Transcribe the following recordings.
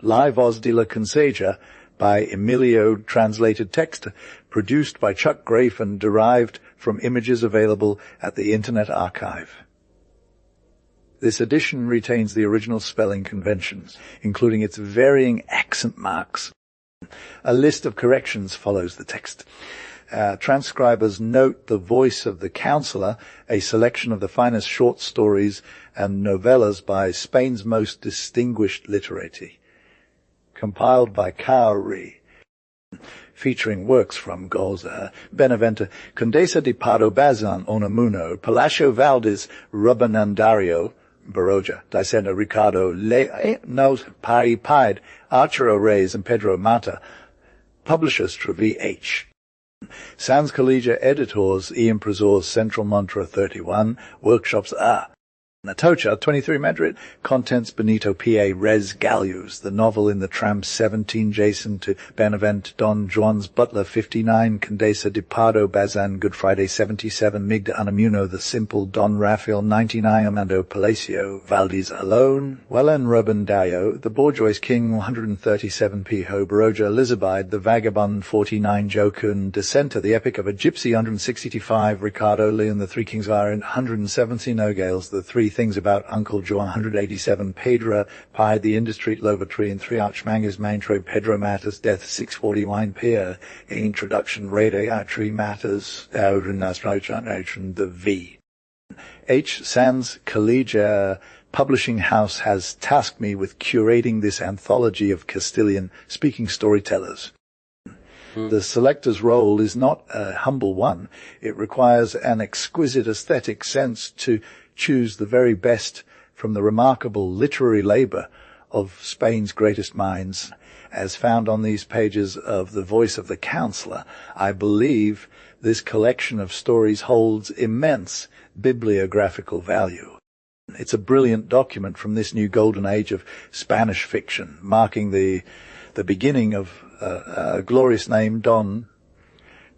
La Voz de la Conseja by Emilio, translated text, produced by Chuck Grafe and derived from images available at the Internet Archive. This edition retains the original spelling conventions, including its varying accent marks. A list of corrections follows the text. Transcribers note the voice of the counselor, a selection of the finest short stories and novellas by Spain's most distinguished literati. Compiled by Cowrie, featuring works from Goza, Benavente, Condesa de Pardo Bazán, Unamuno, Palacio Valdés, Rubén Darío, Baroja, Dicenta, Ricardo León, Pied, Arturo Reyes, and Pedro Mata. Publishers Trevi H. Sans Collegia Editors, E Impressors, Central Mantra 31, Workshops A. Atocha, 23 Madrid. Contents Benito P.A. Res Gallius, the novel in the Tram 17, Jacinto, Benavente, Don Juan's Butler 59, Condesa de Pardo Bazán, Good Friday 77, Migda Unamuno, The Simple, Don Rafael 99, Armando Palacio Valdés Alone, Wellen Rubén Darío, The Bourgeois King 137, Pijo, Baroja Elizabeth, The Vagabond 49, Jokun, Dicenta, The Epic of a Gypsy 165, Ricardo León, The Three Kings of Iron 170, Nogales, The Three Things About Uncle Juan 187, Pedro Pied, The Industry Lovertree, and Three Archmangas Maintro, Pedro Mata's Death 641, Pier, Introduction, Radiatry Matters, The V. H. Sans Collegia Publishing House has tasked me with curating this anthology of Castilian-speaking storytellers. The selector's role is not a humble one. It requires an exquisite aesthetic sense to choose the very best from the remarkable literary labor of Spain's greatest minds. As found on these pages of The Voice of the Counselor, I believe this collection of stories holds immense bibliographical value. It's a brilliant document from this new golden age of Spanish fiction, marking the beginning of a glorious name, Don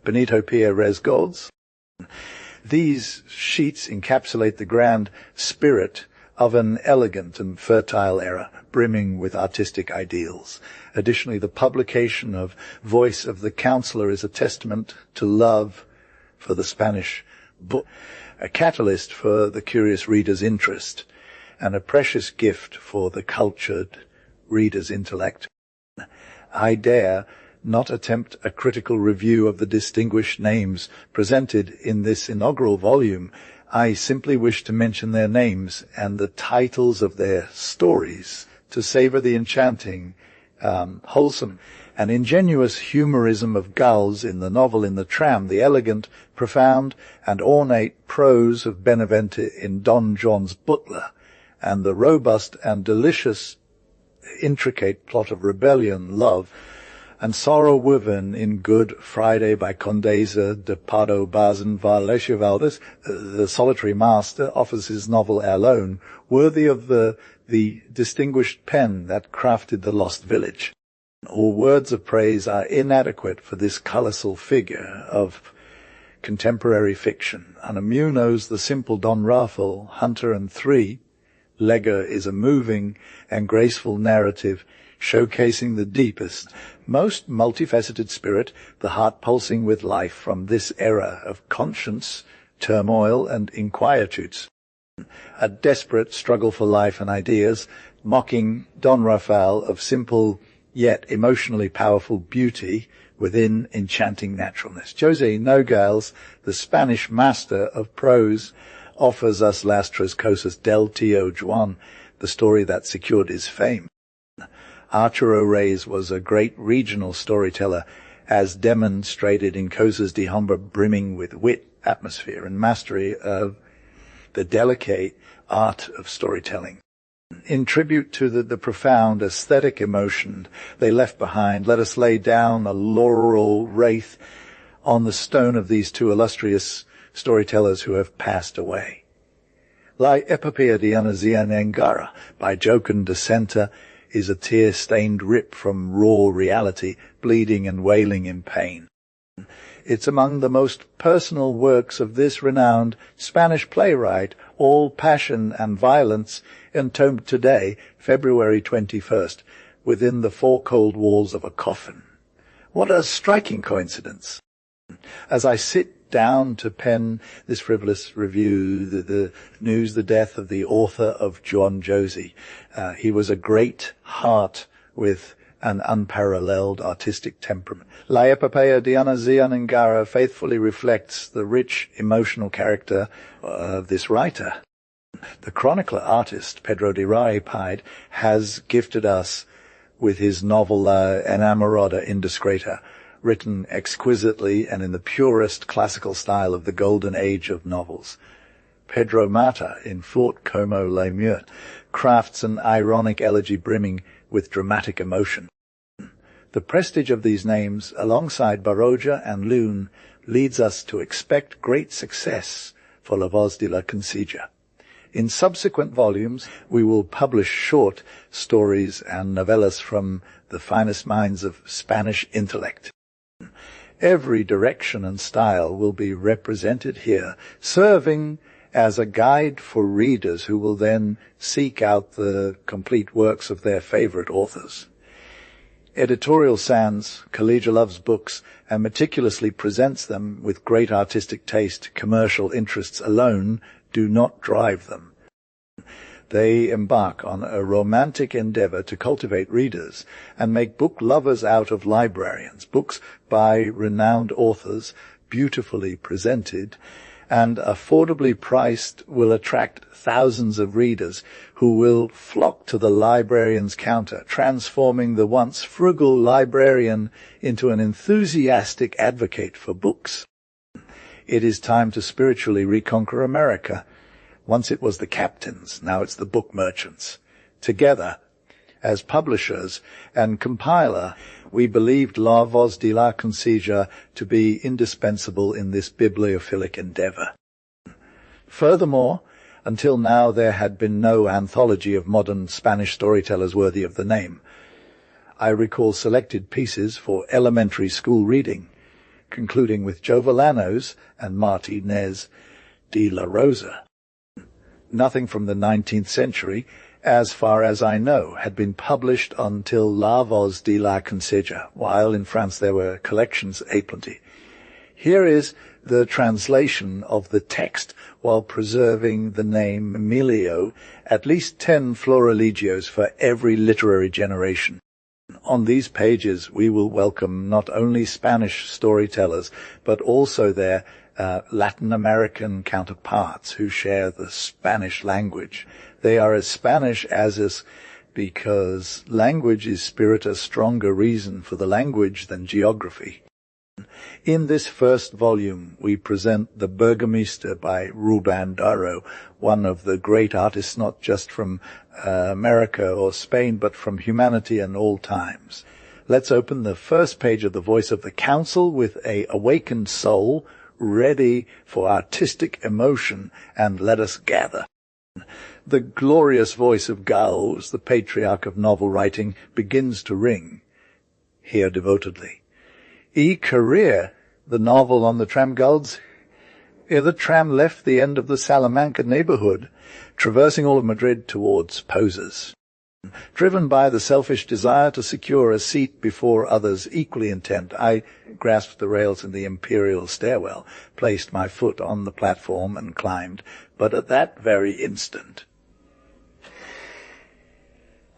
Benito Res Gallius. These sheets encapsulate the grand spirit of an elegant and fertile era, brimming with artistic ideals. Additionally, the publication of Voice of the Counselor is a testament to love for the Spanish book, a catalyst for the curious reader's interest, and a precious gift for the cultured reader's intellect. I dare not attempt a critical review of the distinguished names presented in this inaugural volume. I simply wish to mention their names and the titles of their stories to savor the enchanting, wholesome, and ingenuous humorism of Galdós in the novel in the Tram, the elegant, profound, and ornate prose of Benavente in Don Juan's Butler, and the robust and delicious, intricate plot of rebellion, love, and sorrow woven in Good Friday by Condesa de Pardo Bazán. Palacio Valdés, the solitary master, offers his novel Alone, worthy of the distinguished pen that crafted The Lost Village. All words of praise are inadequate for this colossal figure of contemporary fiction. Unamuno's The Simple Don Rafael, Hunter and Three, Lega is a moving and graceful narrative showcasing the deepest, most multifaceted spirit, the heart pulsing with life from this era of conscience, turmoil, and inquietudes. A desperate struggle for life and ideas, mocking Don Rafael of simple yet emotionally powerful beauty within enchanting naturalness. José Nogales, the Spanish master of prose, offers us Las Tres Cosas del Tío Juan, the story that secured his fame. Arturo Reyes was a great regional storyteller, as demonstrated in Cosas de Hombre, brimming with wit, atmosphere, and mastery of the delicate art of storytelling. In tribute to the profound aesthetic emotion they left behind, let us lay down a laurel wreath on the stone of these two illustrious storytellers who have passed away. La Epopea de una Zienengara by Joaquin Dicenta is a tear-stained rip from raw reality, bleeding and wailing in pain. It's among the most personal works of this renowned Spanish playwright, all passion and violence, entombed today, February 21st, within the four cold walls of a coffin. What a striking coincidence. As I sit down to pen this frivolous review, the news, the death of the author of John Josie. He was a great heart with an unparalleled artistic temperament. La Epopeia di Ana Zianangara faithfully reflects the rich emotional character of this writer. The chronicler artist, Pedro de Raipide, has gifted us with his novel La Enamorada Indiscreta, written exquisitely and in the purest classical style of the golden age of novels. Pedro Mata, in Fort Como Les Meurtres, crafts an ironic elegy brimming with dramatic emotion. The prestige of these names, alongside Baroja and Lune, leads us to expect great success for La Voz de la Conseja. In subsequent volumes, we will publish short stories and novellas from the finest minds of Spanish intellect. Every direction and style will be represented here, serving as a guide for readers who will then seek out the complete works of their favorite authors. Editorial Sans, Collegia loves books and meticulously presents them with great artistic taste. Commercial interests alone do not drive them. They embark on a romantic endeavor to cultivate readers and make book lovers out of librarians. Books by renowned authors, beautifully presented and affordably priced, will attract thousands of readers who will flock to the librarian's counter, transforming the once frugal librarian into an enthusiastic advocate for books. It is time to spiritually reconquer America. Once it was the captains, now it's the book merchants. Together, as publishers and compiler, we believed La Voz de la Conseja to be indispensable in this bibliophilic endeavor. Furthermore, until now there had been no anthology of modern Spanish storytellers worthy of the name. I recall selected pieces for elementary school reading, concluding with Jovellanos and Martínez de la Rosa. Nothing from the 19th century, as far as I know, had been published until La Voz de la Conseja, while in France there were collections aplenty. Here is the translation of the text while preserving the name Emilio, at least 10 florilegios for every literary generation. On these pages we will welcome not only Spanish storytellers, but also their Latin American counterparts who share the Spanish language. They are as Spanish as us because language is spiritus stronger reason for the language than geography. In this first volume we present The Burgomaster by Rubén Darío, one of the great artists not just from America or Spain, but from humanity and all times. Let's open the first page of The Voice of the Council with a awakened soul, ready for artistic emotion, and let us gather. The glorious voice of Galdós, the patriarch of novel writing, begins to ring. Hear devotedly. Career, the novel on the tram Galdós. Ere the tram left the end of the Salamanca neighborhood, traversing all of Madrid towards posers. Driven by the selfish desire to secure a seat before others equally intent, I grasped the rails in the imperial stairwell, placed my foot on the platform and climbed, but at that very instant...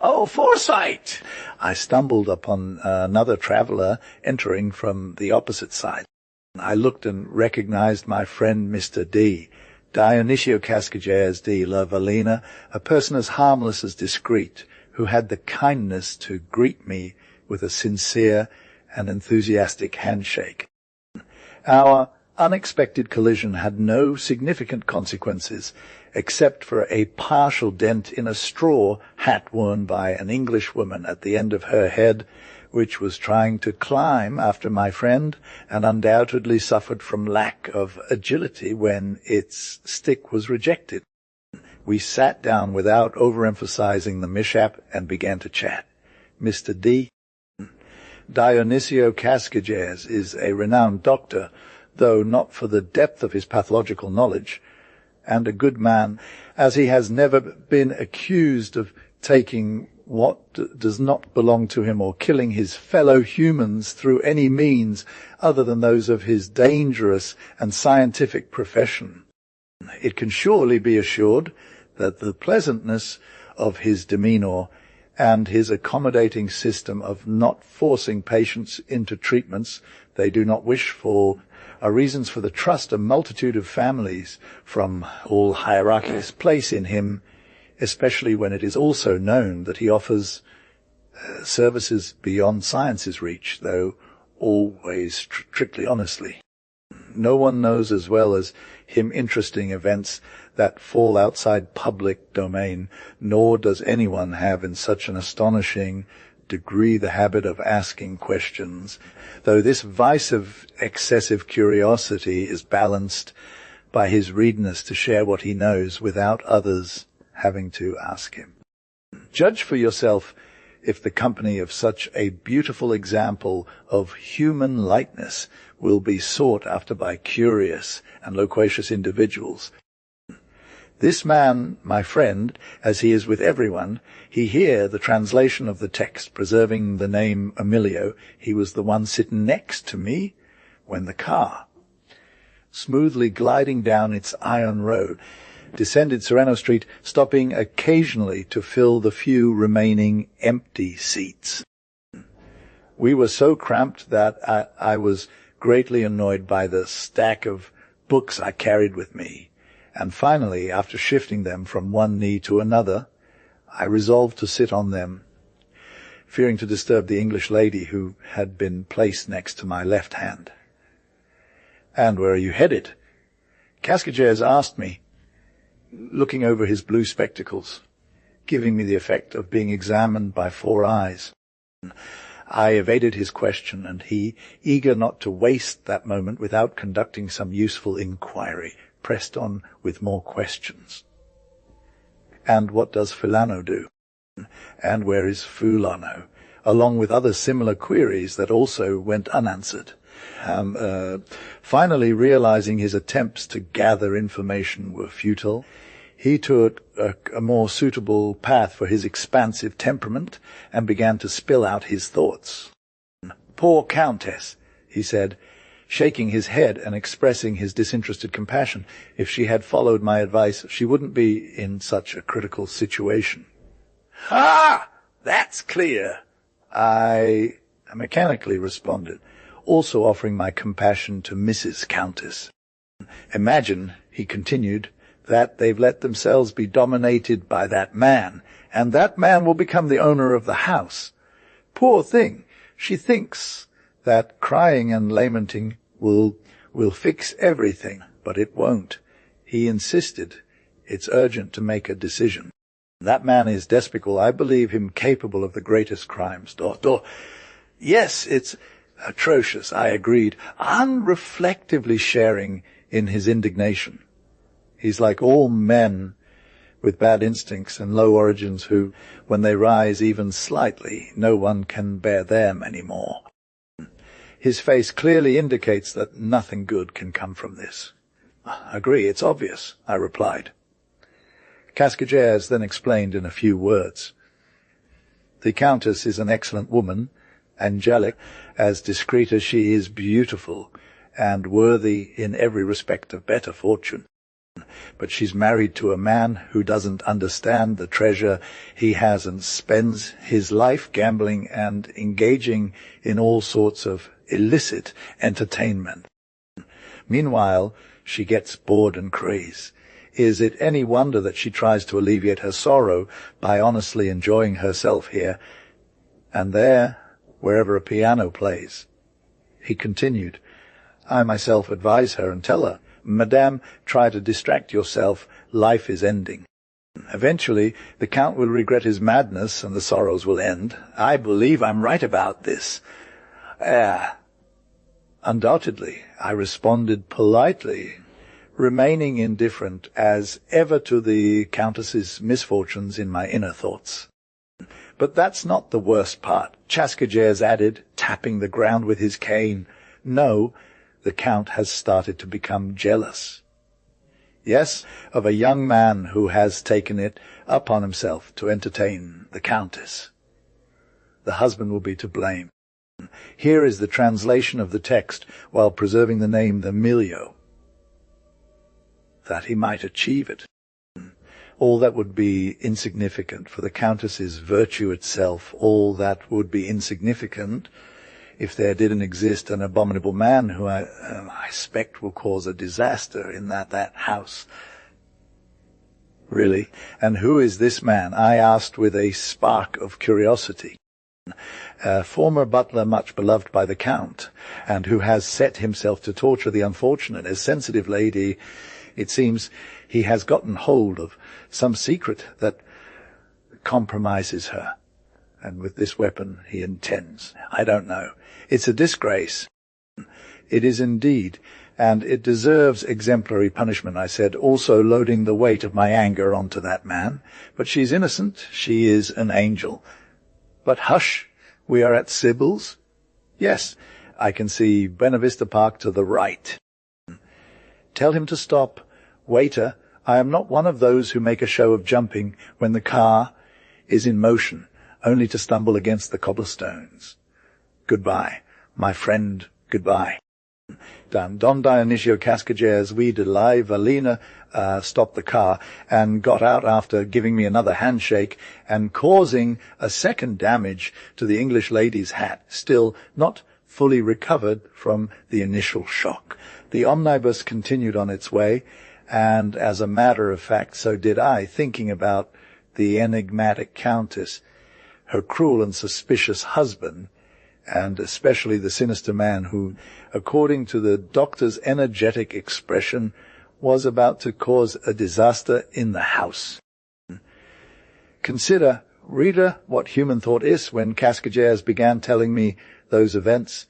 Oh, foresight! I stumbled upon another traveler entering from the opposite side. I looked and recognized my friend Mr. D., Dionisio Cascajares de la Valina, a person as harmless as discreet, who had the kindness to greet me with a sincere and enthusiastic handshake. Our unexpected collision had no significant consequences, except for a partial dent in a straw hat worn by an Englishwoman at the end of her head, which was trying to climb after my friend, and undoubtedly suffered from lack of agility when its stick was rejected. We sat down without overemphasizing the mishap and began to chat. Mr. D. Dionisio Cascajares is a renowned doctor, though not for the depth of his pathological knowledge, and a good man, as he has never been accused of taking what does not belong to him, or killing his fellow humans through any means other than those of his dangerous and scientific profession. It can surely be assured that the pleasantness of his demeanour and his accommodating system of not forcing patients into treatments they do not wish for are reasons for the trust a multitude of families from all hierarchies place in him, especially when it is also known that he offers services beyond science's reach, though always strictly honestly. No one knows as well as him interesting events that fall outside public domain, nor does anyone have in such an astonishing degree the habit of asking questions, though this vice of excessive curiosity is balanced by his readiness to share what he knows without others having to ask him. Judge for yourself if the company of such a beautiful example of human likeness will be sought after by curious and loquacious individuals. This man, my friend, as he is with everyone, he hear the translation of the text preserving the name Emilio. He was the one sitting next to me when the car, smoothly gliding down its iron road, descended Serrano Street, stopping occasionally to fill the few remaining empty seats. We were so cramped that I was greatly annoyed by the stack of books I carried with me, and finally, after shifting them from one knee to another, I resolved to sit on them, fearing to disturb the English lady who had been placed next to my left hand. "And where are you headed?" Cascajares asked me, looking over his blue spectacles, giving me the effect of being examined by four eyes. I evaded his question, and he, eager not to waste that moment without conducting some useful inquiry, pressed on with more questions. "And what does Fulano do? And where is Fulano?" along with other similar queries that also went unanswered. Finally, realizing his attempts to gather information were futile, he took a more suitable path for his expansive temperament and began to spill out his thoughts. "Poor Countess," he said, shaking his head and expressing his disinterested compassion. "If she had followed my advice, she wouldn't be in such a critical situation." "Ah, that's clear," I mechanically responded, also offering my compassion to Mrs. Countess. "Imagine," he continued, "that they've let themselves be dominated by that man, and that man will become the owner of the house. Poor thing, she thinks that crying and lamenting will fix everything, but it won't." He insisted it's urgent to make a decision. "That man is despicable. I believe him capable of the greatest crimes." "Yes, it's atrocious," I agreed, unreflectively sharing in his indignation. "He's like all men with bad instincts and low origins who, when they rise even slightly, no one can bear them any more. His face clearly indicates that nothing good can come from this." "I agree, it's obvious," I replied. Cascajares then explained in a few words. "The Countess is an excellent woman, angelic, as discreet as she is beautiful, and worthy in every respect of better fortune. But she's married to a man who doesn't understand the treasure he has and spends his life gambling and engaging in all sorts of illicit entertainment. Meanwhile, she gets bored and crazed. Is it any wonder that she tries to alleviate her sorrow by honestly enjoying herself here and there, wherever a piano plays?" He continued, "I myself advise her and tell her, 'Madame, try to distract yourself. Life is ending. Eventually, the Count will regret his madness and the sorrows will end. I believe I'm right about this.' "Undoubtedly," I responded politely, remaining indifferent as ever to the Countess's misfortunes in my inner thoughts. "But that's not the worst part," Cascajares added, tapping the ground with his cane. "No, the Count has started to become jealous. Yes, of a young man who has taken it upon himself to entertain the Countess. The husband will be to blame. Here is the translation of the text while preserving the name the Emilio, that he might achieve it. All that would be insignificant for the Countess's virtue itself, all that would be insignificant if there didn't exist an abominable man who I expect will cause a disaster in that house. Really? And who is this man? I asked with a spark of curiosity. A former butler much beloved by the Count, and who has set himself to torture the unfortunate, a sensitive lady. It seems he has gotten hold of some secret that compromises her, and with this weapon he intends. I don't know. It's a disgrace. It is indeed, and it deserves exemplary punishment, I said, also loading the weight of my anger onto that man. But she's innocent. She is an angel. But hush, we are at Sybil's? Yes, I can see Buena Vista Park to the right. Tell him to stop. Waiter, I am not one of those who make a show of jumping when the car is in motion, only to stumble against the cobblestones. Goodbye, my friend, goodbye. Don Dionisio Cascajair's we de la Valina stopped the car and got out after giving me another handshake and causing a second damage to the English lady's hat, still not fully recovered from the initial shock. The omnibus continued on its way, and as a matter of fact, so did I, thinking about the enigmatic Countess, her cruel and suspicious husband, and especially the sinister man who, according to the doctor's energetic expression, was about to cause a disaster in the house. Consider, reader, what human thought is when Cascajair's began telling me those events.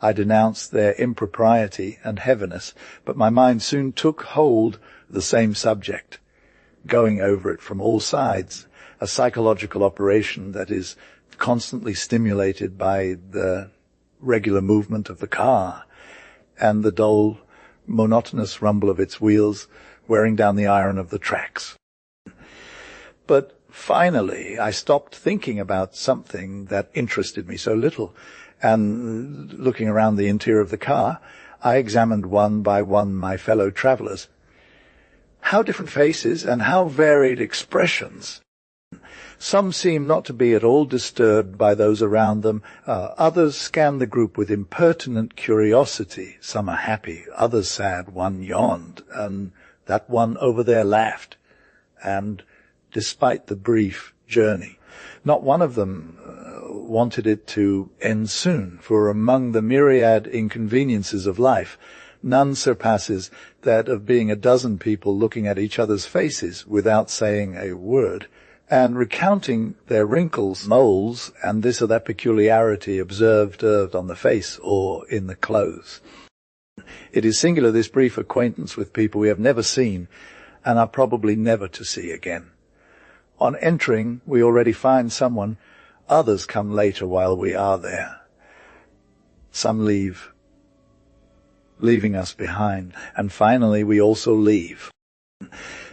I denounced their impropriety and heaviness, but my mind soon took hold of the same subject, going over it from all sides, a psychological operation that is constantly stimulated by the regular movement of the car and the dull, monotonous rumble of its wheels wearing down the iron of the tracks. But finally I stopped thinking about something that interested me so little, and looking around the interior of the car, I examined one by one my fellow travellers. How different faces and how varied expressions! Some seemed not to be at all disturbed by those around them. Others scanned the group with impertinent curiosity. Some are happy, others sad. One yawned, and that one over there laughed. And despite the brief journey, not one of them wanted it to end soon, for among the myriad inconveniences of life, none surpasses that of being a dozen people looking at each other's faces without saying a word, and recounting their wrinkles, moles, and this or that peculiarity observed on the face or in the clothes. It is singular, this brief acquaintance with people we have never seen and are probably never to see again. On entering, we already find someone. Others come later while we are there. Some leave, leaving us behind, and finally we also leave.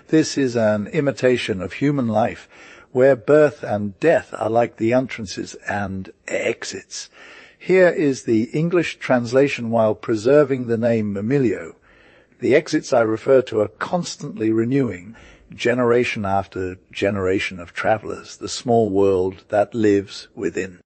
This is an imitation of human life, where birth and death are like the entrances and exits. Here is the English translation while preserving the name Emilio. The exits I refer to are constantly renewing, generation after generation of travellers, the small world that lives within.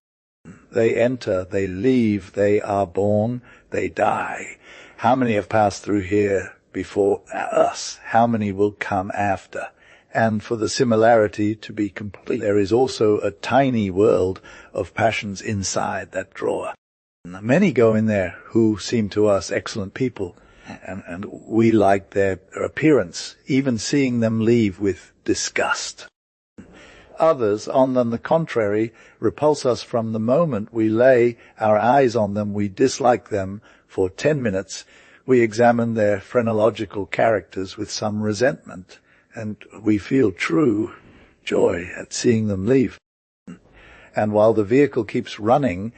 They enter, they leave, they are born, they die. How many have passed through here before us? How many will come after? And for the similarity to be complete, there is also a tiny world of passions inside that drawer. Many go in there who seem to us excellent people, and we like their appearance, even seeing them leave with disgust. Others, on the contrary, repulse us from the moment we lay our eyes on them. We dislike them for 10 minutes. We examine their phrenological characters with some resentment, and we feel true joy at seeing them leave. And while the vehicle keeps running,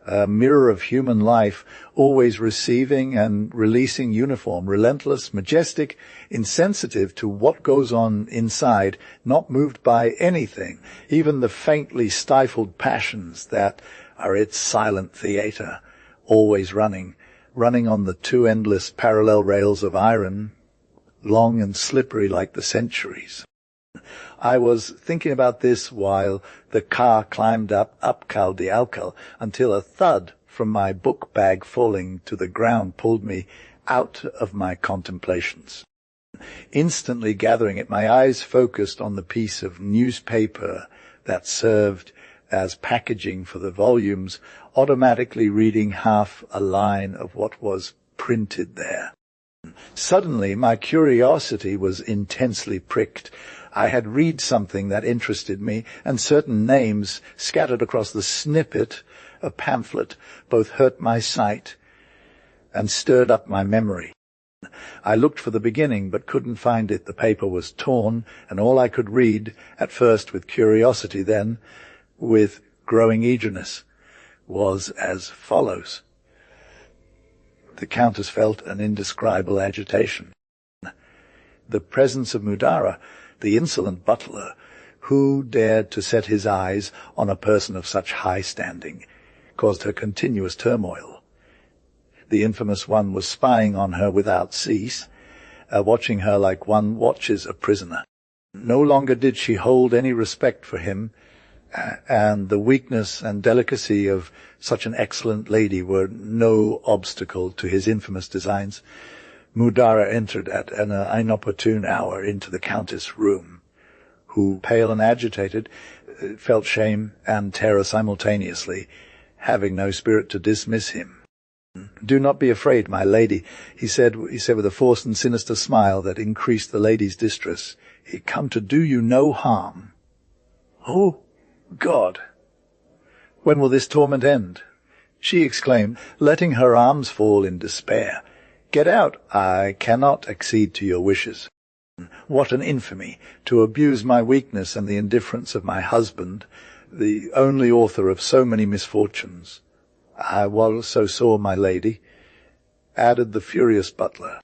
a mirror of human life, always receiving and releasing uniform, relentless, majestic, insensitive to what goes on inside, not moved by anything, even the faintly stifled passions that are its silent theatre, always running on the two endless parallel rails of iron, long and slippery like the centuries. I was thinking about this while the car climbed up Cal de Alcal, until a thud from my book bag falling to the ground pulled me out of my contemplations. Instantly gathering it, my eyes focused on the piece of newspaper that served as packaging for the volumes, automatically reading half a line of what was printed there. Suddenly my curiosity was intensely pricked. I had read something that interested me, and certain names scattered across the snippet of pamphlet both hurt my sight and stirred up my memory. I looked for the beginning, but couldn't find it. The paper was torn, and all I could read, at first with curiosity, then with growing eagerness, was as follows. The Countess felt an indescribable agitation. The presence of Mudara, the insolent butler, who dared to set his eyes on a person of such high standing, caused her continuous turmoil. The infamous one was spying on her without cease, watching her like one watches a prisoner. No longer did she hold any respect for him, and the weakness and delicacy of such an excellent lady were no obstacle to his infamous designs. Mudara entered at an inopportune hour into the Countess' room, who, pale and agitated, felt shame and terror simultaneously, having no spirit to dismiss him. "Do not be afraid, my lady," he said with a forced and sinister smile that increased the lady's distress. "He come to do you no harm." "Oh, God! When will this torment end?" she exclaimed, letting her arms fall in despair. "Get out. I cannot accede to your wishes. What an infamy, to abuse my weakness and the indifference of my husband, the only author of so many misfortunes." "I was so sore, my lady," added the furious butler.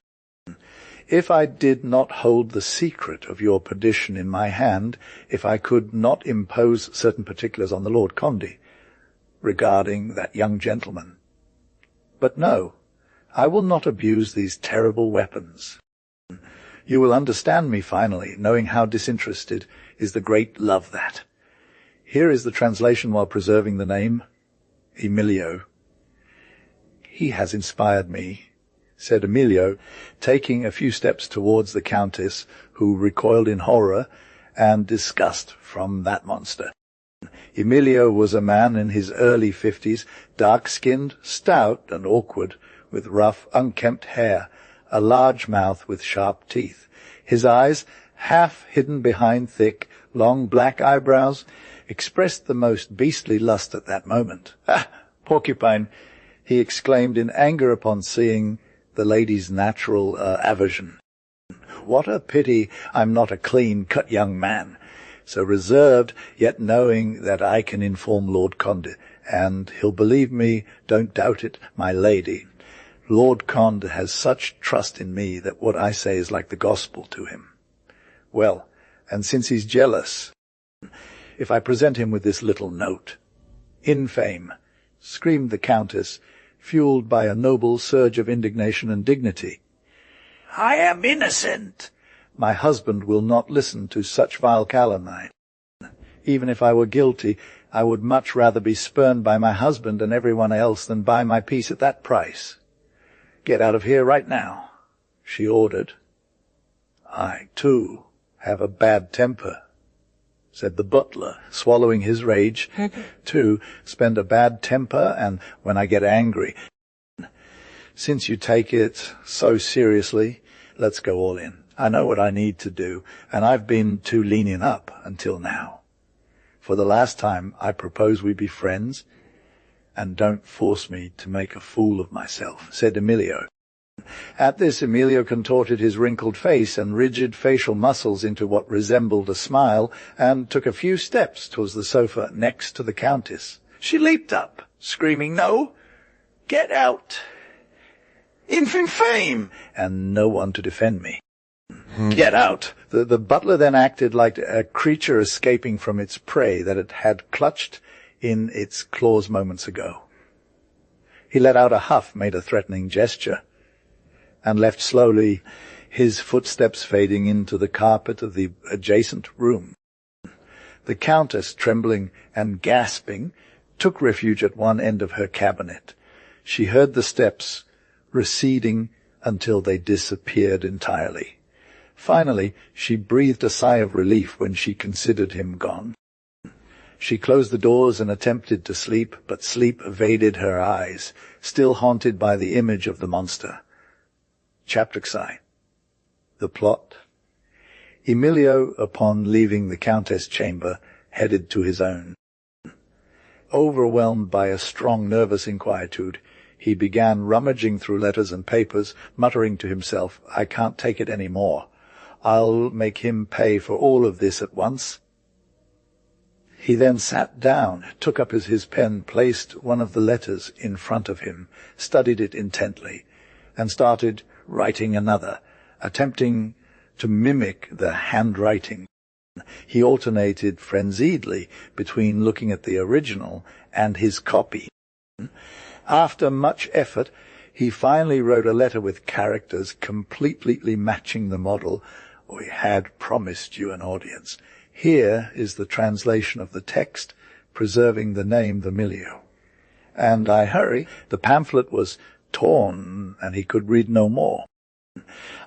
"If I did not hold the secret of your perdition in my hand, if I could not impose certain particulars on the Lord Conde regarding that young gentleman. But no, I will not abuse these terrible weapons. You will understand me finally, knowing how disinterested is the great love that. Here is the translation while preserving the name. Emilio." "He has inspired me," said Emilio, taking a few steps towards the Countess, who recoiled in horror and disgust from that monster. Emilio was a man in his early 50s, dark-skinned, stout and awkward, with rough, unkempt hair, a large mouth with sharp teeth. His eyes, half hidden behind thick, long black eyebrows, expressed the most beastly lust at that moment. "Ah, porcupine!" he exclaimed in anger upon seeing the lady's natural aversion. "What a pity I'm not a clean-cut young man, so reserved, yet knowing that I can inform Lord Conde, and he'll believe me, don't doubt it, my lady. Lord Conde has such trust in me that what I say is like the gospel to him. Well, and since he's jealous, if I present him with this little note—" "Infame!" screamed the Countess, fueled by a noble surge of indignation and dignity. "I am innocent! My husband will not listen to such vile calumny. Even if I were guilty, I would much rather be spurned by my husband and everyone else than buy my peace at that price. Get out of here right now," she ordered. "I, too, have a bad temper," said the butler, swallowing his rage. "Too, spend a bad temper, and when I get angry. Since you take it so seriously, let's go all in. I know what I need to do, and I've been too lenient up until now. For the last time, I propose we be friends, and don't force me to make a fool of myself," said Emilio. At this, Emilio contorted his wrinkled face and rigid facial muscles into what resembled a smile, and took a few steps towards the sofa next to the Countess. She leaped up. screaming, "No! Get out! Infant fame!" and no one to defend me. Get out! The butler then acted like a creature escaping from its prey that it had clutched in its claws moments ago. He let out a huff, made a threatening gesture, and left slowly, his footsteps fading into the carpet of the adjacent room. The Countess, trembling and gasping, took refuge at one end of her cabinet. She heard the steps receding until they disappeared entirely. Finally, she breathed a sigh of relief when she considered him gone. She closed the doors and attempted to sleep, but sleep evaded her eyes, still haunted by the image of the monster. Chapter XI. The plot. Emilio, upon leaving the Countess' chamber, headed to his own. Overwhelmed by a strong nervous inquietude, he began rummaging through letters and papers, muttering to himself, "I can't take it any more. I'll make him pay for all of this at once." He then sat down, took up his pen, placed one of the letters in front of him, studied it intently, and started writing another, attempting to mimic the handwriting. He alternated frenziedly between looking at the original and his copy. After much effort, he finally wrote a letter with characters completely matching the model. We had promised you an audience. Here is the translation of the text, preserving the name Emilio. And I hurry. The pamphlet was torn, and he could read no more.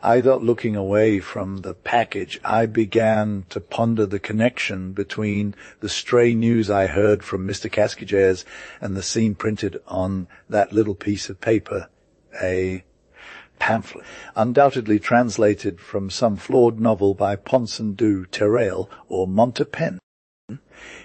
Either looking away from the package, I began to ponder the connection between the stray news I heard from Mr. Cascajares and the scene printed on that little piece of paper, a pamphlet, undoubtedly translated from some flawed novel by Ponsonby Terrail or Montaigne.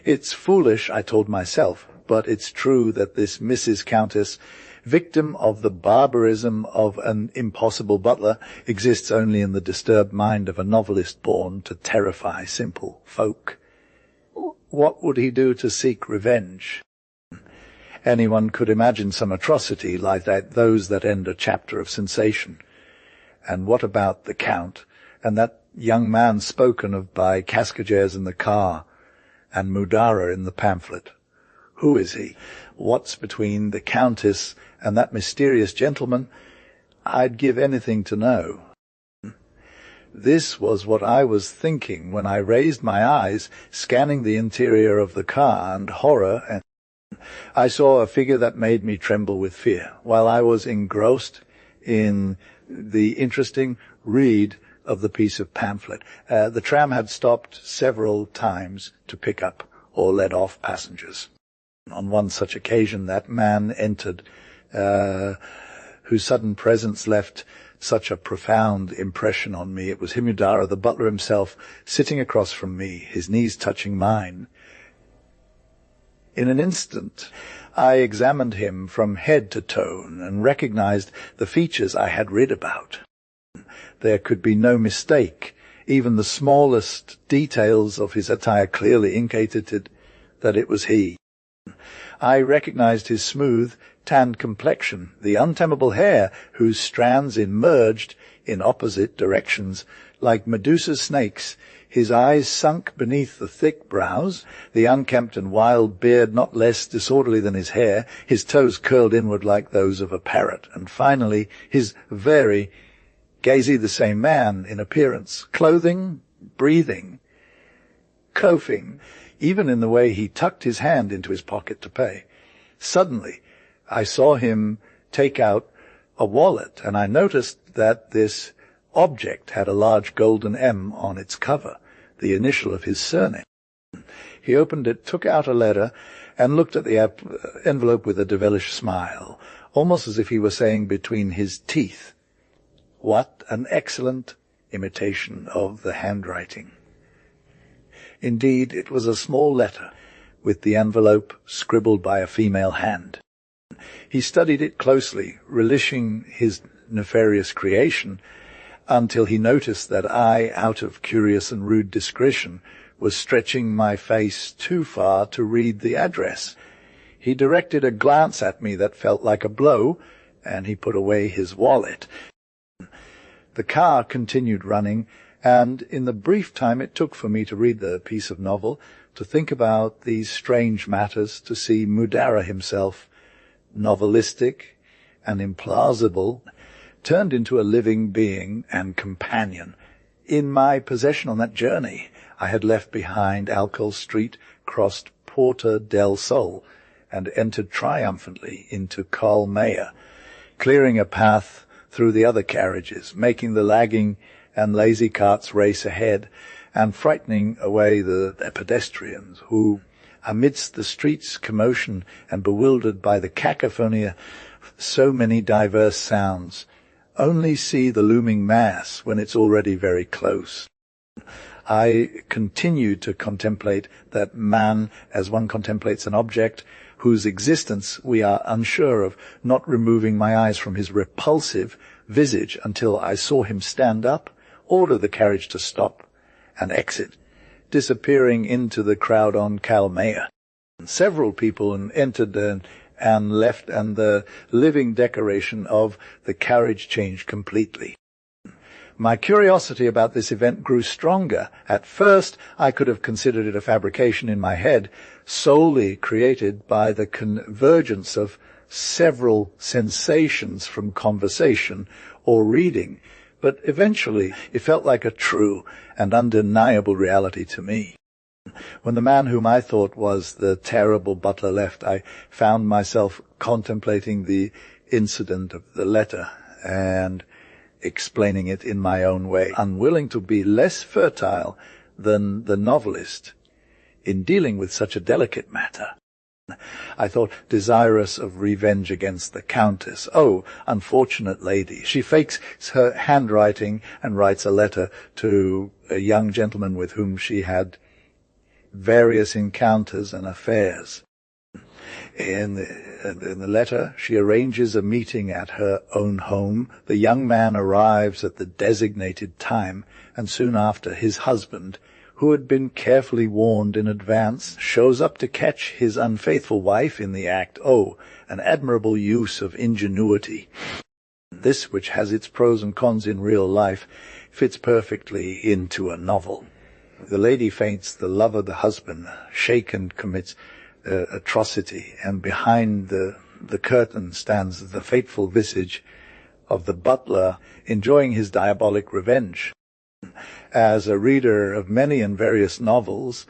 It's foolish, I told myself, but it's true that this Mrs. Countess, victim of the barbarism of an impossible butler, exists only in the disturbed mind of a novelist born to terrify simple folk. What would he do to seek revenge? Anyone could imagine some atrocity like those that end a chapter of sensation. And what about the Count, and that young man spoken of by Cascajares in the car, and Mudara in the pamphlet? Who is he? What's between the Countess and that mysterious gentleman? I'd give anything to know. This was what I was thinking when I raised my eyes, scanning the interior of the car, and horror, and I saw a figure that made me tremble with fear, while I was engrossed in the interesting read of the piece of pamphlet. The tram had stopped several times to pick up or let off passengers. On one such occasion that man entered, whose sudden presence left such a profound impression on me. It was Himudara, the butler himself, sitting across from me, his knees touching mine. In an instant I examined him from head to toe and recognized the features I had read about. There could be no mistake. Even the smallest details of his attire clearly indicated that it was he. I recognized his smooth, tanned complexion, the untamable hair whose strands emerged in opposite directions like Medusa's snakes, his eyes sunk beneath the thick brows, the unkempt and wild beard not less disorderly than his hair, his toes curled inward like those of a parrot, and finally his very gazy the same man in appearance, clothing, breathing, coughing, even in the way he tucked his hand into his pocket to pay. Suddenly I saw him take out a wallet, and I noticed that this object had a large golden M on its cover, the initial of his surname. He opened it, took out a letter, and looked at the envelope with a devilish smile, almost as if he were saying between his teeth, "What an excellent imitation of the handwriting." Indeed, it was a small letter, with the envelope scribbled by a female hand. He studied it closely, relishing his nefarious creation, until he noticed that I, out of curious and rude discretion, was stretching my face too far to read the address. He directed a glance at me that felt like a blow, and he put away his wallet. The car continued running, and in the brief time it took for me to read the piece of novel, to think about these strange matters, to see Mudara himself, novelistic and implausible, turned into a living being and companion. In my possession on that journey, I had left behind Alcohol Street, crossed Porta del Sol, and entered triumphantly into Colmeia, clearing a path through the other carriages, making the lagging and lazy carts race ahead, and frightening away the pedestrians who, amidst the street's commotion and bewildered by the cacophony of so many diverse sounds, only see the looming mass when it's already very close. I continued to contemplate that man as one contemplates an object whose existence we are unsure of, not removing my eyes from his repulsive visage until I saw him stand up, order the carriage to stop, and exit, disappearing into the crowd on Colmeia. Several people entered and left, and the living decoration of the carriage changed completely. My curiosity about this event grew stronger. At first, I could have considered it a fabrication in my head, solely created by the convergence of several sensations from conversation or reading, but eventually it felt like a true and undeniable reality to me. When the man whom I thought was the terrible butler left, I found myself contemplating the incident of the letter and explaining it in my own way, unwilling to be less fertile than the novelist in dealing with such a delicate matter. I thought, desirous of revenge against the Countess. Oh, unfortunate lady! She fakes her handwriting and writes a letter to a young gentleman with whom she had various encounters and affairs. In the letter, she arranges a meeting at her own home. The young man arrives at the designated time, and soon after his husband, who had been carefully warned in advance, shows up to catch his unfaithful wife in the act. Oh, an admirable use of ingenuity. This, which has its pros and cons in real life, fits perfectly into a novel. The lady faints, the lover, the husband, shaken, commits atrocity, and behind the curtain stands the fateful visage of the butler enjoying his diabolic revenge. As a reader of many and various novels,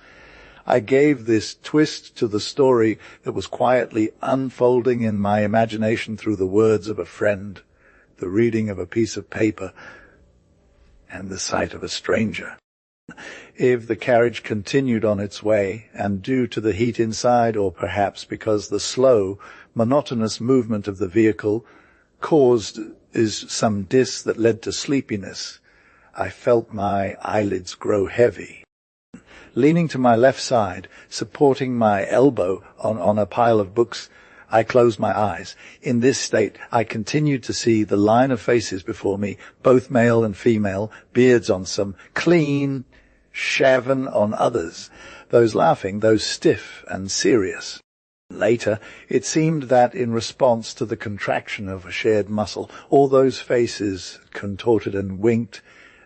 I gave this twist to the story that was quietly unfolding in my imagination through the words of a friend, the reading of a piece of paper, and the sight of a stranger. If the carriage continued on its way, and due to the heat inside, or perhaps because the slow, monotonous movement of the vehicle caused some dis that led to sleepiness, I felt my eyelids grow heavy. Leaning to my left side, supporting my elbow on a pile of books, I closed my eyes. In this state, I continued to see the line of faces before me, both male and female, beards on some, clean, shaven on others, those laughing, those stiff and serious. Later, it seemed that in response to the contraction of a shared muscle, all those faces contorted and winked,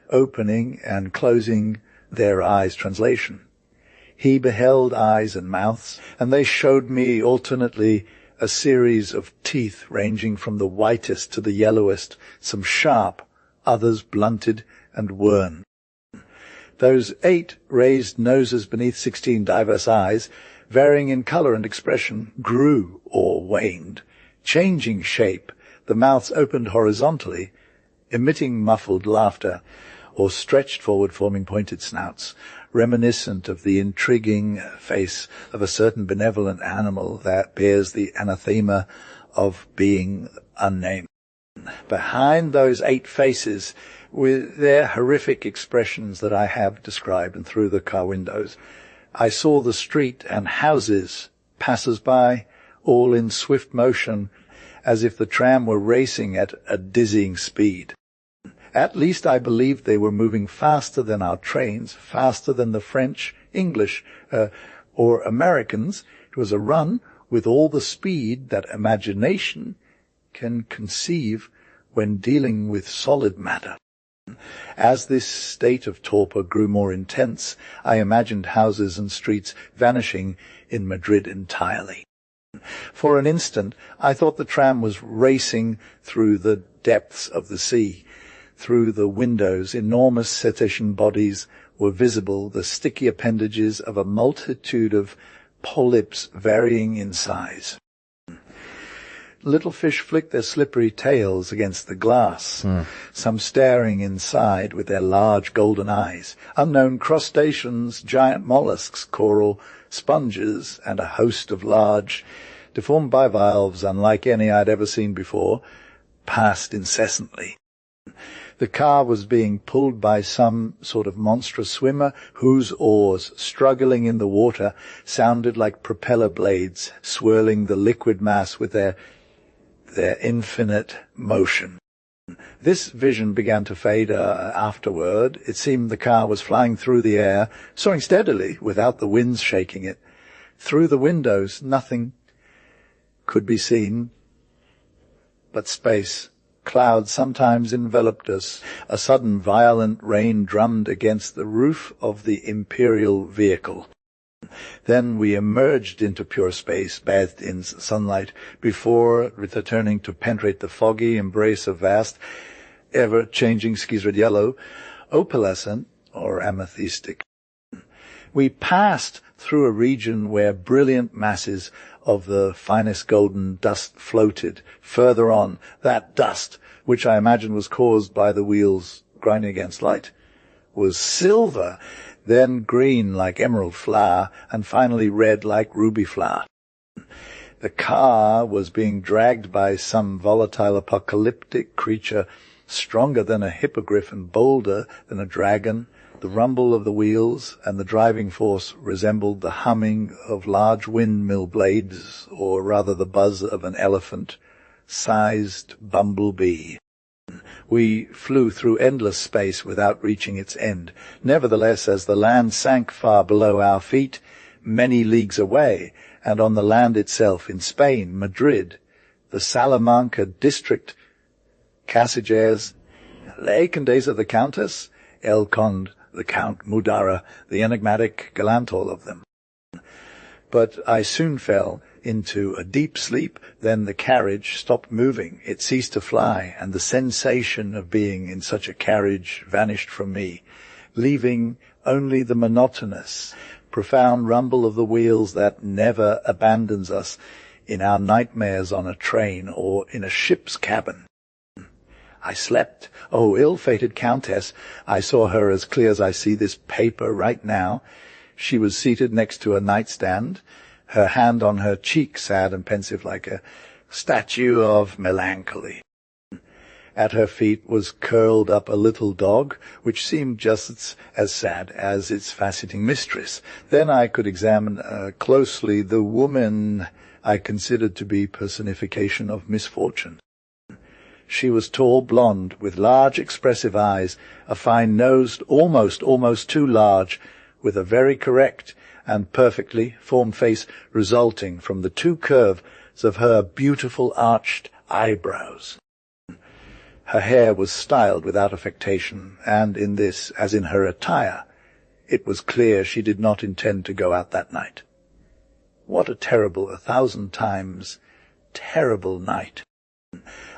opening and closing their eyes. Translation. He beheld eyes and mouths, and they showed me alternately a series of teeth ranging from the whitest to the yellowest, some sharp, others blunted and worn. Those 8 raised noses beneath 16 diverse eyes, varying in color and expression, grew or waned, changing shape. The mouths opened horizontally, emitting muffled laughter, or stretched forward, forming pointed snouts, reminiscent of the intriguing face of a certain benevolent animal that bears the anathema of being unnamed. Behind those 8 faces, with their horrific expressions that I have described, and through the car windows, I saw the street and houses, passers-by, all in swift motion, as if the tram were racing at a dizzying speed. At least I believed they were moving faster than our trains, faster than the French, English, or Americans. It was a run with all the speed that imagination can conceive when dealing with solid matter. As this state of torpor grew more intense, I imagined houses and streets vanishing in Madrid entirely. For an instant, I thought the tram was racing through the depths of the sea. Through the windows, enormous cetacean bodies were visible, the sticky appendages of a multitude of polyps varying in size. Little fish flicked their slippery tails against the glass, some staring inside with their large golden eyes. Unknown crustaceans, giant mollusks, coral sponges, and a host of large, deformed bivalves unlike any I'd ever seen before, passed incessantly. The car was being pulled by some sort of monstrous swimmer whose oars, struggling in the water, sounded like propeller blades, swirling the liquid mass with their infinite motion. This vision began to fade afterward. It seemed the car was flying through the air, soaring steadily without the winds shaking it. Through the windows, nothing could be seen but space. Clouds sometimes enveloped us. A sudden violent rain drummed against the roof of the imperial vehicle. Then we emerged into pure space, bathed in sunlight, before returning to penetrate the foggy embrace of vast, ever-changing skies red yellow, opalescent, or amethystic. We passed through a region where brilliant masses of the finest golden dust floated. Further on, that dust, which I imagined was caused by the wheels grinding against light, was silver, then green like emerald flower, and finally red like ruby flower. The car was being dragged by some volatile apocalyptic creature, stronger than a hippogriff and bolder than a dragon. The rumble of the wheels and the driving force resembled the humming of large windmill blades, or rather the buzz of an elephant-sized bumblebee. We flew through endless space without reaching its end. Nevertheless, as the land sank far below our feet, many leagues away, and on the land itself in Spain, Madrid, the Salamanca district, Casages, La Condesa the Countess, El Conde, the Count Mudara, the enigmatic gallant, all of them. But I soon fell into a deep sleep. Then the carriage stopped moving. It ceased to fly, and the sensation of being in such a carriage vanished from me, leaving only the monotonous, profound rumble of the wheels that never abandons us in our nightmares on a train or in a ship's cabin. I slept. Oh, ill-fated Countess! I saw her as clear as I see this paper right now. She was seated next to a nightstand, her hand on her cheek, sad and pensive like a statue of melancholy. At her feet was curled up a little dog, which seemed just as sad as its fascinating mistress. Then I could examine closely the woman I considered to be personification of misfortune. She was tall, blonde, with large, expressive eyes, a fine nose, almost too large, with a very correct and perfectly formed face resulting from the two curves of her beautiful arched eyebrows. Her hair was styled without affectation, and in this, as in her attire, it was clear she did not intend to go out that night. What a terrible, 1,000 times terrible night!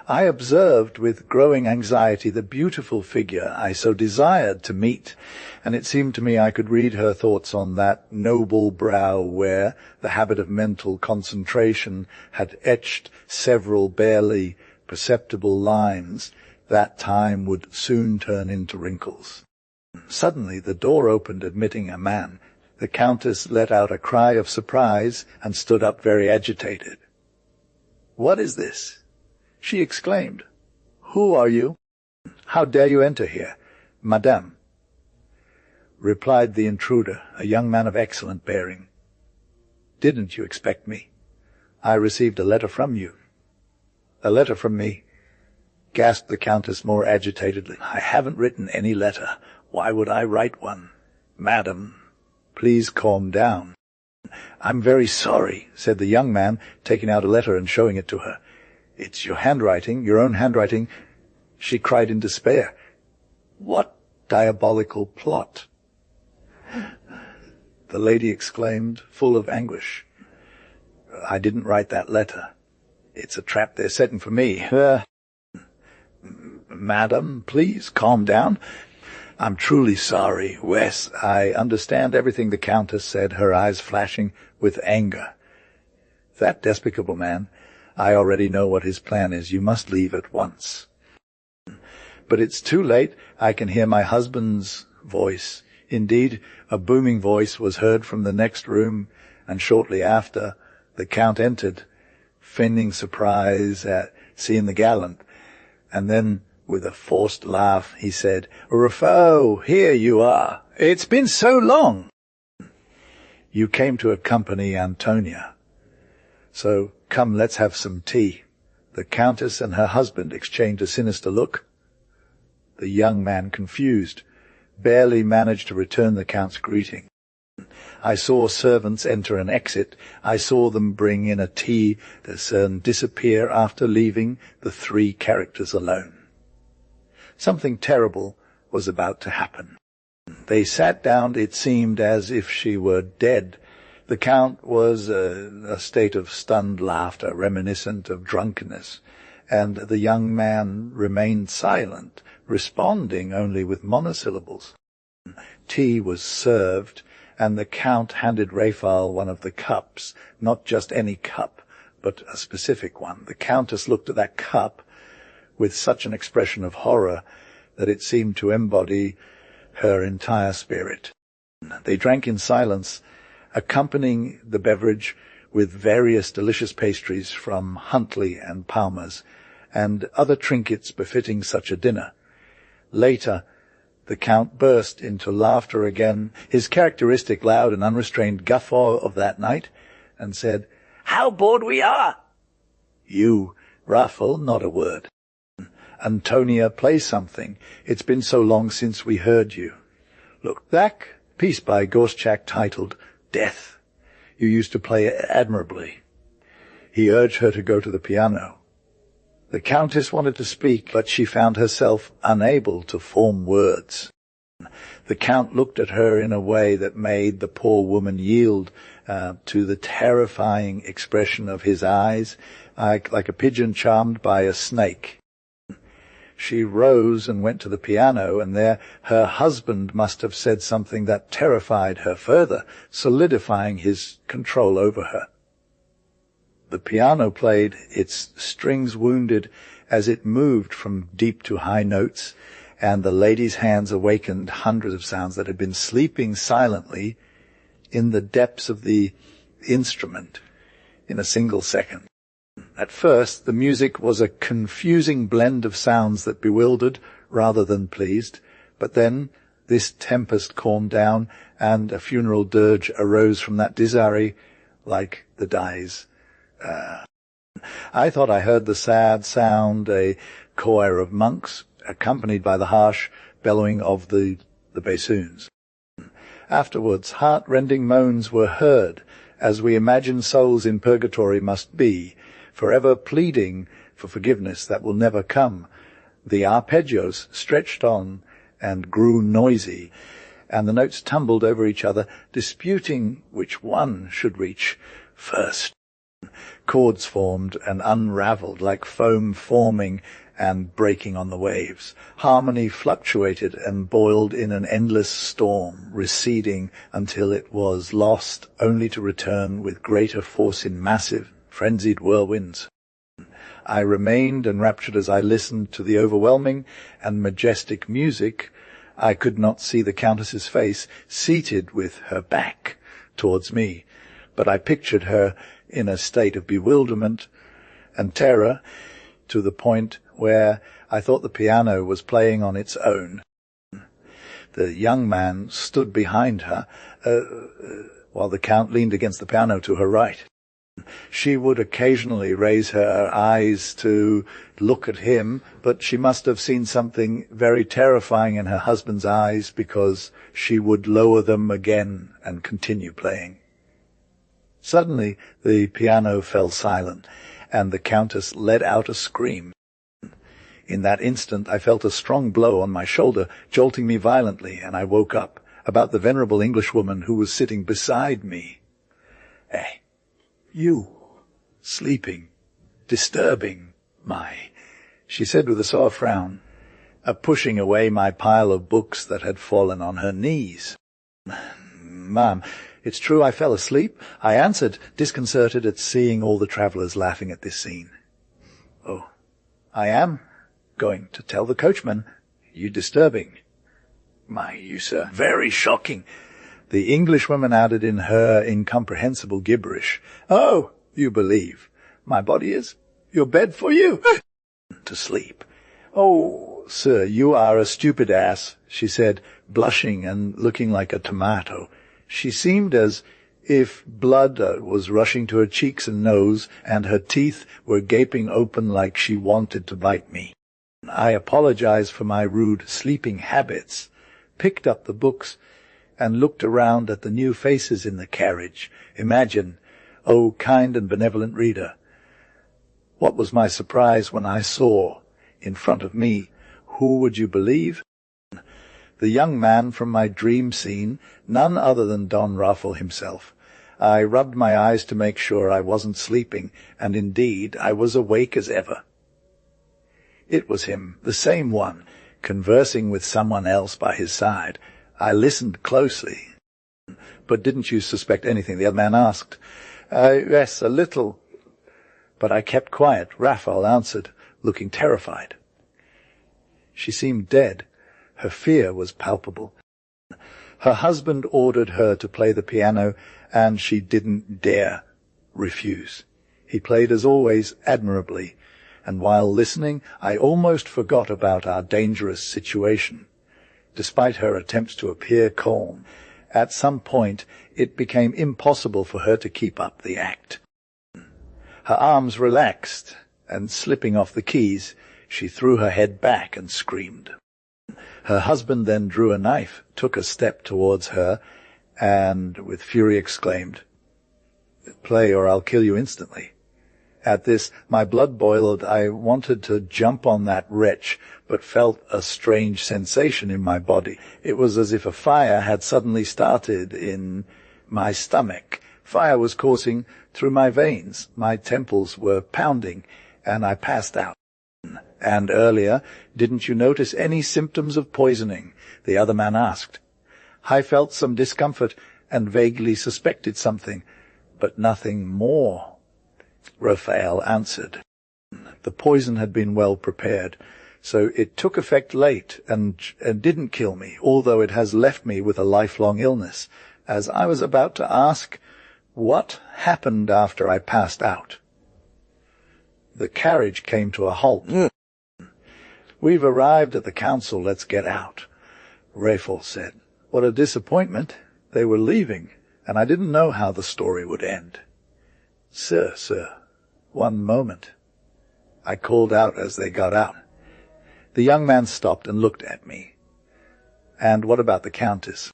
I observed with growing anxiety the beautiful figure I so desired to meet, and it seemed to me I could read her thoughts on that noble brow where the habit of mental concentration had etched several barely perceptible lines that time would soon turn into wrinkles. Suddenly the door opened, admitting a man. The Countess let out a cry of surprise and stood up very agitated. "What is this?" she exclaimed. "Who are you? How dare you enter here?" "Madame," replied the intruder, a young man of excellent bearing. "Didn't you expect me? I received a letter from you." "A letter from me?" gasped the Countess more agitatedly. "I haven't written any letter. Why would I write one?" "Madam, please calm down." "I'm very sorry," said the young man, taking out a letter and showing it to her. "It's your handwriting, your own handwriting." She cried in despair. "What diabolical plot?" The lady exclaimed, full of anguish. "I didn't write that letter. It's a trap they're setting for me." "Madam, please calm down. I'm truly sorry, Wes. I understand everything the Countess said, her eyes flashing with anger. That despicable man, I already know what his plan is. You must leave at once." But it's too late. I can hear my husband's voice. Indeed, a booming voice was heard from the next room, and shortly after, the Count entered, feigning surprise at seeing the gallant, and then, with a forced laugh, he said, "Rafael, here you are. It's been so long." "You came to accompany Antonia. So come, let's have some tea." The Countess and her husband exchanged a sinister look. The young man, confused, barely managed to return the Count's greeting. I saw servants enter and exit. I saw them bring in a tea, then disappear after leaving the three characters alone. Something terrible was about to happen. They sat down, it seemed as if she were dead. The Count was a state of stunned laughter, reminiscent of drunkenness, and the young man remained silent, responding only with monosyllables. Tea was served, and the Count handed Rafael one of the cups, not just any cup, but a specific one. The Countess looked at that cup with such an expression of horror that it seemed to embody her entire spirit. They drank in silence, accompanying the beverage with various delicious pastries from Huntley and Palmer's, and other trinkets befitting such a dinner. Later, the Count burst into laughter again, his characteristic loud and unrestrained guffaw of that night, and said, "How bored we are!" "You, Rafael, not a word. Antonia, play something. It's been so long since we heard you. Look, that piece by Goschak titled Death. You used to play admirably." He urged her to go to the piano. The Countess wanted to speak, but she found herself unable to form words. The Count looked at her in a way that made the poor woman yield to the terrifying expression of his eyes, like a pigeon charmed by a snake. She rose and went to the piano, and there her husband must have said something that terrified her further, solidifying his control over her. The piano played, its strings wounded as it moved from deep to high notes, and the lady's hands awakened hundreds of sounds that had been sleeping silently in the depths of the instrument in a single second. At first, the music was a confusing blend of sounds that bewildered rather than pleased, but then this tempest calmed down, and a funeral dirge arose from that disarray like the dies. I thought I heard the sad sound, a choir of monks, accompanied by the harsh bellowing of the bassoons. Afterwards, heart-rending moans were heard, as we imagine souls in purgatory must be, forever pleading for forgiveness that will never come. The arpeggios stretched on and grew noisy, and the notes tumbled over each other, disputing which one should reach first. Chords formed and unraveled like foam forming and breaking on the waves. Harmony fluctuated and boiled in an endless storm, receding until it was lost, only to return with greater force in massive, frenzied whirlwinds. I remained enraptured as I listened to the overwhelming and majestic music. I could not see the Countess's face, seated with her back towards me, but I pictured her in a state of bewilderment and terror, to the point where I thought the piano was playing on its own. The young man stood behind her, while the Count leaned against the piano to her right. She would occasionally raise her eyes to look at him, but she must have seen something very terrifying in her husband's eyes, because she would lower them again and continue playing. Suddenly the piano fell silent, and the Countess let out a scream. In that instant I felt a strong blow on my shoulder, jolting me violently, and I woke up, about the venerable Englishwoman who was sitting beside me. "Hey, you, sleeping, disturbing she said with a sore frown, pushing away my pile of books that had fallen on her knees. "Ma'am, it's true I fell asleep," I answered, disconcerted at seeing all the travellers laughing at this scene. "Oh, I am going to tell the coachman. You disturbing." You, sir, very shocking." The Englishwoman added in her incomprehensible gibberish, "Oh, you believe my body is your bed for you to sleep." "Oh, sir, you are a stupid ass," she said, blushing and looking like a tomato. She seemed as if blood was rushing to her cheeks and nose, and her teeth were gaping open like she wanted to bite me. I apologized for my rude sleeping habits, picked up the books, and looked around at the new faces in the carriage. Imagine, oh kind and benevolent reader, what was my surprise when I saw, in front of me, who would you believe? The young man from my dream scene, none other than Don Rafael himself. I rubbed my eyes to make sure I wasn't sleeping, and indeed I was awake as ever. It was him, the same one, conversing with someone else by his side. I listened closely. "But didn't you suspect anything?" the other man asked. "Yes, a little." But I kept quiet. Rafael answered, looking terrified. She seemed dead. Her fear was palpable. Her husband ordered her to play the piano, and she didn't dare refuse. He played as always admirably, and while listening I almost forgot about our dangerous situation. Despite her attempts to appear calm, at some point it became impossible for her to keep up the act. Her arms relaxed, and slipping off the keys, she threw her head back and screamed. Her husband then drew a knife, took a step towards her, and with fury exclaimed, "Play or I'll kill you instantly." At this, my blood boiled. I wanted to jump on that wretch, but felt a strange sensation in my body. It was as if a fire had suddenly started in my stomach. Fire was coursing through my veins. My temples were pounding, and I passed out. "And earlier, didn't you notice any symptoms of poisoning?" the other man asked. I felt some discomfort and vaguely suspected something, but nothing more. Rafael answered. The poison had been well prepared, so it took effect late and didn't kill me, although it has left me with a lifelong illness, as I was about to ask, what happened after I passed out? The carriage came to a halt. "We've arrived at the council, let's get out," Rafael said. What a disappointment. They were leaving, and I didn't know how the story would end. Sir, one moment," I called out as they got out. The young man stopped and looked at me. "And what about the Countess?"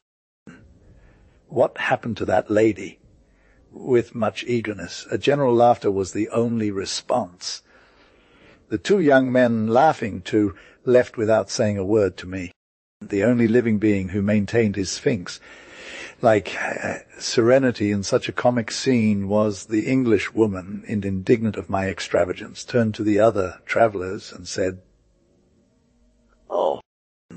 "What happened to that lady?" With much eagerness. A general laughter was the only response. The two young men, laughing too, left without saying a word to me. The only living being who maintained his sphinx like serenity in such a comic scene was the English woman, indignant of my extravagance, turned to the other travellers and said, "Oh,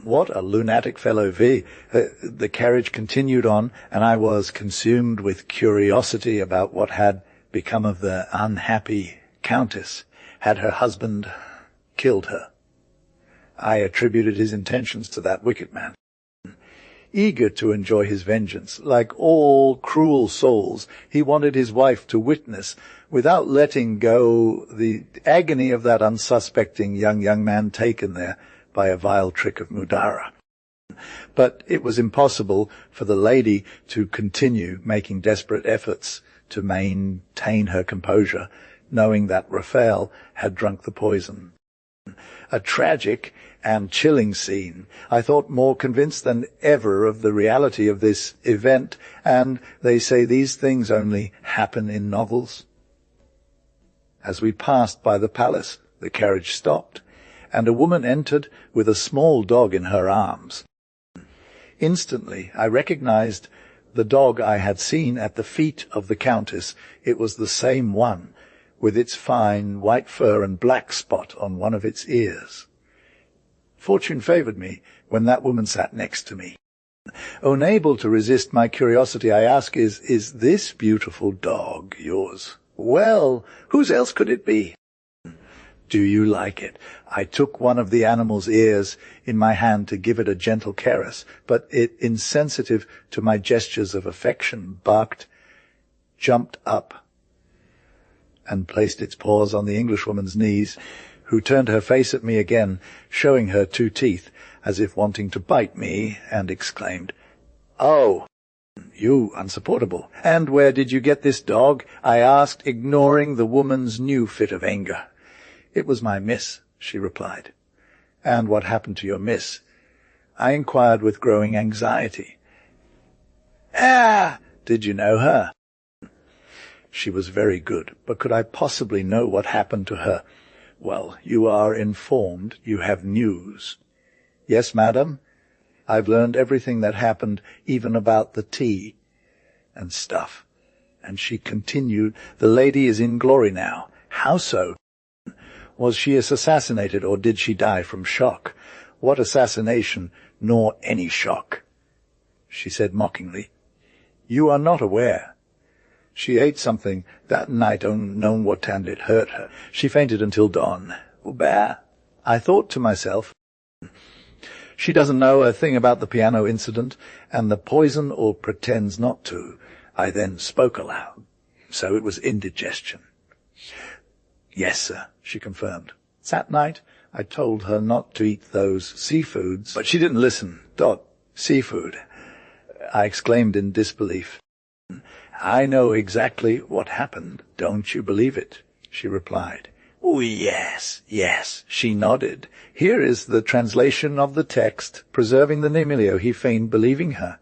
what a lunatic fellow V." The carriage continued on, and I was consumed with curiosity about what had become of the unhappy Countess. Had her husband killed her? I attributed his intentions to that wicked man. Eager to enjoy his vengeance, like all cruel souls, he wanted his wife to witness, without letting go, the agony of that unsuspecting young man taken there by a vile trick of Mudara. But it was impossible for the lady to continue making desperate efforts to maintain her composure, knowing that Rafael had drunk the poison. A tragic and chilling scene. I thought more convinced than ever of the reality of this event, and they say these things only happen in novels. As we passed by the palace, the carriage stopped, and a woman entered with a small dog in her arms. Instantly I recognized the dog I had seen at the feet of the Countess. It was the same one, with its fine white fur and black spot on one of its ears. Fortune favored me when that woman sat next to me. Unable to resist my curiosity, I asked, is this beautiful dog yours? Well, whose else could it be? Do you like it? I took one of the animal's ears in my hand to give it a gentle caress, but it, insensitive to my gestures of affection, barked, jumped up, and placed its paws on the Englishwoman's knees, who turned her face at me again, showing her 2 teeth, as if wanting to bite me, and exclaimed, "Oh, you unsupportable! And where did you get this dog?" I asked, ignoring the woman's new fit of anger. "It was my miss," she replied. "And what happened to your miss?" I inquired with growing anxiety. "Ah! Did you know her?" She was very good, but could I possibly know what happened to her? "Well, you are informed. You have news." "Yes, madam. I've learned everything that happened, even about the tea and stuff." And she continued, "The lady is in glory now." "How so?" "Was she assassinated, or did she die from shock?" "What assassination, nor any shock?" She said mockingly, "You are not aware. She ate something that night, unknown what, and it hurt her. She fainted until dawn." Bah! I thought to myself, she doesn't know a thing about the piano incident, and the poison, or pretends not to. I then spoke aloud. So it was indigestion. "Yes, sir," she confirmed. That night I told her not to eat those seafoods, but she didn't listen. Seafood," I exclaimed in disbelief. "I know exactly what happened. Don't you believe it?" she replied. "Oh, yes, yes," she nodded. "Here is the translation of the text, preserving the Emilio. He feigned believing her.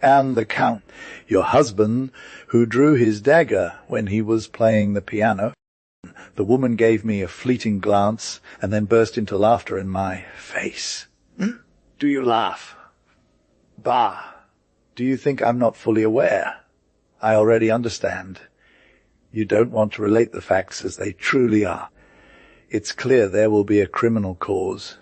And the Count, your husband, who drew his dagger when he was playing the piano." The woman gave me a fleeting glance and then burst into laughter in my face. "Do you laugh?" "Bah! Do you think I'm not fully aware?" "I already understand. You don't want to relate the facts as they truly are. It's clear there will be a criminal cause.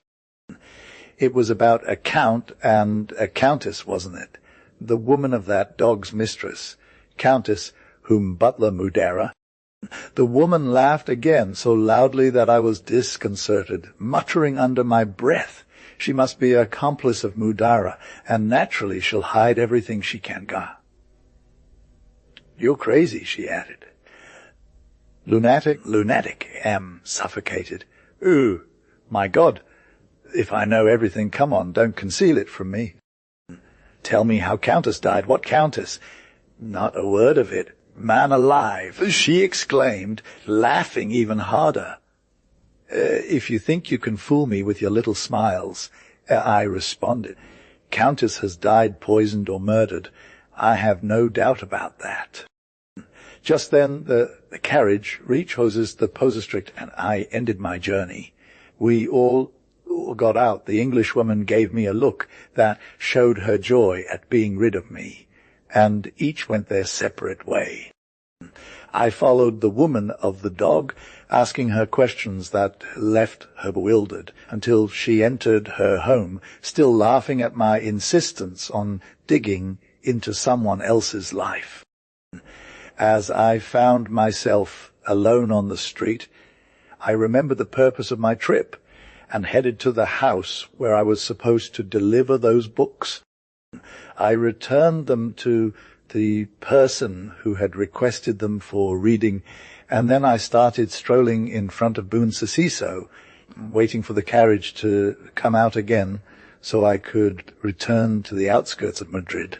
It was about a count and a countess, wasn't it? The woman of that dog's mistress, Countess, whom Butler Mudera." The woman laughed again, so loudly that I was disconcerted, muttering under my breath, "She must be an accomplice of Mudara, and naturally she'll hide everything she can got." "You're crazy," she added. Lunatic, am suffocated." "Ooh, my God, if I know everything, come on, don't conceal it from me." "Tell me how Countess died." "What Countess?" "Not a word of it. Man alive," she exclaimed, laughing even harder. If you think you can fool me with your little smiles," I responded. "Countess has died poisoned or murdered. I have no doubt about that." Just then the carriage reached the Posestrict, and I ended my journey. We all got out. The Englishwoman gave me a look that showed her joy at being rid of me, and each went their separate way. I followed the woman of the dog, asking her questions that left her bewildered, until she entered her home, still laughing at my insistence on digging into someone else's life. As I found myself alone on the street, I remembered the purpose of my trip and headed to the house where I was supposed to deliver those books. I returned them to the person who had requested them for reading, and then I started strolling in front of Boon Seciso, waiting for the carriage to come out again so I could return to the outskirts of Madrid.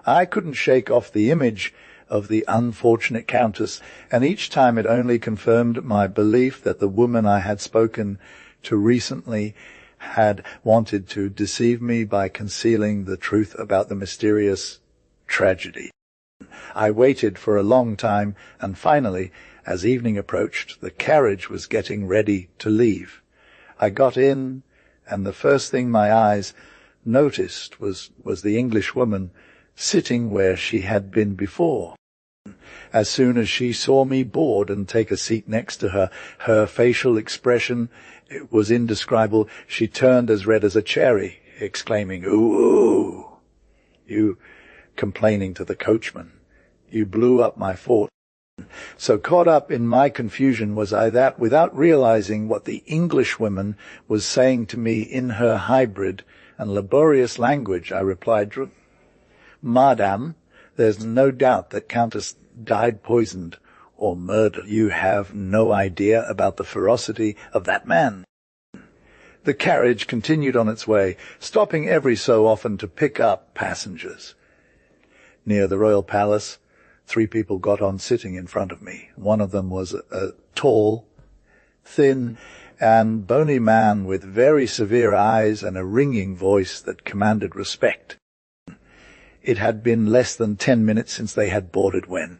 I couldn't shake off the image of the unfortunate Countess, and each time it only confirmed my belief that the woman I had spoken to recently had wanted to deceive me by concealing the truth about the mysterious tragedy. I waited for a long time, and finally, as evening approached, the carriage was getting ready to leave. I got in, and the first thing my eyes noticed was the English woman sitting where she had been before. As soon as she saw me board and take a seat next to her, her facial expression was indescribable. She turned as red as a cherry, exclaiming, "Ooh, you," complaining to the coachman, "you blew up my fort." So caught up in my confusion was I that, without realizing what the Englishwoman was saying to me in her hybrid and laborious language, I replied, "Madam, there's no doubt that Countess died poisoned or murdered. You have no idea about the ferocity of that man." The carriage continued on its way, stopping every so often to pick up passengers. Near the royal palace, 3 people got on sitting in front of me. One of them was a tall, thin, and bony man with very severe eyes and a ringing voice that commanded respect. It had been less than 10 minutes since they had boarded when.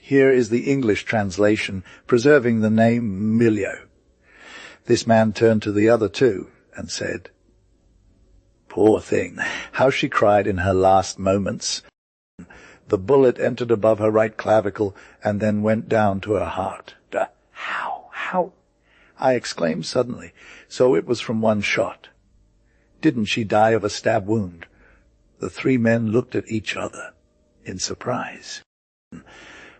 Here is the English translation, preserving the name Milio. This man turned to the other 2 and said, "Poor thing, how she cried in her last moments. The bullet entered above her right clavicle and then went down to her heart." How? I exclaimed suddenly. So it was from one shot. Didn't she die of a stab wound? The 3 men looked at each other in surprise.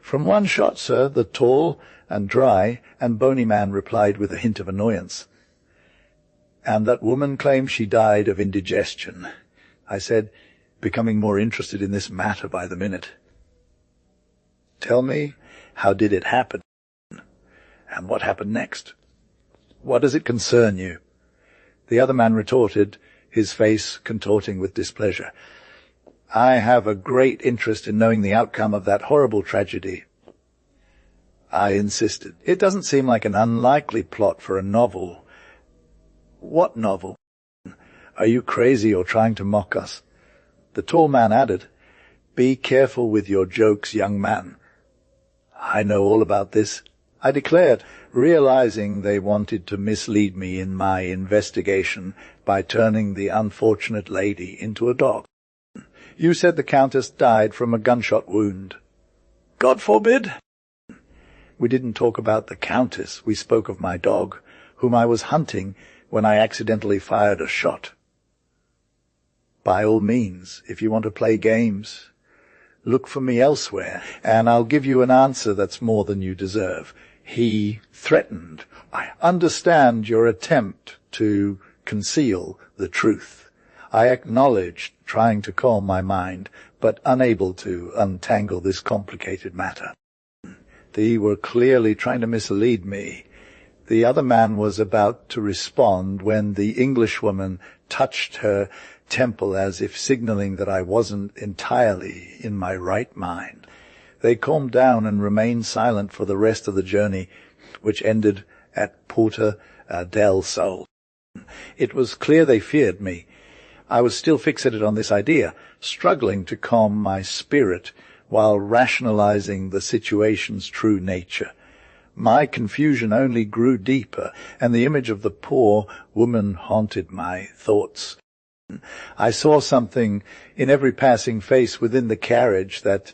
"From one shot, sir," the tall and dry and bony man replied with a hint of annoyance. "And that woman claims she died of indigestion," I said, becoming more interested in this matter by the minute. "Tell me, how did it happen? And what happened next? What does it concern you?" The other man retorted, his face contorting with displeasure. "I have a great interest in knowing the outcome of that horrible tragedy." I insisted. "It doesn't seem like an unlikely plot for a novel." "What novel? Are you crazy or trying to mock us?" The tall man added, "Be careful with your jokes, young man." "I know all about this," I declared, realizing they wanted to mislead me in my investigation by turning the unfortunate lady into a dog. "You said the Countess died from a gunshot wound." "God forbid!" "We didn't talk about the Countess. We spoke of my dog, whom I was hunting when I accidentally fired a shot." "By all means, if you want to play games, look for me elsewhere, and I'll give you an answer that's more than you deserve. He threatened. I understand your attempt to conceal the truth. I acknowledged trying to calm my mind, but unable to untangle this complicated matter. They were clearly trying to mislead me." The other man was about to respond when the Englishwoman touched her temple as if signaling that I wasn't entirely in my right mind. They calmed down and remained silent for the rest of the journey, which ended at Porta del Sol. It was clear they feared me. I was still fixated on this idea, struggling to calm my spirit while rationalizing the situation's true nature. My confusion only grew deeper, and the image of the poor woman haunted my thoughts. I saw something in every passing face within the carriage that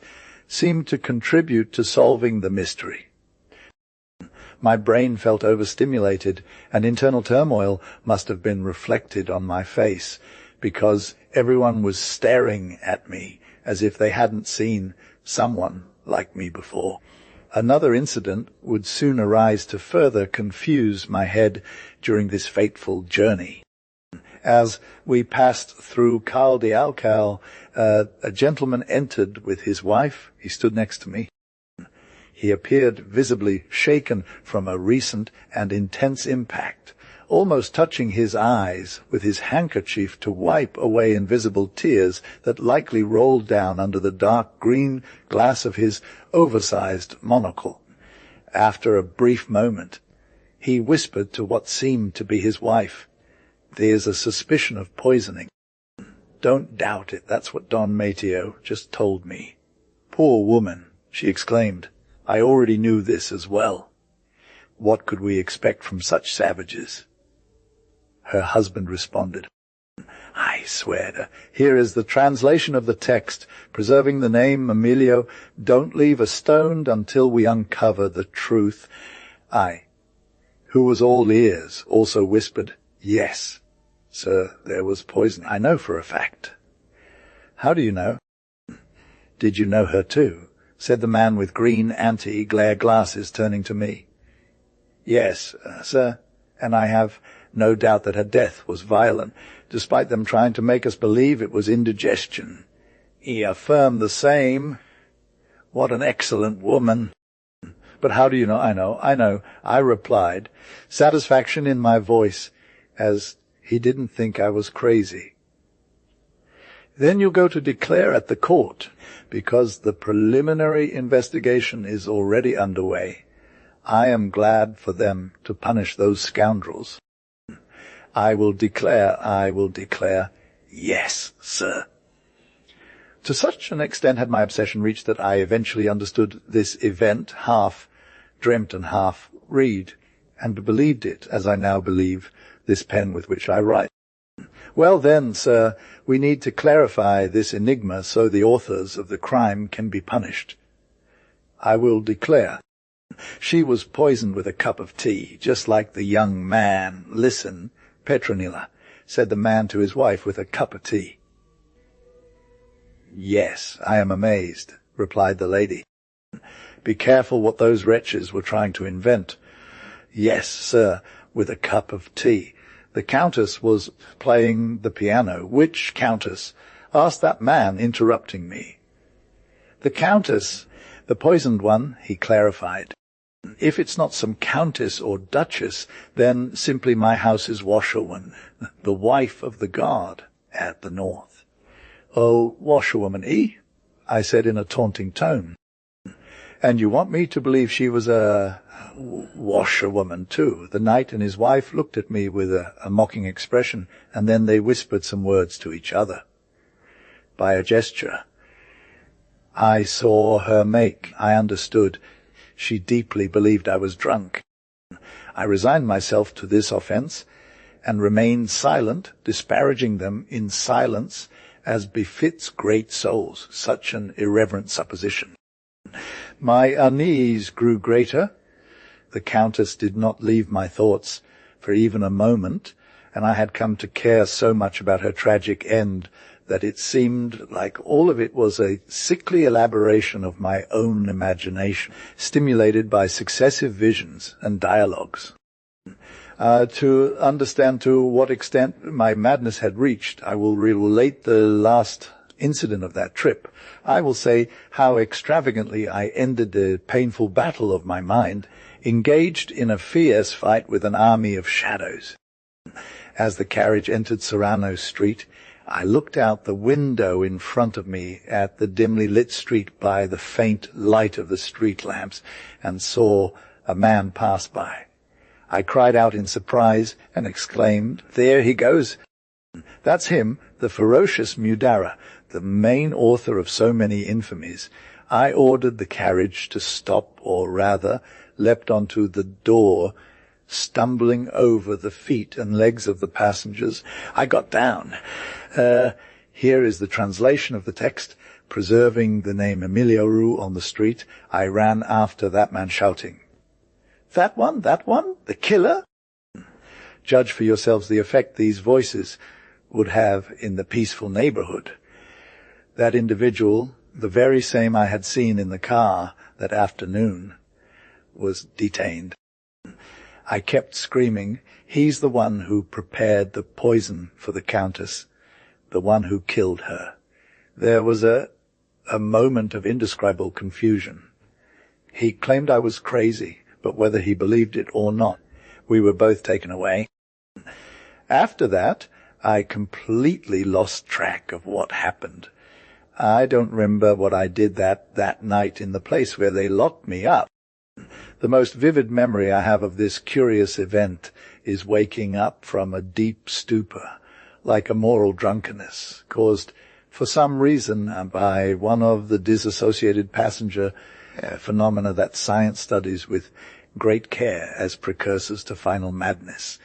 seemed to contribute to solving the mystery. My brain felt overstimulated, and internal turmoil must have been reflected on my face, because everyone was staring at me as if they hadn't seen someone like me before. Another incident would soon arise to further confuse my head during this fateful journey. As we passed through Cal de Alcal, a gentleman entered with his wife. He stood next to me. He appeared visibly shaken from a recent and intense impact almost touching his eyes with his handkerchief to wipe away invisible tears that likely rolled down under the dark green glass of his oversized monocle. After a brief moment, he whispered to what seemed to be his wife, "There's a suspicion of poisoning. Don't doubt it, that's what Don Mateo just told me." "Poor woman," she exclaimed. "I already knew this as well. What could we expect from such savages?" Her husband responded, "I swear to, here is the translation of the text, preserving the name Emilio. Don't leave a stone until we uncover the truth." I, who was all ears, also whispered, "Yes, sir, there was poison. I know for a fact." "How do you know?" "Did you know her too?" said the man with green anti-glare glasses, turning to me. "Yes, sir, and I have no doubt that her death was violent, despite them trying to make us believe it was indigestion." He affirmed the same. "What an excellent woman." "But how do you know?" I know, I replied, satisfaction in my voice, as he didn't think I was crazy. "Then you'll go to declare at the court, because the preliminary investigation is already underway. I am glad for them to punish those scoundrels." I will declare. Yes, sir." To such an extent had my obsession reached that I eventually understood this event, half dreamt and half read, and believed it, as I now believe this pen with which I write. "Well then, sir, we need to clarify this enigma so the authors of the crime can be punished. I will declare. She was poisoned with a cup of tea, just like the young man. Listen, Petronilla," said the man to his wife, "with a cup of tea." "Yes, I am amazed," replied the lady. "Be careful what those wretches were trying to invent." "Yes, sir, with a cup of tea. The Countess was playing the piano." "Which Countess?" asked that man, interrupting me. "The Countess, the poisoned one," he clarified. "If it's not some countess or duchess, then simply my house's washerwoman, the wife of the guard at the north." "Oh, washerwoman, eh?" I said in a taunting tone. "And you want me to believe she was a washerwoman too?" The knight and his wife looked at me with a mocking expression, and then they whispered some words to each other. By a gesture I saw her make, I understood. She deeply believed I was drunk. I resigned myself to this offence, and remained silent, disparaging them in silence, as befits great souls, such an irreverent supposition. My unease grew greater. The Countess did not leave my thoughts for even a moment, and I had come to care so much about her tragic end that it seemed like all of it was a sickly elaboration of my own imagination, stimulated by successive visions and dialogues. To understand to what extent my madness had reached, I will relate the last incident of that trip. I will say how extravagantly I ended the painful battle of my mind, engaged in a fierce fight with an army of shadows. As the carriage entered Serrano Street, I looked out the window in front of me at the dimly lit street by the faint light of the street lamps, and saw a man pass by. I cried out in surprise and exclaimed, "There he goes! That's him, the ferocious Mudara, the main author of so many infamies." I ordered the carriage to stop, or rather leapt onto the door, stumbling over the feet and legs of the passengers. I got down. Here is the translation of the text, preserving the name Emilio Rue on the street. I ran after that man shouting, That one, the killer?" Judge for yourselves the effect these voices would have in the peaceful neighborhood. That individual, the very same I had seen in the car that afternoon, was detained. I kept screaming, "He's the one who prepared the poison for the Countess, the one who killed her." There was a moment of indescribable confusion. He claimed I was crazy, but whether he believed it or not, we were both taken away. After that, I completely lost track of what happened. I don't remember what I did that night in the place where they locked me up. The most vivid memory I have of this curious event is waking up from a deep stupor, like a moral drunkenness, caused for some reason by one of the disassociated passenger phenomena that science studies with great care as precursors to final madness.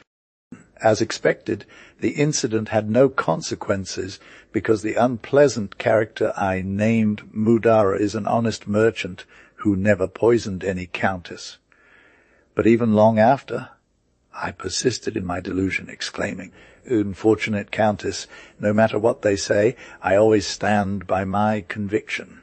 As expected, the incident had no consequences because the unpleasant character I named Mudara is an honest merchant who never poisoned any countess. But even long after, I persisted in my delusion, exclaiming, "Unfortunate countess, no matter what they say, I always stand by my conviction."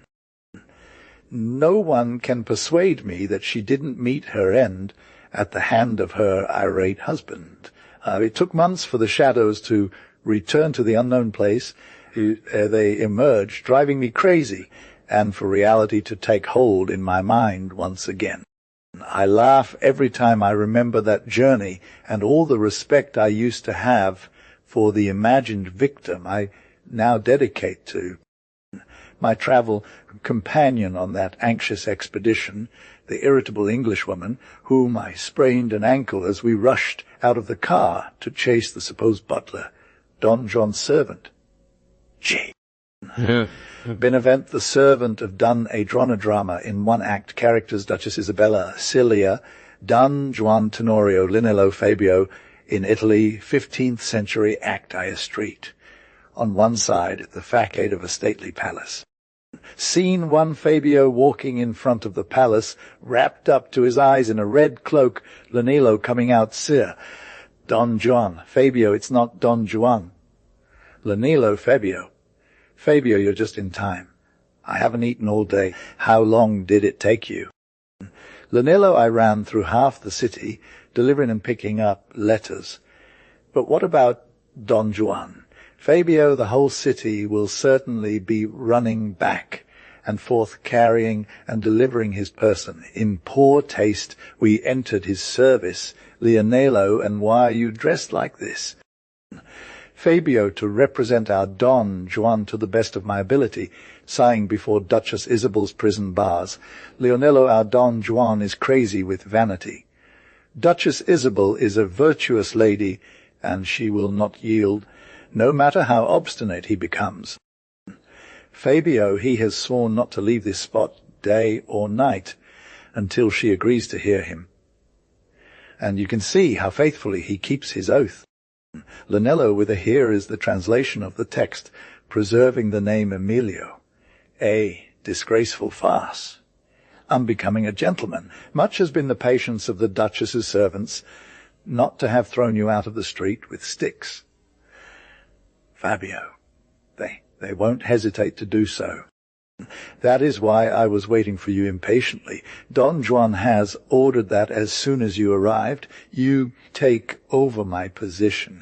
No one can persuade me that she didn't meet her end at the hand of her irate husband. It took months for the shadows to return to the unknown place. They emerged, driving me crazy, and for reality to take hold in my mind once again. I laugh every time I remember that journey and all the respect I used to have for the imagined victim I now dedicate to my travel companion on that anxious expedition, the irritable Englishwoman, whom I sprained an ankle as we rushed out of the car to chase the supposed butler, Don John's servant. J. Benavente, the servant of done a drama in one act, characters Duchess Isabella, Cilia, Don Juan Tenorio, Linello Fabio, in Italy, 15th century, Actire Street. On one side, the facade of a stately palace. Scene 1, Fabio walking in front of the palace, wrapped up to his eyes in a red cloak, Linello coming out, Sir. Don Juan, Fabio, it's not Don Juan. Linello, Fabio. Fabio, you're just in time. I haven't eaten all day. How long did it take you? Linello, I ran through half the city, delivering and picking up letters. But what about Don Juan? Fabio, the whole city will certainly be running back and forth carrying and delivering his person. In poor taste we entered his service. Leonello, and why are you dressed like this? Fabio, to represent our Don Juan to the best of my ability, sighing before Duchess Isabel's prison bars. Leonello, our Don Juan, is crazy with vanity. Duchess Isabel is a virtuous lady, and she will not yield, no matter how obstinate he becomes. Fabio, he has sworn not to leave this spot day or night until she agrees to hear him. And you can see how faithfully he keeps his oath. Linello, with a here is the translation of the text, preserving the name Emilio. A disgraceful farce. Unbecoming a gentleman. Much has been the patience of the Duchess's servants not to have thrown you out of the street with sticks. Fabio, they won't hesitate to do so. That is why I was waiting for you impatiently. Don Juan has ordered that as soon as you arrived, you take over my position.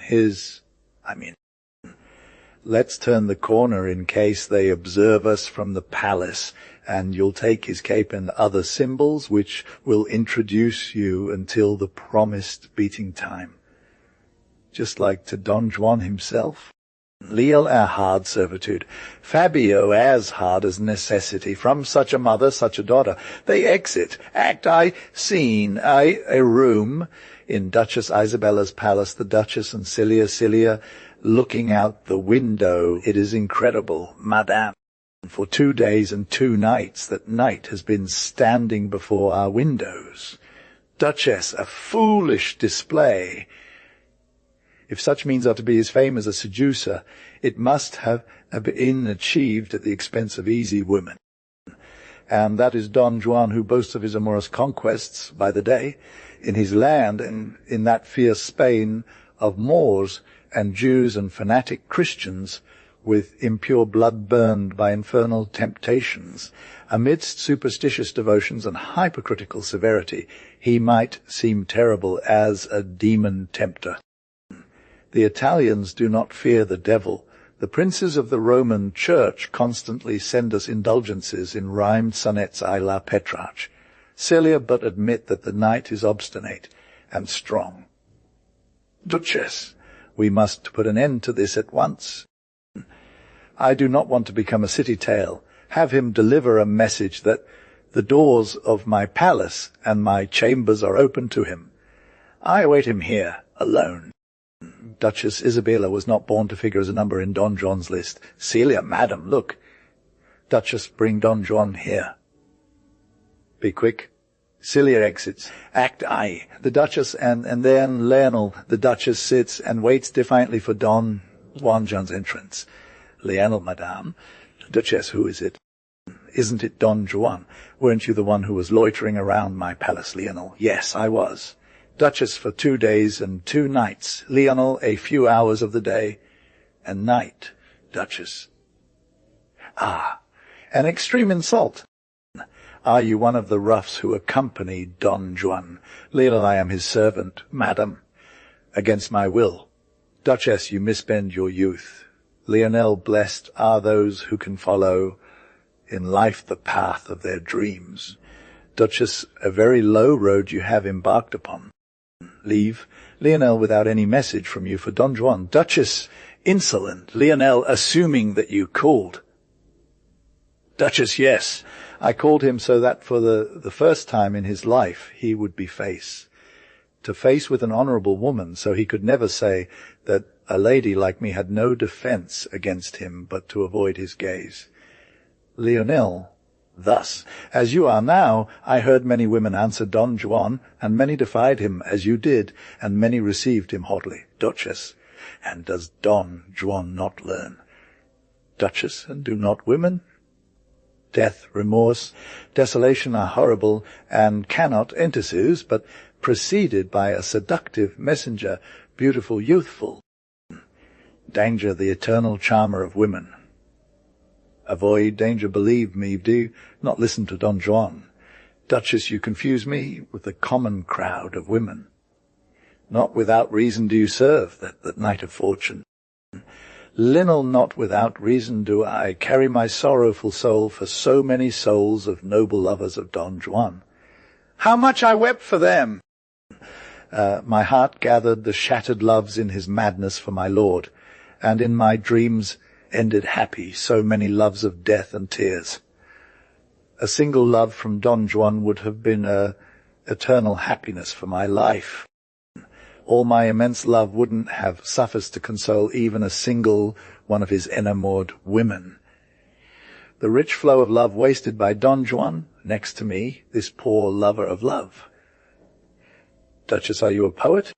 Let's turn the corner in case they observe us from the palace, and you'll take his cape and other symbols, which will introduce you until the promised beating time. Just like to Don Juan himself. Leal, our hard servitude. Fabio, as hard as necessity. From such a mother, such a daughter. They exit. Act I, scene I, a room. In Duchess Isabella's palace, the Duchess and Cilia, looking out the window. It is incredible, Madame. For 2 days and 2 nights that night has been standing before our windows. Duchess, a foolish display. If such means are to be his fame as a seducer, it must have been achieved at the expense of easy women. And that is Don Juan, who boasts of his amorous conquests by the day, in his land and in that fierce Spain of Moors and Jews and fanatic Christians, with impure blood burned by infernal temptations. Amidst superstitious devotions and hypocritical severity, he might seem terrible as a demon tempter. The Italians do not fear the devil. The princes of the Roman Church constantly send us indulgences in rhymed sonnets a la Petrarch. Cilia but admit that the knight is obstinate and strong. Duchess, We must put an end to this at once. I do not want to become a city tale. Have him deliver a message that the doors of my palace and my chambers are open to him. I await him here, alone. Duchess Isabella was not born to figure as a number in Don Juan's list. Celia, madam, look. Duchess, bring Don Juan here. Be quick. Celia exits. Act I. The Duchess and then Lionel. The Duchess sits and waits defiantly for Don Juan's entrance. Lionel, madame. Duchess, who is it? Isn't it Don Juan? Weren't you the one who was loitering around my palace, Lionel? Yes, I was. Duchess, for 2 days and 2 nights. Lionel, a few hours of the day and night. Duchess. Ah, an extreme insult. Are you one of the roughs who accompanied Don Juan? Lionel, I am his servant, madam, against my will. Duchess, you misspend your youth. Lionel, blessed are those who can follow in life the path of their dreams. Duchess, a very low road you have embarked upon. Leave. Lionel, without any message from you for Don Juan. Duchess, insolent. Lionel, assuming that you called. Duchess, yes. I called him so that for the first time in his life he would be to face with an honourable woman, so he could never say that a lady like me had no defence against him but to avoid his gaze. Lionel, thus, as you are now, I heard many women answer Don Juan, and many defied him, as you did, and many received him haughtily. Duchess, and does Don Juan not learn? Duchess, and do not women? Death, remorse, desolation are horrible, and cannot enter, but preceded by a seductive messenger, beautiful, youthful. Danger, the eternal charmer of women. Avoid danger, believe me, do not listen to Don Juan. Duchess, you confuse me with the common crowd of women. Not without reason do you serve that knight of fortune. Lionel, not without reason do I carry my sorrowful soul for so many souls of noble lovers of Don Juan. How much I wept for them! My heart gathered the shattered loves in his madness for my lord, and in my dreams ended happy so many loves of death and tears. A single love from Don Juan would have been eternal happiness for my life. All my immense love wouldn't have sufficed to console even a single one of his enamoured women. The rich flow of love wasted by Don Juan, next to me, this poor lover of love. Duchess, are you a poet?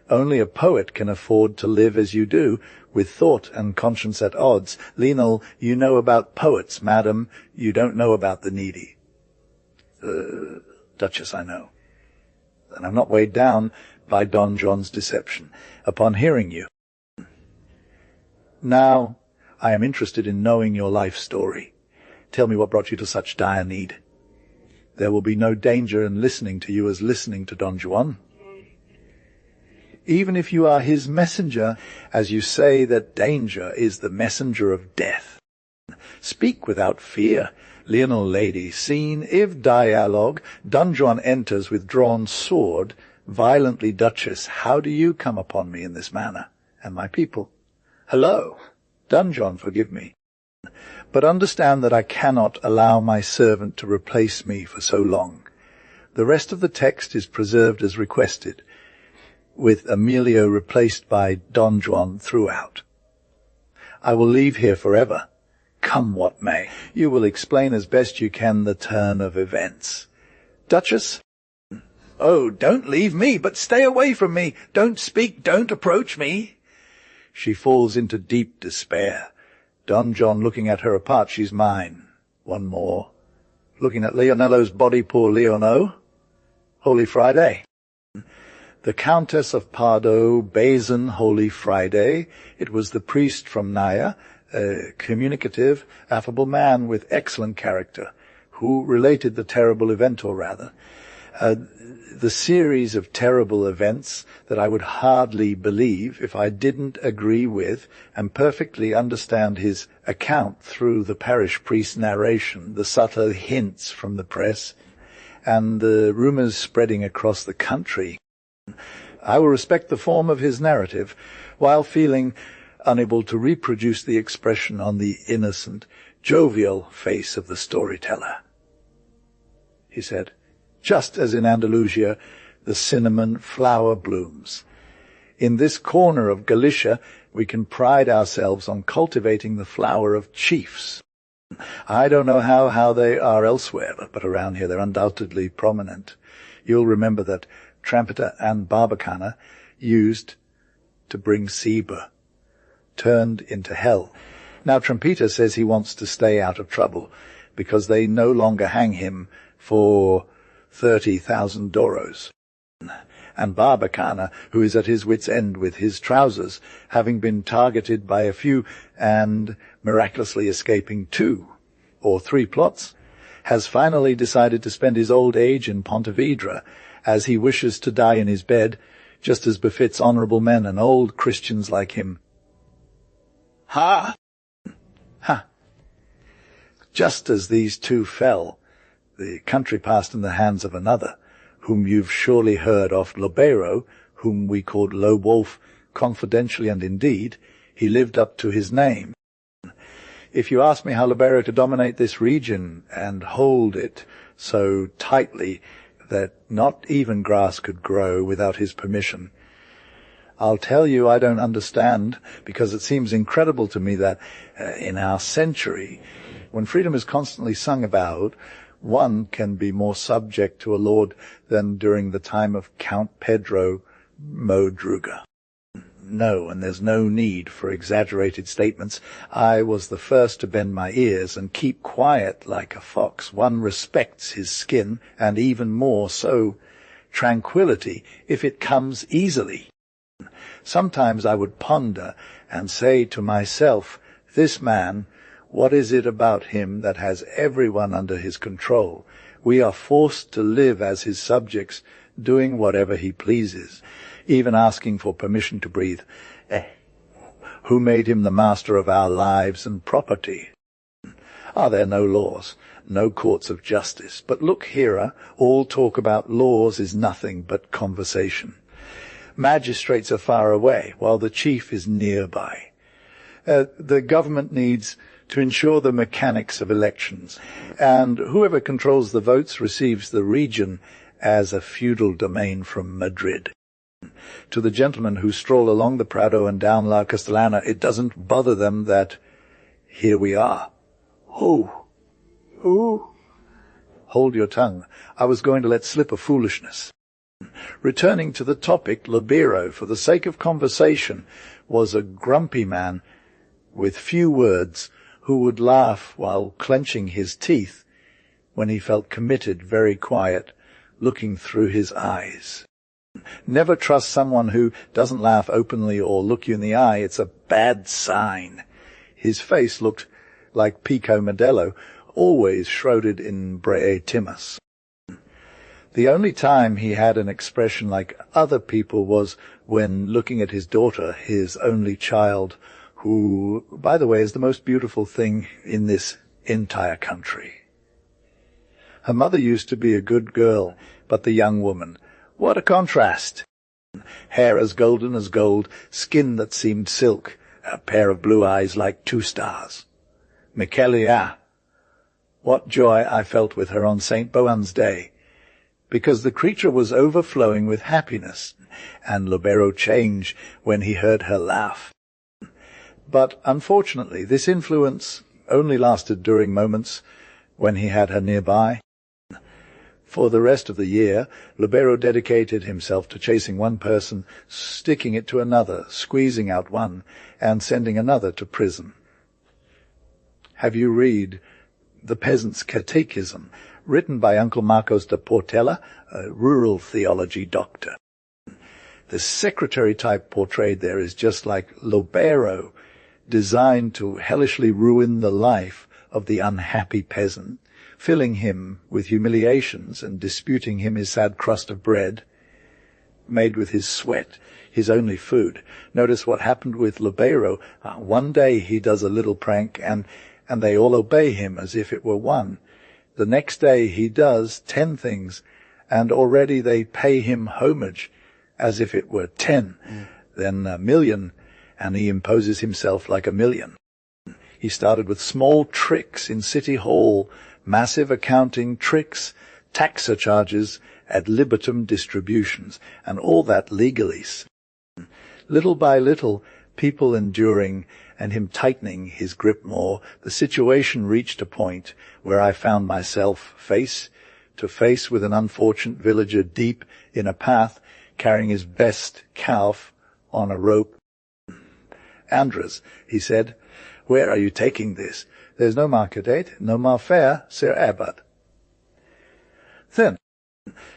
Only a poet can afford to live as you do, with thought and conscience at odds. Lionel, you know about poets, madam. You don't know about the needy. Duchess, I know. And I'm not weighed down by Don Juan's deception. Upon hearing you. Now, I am interested in knowing your life story. Tell me what brought you to such dire need. There will be no danger in listening to you as listening to Don Juan. Even if you are his messenger, as you say that danger is the messenger of death. Speak without fear. Lionel, lady, scene, if dialogue, Don Juan enters with drawn sword. Violently, Duchess, how do you come upon me in this manner, and my people? Hello, Don Juan, forgive me. But understand that I cannot allow my servant to replace me for so long. The rest of the text is preserved as requested, with Emilio replaced by Don Juan throughout. I will leave here forever, come what may. You will explain as best you can the turn of events. Duchess? Oh, don't leave me, but stay away from me. Don't speak, don't approach me. She falls into deep despair. Don Juan looking at her apart, she's mine. One more. Looking at Leonello's body, poor Leono. Holy Friday. The Countess of Pardo Bazán, Holy Friday. It was the priest from Naya, a communicative, affable man with excellent character, who related the terrible event, or rather, the series of terrible events that I would hardly believe if I didn't agree with and perfectly understand his account through the parish priest's narration, the subtle hints from the press, and the rumours spreading across the country. I will respect the form of his narrative, while feeling unable to reproduce the expression on the innocent, jovial face of the storyteller. He said, just as in Andalusia, the cinnamon flower blooms. In this corner of Galicia, we can pride ourselves on cultivating the flower of chiefs. I don't know how they are elsewhere, but around here they're undoubtedly prominent. You'll remember that trumpeter and Barbacana used to bring Seba, turned into hell. Now Trumpeter says he wants to stay out of trouble because they no longer hang him for 30,000 doros. And Barbacana, who is at his wit's end with his trousers, having been targeted by a few and miraculously escaping 2 or 3 plots, has finally decided to spend his old age in Pontevedra, as he wishes to die in his bed, just as befits honourable men and old Christians like him. Ha! Ha! Just as these 2 fell, the country passed in the hands of another, whom you've surely heard of, Lobero, whom we called Low Wolf, confidentially, and indeed, he lived up to his name. If you ask me how Lobero could dominate this region and hold it so tightly that not even grass could grow without his permission, I'll tell you I don't understand, because it seems incredible to me that in our century, when freedom is constantly sung about, one can be more subject to a lord than during the time of Count Pedro Modruga. No, and there's no need for exaggerated statements. I was the first to bend my ears and keep quiet like a fox. One respects his skin, and even more so tranquility, if it comes easily. Sometimes I would ponder and say to myself, this man, what is it about him that has everyone under his control? We are forced to live as his subjects, doing whatever he pleases, even asking for permission to breathe. Who made him the master of our lives and property? Are there no laws, no courts of justice? But look here, all talk about laws is nothing but conversation. Magistrates are far away, while the chief is nearby. The government needs to ensure the mechanics of elections, and whoever controls the votes receives the region as a feudal domain from Madrid. To the gentlemen who stroll along the Prado and down La Castellana, it doesn't bother them that here we are. Who? Hold your tongue. I was going to let slip a foolishness. Returning to the topic, Lobero, for the sake of conversation, was a grumpy man with few words, who would laugh while clenching his teeth when he felt committed, very quiet, looking through his eyes. Never trust someone who doesn't laugh openly or look you in the eye. It's a bad sign. His face looked like Pico Modelo, always shrouded in Brea Timus. The only time he had an expression like other people was when looking at his daughter, his only child, who, by the way, is the most beautiful thing in this entire country. Her mother used to be a good girl, but the young woman, what a contrast! Hair as golden as gold, skin that seemed silk, a pair of blue eyes like 2 stars. Michelia, what joy I felt with her on St. Boan's Day, because the creature was overflowing with happiness, and Lobero changed when he heard her laugh. But unfortunately, this influence only lasted during moments when he had her nearby. For the rest of the year, Lobero dedicated himself to chasing one person, sticking it to another, squeezing out one, and sending another to prison. Have you read The Peasant's Catechism, written by Uncle Marcos de Portela, a rural theology doctor? The secretary type portrayed there is just like Lobero, designed to hellishly ruin the life of the unhappy peasant, filling him with humiliations and disputing him his sad crust of bread, made with his sweat, his only food. Notice what happened with Lobero. One day he does a little prank, and they all obey him as if it were one. The next day he does 10 things, and already they pay him homage, as if it were 10, then a million, and he imposes himself like a million. He started with small tricks in City Hall, massive accounting tricks, tax surcharges, ad libitum distributions, and all that legalese. Little by little, people enduring and him tightening his grip more, the situation reached a point where I found myself face to face with an unfortunate villager deep in a path, carrying his best calf on a rope. "Andres," he said, "where are you taking this? There's no market date, no more fair, Sir Abbot." Then,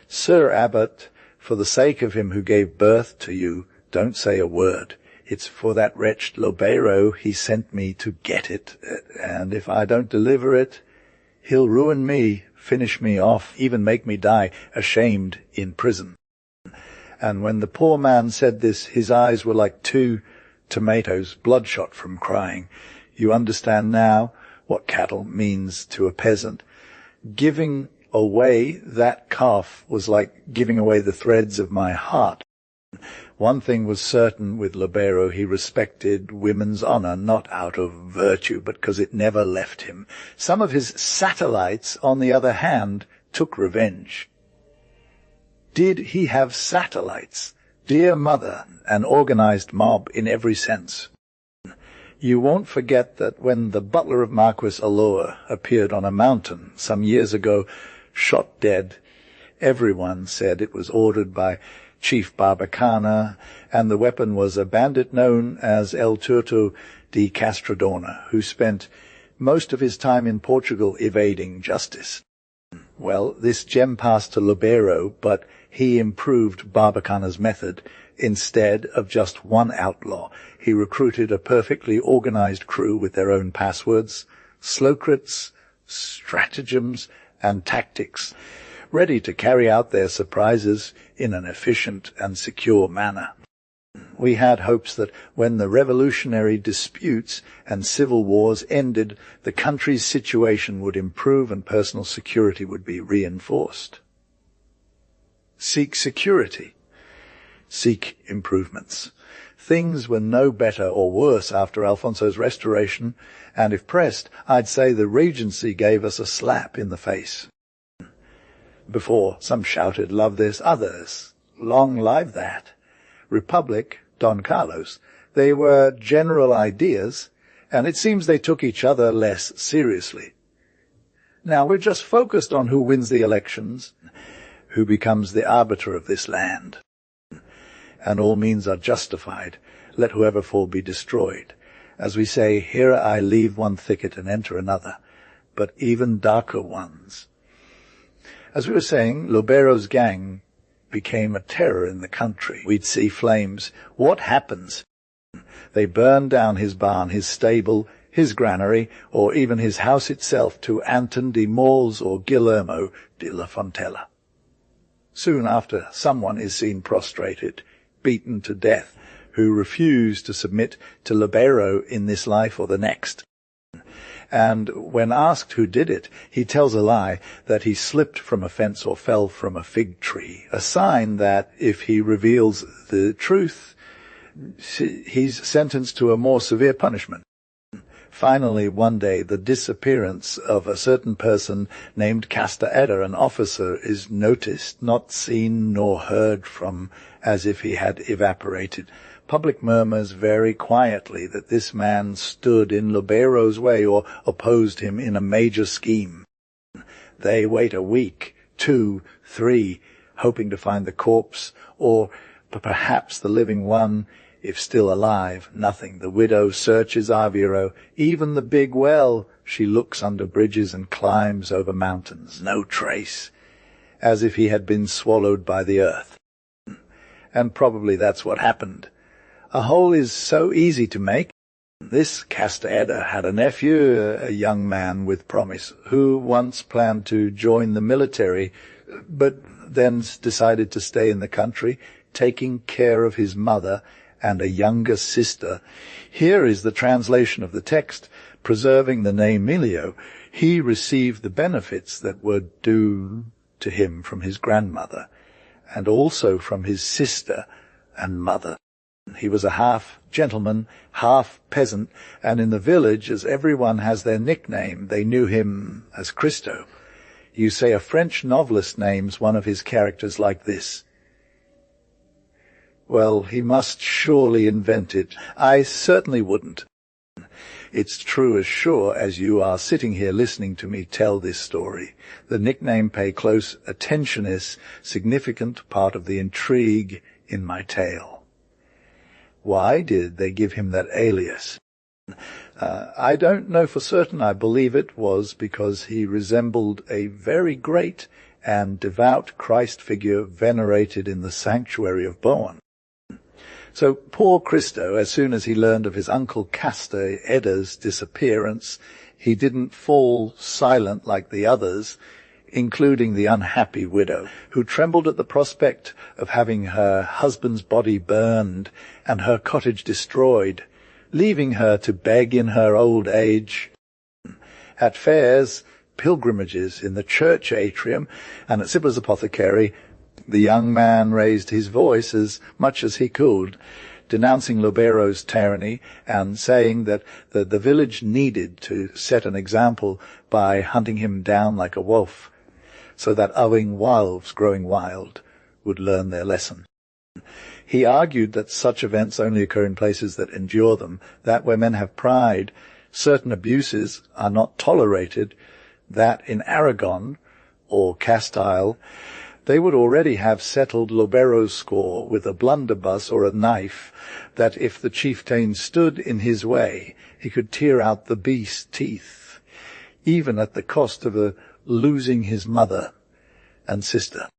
"Sir Abbot, for the sake of him who gave birth to you, don't say a word. It's for that wretched Lobero he sent me to get it, and if I don't deliver it, he'll ruin me, finish me off, even make me die, ashamed, in prison." And when the poor man said this, his eyes were like 2 tomatoes, bloodshot from crying. You understand now what cattle means to a peasant. Giving away that calf was like giving away the threads of my heart. One thing was certain with Lobero: he respected women's honor, not out of virtue, but because it never left him. Some of his satellites, on the other hand, took revenge. Did he have satellites? Dear mother, an organized mob in every sense. You won't forget that when the butler of Marquis Alloa appeared on a mountain some years ago, shot dead, everyone said it was ordered by Chief Barbacana, and the weapon was a bandit known as El Turto de Castrodorna, who spent most of his time in Portugal evading justice. Well, this gem passed to Lobero, but he improved Barbacana's method. Instead of just one outlaw, he recruited a perfectly organized crew with their own passwords, slowcrits, stratagems, and tactics, ready to carry out their surprises in an efficient and secure manner. We had hopes that when the revolutionary disputes and civil wars ended, the country's situation would improve and personal security would be reinforced. Seek security. Seek improvements. Things were no better or worse after Alfonso's restoration, and if pressed, I'd say the Regency gave us a slap in the face. Before, some shouted, "Love this," others, "Long live that." Republic, Don Carlos. They were general ideas, and it seems they took each other less seriously. Now we're just focused on who wins the elections, who becomes the arbiter of this land. And all means are justified. Let whoever fall be destroyed. As we say, here I leave one thicket and enter another, but even darker ones. As we were saying, Lobero's gang became a terror in the country. We'd see flames. What happens? They burned down his barn, his stable, his granary, or even his house itself to Anton de Maules or Guillermo de la Fontella. Soon after, someone is seen prostrated, beaten to death, who refused to submit to Lobero in this life or the next. And when asked who did it, he tells a lie, that he slipped from a fence or fell from a fig tree, a sign that if he reveals the truth, he's sentenced to a more severe punishment. Finally, one day, the disappearance of a certain person named Castaeda, an officer, is noticed, not seen nor heard from, as if he had evaporated. Public murmurs very quietly that this man stood in Lobero's way or opposed him in a major scheme. They wait a week, 2, 3, hoping to find the corpse, or perhaps the living one, if still alive. Nothing. The widow searches Aviro, even the big well. She looks under bridges and climbs over mountains. No trace, as if he had been swallowed by the earth. And probably that's what happened. A hole is so easy to make. This Castaeda had a nephew, a young man with promise, who once planned to join the military, but then decided to stay in the country, taking care of his mother and a younger sister. Here is the translation of the text, preserving the name Emilio. He received the benefits that were due to him from his grandmother, and also from his sister and mother. He was a half gentleman, half peasant, and in the village, as everyone has their nickname, they knew him as Christo. You say a French novelist names one of his characters like this. Well, he must surely invent it. I certainly wouldn't. It's true as sure as you are sitting here listening to me tell this story. The nickname pay close attention is significant part of the intrigue in my tale. Why did they give him that alias? I don't know for certain. I believe it was because he resembled a very great and devout Christ figure venerated in the sanctuary of Bourgeois. So poor Christo, as soon as he learned of his uncle Castor Edda's disappearance, he didn't fall silent like the others, including the unhappy widow, who trembled at the prospect of having her husband's body burned and her cottage destroyed, leaving her to beg in her old age. At fairs, pilgrimages in the church atrium, and at Sybil's apothecary, the young man raised his voice as much as he could, denouncing Lobero's tyranny and saying that the village needed to set an example by hunting him down like a wolf, so that owing wolves growing wild would learn their lesson. He argued that such events only occur in places that endure them, that where men have pride, certain abuses are not tolerated, that in Aragon or Castile they would already have settled Lobero's score with a blunderbuss or a knife, that if the chieftain stood in his way, he could tear out the beast's teeth, even at the cost of losing his mother and sister.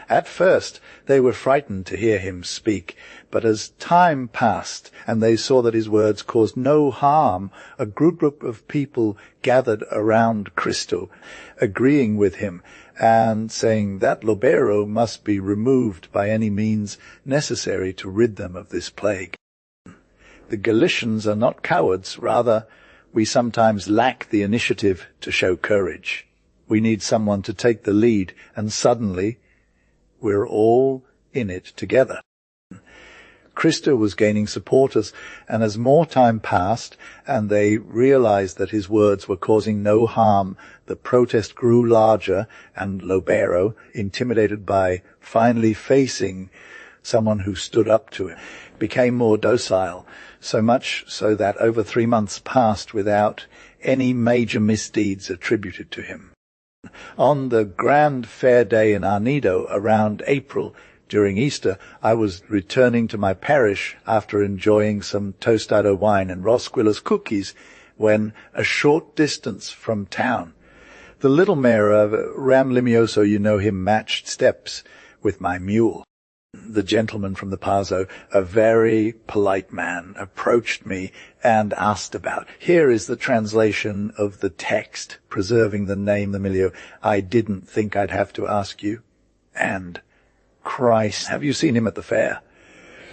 At first they were frightened to hear him speak, but as time passed and they saw that his words caused no harm, a group of people gathered around Christo, agreeing with him and saying that Lobero must be removed by any means necessary to rid them of this plague. The Galicians are not cowards, rather we sometimes lack the initiative to show courage. We need someone to take the lead, and suddenly we're all in it together. Christo was gaining supporters, and as more time passed and they realized that his words were causing no harm, the protest grew larger, and Lobero, intimidated by finally facing someone who stood up to him, became more docile, so much so that over 3 months passed without any major misdeeds attributed to him. On the grand fair day in Arnido around April, during Easter, I was returning to my parish after enjoying some tostado wine and Rosquilla's cookies when, a short distance from town, the little mare of Ram Limioso, you know him, matched steps with my mule. The gentleman from the Pazo, a very polite man, approached me and asked about. Here is the translation of the text, preserving the name Emilio. I didn't think I'd have to ask you. And Christ, have you seen him at the fair?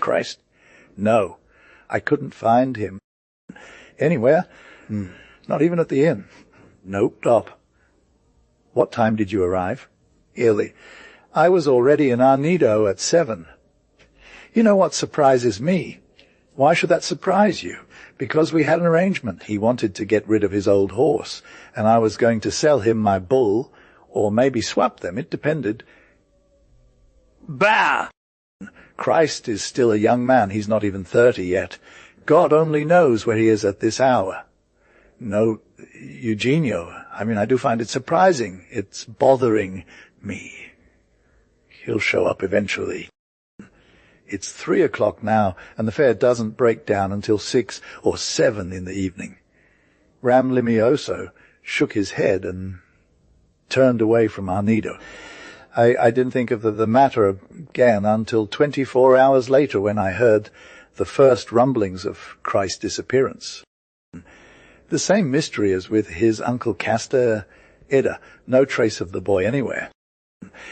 Christ? No, I couldn't find him. Anywhere? Not even at the inn. Nope, stop. What time did you arrive? Early. I was already in Arnido at 7. You know what surprises me? Why should that surprise you? Because we had an arrangement. He wanted to get rid of his old horse, and I was going to sell him my bull, or maybe swap them. It depended. Bah! Christ is still a young man. He's not even 30 yet. God only knows where he is at this hour. No, Eugenio, I do find it surprising. It's bothering me. He'll show up eventually. It's 3 o'clock now, and the fair doesn't break down until 6 or 7 in the evening. Ram Limioso shook his head and turned away from Arnido. I didn't think of the matter again until 24 hours later, when I heard the first rumblings of Christ's disappearance. The same mystery as with his uncle Castor Edda. No trace of the boy anywhere.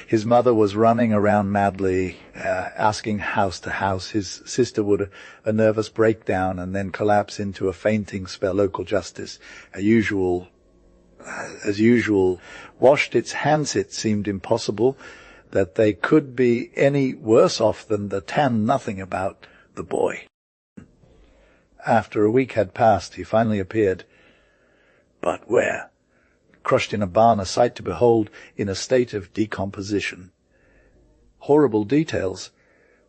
His mother was running around madly, asking house to house. His sister would a nervous breakdown and then collapse into a fainting spell. Local justice, as usual, washed its hands. It seemed impossible. that they could be any worse off than the tan nothing about the boy. After a week had passed, he finally appeared. But where? Crushed in a barn, a sight to behold, in a state of decomposition. Horrible details.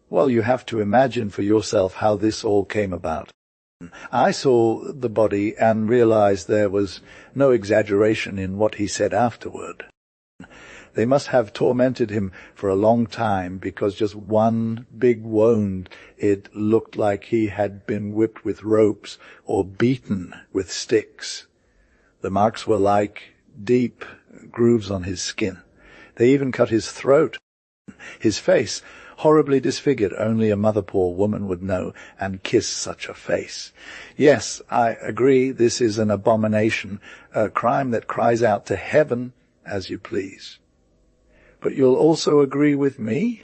Well, you have to imagine for yourself how this all came about. I saw the body and realized there was no exaggeration in what he said afterward. They must have tormented him for a long time, because just one big wound, it looked like he had been whipped with ropes or beaten with sticks. The marks were like deep grooves on his skin. They even cut his throat. His face, horribly disfigured, only a mother-poor woman would know and kiss such a face. Yes, I agree, this is an abomination, a crime that cries out to heaven, as you please. But you'll also agree with me?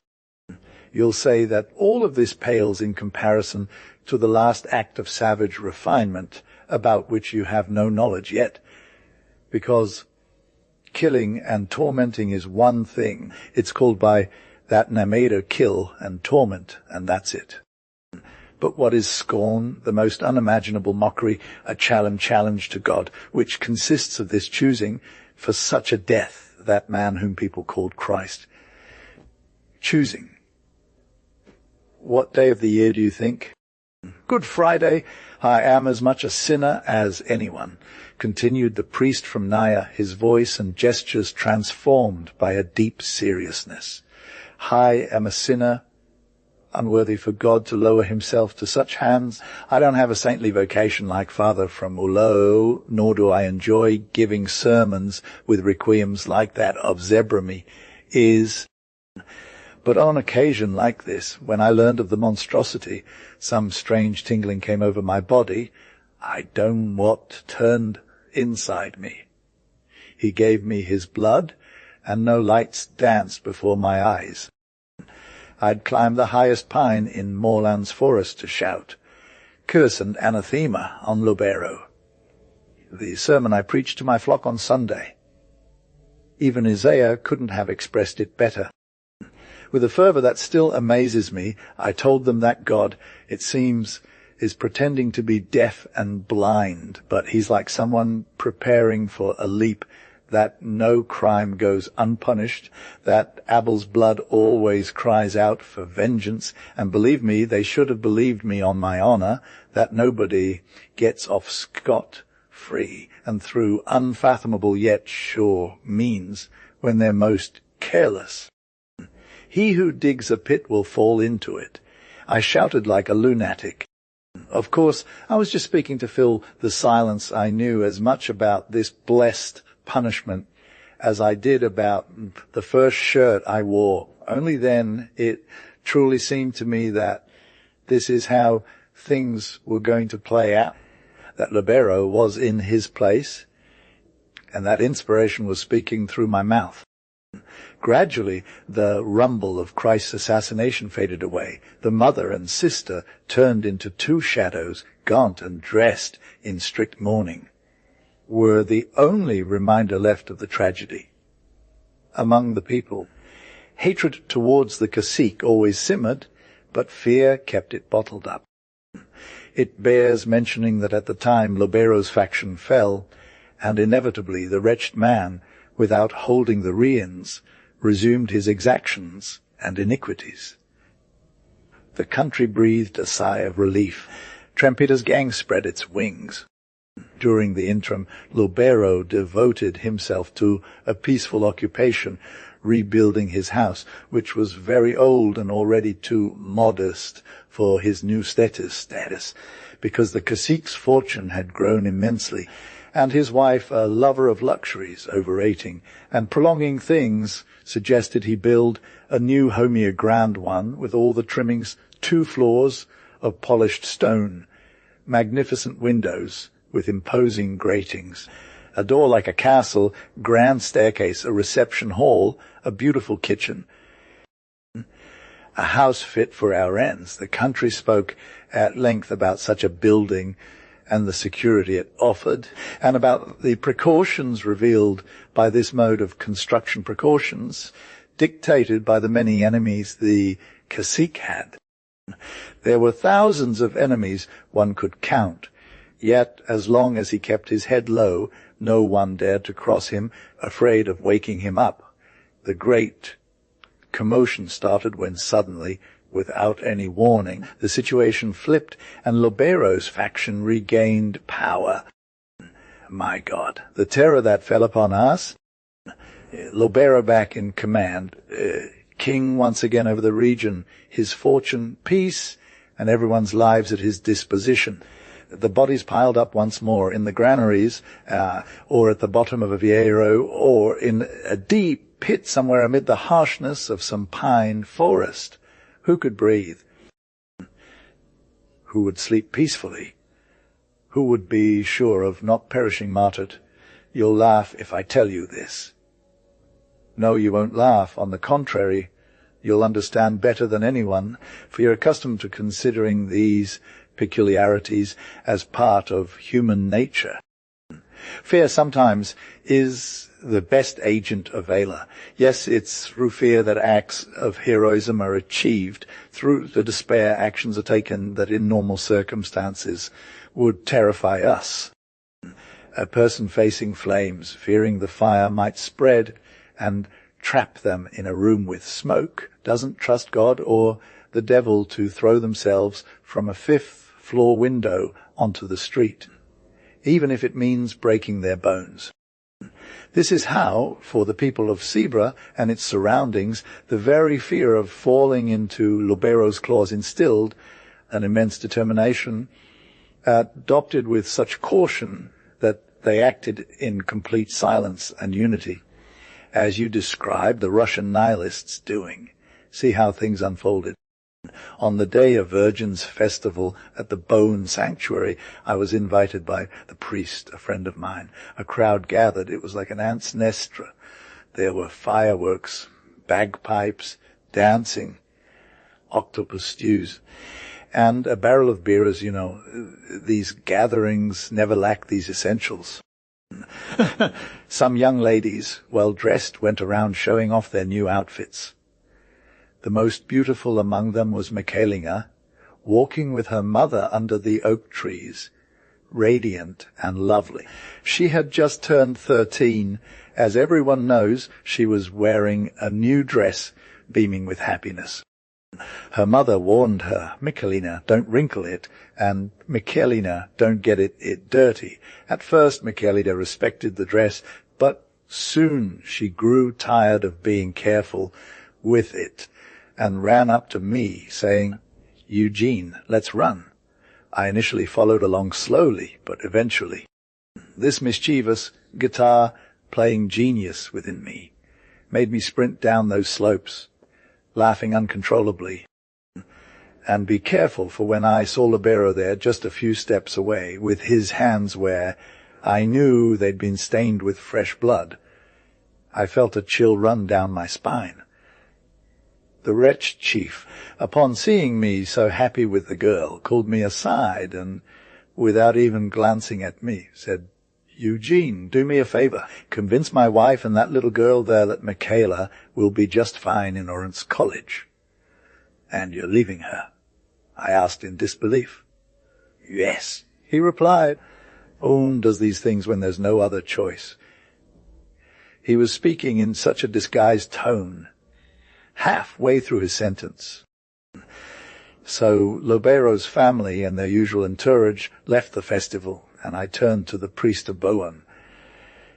You'll say that all of this pales in comparison to the last act of savage refinement, about which you have no knowledge yet, because killing and tormenting is one thing. It's called by that Nameda kill and torment, and that's it. But what is scorn, the most unimaginable mockery, a challenge to God, which consists of this choosing for such a death, that man whom people called Christ. Choosing. What day of the year do you think? Good Friday. I am as much a sinner as anyone, continued the priest from Naya, his voice and gestures transformed by a deep seriousness. I am a sinner, unworthy for God to lower himself to such hands. I don't have a saintly vocation like Father from Ulo, nor do I enjoy giving sermons with requiems like that of Zebrami But on occasion like this, when I learned of the monstrosity, some strange tingling came over my body. I don't know what turned inside me. He gave me his blood, and no lights danced before my eyes. I'd climb the highest pine in Moorlands forest to shout, curse and anathema on Lobero. The sermon I preached to my flock on Sunday. Even Isaiah couldn't have expressed it better. With a fervor that still amazes me, I told them that God, it seems, is pretending to be deaf and blind, but he's like someone preparing for a leap, that no crime goes unpunished, that Abel's blood always cries out for vengeance, and believe me, they should have believed me on my honor, that nobody gets off scot-free, and through unfathomable yet sure means, when they're most careless. He who digs a pit will fall into it. I shouted like a lunatic. Of course, I was just speaking to fill the silence. I knew as much about this blessed punishment as I did about the first shirt I wore. Only then it truly seemed to me that this is how things were going to play out, that Libero was in his place, and that inspiration was speaking through my mouth. Gradually, the rumble of Christ's assassination faded away. The mother and sister turned into two shadows, gaunt and dressed in strict mourning, were the only reminder left of the tragedy. Among the people, hatred towards the cacique always simmered, but fear kept it bottled up. It bears mentioning that at the time Lobero's faction fell, and inevitably the wretched man, without holding the reins, resumed his exactions and iniquities. The country breathed a sigh of relief. Trampita's gang spread its wings. During the interim, Lobero devoted himself to a peaceful occupation, rebuilding his house, which was very old and already too modest for his new status, because the cacique's fortune had grown immensely, and his wife, a lover of luxuries, overrating and prolonging things, suggested he build a new homier grand one with all the trimmings, 2 floors of polished stone, magnificent windows with imposing gratings, a door like a castle, grand staircase, a reception hall, a beautiful kitchen, a house fit for our ends. The country spoke at length about such a building and the security it offered, and about the precautions revealed by this mode of construction, precautions dictated by the many enemies the cacique had. There were thousands of enemies one could count, yet as long as he kept his head low, no one dared to cross him, afraid of waking him up. The great commotion started when suddenly, without any warning, the situation flipped and Lobero's faction regained power. My God, the terror that fell upon us. Lobero back in command, king once again over the region, his fortune, peace, and everyone's lives at his disposition. The bodies piled up once more in the granaries, or at the bottom of a viero, or in a deep pit somewhere amid the harshness of some pine forest. Who could breathe? Who would sleep peacefully? Who would be sure of not perishing martyred? You'll laugh if I tell you this. No, you won't laugh. On the contrary, you'll understand better than anyone, for you're accustomed to considering these peculiarities as part of human nature. Fear sometimes is the best agent of valor. Yes, it's through fear that acts of heroism are achieved. Through the despair, actions are taken that in normal circumstances would terrify us. A person facing flames, fearing the fire might spread and trap them in a room with smoke, doesn't trust God or the devil to throw themselves from a fifth-floor window onto the street, even if it means breaking their bones. This is how, for the people of Cibra and its surroundings, the very fear of falling into Lobero's claws instilled an immense determination, adopted with such caution that they acted in complete silence and unity. As you described the Russian nihilists doing. See how things unfolded. On the day of Virgin's festival at the Bone Sanctuary, I was invited by the priest, a friend of mine. A crowd gathered. It was like an ant's nestra. There were fireworks, bagpipes, dancing, octopus stews, and a barrel of beer. As you know, these gatherings never lack these essentials. Some young ladies, well dressed, went around showing off their new outfits. The most beautiful among them was Michaelina, walking with her mother under the oak trees, radiant and lovely. She had just turned 13. As everyone knows, she was wearing a new dress, beaming with happiness. Her mother warned her, Michaelina, don't wrinkle it, and Michaelina, don't get it dirty. At first, Michaelina respected the dress, but soon she grew tired of being careful with it, and ran up to me, saying, Eugene, let's run. I initially followed along slowly, but eventually. This mischievous, guitar-playing genius within me made me sprint down those slopes, laughing uncontrollably, and be careful, for when I saw Lobero there, just a few steps away, with his hands where I knew they'd been stained with fresh blood, I felt a chill run down my spine. The wretched chief, upon seeing me so happy with the girl, called me aside and, without even glancing at me, said, Eugene, do me a favor. Convince my wife and that little girl there that Michaela will be just fine in Orange College. And you're leaving her? I asked in disbelief. Yes, he replied. One does these things when there's no other choice. He was speaking in such a disguised tone, halfway through his sentence. So Lobero's family and their usual entourage left the festival, and I turned to the priest of Boan.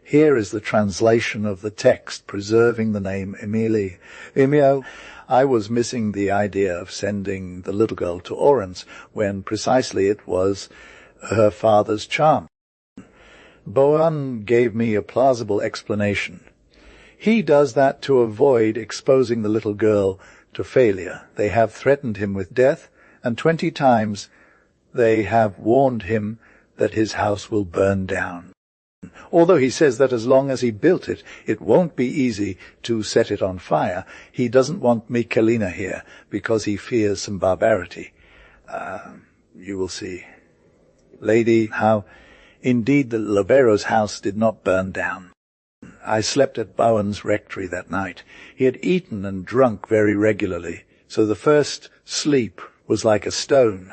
Here is the translation of the text preserving the name Emily. Emil, I was missing the idea of sending the little girl to Orange when precisely it was her father's charm. Boan gave me a plausible explanation. He does that to avoid exposing the little girl to failure. They have threatened him with death, and 20 times they have warned him that his house will burn down. Although he says that as long as he built it, it won't be easy to set it on fire, he doesn't want Michaelina here because he fears some barbarity. You will see. Lady, how indeed the Lobero's house did not burn down. I slept at Bowen's rectory that night. He had eaten and drunk very regularly, so the first sleep was like a stone.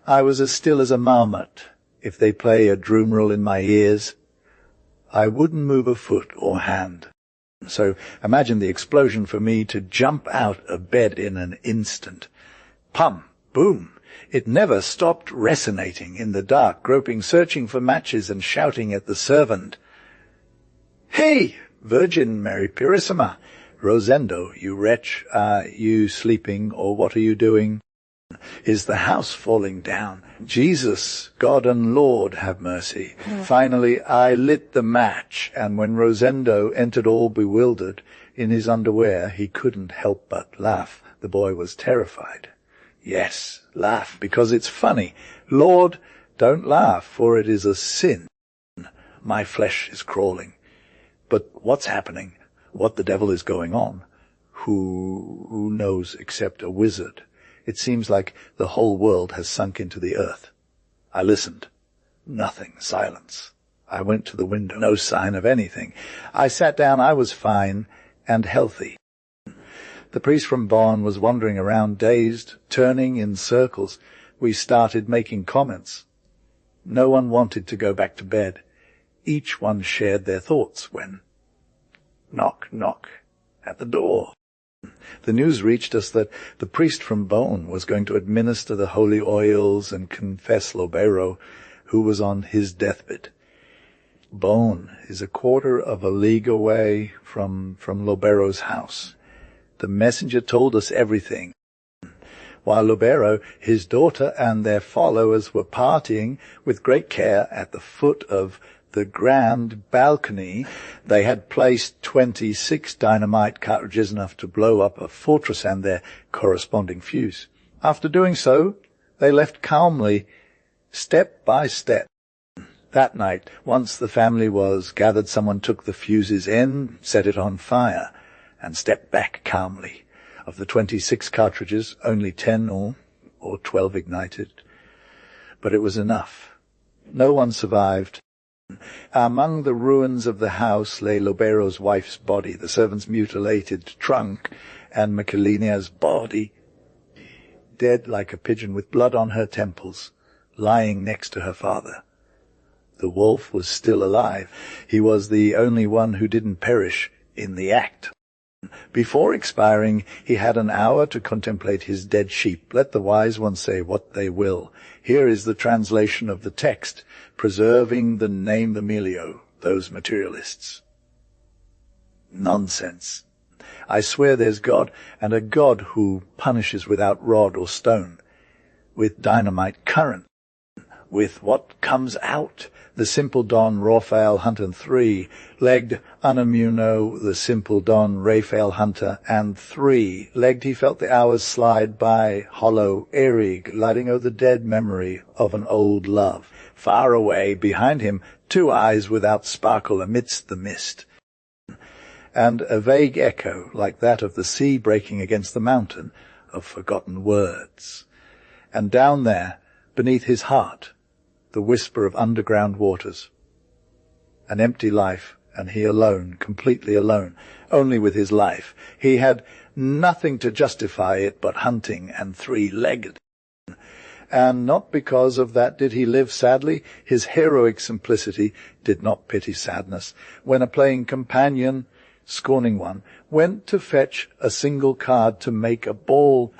I was as still as a marmot. If they play a drumrel in my ears, I wouldn't move a foot or hand. So imagine the explosion for me to jump out of bed in an instant. Pum! Boom! It never stopped resonating in the dark, groping, searching for matches and shouting at the servant. "Hey, Virgin Mary Purissima! Rosendo, you wretch, are you sleeping, or what are you doing? Is the house falling down? Jesus, God and Lord, have mercy." Finally, I lit the match, and when Rosendo entered all bewildered, in his underwear, he couldn't help but laugh. The boy was terrified. Yes, laugh, because it's funny. Lord, don't laugh, for it is a sin. My flesh is crawling. But what's happening? What the devil is going on? Who knows except a wizard? It seems like the whole world has sunk into the earth. I listened. Nothing. Silence. I went to the window. No sign of anything. I sat down. I was fine and healthy. The priest from Bonn was wandering around, dazed, turning in circles. We started making comments. No one wanted to go back to bed. Each one shared their thoughts when... Knock, knock, at the door. The news reached us that the priest from Bonn was going to administer the holy oils and confess Lobero, who was on his deathbed. Bonn is a quarter of a league away from Lobero's house. The messenger told us everything. While Lobero, his daughter, and their followers were partying with great care at the foot of the grand balcony, they had placed 26 dynamite cartridges, enough to blow up a fortress and their corresponding fuse. After doing so, they left calmly, step by step. That night, once the family was gathered, someone took the fuse's end, set it on fire, and stepped back calmly. Of the 26 cartridges, only 10 or 12 ignited. But it was enough. No one survived. Among the ruins of the house lay Lobero's wife's body, the servant's mutilated trunk, and Michelina's body, dead like a pigeon with blood on her temples, lying next to her father. The wolf was still alive. He was the only one who didn't perish in the act. Before expiring, he had an hour to contemplate his dead sheep. Let the wise ones say what they will. Here is the translation of the text, preserving the name Emilio, those materialists. Nonsense. I swear there's God, and a God who punishes without rod or stone, with dynamite current, with what comes out. The simple Don Rafael Hunter III, legged Unamuno, the simple Don Rafael Hunter, and 3-legged he felt the hours slide by, hollow, airy, gliding over the dead memory of an old love. Far away, behind him, 2 eyes without sparkle amidst the mist, and a vague echo, like that of the sea breaking against the mountain, of forgotten words. And down there, beneath his heart, the whisper of underground waters. An empty life, and he alone, completely alone, only with his life. He had nothing to justify it but hunting and 3-legged. And not because of that did he live sadly. His heroic simplicity did not pity sadness. When a playing companion, scorning one, went to fetch a single card to make a ball,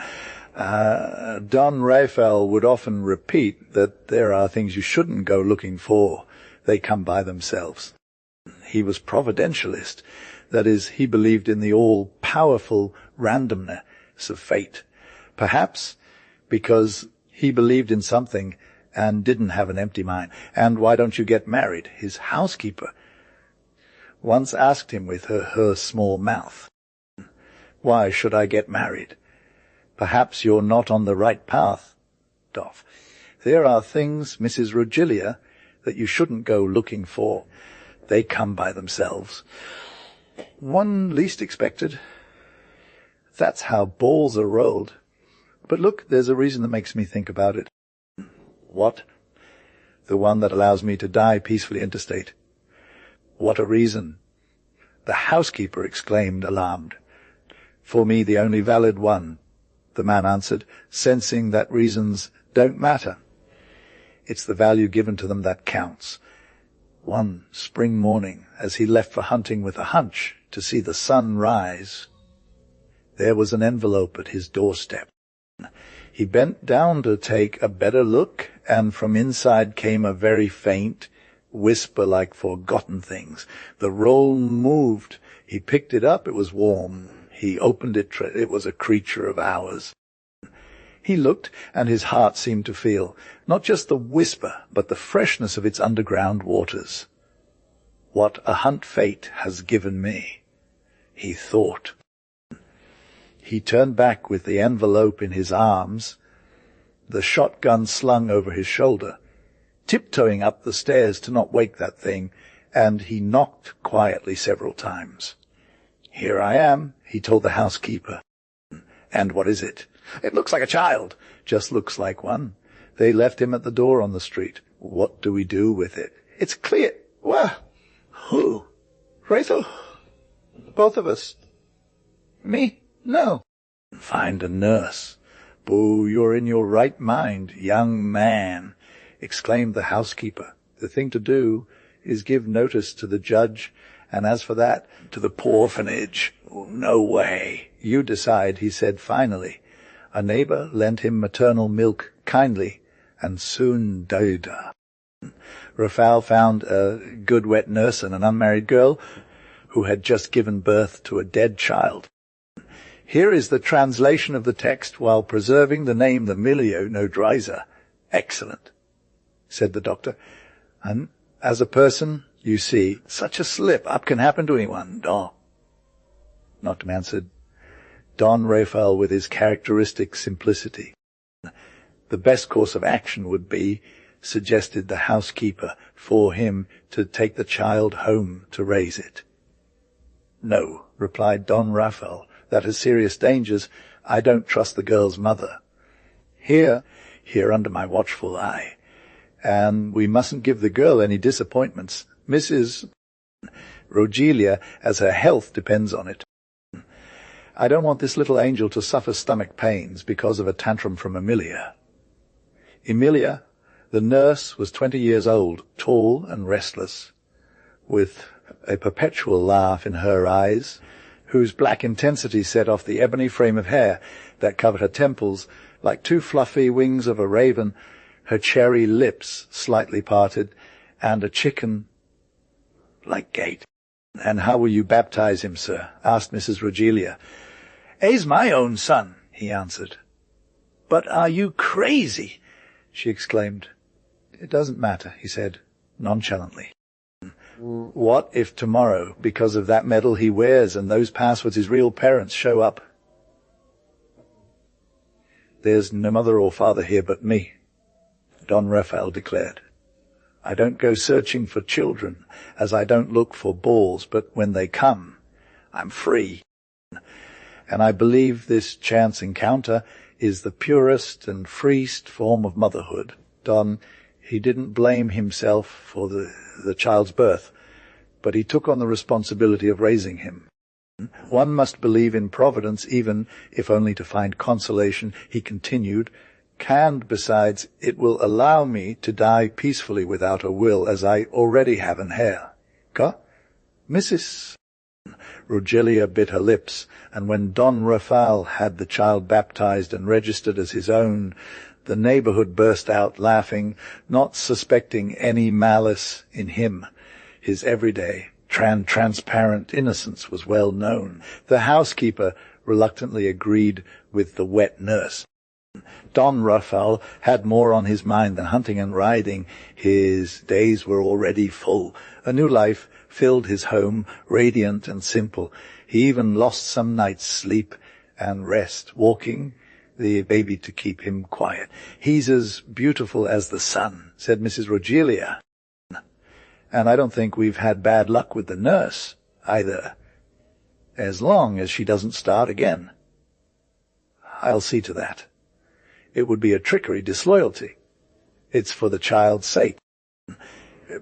Don Rafael would often repeat that there are things you shouldn't go looking for. They come by themselves. He was providentialist. That is, he believed in the all-powerful randomness of fate. Perhaps because he believed in something and didn't have an empty mind. And why don't you get married? His housekeeper once asked him with her small mouth, "Why should I get married?" "Perhaps you're not on the right path, Doff. There are things, Mrs. Rogilia, that you shouldn't go looking for. They come by themselves. One least expected. That's how balls are rolled. But look, there's a reason that makes me think about it." "What?" "The one that allows me to die peacefully interstate." "What a reason." The housekeeper exclaimed, alarmed. "For me, the only valid one," the man answered, sensing that reasons don't matter. It's the value given to them that counts. One spring morning, as he left for hunting with a hunch to see the sun rise, there was an envelope at his doorstep. He bent down to take a better look, and from inside came a very faint whisper like forgotten things. The roll moved. He picked it up. It was warm. He opened it. It was a creature of ours. He looked, and his heart seemed to feel not just the whisper, but the freshness of its underground waters. "What a hunt fate has given me," he thought. He turned back with the envelope in his arms, the shotgun slung over his shoulder, tiptoeing up the stairs to not wake that thing, and he knocked quietly several times. "Here I am," he told the housekeeper. "And what is it?" "It looks like a child." "Just looks like one. They left him at the door on the street." "What do we do with it?" "It's clear." "Well, who?" "Rachel? Both of us." "Me? No." "Find a nurse." "Boo, you're in your right mind, young man," exclaimed the housekeeper. "The thing to do is give notice to the judge, and as for that, to the orphanage." "No way." "You decide," he said finally. A neighbor lent him maternal milk kindly, and soon died. Rafael found a good wet nurse and an unmarried girl who had just given birth to a dead child. Here is the translation of the text while preserving the name the Milio Nodriza. "Excellent," said the doctor. "And as a person, you see, such a slip-up can happen to anyone, Don." Not answered. Don Rafael with his characteristic simplicity. "The best course of action would be," suggested the housekeeper, "for him to take the child home to raise it." "No," replied Don Rafael, "that is serious dangers. I don't trust the girl's mother. Here under my watchful eye. And we mustn't give the girl any disappointments. Mrs. Rogelia, as her health depends on it. I don't want this little angel to suffer stomach pains because of a tantrum from Emilia." Emilia, the nurse, was 20 years old, tall and restless, with a perpetual laugh in her eyes, whose black intensity set off the ebony frame of hair that covered her temples like two fluffy wings of a raven, her cherry lips slightly parted, and a chicken-like gait. "And how will you baptize him, sir?" asked Mrs. Rogelia. "He's my own son," he answered. "But are you crazy?" she exclaimed. "It doesn't matter," he said, nonchalantly. "What if tomorrow, because of that medal he wears and those passwords his real parents show up? There's no mother or father here but me," Don Rafael declared. "I don't go searching for children, as I don't look for balls, but when they come, I'm free. And I believe this chance encounter is the purest and freest form of motherhood." Don, he didn't blame himself for the child's birth, but he took on the responsibility of raising him. "One must believe in Providence, even if only to find consolation," he continued, "and besides, it will allow me to die peacefully without a will, as I already have an heir. Mrs. Rogelia bit her lips, and when Don Rafael had the child baptized and registered as his own, the neighborhood burst out laughing, not suspecting any malice in him. His everyday, transparent innocence was well known. The housekeeper reluctantly agreed with the wet nurse. Don Rafael had more on his mind than hunting and riding. His days were already full. A new life filled his home, radiant and simple. He even lost some night's sleep and rest, walking the baby to keep him quiet. "He's as beautiful as the sun," said Mrs. Rogelia. "And I don't think we've had bad luck with the nurse, either, as long as she doesn't start again." "I'll see to that. It would be a trickery, disloyalty. It's for the child's sake."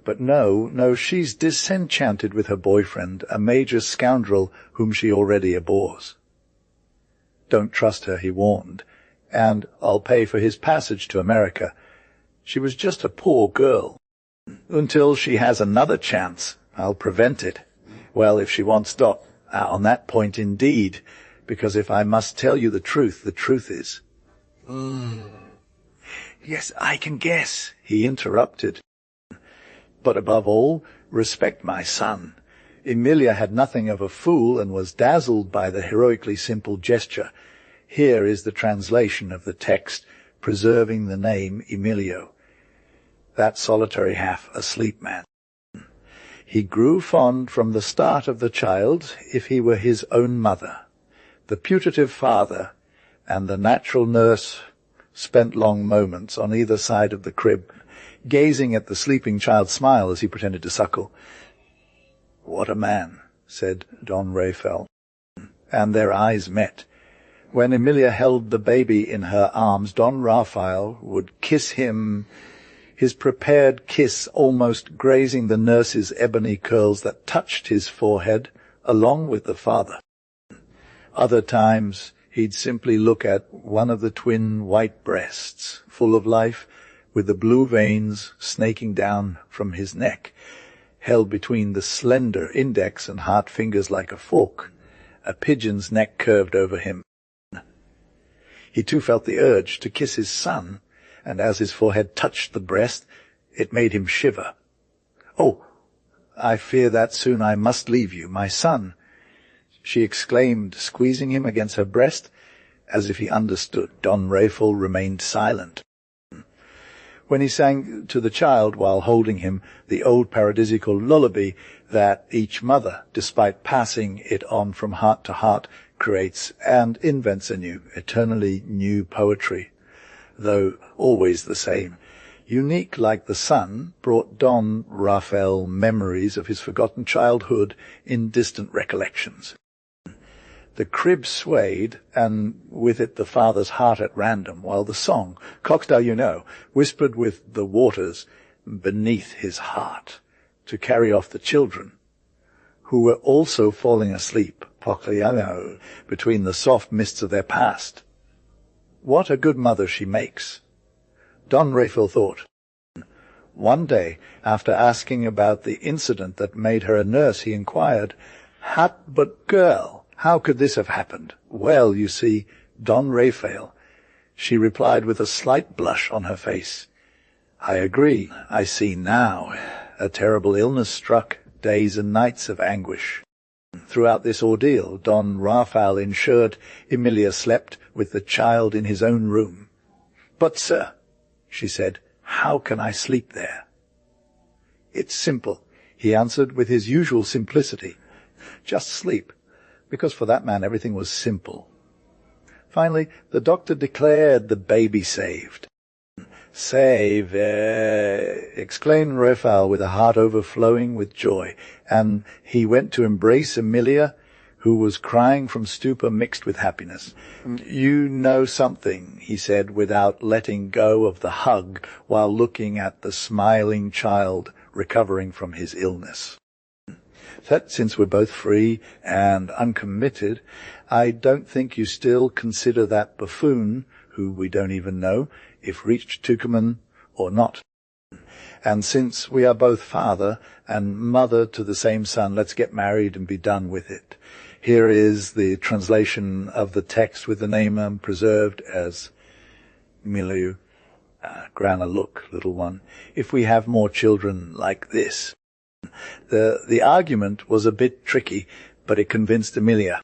But no, she's disenchanted with her boyfriend, a major scoundrel whom she already abhors. Don't trust her, he warned, and I'll pay for his passage to America. She was just a poor girl. Until she has another chance, I'll prevent it. Well, if she wants Dot, on that point indeed, because if I must tell you the truth is... Yes, I can guess, he interrupted. But above all, respect my son. Emilia had nothing of a fool and was dazzled by the heroically simple gesture. Here is the translation of the text, preserving the name Emilio. That solitary half a sleep man. He grew fond from the start of the child, if he were his own mother. The putative father and the natural nurse spent long moments on either side of the crib, gazing at the sleeping child smile as he pretended to suckle. What a man, said Don Rafael. And their eyes met. When Emilia held the baby in her arms, Don Rafael would kiss him, his prepared kiss almost grazing the nurse's ebony curls that touched his forehead, along with the father. Other times he'd simply look at one of the twin white breasts, full of life, with the blue veins snaking down from his neck, held between the slender index and hard fingers like a fork, a pigeon's neck curved over him. He too felt the urge to kiss his son, and as his forehead touched the breast, it made him shiver. "Oh, I fear that soon I must leave you, my son," she exclaimed, squeezing him against her breast, as if he understood. Don Rafael remained silent. When he sang to the child while holding him the old paradisiacal lullaby that each mother, despite passing it on from heart to heart, creates and invents anew, eternally new poetry, though always the same, unique like the sun, brought Don Rafael memories of his forgotten childhood in distant recollections. The crib swayed, and with it the father's heart at random, while the song, Coxdale you know, whispered with the waters beneath his heart to carry off the children, who were also falling asleep, Pogliano, between the soft mists of their past. What a good mother she makes, Don Rafael thought. One day, after asking about the incident that made her a nurse, he inquired, but girl, how could this have happened? Well, you see, Don Rafael, she replied with a slight blush on her face. I agree, I see now. A terrible illness struck, days and nights of anguish. Throughout this ordeal, Don Rafael ensured Emilia slept with the child in his own room. But, sir, she said, how can I sleep there? It's simple, he answered with his usual simplicity. Just sleep, because for that man everything was simple. Finally, the doctor declared the baby saved. Save, exclaimed Rafael with a heart overflowing with joy, and he went to embrace Emilia, who was crying from stupor mixed with happiness. You know something, he said, without letting go of the hug, while looking at the smiling child recovering from his illness. That since we're both free and uncommitted, I don't think you still consider that buffoon, who we don't even know, if reached Tucuman or not. And since we are both father and mother to the same son, let's get married and be done with it. Here is the translation of the text with the name preserved as Milieu. Grana, look, little one, if we have more children like this. The argument was a bit tricky, but it convinced Emilia.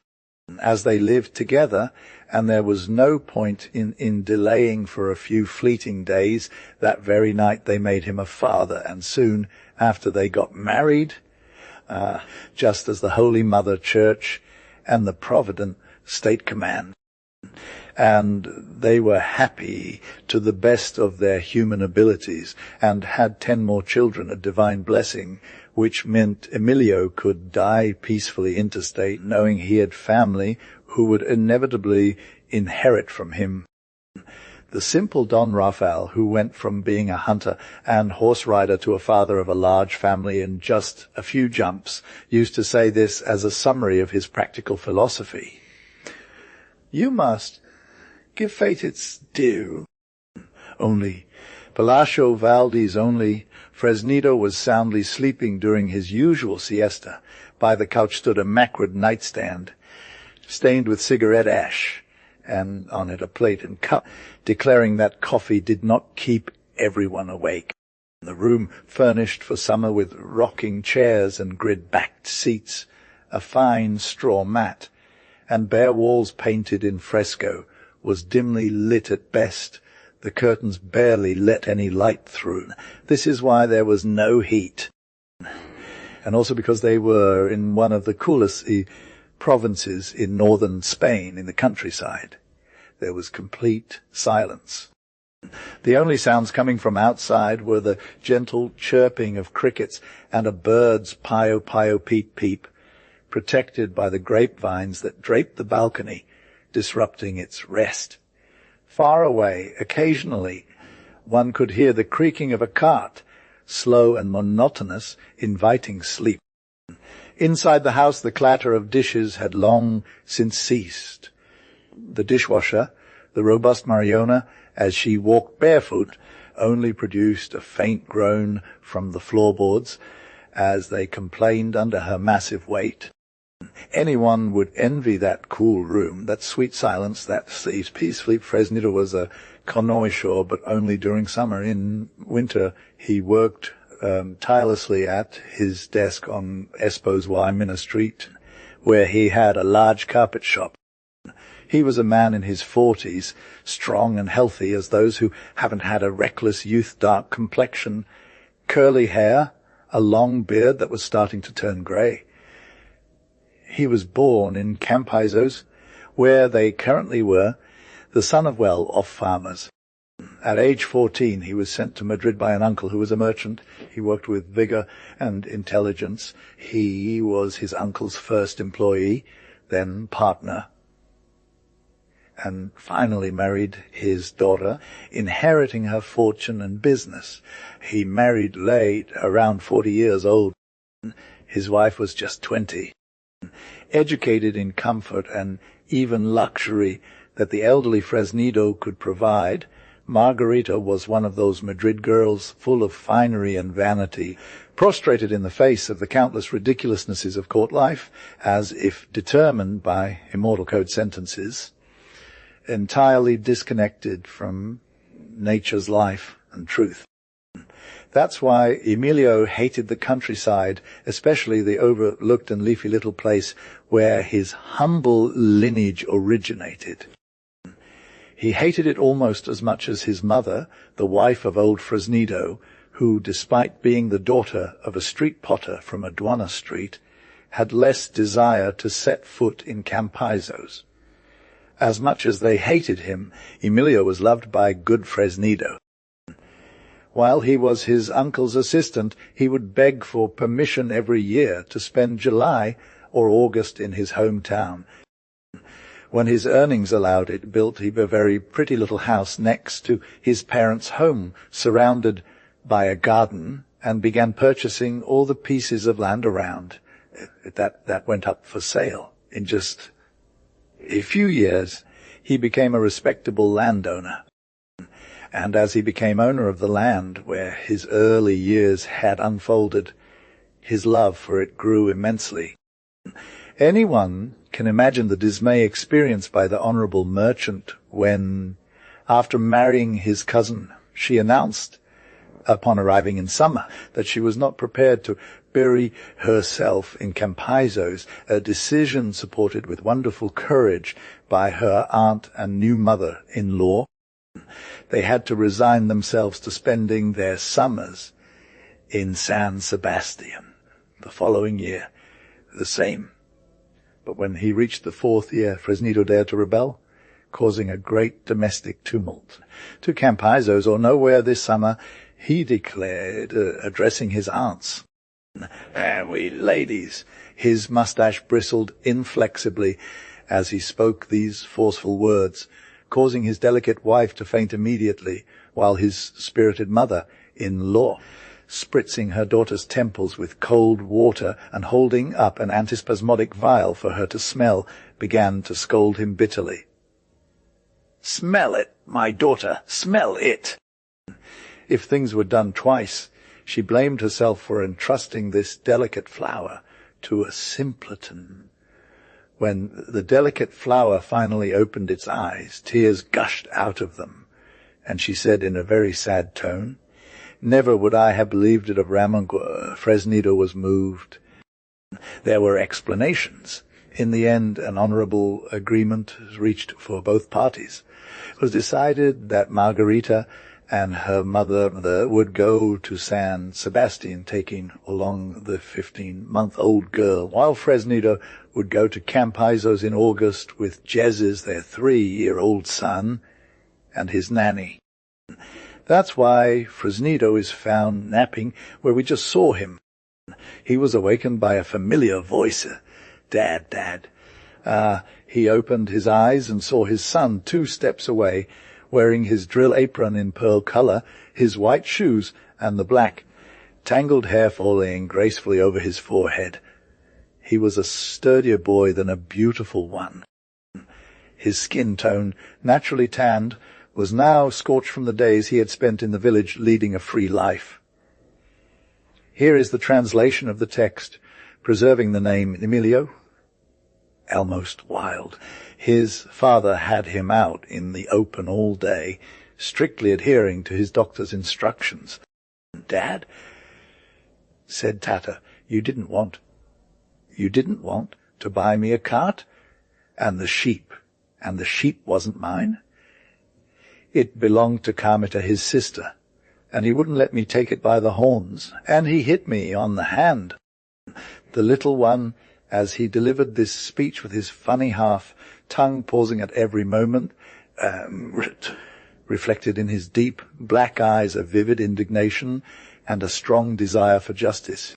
As they lived together, and there was no point in delaying for a few fleeting days, that very night they made him a father, and soon after they got married, just as the Holy Mother Church and the Provident State command. And they were happy to the best of their human abilities, and had 10 more children, a divine blessing, which meant Emilio could die peacefully interstate, knowing he had family who would inevitably inherit from him. The simple Don Rafael, who went from being a hunter and horse rider to a father of a large family in just a few jumps, used to say this as a summary of his practical philosophy. You must give fate its due. Only Palacio Valdés only. Fresnido was soundly sleeping during his usual siesta. By the couch stood a macrid nightstand, stained with cigarette ash, and on it a plate and cup, declaring that coffee did not keep everyone awake. The room furnished for summer with rocking chairs and grid-backed seats, a fine straw mat, and bare walls painted in fresco, was dimly lit at best. The curtains barely let any light through. This is why there was no heat, and also because they were in one of the coolest provinces in northern Spain, in the countryside. There was complete silence. The only sounds coming from outside were the gentle chirping of crickets and a bird's pio-pio-peep-peep, protected by the grapevines that draped the balcony, disrupting its rest. Far away, occasionally, one could hear the creaking of a cart, slow and monotonous, inviting sleep. Inside the house the clatter of dishes had long since ceased. The dishwasher, the robust Mariona, as she walked barefoot, only produced a faint groan from the floorboards as they complained under her massive weight. Anyone would envy that cool room, that sweet silence, that peacefully. Fresnido was a connoisseur, but only during summer. In winter he worked tirelessly at his desk on Esposa Street, where he had a large carpet shop. He was a man in his 40s, strong and healthy as those who haven't had a reckless youth, dark complexion, curly hair, a long beard that was starting to turn grey. He was born in Campizos, where they currently were, the son of well-off farmers. At age 14 he was sent to Madrid by an uncle who was a merchant. He worked with vigor and intelligence. He was his uncle's first employee, then partner, and finally married his daughter, inheriting her fortune and business. He married late, around 40 years old. His wife was just 20. Educated in comfort and even luxury that the elderly Fresnido could provide, Margarita was one of those Madrid girls full of finery and vanity, prostrated in the face of the countless ridiculousnesses of court life, as if determined by immortal code sentences, entirely disconnected from nature's life and truth. That's why Emilio hated the countryside, especially the overlooked and leafy little place where his humble lineage originated. He hated it almost as much as his mother, the wife of old Fresnido, who, despite being the daughter of a street potter from Aduana Street, had less desire to set foot in Campizos. As much as they hated him, Emilio was loved by good Fresnido. While he was his uncle's assistant, he would beg for permission every year to spend July or August in his hometown. When his earnings allowed it, built he a very pretty little house next to his parents' home, surrounded by a garden, and began purchasing all the pieces of land around. That went up for sale. In just a few years, he became a respectable landowner. And as he became owner of the land where his early years had unfolded, his love for it grew immensely. Anyone can imagine the dismay experienced by the honorable merchant when, after marrying his cousin, she announced, upon arriving in summer, that she was not prepared to bury herself in Campizos, a decision supported with wonderful courage by her aunt and new mother-in-law. They had to resign themselves to spending their summers in San Sebastian. The following year, the same. But when he reached the 4th year, Fresnido dared to rebel, causing a great domestic tumult. To Campizos or nowhere this summer, he declared, addressing his aunts. We ladies. His mustache bristled inflexibly as he spoke these forceful words, causing his delicate wife to faint immediately, while his spirited mother-in-law, spritzing her daughter's temples with cold water and holding up an antispasmodic vial for her to smell, began to scold him bitterly. "Smell it, my daughter, smell it!" If things were done twice, she blamed herself for entrusting this delicate flower to a simpleton. When the delicate flower finally opened its eyes, tears gushed out of them, and she said in a very sad tone, "Never would I have believed it of Ramongue. Fresnito was moved." There were explanations. In the end, an honorable agreement was reached for both parties. It was decided that Margarita and her mother would go to San Sebastian, taking along the 15-month-old girl, while Fresnito would go to Campaisos in August with Jezes, their 3-year-old son, and his nanny. That's why Fresnito is found napping where we just saw him. He was awakened by a familiar voice. "Dad, Dad." He opened his eyes and saw his son 2 steps away, wearing his drill apron in pearl color, his white shoes, and the black, tangled hair falling gracefully over his forehead. He was a sturdier boy than a beautiful one. His skin tone, naturally tanned, was now scorched from the days he had spent in the village leading a free life. Here is the translation of the text, preserving the name Emilio. Almost wild. His father had him out in the open all day, strictly adhering to his doctor's instructions. "Dad," said Tata, you didn't want to buy me a cart? And the sheep wasn't mine? It belonged to Carmita, his sister, and he wouldn't let me take it by the horns, and he hit me on the hand." The little one, as he delivered this speech with his funny half-tongue pausing at every moment, reflected in his deep black eyes a vivid indignation and a strong desire for justice.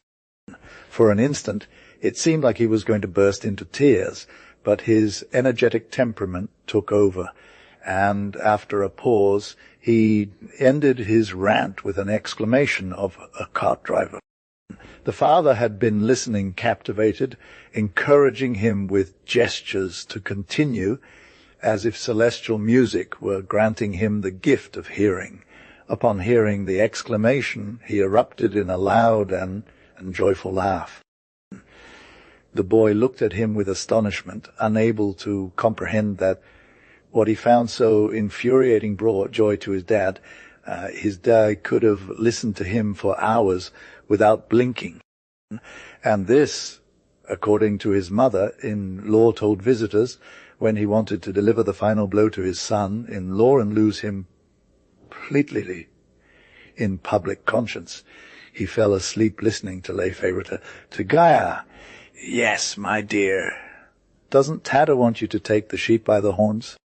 For an instant it seemed like he was going to burst into tears, but his energetic temperament took over, and after a pause he ended his rant with an exclamation of a cart driver. The father had been listening captivated, encouraging him with gestures to continue, as if celestial music were granting him the gift of hearing. Upon hearing the exclamation, he erupted in a loud and joyful laugh. The boy looked at him with astonishment, unable to comprehend that what he found so infuriating brought joy to his dad. His dad could have listened to him for hours without blinking. And this, according to his mother-in-law told visitors, when he wanted to deliver the final blow to his son-in-law and lose him completely in public conscience, he fell asleep listening to lay favorite to Gaia. "Yes, my dear. Doesn't Tata want you to take the sheep by the horns?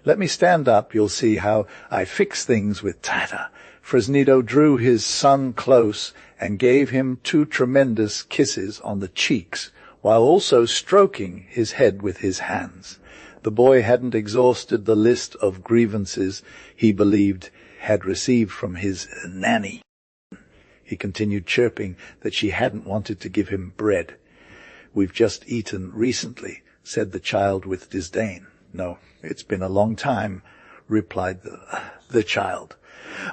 Let me stand up, you'll see how I fix things with Tata." Fresnito drew his son close and gave him 2 tremendous kisses on the cheeks, while also stroking his head with his hands. The boy hadn't exhausted the list of grievances he believed had received from his nanny. He continued chirping that she hadn't wanted to give him bread. "We've just eaten recently," said the child with disdain. "No, it's been a long time," replied the child.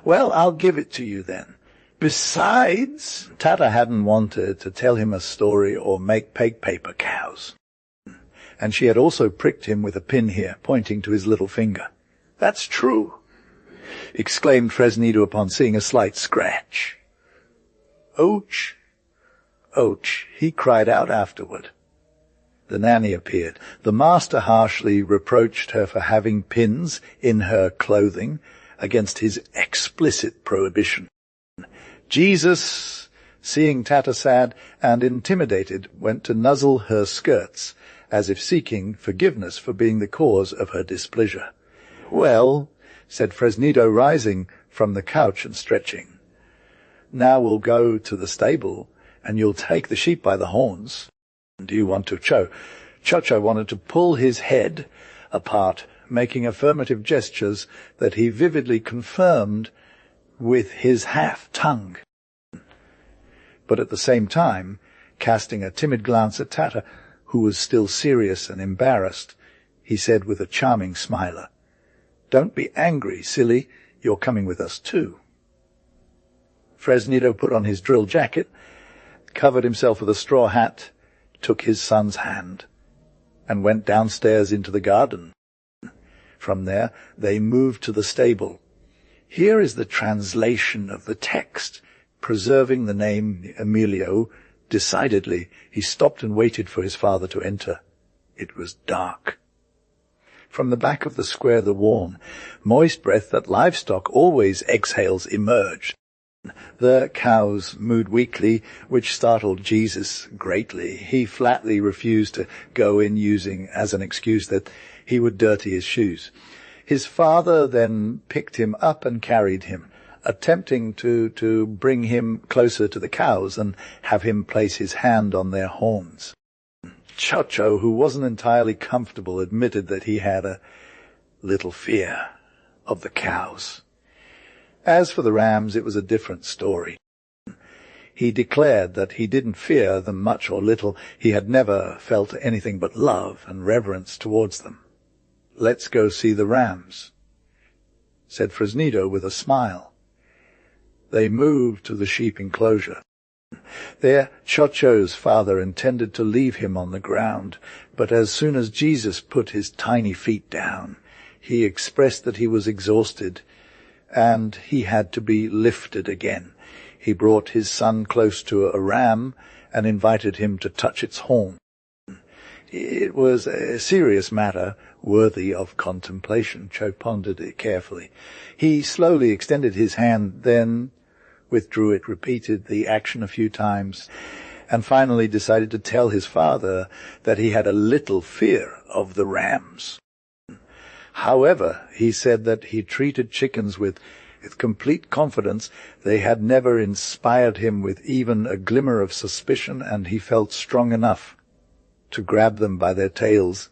"Well, I'll give it to you then. Besides," Tata hadn't wanted to tell him a story or make paper cows. And she had also pricked him with a pin here, pointing to his little finger. "That's true," exclaimed Fresnito upon seeing a slight scratch. "Ouch! Ouch!" he cried out afterward. The nanny appeared. The master harshly reproached her for having pins in her clothing against his explicit prohibition. Jesus, seeing Tata sad and intimidated, went to nuzzle her skirts, as if seeking forgiveness for being the cause of her displeasure. "Well," said Fresnito, rising from the couch and stretching, "now we'll go to the stable, and you'll take the sheep by the horns. Do you want to?" Chocho wanted to pull his head apart making affirmative gestures that he vividly confirmed with his half-tongue. But at the same time, casting a timid glance at Tata, who was still serious and embarrassed, he said with a charming smiler, "Don't be angry, silly. You're coming with us too." Fresnito put on his drill jacket, covered himself with a straw hat, took his son's hand, and went downstairs into the garden. From there they moved to the stable. Here is the translation of the text, preserving the name Emilio. Decidedly, he stopped and waited for his father to enter. It was dark. From the back of the square the warm, moist breath that livestock always exhales emerged. The cows mooed weakly, which startled Jesus greatly. He flatly refused to go in, using as an excuse that he would dirty his shoes. His father then picked him up and carried him, attempting to bring him closer to the cows and have him place his hand on their horns. Chocho, who wasn't entirely comfortable, admitted that he had a little fear of the cows. As for the rams, it was a different story. He declared that he didn't fear them much or little. He had never felt anything but love and reverence towards them. "Let's go see the rams," said Fresnito with a smile. They moved to the sheep enclosure. There Chocho's father intended to leave him on the ground, but as soon as Jesus put his tiny feet down, he expressed that he was exhausted, and he had to be lifted again. He brought his son close to a ram and invited him to touch its horn. It was a serious matter, worthy of contemplation. Cho pondered it carefully. He slowly extended his hand, then withdrew it, repeated the action a few times, and finally decided to tell his father that he had a little fear of the rams. However, he said that he treated chickens with complete confidence. They had never inspired him with even a glimmer of suspicion, and he felt strong enough to grab them by their tails,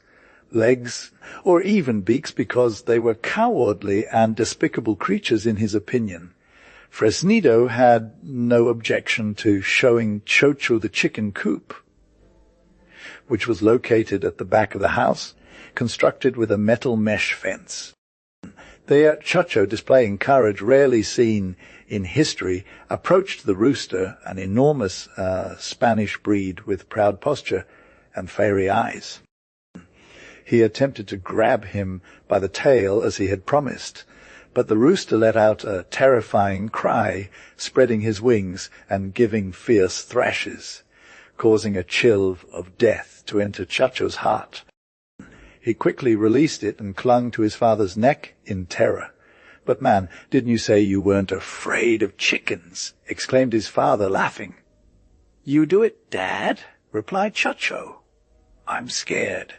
legs, or even beaks, because they were cowardly and despicable creatures in his opinion. Fresnito had no objection to showing Chocho the chicken coop, which was located at the back of the house, constructed with a metal mesh fence. There Chocho, displaying courage rarely seen in history, approached the rooster, an enormous Spanish breed with proud posture and fiery eyes. He attempted to grab him by the tail as he had promised, but the rooster let out a terrifying cry, spreading his wings and giving fierce thrashes, causing a chill of death to enter Chocho's heart. He quickly released it and clung to his father's neck in terror. "But man, didn't you say you weren't afraid of chickens?" exclaimed his father, laughing. "You do it, Dad," replied Chocho. "I'm scared."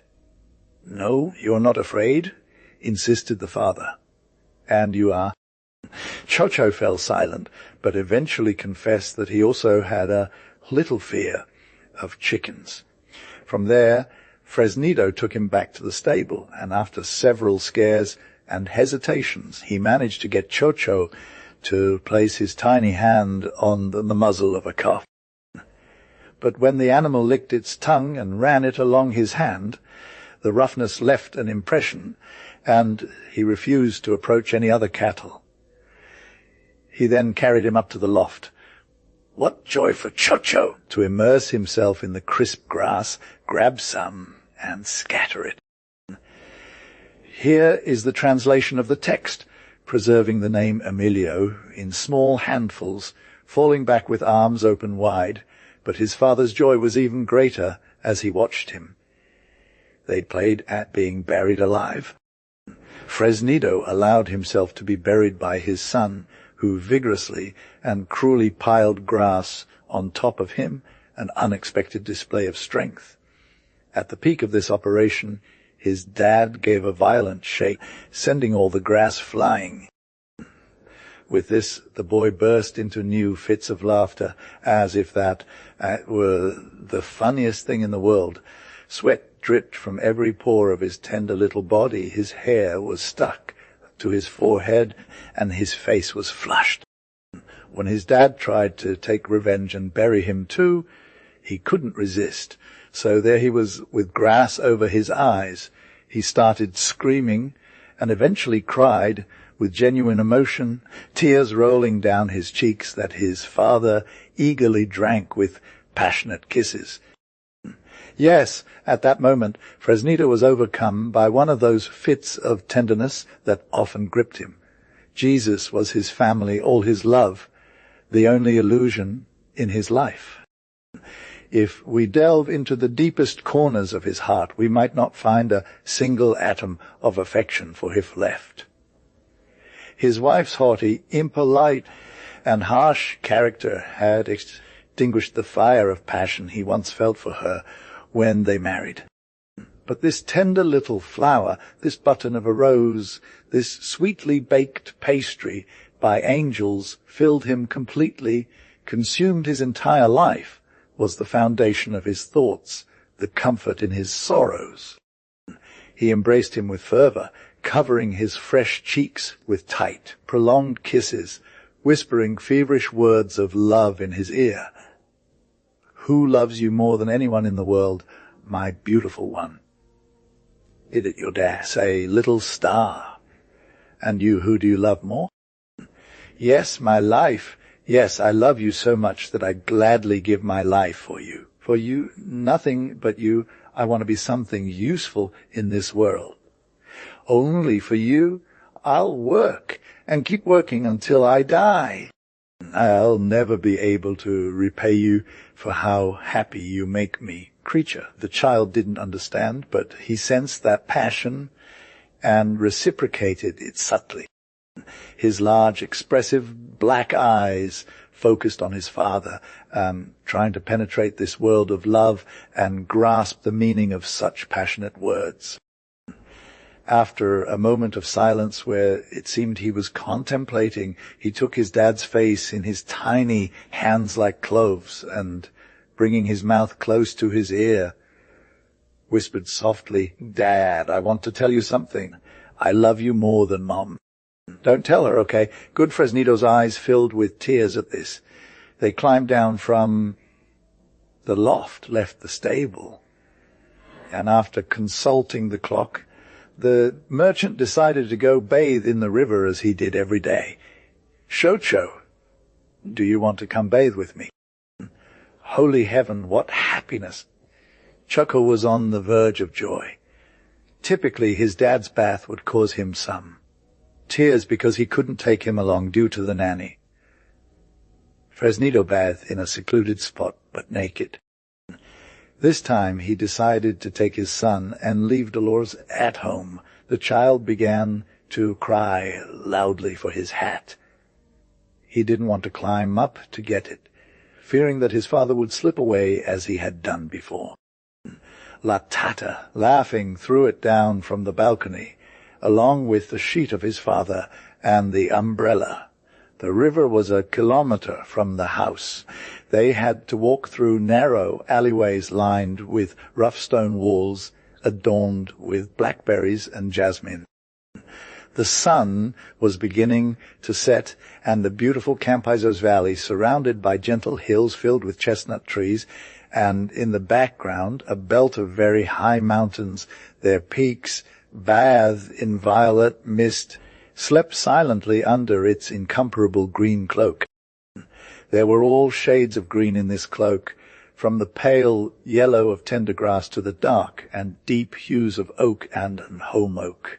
"No, you're not afraid," insisted the father. "And you are?" Chocho fell silent, but eventually confessed that he also had a little fear of chickens. From there, Fresnito took him back to the stable, and after several scares and hesitations, he managed to get Chocho to place his tiny hand on the muzzle of a calf. But when the animal licked its tongue and ran it along his hand, the roughness left an impression, and he refused to approach any other cattle. He then carried him up to the loft. What joy for Chocho to immerse himself in the crisp grass, grab some, and scatter it. Here is the translation of the text, preserving the name Emilio in small handfuls, falling back with arms open wide, but his father's joy was even greater as he watched him. They'd played at being buried alive. Fresnito allowed himself to be buried by his son, who vigorously and cruelly piled grass on top of him, an unexpected display of strength. At the peak of this operation, his dad gave a violent shake, sending all the grass flying. With this, the boy burst into new fits of laughter, as if that were the funniest thing in the world. Sweat dripped from every pore of his tender little body. His hair was stuck to his forehead, and his face was flushed. When his dad tried to take revenge and bury him too, he couldn't resist. So there he was with grass over his eyes. He started screaming and eventually cried with genuine emotion, tears rolling down his cheeks that his father eagerly drank with passionate kisses. Yes, at that moment, Fresnito was overcome by one of those fits of tenderness that often gripped him. Jesus was his family, all his love, the only illusion in his life. If we delve into the deepest corners of his heart, we might not find a single atom of affection for him left. His wife's haughty, impolite, and harsh character had extinguished the fire of passion he once felt for her when they married. But this tender little flower, this button of a rose, this sweetly baked pastry by angels filled him completely, consumed his entire life, was the foundation of his thoughts, the comfort in his sorrows. He embraced him with fervor, covering his fresh cheeks with tight, prolonged kisses, whispering feverish words of love in his ear. "Who loves you more than anyone in the world, my beautiful one?" "Is it your dad?" "Say, little star." "And you, who do you love more?" "Yes, my life. Yes, I love you so much that I gladly give my life for you. For you, nothing but you. I want to be something useful in this world. Only for you, I'll work, and keep working until I die. I'll never be able to repay you for how happy you make me." Creature, the child didn't understand, but he sensed that passion and reciprocated it subtly. His large, expressive black eyes focused on his father, trying to penetrate this world of love and grasp the meaning of such passionate words. After a moment of silence where it seemed he was contemplating, he took his dad's face in his tiny hands like cloves and, bringing his mouth close to his ear, whispered softly, "Dad, I want to tell you something. I love you more than Mom." "Don't tell her, okay?" Good Fresnito's eyes filled with tears at this. They climbed down from the loft, left the stable, and after consulting the clock, the merchant decided to go bathe in the river as he did every day. "Xocho, do you want to come bathe with me?" Holy heaven, what happiness! Choco was on the verge of joy. Typically, his dad's bath would cause him some tears because he couldn't take him along due to the nanny. Fresnito bathed in a secluded spot, but naked. This time he decided to take his son and leave Dolores at home. The child began to cry loudly for his hat. He didn't want to climb up to get it, fearing that his father would slip away as he had done before. La Tata, laughing, threw it down from the balcony, along with the sheet of his father and the umbrella. The river was a kilometer from the house. They had to walk through narrow alleyways lined with rough stone walls, adorned with blackberries and jasmine. The sun was beginning to set, and the beautiful Campizos Valley, surrounded by gentle hills filled with chestnut trees, and in the background a belt of very high mountains, their peaks bathed in violet mist, slept silently under its incomparable green cloak. There were all shades of green in this cloak, from the pale yellow of tender grass to the dark and deep hues of oak and holm oak.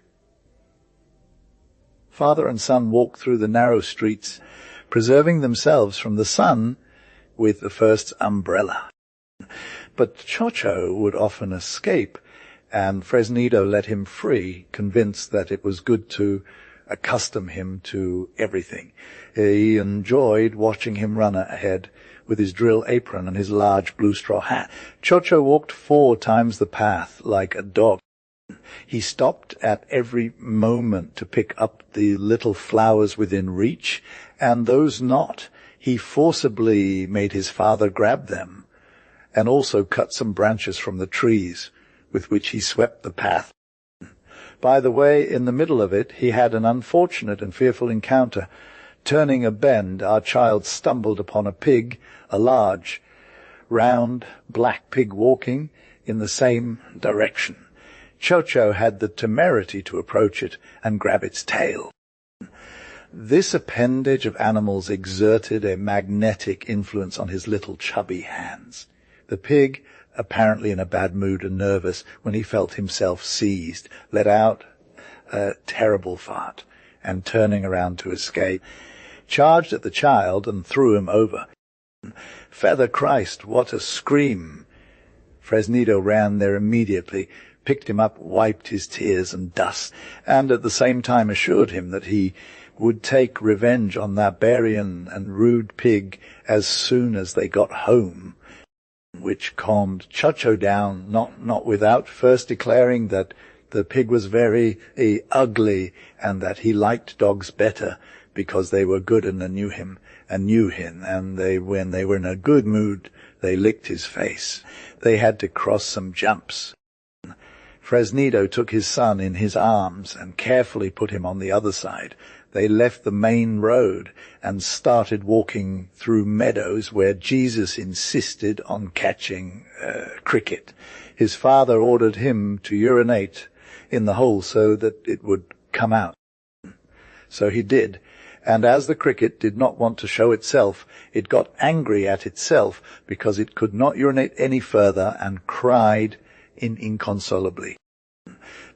Father and son walked through the narrow streets, preserving themselves from the sun with the first umbrella. But Xocho would often escape, and Fresnito let him free, convinced that it was good to accustom him to everything. He enjoyed watching him run ahead with his drill apron and his large blue straw hat. Xocho walked 4 times the path like a dog. He stopped at every moment to pick up the little flowers within reach, and those not, he forcibly made his father grab them, and also cut some branches from the trees, with which he swept the path. By the way, in the middle of it, he had an unfortunate and fearful encounter. Turning a bend, our child stumbled upon a pig, a large, round, black pig walking in the same direction. Cho-Cho had the temerity to approach it and grab its tail. This appendage of animals exerted a magnetic influence on his little chubby hands. The pig, apparently in a bad mood and nervous when he felt himself seized, let out a terrible fart, and turning around to escape, charged at the child and threw him over. Feather Christ, what a scream! Fresnito ran there immediately, picked him up, wiped his tears and dust, and at the same time assured him that he would take revenge on that barbarian and rude pig as soon as they got home, which calmed Cho-Cho down, not without first declaring that the pig was very ugly and that he liked dogs better because they were good and knew him, and when they were in a good mood, they licked his face. They had to cross some jumps. Fresnito took his son in his arms and carefully put him on the other side. They left the main road and started walking through meadows where Jesus insisted on catching cricket. His father ordered him to urinate in the hole so that it would come out. So he did, and as the cricket did not want to show itself, it got angry at itself because it could not urinate any further and cried inconsolably.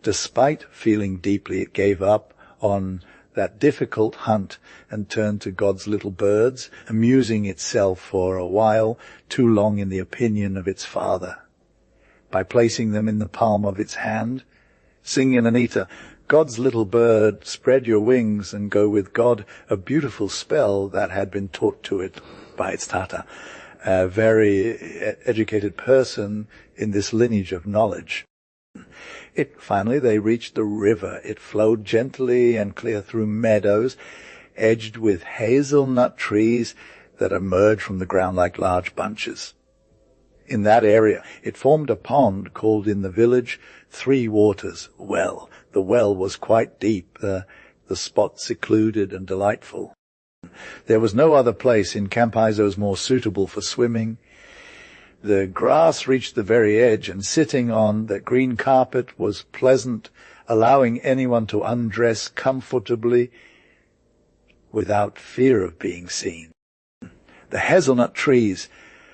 Despite feeling deeply, it gave up on that difficult hunt and turned to God's little birds, amusing itself for a while too long in the opinion of its father, by placing them in the palm of its hand, singing Anita, God's little bird, spread your wings and go with God, a beautiful spell that had been taught to it by its tata, a very educated person in this lineage of knowledge. Finally, they reached the river. It flowed gently and clear through meadows, edged with hazelnut trees that emerged from the ground like large bunches. In that area, it formed a pond called in the village Three Waters Well. The well was quite deep, the spot secluded and delightful. There was no other place in Campaisos more suitable for swimming. The grass reached the very edge, and sitting on that green carpet was pleasant, allowing anyone to undress comfortably without fear of being seen. The hazelnut trees,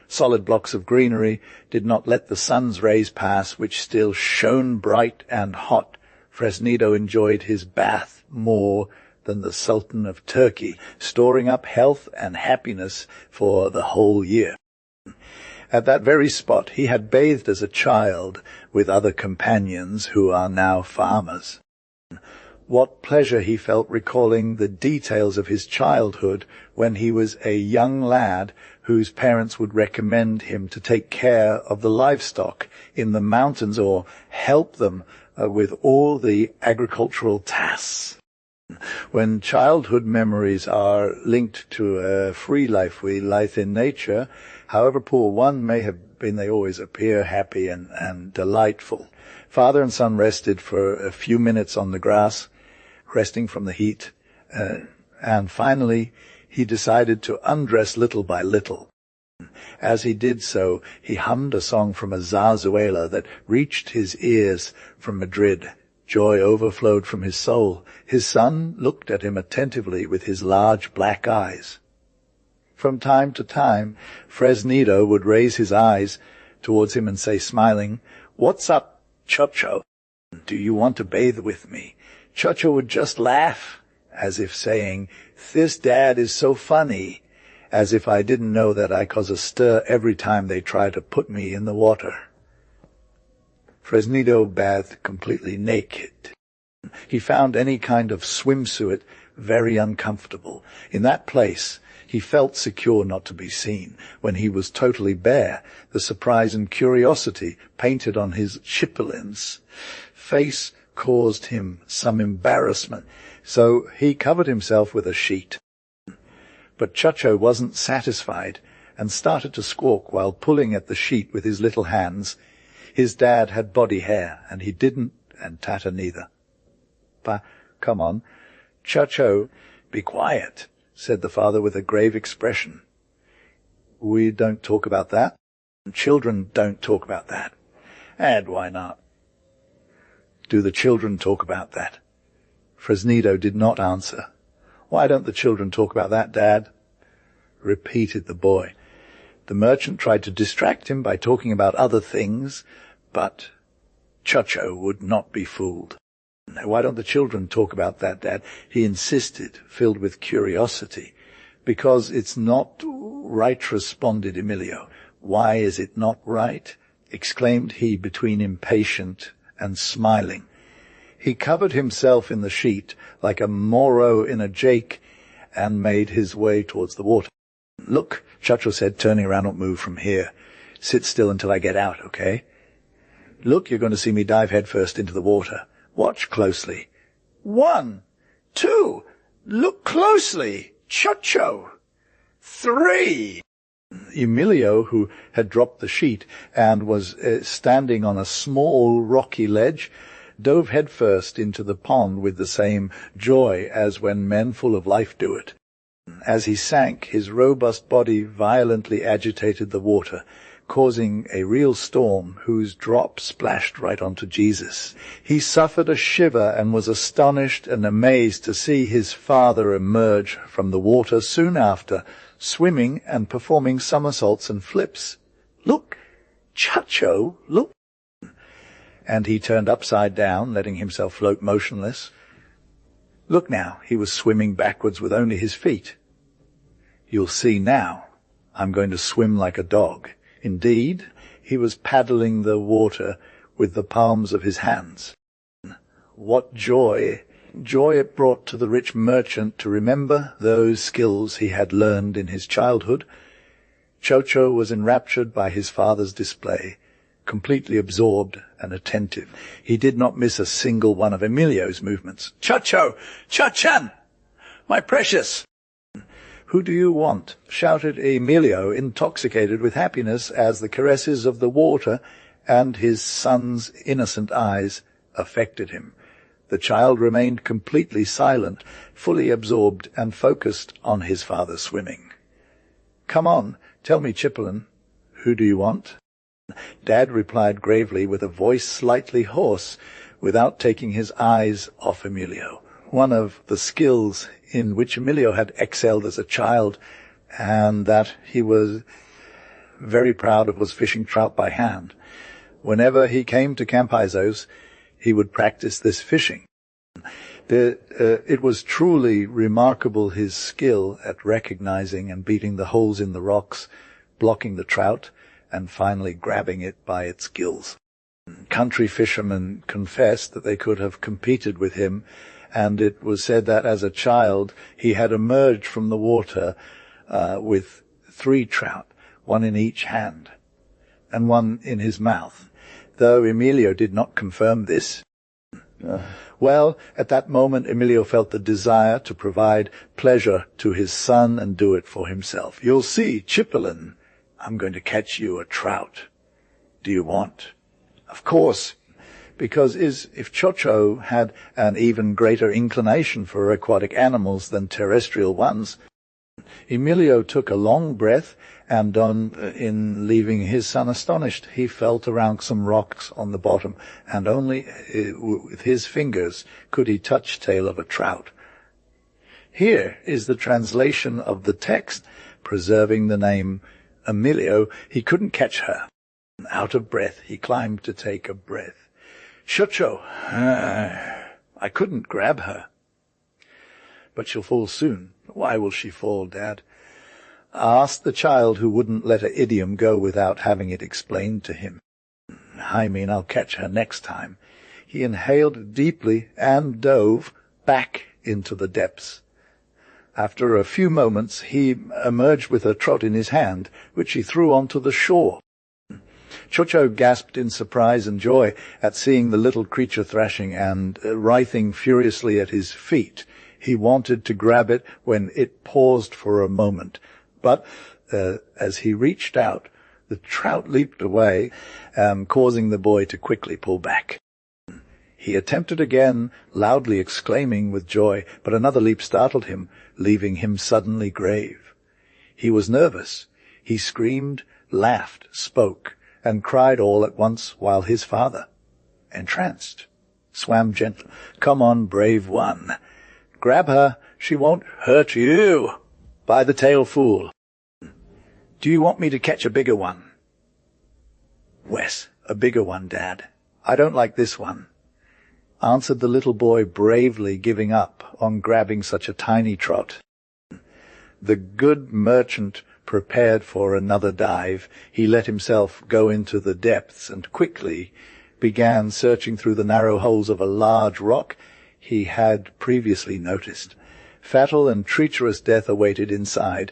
solid blocks of greenery, did not let the sun's rays pass, which still shone bright and hot. Fresnito enjoyed his bath more than the Sultan of Turkey, storing up health and happiness for the whole year. At that very spot he had bathed as a child with other companions who are now farmers. What pleasure he felt recalling the details of his childhood when he was a young lad whose parents would recommend him to take care of the livestock in the mountains or help them with all the agricultural tasks. When childhood memories are linked to a free life, life in nature, however poor one may have been, they always appear happy and delightful. Father and son rested for a few minutes on the grass, resting from the heat, and finally he decided to undress little by little. As he did so, he hummed a song from a zarzuela that reached his ears from Madrid. Joy overflowed from his soul. His son looked at him attentively with his large black eyes. From time to time, Fresnito would raise his eyes towards him and say, smiling, "What's up, Cho-Cho? Do you want to bathe with me?" Cho-Cho would just laugh, as if saying, "This dad is so funny," as if I didn't know that I cause a stir every time they try to put me in the water. Fresnito bathed completely naked. He found any kind of swimsuit very uncomfortable. In that place, he felt secure not to be seen. When he was totally bare, the surprise and curiosity painted on his chippelin's face caused him some embarrassment, so he covered himself with a sheet. But Cho-Cho wasn't satisfied and started to squawk while pulling at the sheet with his little hands. His dad had body hair, and he didn't, and Tata neither. Come on. Chacho, be quiet, said the father with a grave expression. We don't talk about that. Children don't talk about that. And why not? Do the children talk about that? Fresnido did not answer. Why don't the children talk about that, Dad? Repeated the boy. The merchant tried to distract him by talking about other things, but Chacho would not be fooled. Why don't the children talk about that, Dad? He insisted, filled with curiosity. Because it's not right, responded Emilio. Why is it not right? Exclaimed he between impatient and smiling. He covered himself in the sheet like a Moro in a jake and made his way towards the water. Look, Chacho said, turning around, don't move from here. Sit still until I get out, okay? Look, you're going to see me dive headfirst into the water. Watch closely. 1, 2, look closely. Chacho. 3. Emilio, who had dropped the sheet and was standing on a small rocky ledge, dove headfirst into the pond with the same joy as when men full of life do it. As he sank, his robust body violently agitated the water, causing a real storm whose drop splashed right onto Jesus. He suffered a shiver and was astonished and amazed to see his father emerge from the water soon after, swimming and performing somersaults and flips. Look, Chacho, look. And he turned upside down, letting himself float motionless. Look now, he was swimming backwards with only his feet. You'll see now, I'm going to swim like a dog. Indeed, he was paddling the water with the palms of his hands. What joy it brought to the rich merchant to remember those skills he had learned in his childhood. Chocho was enraptured by his father's display, completely absorbed and attentive. He did not miss a single one of Emilio's movements. Chacho! Chachan! My precious! Who do you want? Shouted Emilio, intoxicated with happiness as the caresses of the water and his son's innocent eyes affected him. The child remained completely silent, fully absorbed and focused on his father's swimming. Come on, tell me, Chipolin, who do you want? Dad replied gravely with a voice slightly hoarse, without taking his eyes off Emilio. One of the skills in which Emilio had excelled as a child, and that he was very proud of, was fishing trout by hand. Whenever he came to Campizos, he would practice this fishing. It was truly remarkable, his skill at recognizing and beating the holes in the rocks, blocking the trout, and finally grabbing it by its gills. Country fishermen confessed that they could have competed with him, and it was said that as a child he had emerged from the water with 3 trout, 1 in each hand, and 1 in his mouth, though Emilio did not confirm this. Well, at that moment Emilio felt the desire to provide pleasure to his son and do it for himself. You'll see, Chipolin, I'm going to catch you a trout. Do you want? Of course, because if Chocho had an even greater inclination for aquatic animals than terrestrial ones. Emilio took a long breath, and in leaving his son astonished, he felt around some rocks on the bottom, and only with his fingers could he touch tail of a trout. Here is the translation of the text, preserving the name Emilio. He couldn't catch her. Out of breath, he climbed to take a breath. Chocho, I couldn't grab her. But she'll fall soon. Why will she fall, Dad? Asked the child, who wouldn't let an idiom go without having it explained to him. I mean, I'll catch her next time. He inhaled deeply and dove back into the depths. After a few moments, he emerged with a trot in his hand, which he threw onto the shore. Chocho gasped in surprise and joy at seeing the little creature thrashing and writhing furiously at his feet. He wanted to grab it when it paused for a moment, but as he reached out, The trout leaped away, causing the boy to quickly pull back. He attempted again, loudly exclaiming with joy, but another leap startled him, leaving him suddenly grave. He was nervous. He screamed, laughed, spoke, and cried all at once, while his father, entranced, swam gently. "Come on, brave one. Grab her. She won't hurt you. By the tail, fool. Do you want me to catch a bigger one?" "Wes, a bigger one, Dad. I don't like this one," answered the little boy, bravely giving up on grabbing such a tiny trot. The good merchant prepared for another dive. He let himself go into the depths and quickly began searching through the narrow holes of a large rock he had previously noticed. Fatal and treacherous death awaited inside.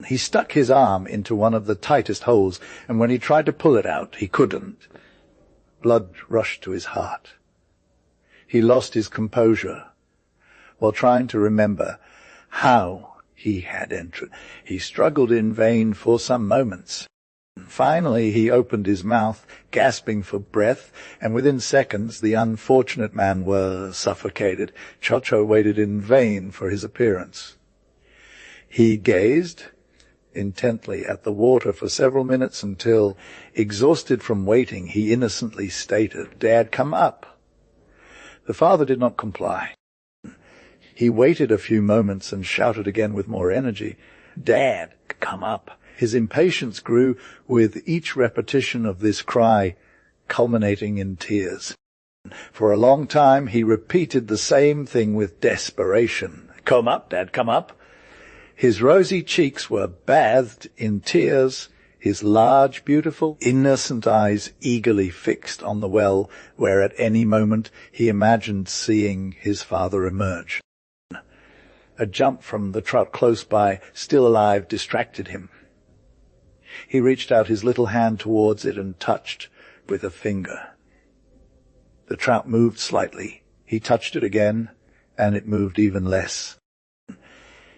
He stuck his arm into one of the tightest holes, and when he tried to pull it out, he couldn't. Blood rushed to his heart. He lost his composure while trying to remember how he had entered. He struggled in vain for some moments. Finally he opened his mouth, gasping for breath, and within seconds the unfortunate man was suffocated. Chocho waited in vain for his appearance. He gazed intently at the water for several minutes until, exhausted from waiting, he innocently stated, "Dad, come up." The father did not comply. He waited a few moments and shouted again with more energy, "Dad, come up." His impatience grew with each repetition of this cry, culminating in tears. For a long time he repeated the same thing with desperation. "Come up, Dad, come up." His rosy cheeks were bathed in tears, his large, beautiful, innocent eyes eagerly fixed on the well, where at any moment he imagined seeing his father emerge. A jump from the trout close by, still alive, distracted him. He reached out his little hand towards it and touched with a finger. The trout moved slightly. He touched it again, and it moved even less.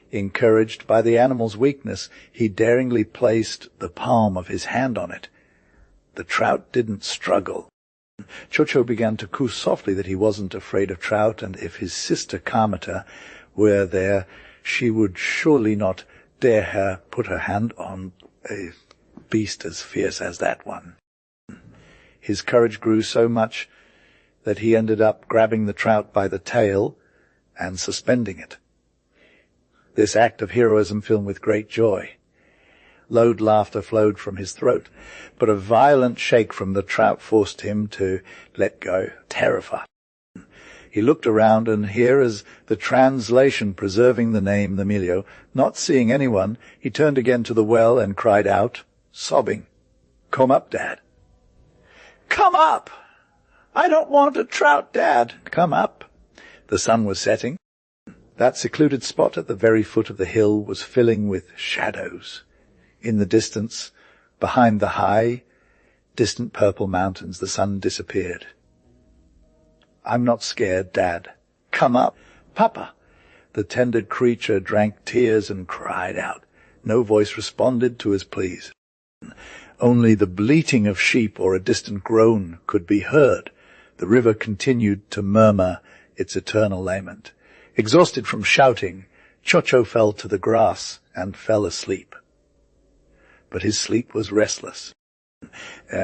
Encouraged by the animal's weakness, he daringly placed the palm of his hand on it. The trout didn't struggle. Chocho began to coo softly that he wasn't afraid of trout, and if his sister Kamata were there, she would surely not dare put her hand on a beast as fierce as that one. His courage grew so much that he ended up grabbing the trout by the tail and suspending it. This act of heroism filled him with great joy. Loud laughter flowed from his throat, but a violent shake from the trout forced him to let go, terrified. He looked around, and here is the translation preserving the name Emilio. Not seeing anyone, he turned again to the well and cried out, sobbing, "Come up, Dad." "Come up! I don't want a trout, Dad. Come up." The sun was setting. That secluded spot at the very foot of the hill was filling with shadows. In the distance, behind the high, distant purple mountains, the sun disappeared. "I'm not scared, Dad. Come up." "Papa." The tender creature drank tears and cried out. No voice responded to his pleas. Only the bleating of sheep or a distant groan could be heard. The river continued to murmur its eternal lament. Exhausted from shouting, Chocho fell to the grass and fell asleep. But his sleep was restless.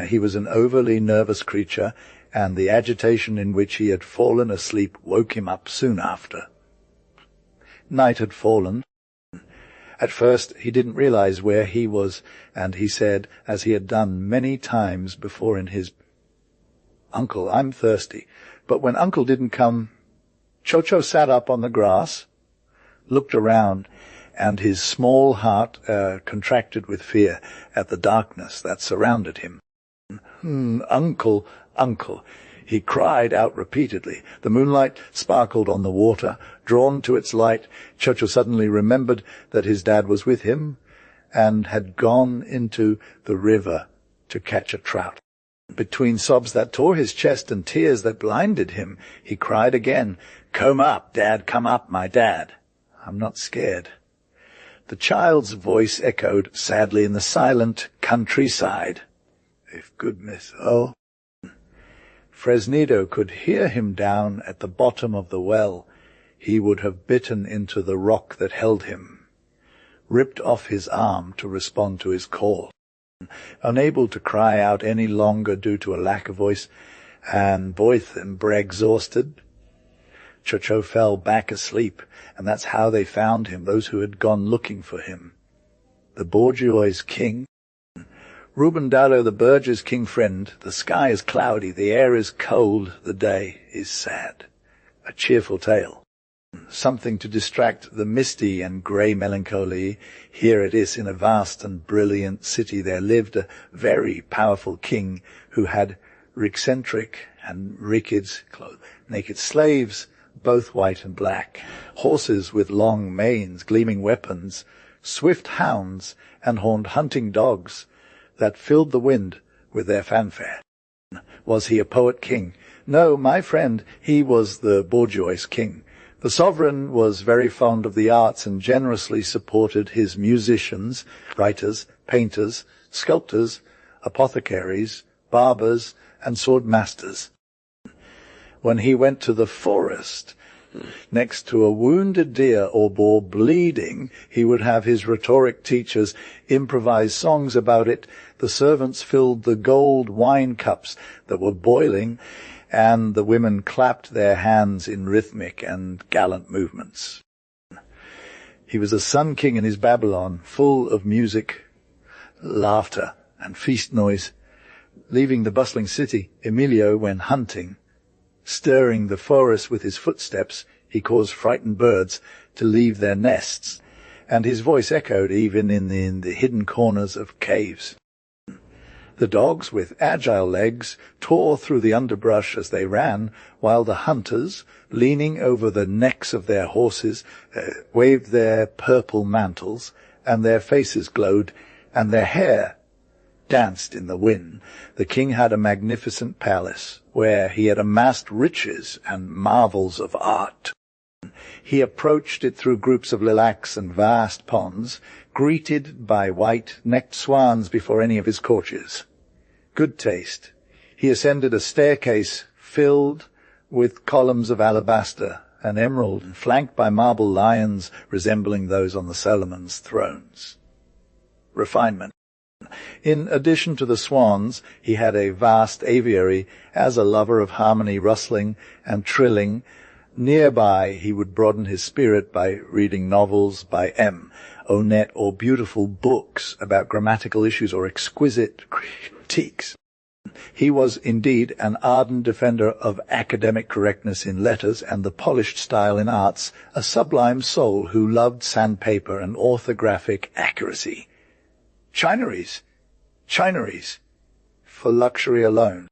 He was an overly nervous creature, and the agitation in which he had fallen asleep woke him up soon after. Night had fallen. At first he didn't realize where he was, and he said, as he had done many times before in his, "Uncle, I'm thirsty." But when Uncle didn't come, Chocho sat up on the grass, looked around, and his small heart contracted with fear at the darkness that surrounded him. "Uncle, Uncle," he cried out repeatedly. The moonlight sparkled on the water. Drawn to its light, Chocho suddenly remembered that his dad was with him and had gone into the river to catch a trout. Between sobs that tore his chest and tears that blinded him, he cried again, "Come up, Dad, come up, my dad." "I'm not scared." The child's voice echoed sadly in the silent countryside. If goodness, oh. Fresnido could hear him down at the bottom of the well. He would have bitten into the rock that held him, ripped off his arm to respond to his call. Unable to cry out any longer due to a lack of voice, and Boythembre exhausted, Chocho fell back asleep, and that's how they found him, those who had gone looking for him. The Bourgeois king, Rubén Darío the Burgess king friend, the sky is cloudy, the air is cold, the day is sad. A cheerful tale. Something to distract the misty and grey melancholy. Here it is, in a vast and brilliant city there lived a very powerful king who had Rixentric and Rikids, naked slaves, both white and black, horses with long manes, gleaming weapons, swift hounds, and horned hunting dogs that filled the wind with their fanfare. Was he a poet king? No, my friend, he was the Bourgeois king. The sovereign was very fond of the arts and generously supported his musicians, writers, painters, sculptors, apothecaries, barbers, and sword masters. When he went to the forest, next to a wounded deer or boar bleeding, he would have his rhetoric teachers improvise songs about it. The servants filled the gold wine cups that were boiling, and the women clapped their hands in rhythmic and gallant movements. He was a sun king in his Babylon, full of music, laughter, and feast noise. Leaving the bustling city, Emilio went hunting. Stirring the forest with his footsteps, he caused frightened birds to leave their nests, and his voice echoed even in the hidden corners of caves. The dogs, with agile legs, tore through the underbrush as they ran, while the hunters, leaning over the necks of their horses, waved their purple mantles, and their faces glowed, and their hair danced in the wind. The king had a magnificent palace, where he had amassed riches and marvels of art. He approached it through groups of lilacs and vast ponds, greeted by white-necked swans before any of his courtiers. Good taste. He ascended a staircase filled with columns of alabaster and emerald, and flanked by marble lions resembling those on the Solomon's thrones. Refinement. In addition to the swans, he had a vast aviary. As a lover of harmony, rustling, and trilling, nearby he would broaden his spirit by reading novels by M. Onet, or beautiful books about grammatical issues or exquisite critiques. He was indeed an ardent defender of academic correctness in letters and the polished style in arts, a sublime soul who loved sandpaper and orthographic accuracy. Chineries, for luxury alone.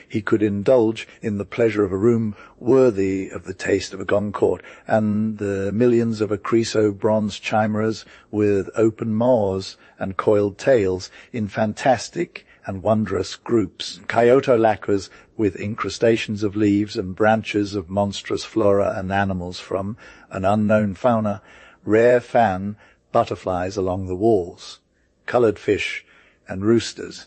He could indulge in the pleasure of a room worthy of the taste of a Goncourt, and the millions of Acreso bronze chimeras with open maws and coiled tails in fantastic and wondrous groups, Kyoto lacquers with incrustations of leaves and branches of monstrous flora and animals from an unknown fauna, rare fan butterflies along the walls, coloured fish and roosters,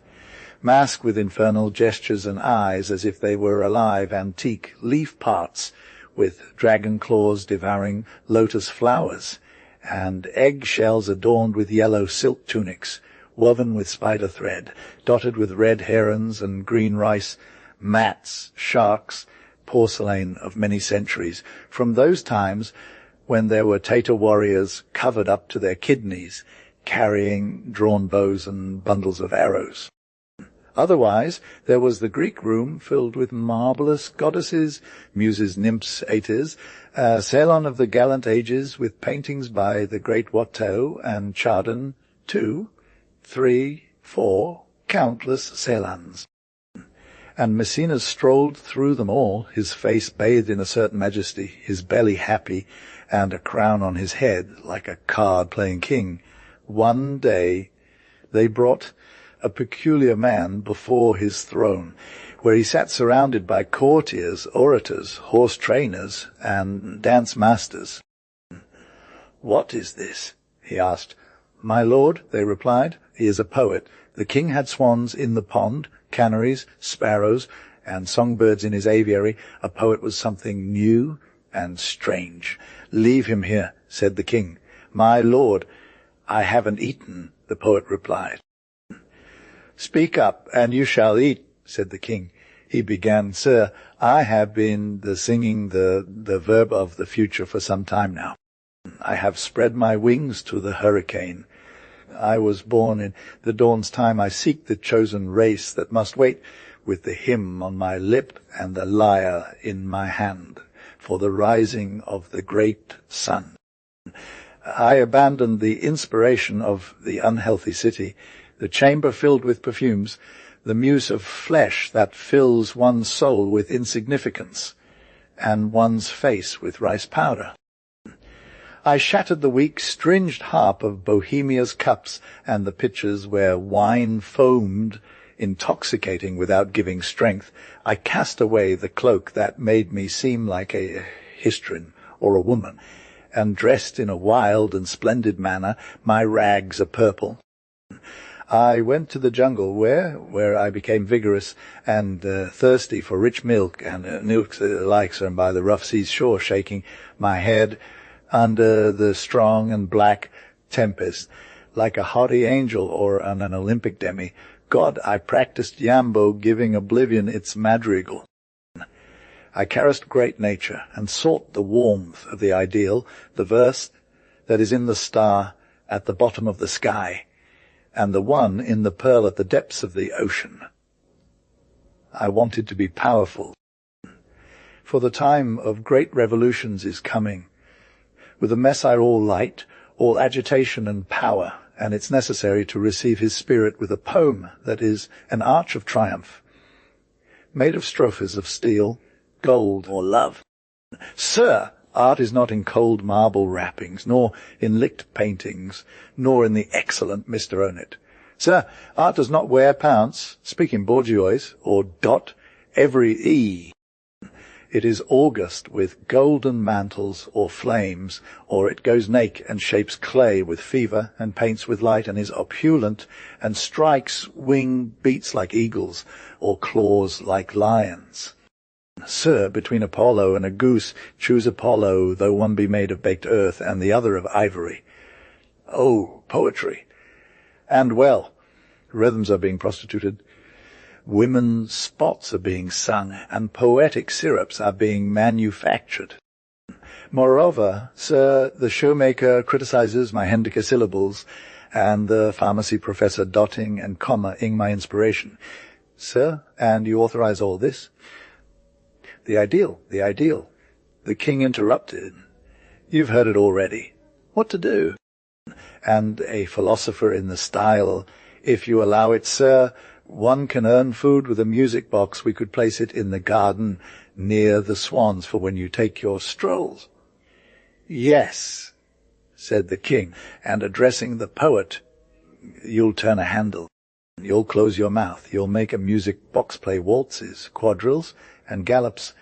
masked with infernal gestures and eyes as if they were alive, antique leaf parts with dragon claws devouring lotus flowers, and egg-shells adorned with yellow silk tunics, woven with spider thread, dotted with red herons and green rice, mats, sharks, porcelain of many centuries, from those times when there were Tatar warriors covered up to their kidneys, carrying drawn bows and bundles of arrows. Otherwise, there was the Greek room filled with marvellous goddesses, muses, nymphs, satyrs, a salon of the gallant ages with paintings by the great Watteau and Chardin, 2, 3, 4, countless salons. And Maecenas strolled through them all, his face bathed in a certain majesty, his belly happy, and a crown on his head like a card-playing king. One day they brought a peculiar man before his throne, where he sat surrounded by courtiers, orators, horse trainers, and dance masters. "What is this?" he asked. "My lord," they replied, "he is a poet. The king had swans in the pond, canaries, sparrows, and songbirds in his aviary. A poet was something new and strange." "Leave him here," said the king. "My lord, I haven't eaten," the poet replied. "Speak up, and you shall eat," said the king. He began, "Sir, I have been singing the verb of the future for some time now. I have spread my wings to the hurricane. I was born in the dawn's time. I seek the chosen race that must wait with the hymn on my lip and the lyre in my hand for the rising of the great sun. I abandoned the inspiration of the unhealthy city, the chamber filled with perfumes, the muse of flesh that fills one's soul with insignificance and one's face with rice powder. I shattered the weak, stringed harp of Bohemia's cups and the pitchers where wine foamed, intoxicating without giving strength. I cast away the cloak that made me seem like a histrion or a woman, and dressed in a wild and splendid manner, my rags a purple. I went to the jungle where I became vigorous and thirsty for rich milk and nilks alike, and by the rough sea's shore shaking my head under the strong and black tempest, like a haughty angel or an Olympic demi. God, I practiced Yambo, giving oblivion its madrigal. I caressed great nature and sought the warmth of the ideal, the verse that is in the star at the bottom of the sky, and the one in the pearl at the depths of the ocean. I wanted to be powerful, for the time of great revolutions is coming, with a Messiah all light, all agitation and power, and it's necessary to receive his spirit with a poem that is an arch of triumph, made of strophes of steel, gold, or love. Sir, art is not in cold marble wrappings, nor in licked paintings, nor in the excellent Mr. Ownit. Sir, art does not wear pants, speaking Bourgeois, or dot every E. It is august with golden mantles or flames, or it goes naked and shapes clay with fever and paints with light and is opulent and strikes wing beats like eagles or claws like lions. Sir, between Apollo and a goose, choose Apollo, though one be made of baked earth and the other of ivory. Oh, poetry! And well, rhythms are being prostituted. Women's spots are being sung, and poetic syrups are being manufactured. Moreover, sir, the showmaker criticizes my hendecasyllables, and the pharmacy professor dotting and comma-ing my inspiration. Sir, and you authorize all this? The ideal. The king interrupted. You've heard it already. What to do? And a philosopher in the style, if you allow it, sir, one can earn food with a music box. We could place it in the garden near the swans for when you take your strolls. Yes, said the king, and addressing the poet, you'll turn a handle. You'll close your mouth. You'll make a music box play waltzes, quadrilles, and gallops,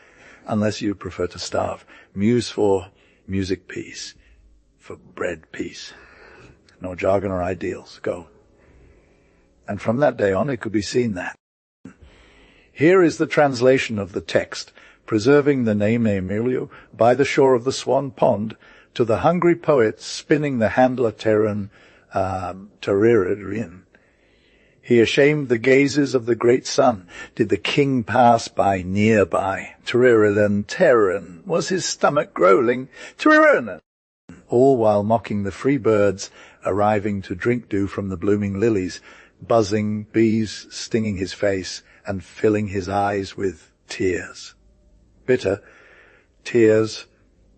unless you prefer to starve. Muse for music peace, for bread peace. No jargon or ideals. Go. And from that day on it could be seen that. Here is the translation of the text, preserving the name Emilio by the shore of the Swan Pond, to the hungry poet spinning the handler Terran Terrarian. He ashamed the gazes of the great sun. Did the king pass by nearby? Terran, was his stomach growling? Terran! All while mocking the free birds arriving to drink dew from the blooming lilies, buzzing bees stinging his face and filling his eyes with tears. Bitter tears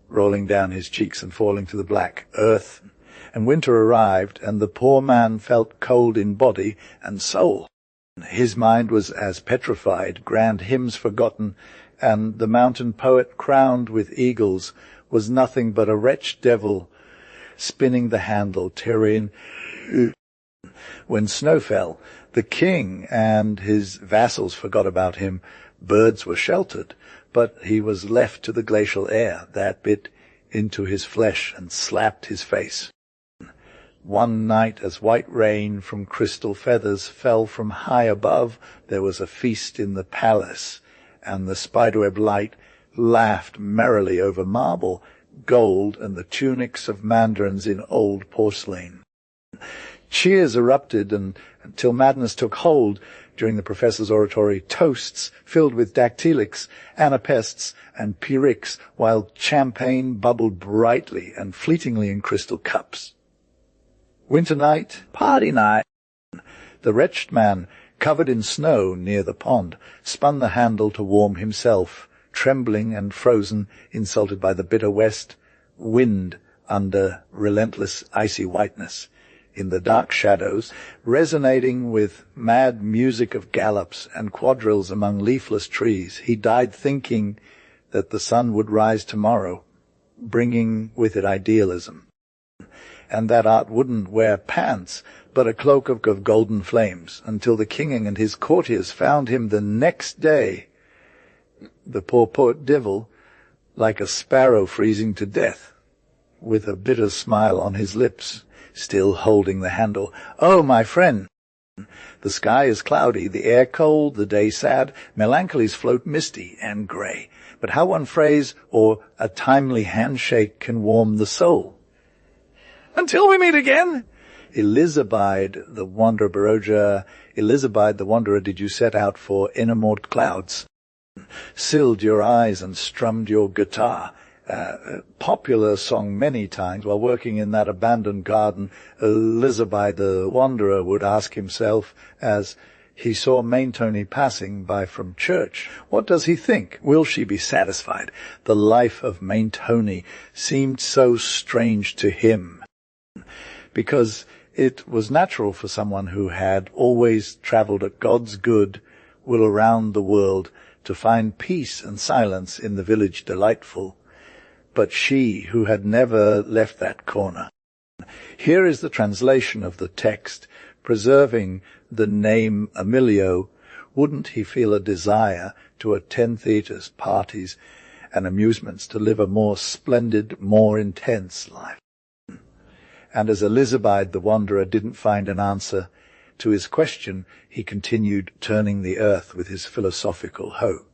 rolling down his cheeks and falling to the black earth. And winter arrived, and the poor man felt cold in body and soul. His mind was as petrified, grand hymns forgotten, and the mountain poet crowned with eagles was nothing but a wretched devil spinning the handle, tearing. When snow fell, the king and his vassals forgot about him. Birds were sheltered, but he was left to the glacial air that bit into his flesh and slapped his face. One night, as white rain from crystal feathers fell from high above, there was a feast in the palace, and the spiderweb light laughed merrily over marble, gold, and the tunics of mandarins in old porcelain. Cheers erupted until madness took hold during the professor's oratory, toasts filled with dactylics, anapests, and pyrrhics, while champagne bubbled brightly and fleetingly in crystal cups. Winter night, party night. The wretched man, covered in snow near the pond, spun the handle to warm himself, trembling and frozen, insulted by the bitter west, wind under relentless icy whiteness. In the dark shadows, resonating with mad music of gallops and quadrilles among leafless trees, he died thinking that the sun would rise tomorrow, bringing with it idealism, and that art wouldn't wear pants, but a cloak of golden flames, until the king and his courtiers found him the next day, the poor poet devil, like a sparrow freezing to death, with a bitter smile on his lips, still holding the handle. "Oh, my friend, the sky is cloudy, the air cold, the day sad, melancholies float misty and grey. But how one phrase or a timely handshake can warm the soul. Until we meet again. Elizabeth, the wanderer, Baroja, Elizabeth, the wanderer, did you set out for enamored clouds? Silled your eyes and strummed your guitar. Popular song many times while working in that abandoned garden. Elizabeth, the wanderer, would ask himself as he saw Maintony passing by from church. What does he think? Will she be satisfied? The life of Maintony seemed so strange to him, because it was natural for someone who had always travelled at God's good will around the world to find peace and silence in the village delightful. But she, who had never left that corner. Here is the translation of the text, preserving the name Emilio. Wouldn't he feel a desire to attend theatres, parties, and amusements, to live a more splendid, more intense life? And as Elizabeth the wanderer didn't find an answer to his question, he continued turning the earth with his philosophical hoe.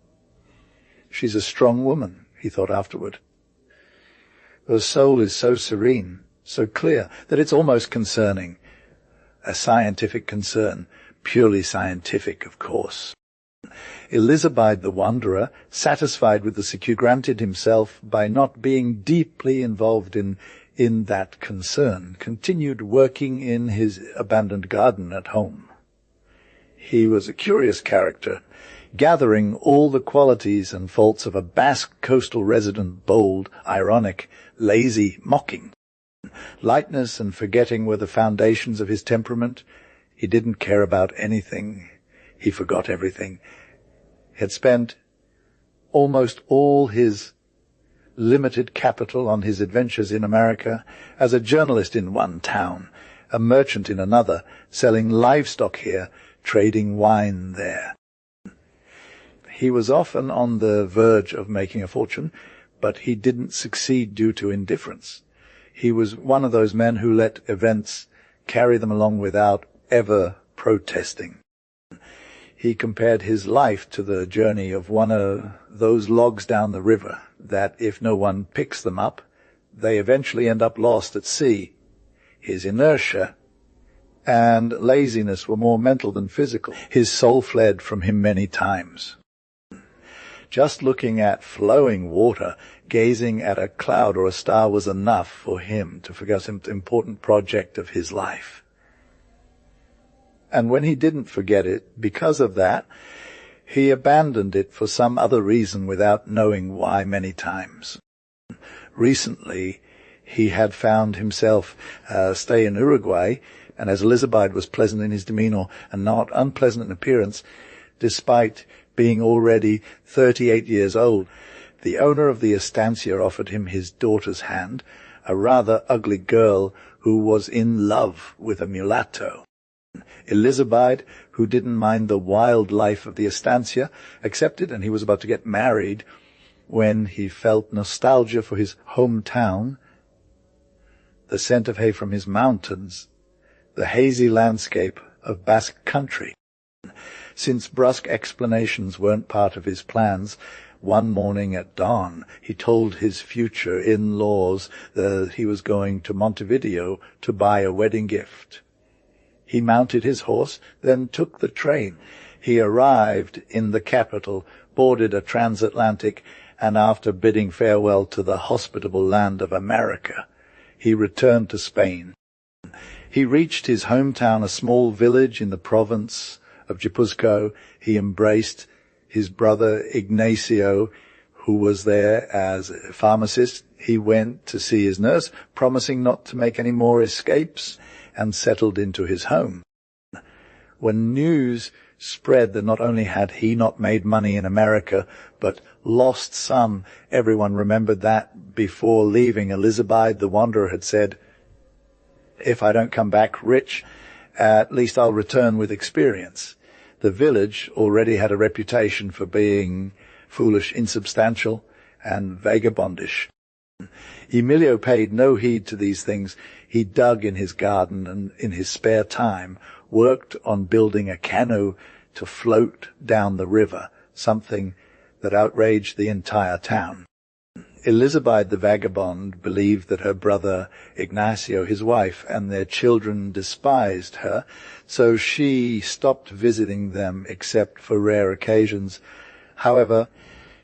She's a strong woman, he thought afterward. Her soul is so serene, so clear, that it's almost concerning. A scientific concern, purely scientific, of course. Elizabeth the wanderer, satisfied with the secure, granted himself by not being deeply involved in that concern, continued working in his abandoned garden at home. He was a curious character, gathering all the qualities and faults of a Basque coastal resident, bold, ironic, lazy, mocking. Lightness and forgetting were the foundations of his temperament. He didn't care about anything. He forgot everything. He had spent almost all his limited capital on his adventures in America, as a journalist in one town, a merchant in another, selling livestock here, trading wine there. He was often on the verge of making a fortune, but he didn't succeed due to indifference. He was one of those men who let events carry them along without ever protesting. He compared his life to the journey of one of those logs down the river, that if no one picks them up, they eventually end up lost at sea. His inertia and laziness were more mental than physical. His soul fled from him many times. Just looking at flowing water, gazing at a cloud or a star was enough for him to forget an important project of his life. And when he didn't forget it, because of that, he abandoned it for some other reason without knowing why many times. Recently, he had found himself stay in Uruguay, and as Elizabeth was pleasant in his demeanor and not unpleasant in appearance, despite being already 38 years old, the owner of the estancia offered him his daughter's hand, a rather ugly girl who was in love with a mulatto. Elizabeth, who didn't mind the wild life of the estancia, accepted, and he was about to get married when he felt nostalgia for his hometown. the scent of hay from his mountains, the hazy landscape of Basque country. Since brusque explanations weren't part of his plans, one morning at dawn he told his future in-laws that he was going to Montevideo to buy a wedding gift. He mounted his horse, then took the train. He arrived in the capital, boarded a transatlantic, and after bidding farewell to the hospitable land of America, he returned to Spain. He reached his hometown, a small village in the province of Guipuzcoa. He embraced his brother Ignacio, who was there as a pharmacist. He went to see his nurse, promising not to make any more escapes, and settled into his home. When news spread that not only had he not made money in America, but lost some, everyone remembered that before leaving, Elizabeth the Wanderer had said, "If I don't come back rich, at least I'll return with experience." The village already had a reputation for being foolish, insubstantial, and vagabondish. Emilio paid no heed to these things. He dug in his garden and in his spare time worked on building a canoe to float down the river, something that outraged the entire town. Elizabeth the vagabond believed that her brother Ignacio, his wife, and their children despised her, so she stopped visiting them except for rare occasions. However,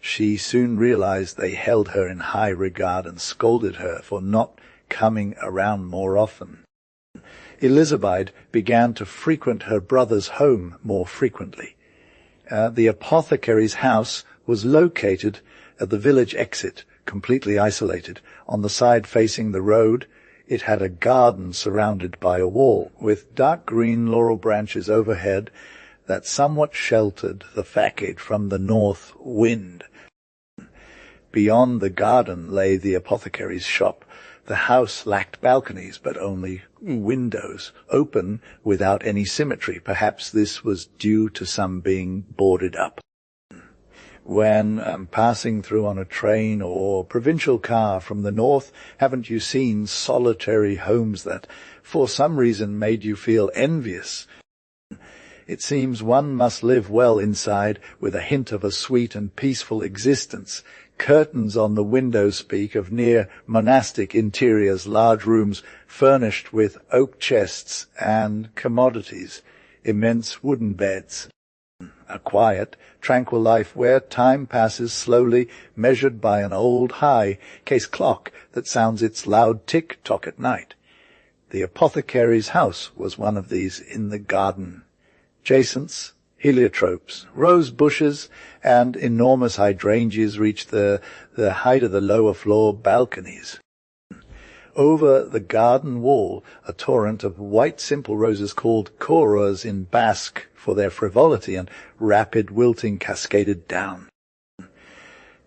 she soon realized they held her in high regard and scolded her for not coming around more often. Elizabeth began to frequent her brother's home more frequently. The apothecary's house was located at the village exit, completely isolated. On the side facing the road, it had a garden surrounded by a wall, with dark green laurel branches overhead that somewhat sheltered the facade from the north wind. Beyond the garden lay the apothecary's shop. The house lacked balconies, but only windows, open without any symmetry. Perhaps this was due to some being boarded up. When passing through on a train or provincial car from the north, haven't you seen solitary homes that, for some reason, made you feel envious? It seems one must live well inside, with a hint of a sweet and peaceful existence. Curtains on the windows speak of near monastic interiors, large rooms furnished with oak chests and commodities, immense wooden beds. A quiet, tranquil life where time passes slowly, measured by an old high-case clock that sounds its loud tick-tock at night. The apothecary's house was one of these in the garden. Jacinths, heliotropes, rose bushes, and enormous hydrangeas reached the height of the lower floor balconies. Over the garden wall, a torrent of white simple roses called coras in Basque for their frivolity and rapid wilting cascaded down.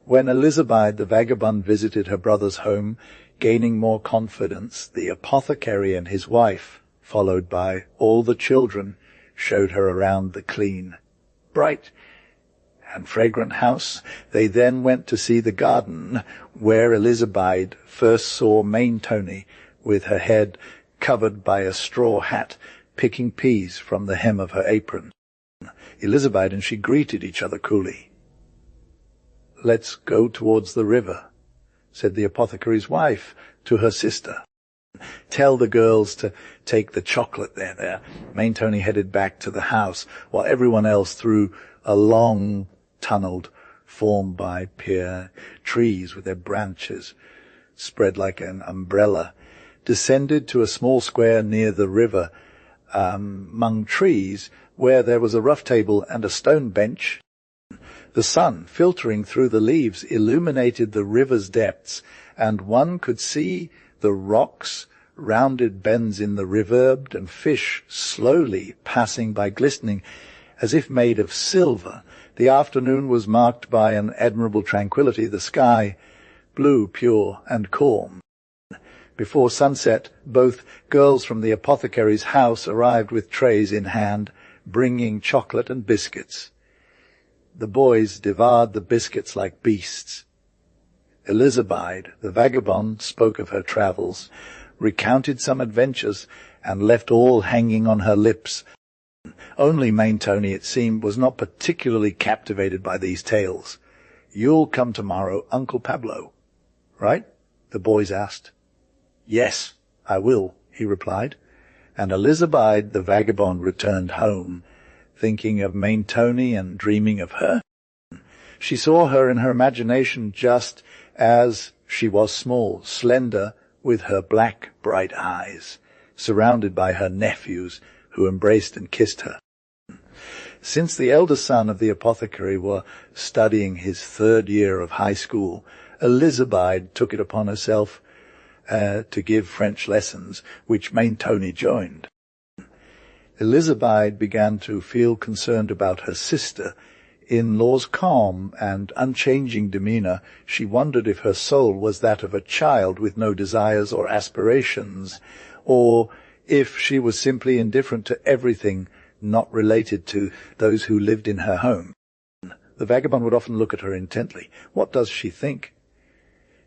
When Elizabeth the vagabond visited her brother's home, gaining more confidence, the apothecary and his wife, followed by all the children, showed her around the clean, bright, and fragrant house. They then went to see the garden, where Elizabeth first saw Tony, with her head covered by a straw hat, picking peas from the hem of her apron. Elizabeth and she greeted each other coolly. "Let's go towards the river," said the apothecary's wife to her sister. "Tell the girls to take the chocolate there." Tony headed back to the house, while everyone else through a long tunneled formed by pear trees with their branches spread like an umbrella, descended to a small square near the river, among trees, where there was a rough table and a stone bench. The sun, filtering through the leaves, illuminated the river's depths, and one could see the rocks, rounded bends in the river, and fish slowly passing by, glistening as if made of silver. The afternoon was marked by an admirable tranquillity, the sky blue, pure, and calm. Before sunset, both girls from the apothecary's house arrived with trays in hand, bringing chocolate and biscuits. The boys devoured the biscuits like beasts. Elizabeth, the vagabond, spoke of her travels, recounted some adventures, and left all hanging on her lips. Only Mentoni, it seemed, was not particularly captivated by these tales. "You'll come tomorrow, Uncle Pablo, right?" the boys asked. "Yes, I will," he replied, and Elizabeth the vagabond returned home, thinking of Mentoni and dreaming of her. She saw her in her imagination just as she was small, slender, with her black, bright eyes, surrounded by her nephews, who embraced and kissed her. Since the elder son of the apothecary were studying his 3rd year of high school, Elizabeth took it upon herself to give French lessons, which Mentoni joined. Elizabeth began to feel concerned about her sister-in-law's calm and unchanging demeanour. She wondered if her soul was that of a child with no desires or aspirations, or if she was simply indifferent to everything not related to those who lived in her home. The vagabond would often look at her intently. "What does she think?"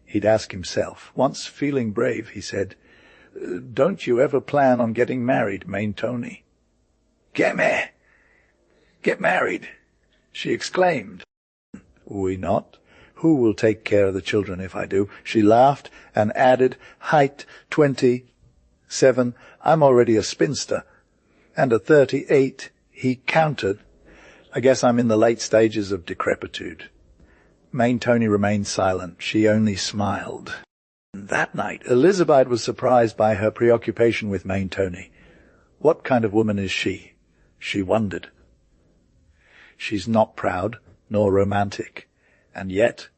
He'd ask himself. Once, feeling brave, he said, "Don't you ever plan on getting married, Mentoni?" Get married," she exclaimed. "We not? Who will take care of the children if I do?" She laughed and added, "Height 27, I'm already a spinster, and at 38, he counted. I guess I'm in the late stages of decrepitude." Mentoni remained silent. She only smiled. That night, Elizabeth was surprised by her preoccupation with Mentoni. What kind of woman is she? She wondered. She's not proud, nor romantic. And yet,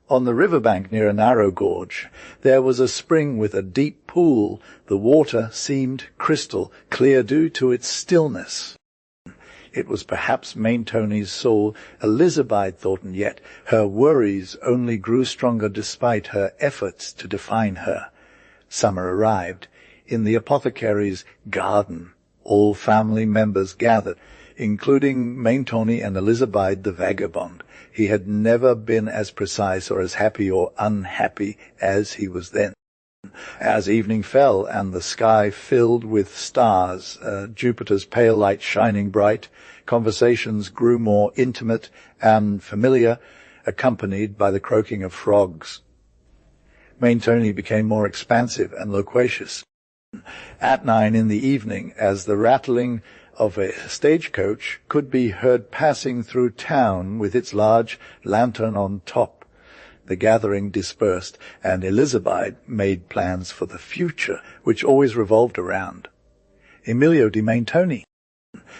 on the riverbank near a narrow gorge, there was a spring with a deep pool. The water seemed crystal clear due to its stillness. It was perhaps Mentoni's soul, Elizabeth thought, and yet her worries only grew stronger despite her efforts to define her. Summer arrived. In the apothecary's garden, all family members gathered, including Mentoni and Elizabeth the vagabond. He had never been as precise or as happy or unhappy as he was then. As evening fell and the sky filled with stars, Jupiter's pale light shining bright, conversations grew more intimate and familiar, accompanied by the croaking of frogs. Mentoni became more expansive and loquacious. At 9 in the evening, as the rattling of a stagecoach could be heard passing through town with its large lantern on top, the gathering dispersed, and Elizabeth made plans for the future, which always revolved around Emilio di Mentoni.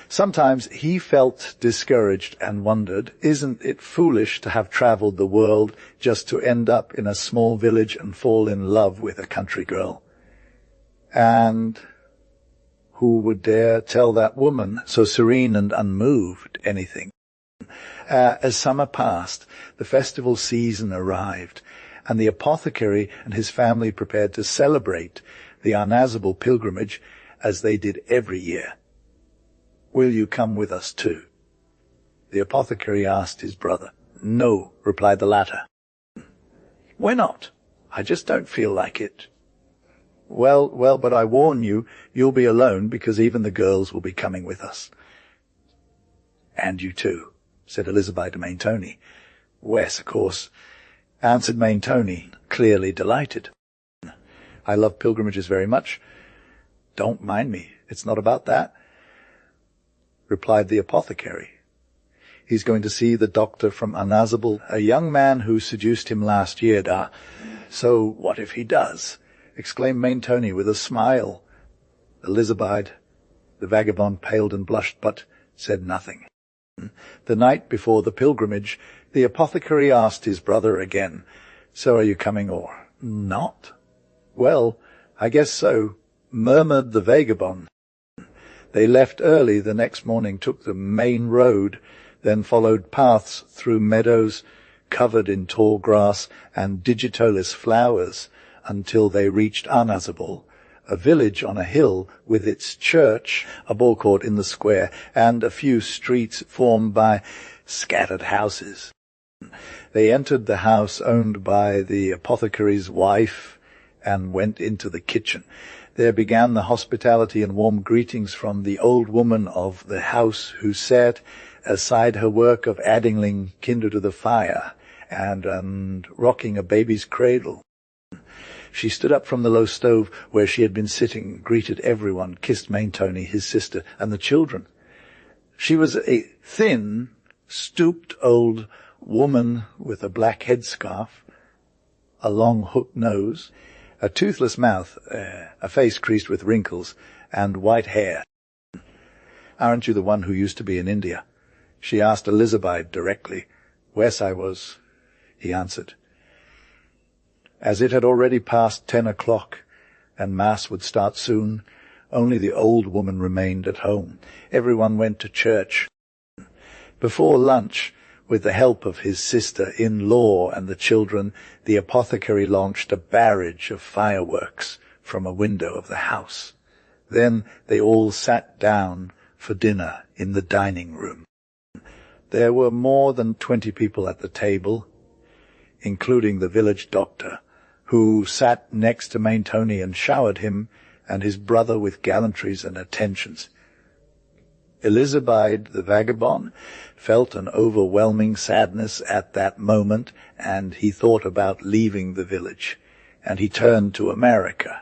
Sometimes he felt discouraged and wondered, isn't it foolish to have travelled the world just to end up in a small village and fall in love with a country girl? And who would dare tell that woman, so serene and unmoved, anything? As summer passed, the festival season arrived, and the apothecary and his family prepared to celebrate the Arnazable pilgrimage as they did every year. "Will you come with us too?" the apothecary asked his brother. "No," replied the latter. "Why not?" "I just don't feel like it." Well, but I warn you, you'll be alone because even the girls will be coming with us." "And you too," said Elizabeth to Mentoni. "Wes, of course," answered Mentoni, clearly delighted. "I love pilgrimages very much." "Don't mind me, it's not about that," replied the apothecary. "He's going to see the doctor from Arnazable, a young man who seduced him last year, da." "So what if he does?" exclaimed Mentoni with a smile. Elizabeth, the vagabond, paled and blushed, but said nothing. The night before the pilgrimage, the apothecary asked his brother again, "So are you coming or not?" "Well, I guess so," murmured the vagabond. They left early the next morning, took the main road, then followed paths through meadows covered in tall grass and digitalis flowers until they reached Arnazable, a village on a hill with its church, a ball court in the square, and a few streets formed by scattered houses. They entered the house owned by the apothecary's wife and went into the kitchen. There began the hospitality and warm greetings from the old woman of the house, who sat aside her work of addling kindle to the fire and rocking a baby's cradle. She stood up from the low stove where she had been sitting, greeted everyone, kissed Mentoni, his sister, and the children. She was a thin, stooped old woman with a black headscarf, a long hooked nose, a toothless mouth, a face creased with wrinkles, and white hair. "Aren't you the one who used to be in India?" she asked Elizabeth directly. "Wes I was," he answered. As it had already passed 10 o'clock, and Mass would start soon, only the old woman remained at home. Everyone went to church. Before lunch, with the help of his sister-in-law and the children, the apothecary launched a barrage of fireworks from a window of the house. Then they all sat down for dinner in the dining room. There were more than 20 people at the table, including the village doctor, who sat next to Mentoni and showered him and his brother with gallantries and attentions. Elizabeth, the vagabond, felt an overwhelming sadness at that moment, and he thought about leaving the village, and he turned to America.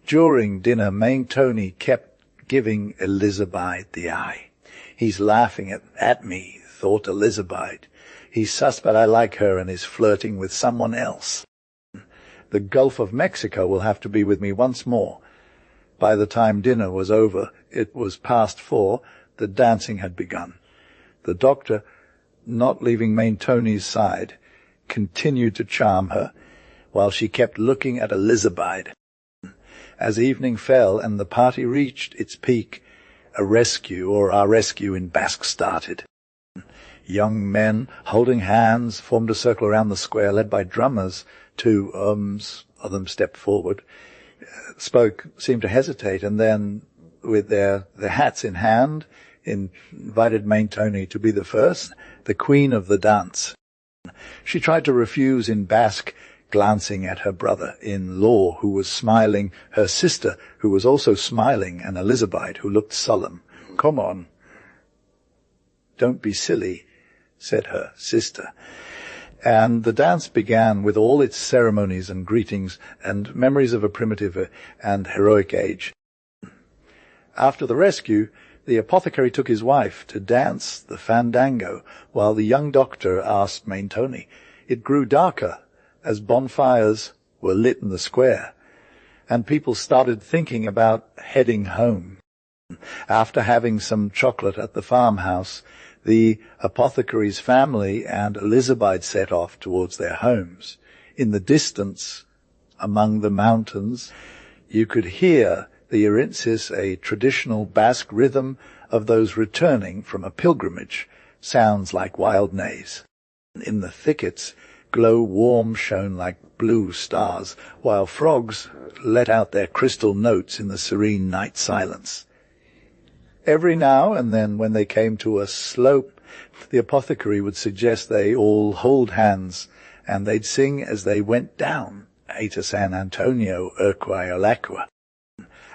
During dinner, Mentoni kept giving Elizabeth the eye. "He's laughing at me," thought Elizabeth. "He's sus, but I like her and is flirting with someone else. The Gulf of Mexico will have to be with me once more." By the time dinner was over, it was past 4, the dancing had begun. The doctor, not leaving Mentoni's side, continued to charm her, while she kept looking at Elizabeth. As evening fell and the party reached its peak, a rescue, or our rescue in Basque, started. Young men, holding hands, formed a circle around the square, led by drummers. 2 of them stepped forward, seemed to hesitate, and then, with their hats in hand, invited Mentoni to be the first, the queen of the dance. She tried to refuse in Basque, glancing at her brother-in-law, who was smiling, her sister, who was also smiling, and Elizabeth, who looked solemn. "Come on." "Don't be silly," said her sister. And the dance began with all its ceremonies and greetings and memories of a primitive and heroic age. After the rescue, the apothecary took his wife to dance the fandango, while the young doctor asked Mentoni. It grew darker as bonfires were lit in the square, and people started thinking about heading home. After having some chocolate at the farmhouse, the apothecary's family and Elizabeth set off towards their homes. In the distance, among the mountains, you could hear the Irintzis, a traditional Basque rhythm of those returning from a pilgrimage, sounds like wild neighs. In the thickets, glow warm shone like blue stars, while frogs let out their crystal notes in the serene night silence. Every now and then, when they came to a slope, the apothecary would suggest they all hold hands, and they'd sing as they went down, Eta San Antonio, Urquae Alacqua,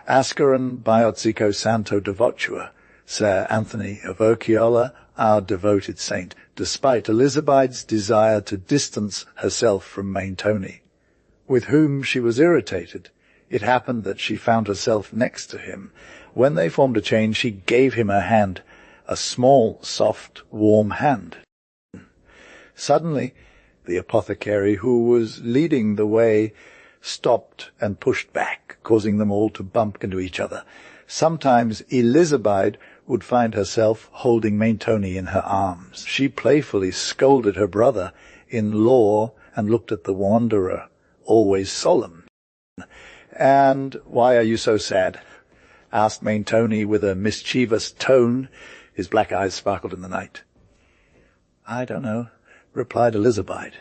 Ascaran Biotzico Santo Devotua, Sir Anthony of Urquiola, our devoted saint, despite Elizabeth's desire to distance herself from Mentoni, with whom she was irritated. It happened that she found herself next to him. When they formed a chain, she gave him her hand, a small, soft, warm hand. Suddenly, the apothecary, who was leading the way, stopped and pushed back, causing them all to bump into each other. Sometimes Elizabeth would find herself holding Mentoni in her arms. She playfully scolded her brother-in-law and looked at the wanderer, always solemn. "And why are you so sad?" asked Mentoni with a mischievous tone. His black eyes sparkled in the night. "I don't know," replied Elizabeth.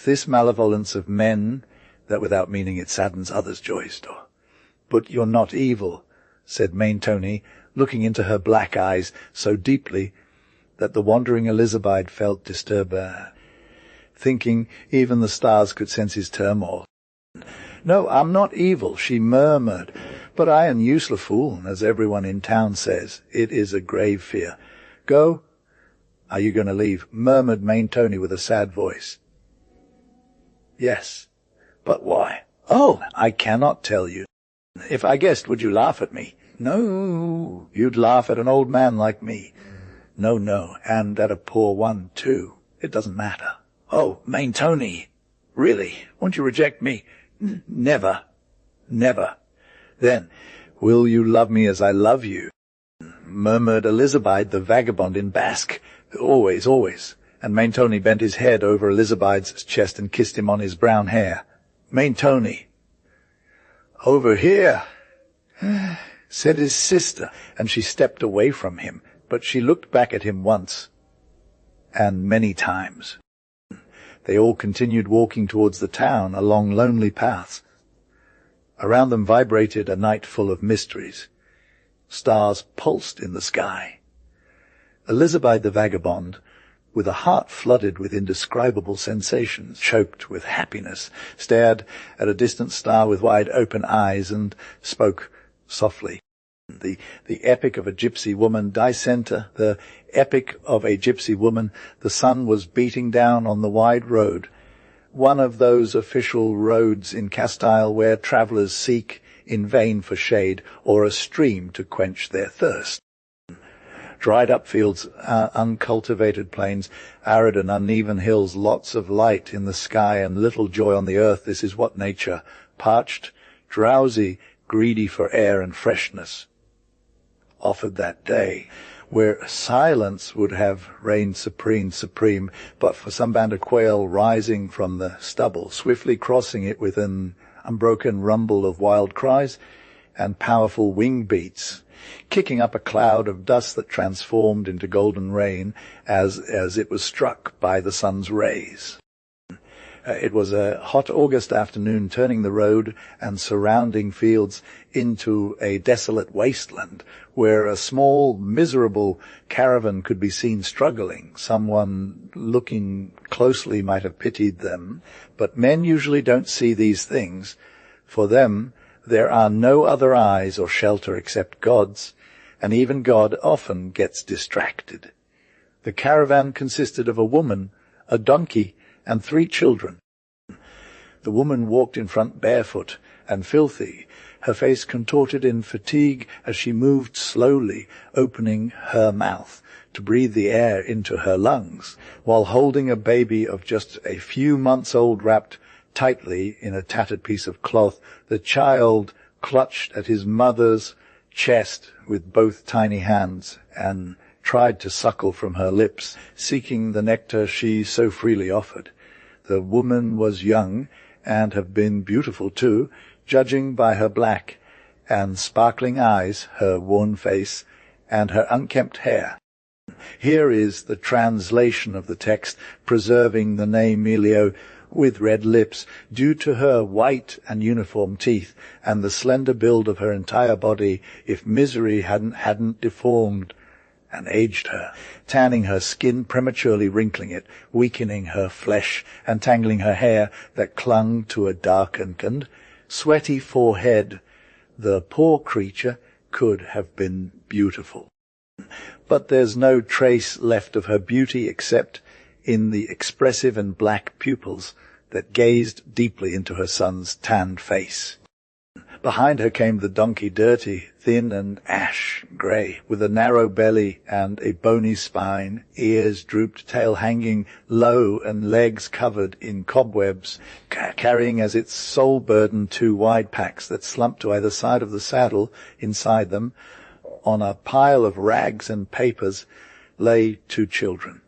"This malevolence of men, that without meaning it saddens others' joys, though. But you're not evil," said Mentoni, looking into her black eyes so deeply that the wandering Elizabeth felt disturbed. thinking even the stars could sense his turmoil. "No, I'm not evil," she murmured, "but I am useless fool, as everyone in town says. It is a grave fear." "Go? Are you going to leave?" murmured Main Tony with a sad voice. "Yes." "But why?" "Oh, I cannot tell you. If I guessed, would you laugh at me?" "No, you'd laugh at an old man like me." No, and at a poor one, too. It doesn't matter." "Oh, Main Tony, really, won't you reject me?" Never. Never." "Then, will you love me as I love you?" murmured Elizabeth the vagabond in Basque. "Always, always." And Main Tony bent his head over Elizabeth's chest and kissed him on his brown hair. "Main Tony." "Over here," said his sister, and she stepped away from him, but she looked back at him once, and many times. They all continued walking towards the town along lonely paths. Around them vibrated a night full of mysteries. Stars pulsed in the sky. Elizabeth the vagabond, with a heart flooded with indescribable sensations, choked with happiness, stared at a distant star with wide open eyes and spoke softly. The epic of a gypsy woman, Dicenta, the epic of a gypsy woman. The sun was beating down on the wide road, one of those official roads in Castile where travellers seek in vain for shade or a stream to quench their thirst. Dried-up fields, uncultivated plains, arid and uneven hills, lots of light in the sky and little joy on the earth. This is what nature, parched, drowsy, greedy for air and freshness, offered that day, where silence would have reigned supreme, but for some band of quail rising from the stubble, swiftly crossing it with an unbroken rumble of wild cries and powerful wing beats, kicking up a cloud of dust that transformed into golden rain as it was struck by the sun's rays. It was a hot August afternoon, turning the road and surrounding fields into a desolate wasteland, where a small, miserable caravan could be seen struggling. Someone looking closely might have pitied them, but men usually don't see these things. For them, there are no other eyes or shelter except God's, and even God often gets distracted. The caravan consisted of a woman, a donkey, and 3 children. The woman walked in front barefoot and filthy, her face contorted in fatigue as she moved slowly, opening her mouth to breathe the air into her lungs, while holding a baby of just a few months old wrapped tightly in a tattered piece of cloth. The child clutched at his mother's chest with both tiny hands and tried to suckle from her lips, seeking the nectar she so freely offered. The woman was young, and had been beautiful too, judging by her black and sparkling eyes, her worn face, and her unkempt hair. Here is the translation of the text, preserving the name Melio with red lips, due to her white and uniform teeth, and the slender build of her entire body. If misery hadn't deformed and aged her, tanning her skin, prematurely wrinkling it, weakening her flesh, and tangling her hair that clung to a darkened, sweaty forehead, the poor creature could have been beautiful. But there's no trace left of her beauty except in the expressive and black pupils that gazed deeply into her son's tanned face. Behind her came the donkey, dirty, thin and ash-grey, with a narrow belly and a bony spine, ears drooped, tail hanging low, and legs covered in cobwebs, carrying as its sole burden 2 wide packs that slumped to either side of the saddle. Inside them, on a pile of rags and papers, lay 2 children,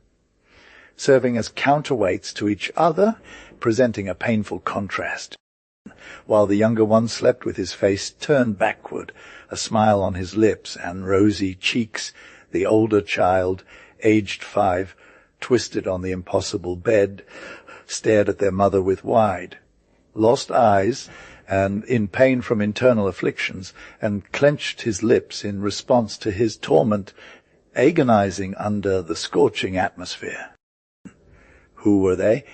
serving as counterweights to each other, presenting a painful contrast. While the younger one slept with his face turned backward, a smile on his lips and rosy cheeks, the older child, aged 5, twisted on the impossible bed, stared at their mother with wide, lost eyes, and in pain from internal afflictions, and clenched his lips in response to his torment, agonizing under the scorching atmosphere. Who were they?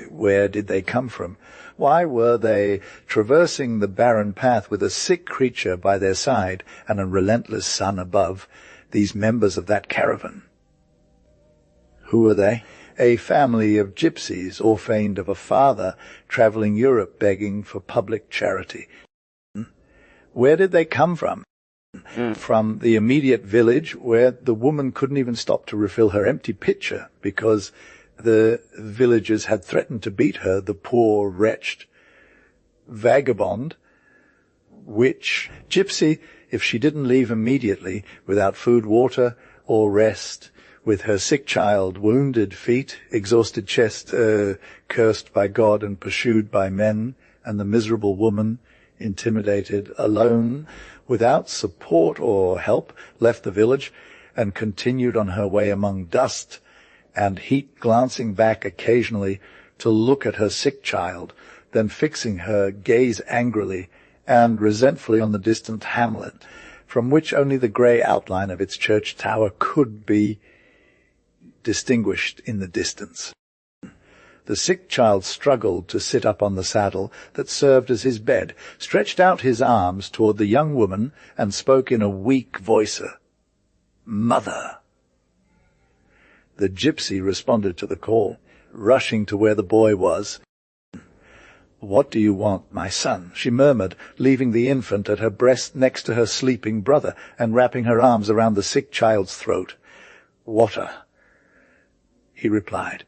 Where did they come from? Why were they traversing the barren path with a sick creature by their side and a relentless sun above, these members of that caravan? Who were they? A family of gypsies, orphaned of a father, travelling Europe begging for public charity. Where did they come from? From the immediate village, where the woman couldn't even stop to refill her empty pitcher because the villagers had threatened to beat her, the poor, wretched vagabond, witch, gypsy, if she didn't leave immediately, without food, water, or rest, with her sick child, wounded feet, exhausted chest, cursed by God and pursued by men, and the miserable woman, intimidated, alone, without support or help, left the village and continued on her way among dust and heat, glancing back occasionally to look at her sick child, then fixing her gaze angrily and resentfully on the distant hamlet, from which only the grey outline of its church tower could be distinguished in the distance. The sick child struggled to sit up on the saddle that served as his bed, stretched out his arms toward the young woman, and spoke in a weak voice, "Mother." The gypsy responded to the call, rushing to where the boy was. "What do you want, my son?" she murmured, leaving the infant at her breast next to her sleeping brother, and wrapping her arms around the sick child's throat. "Water," he replied.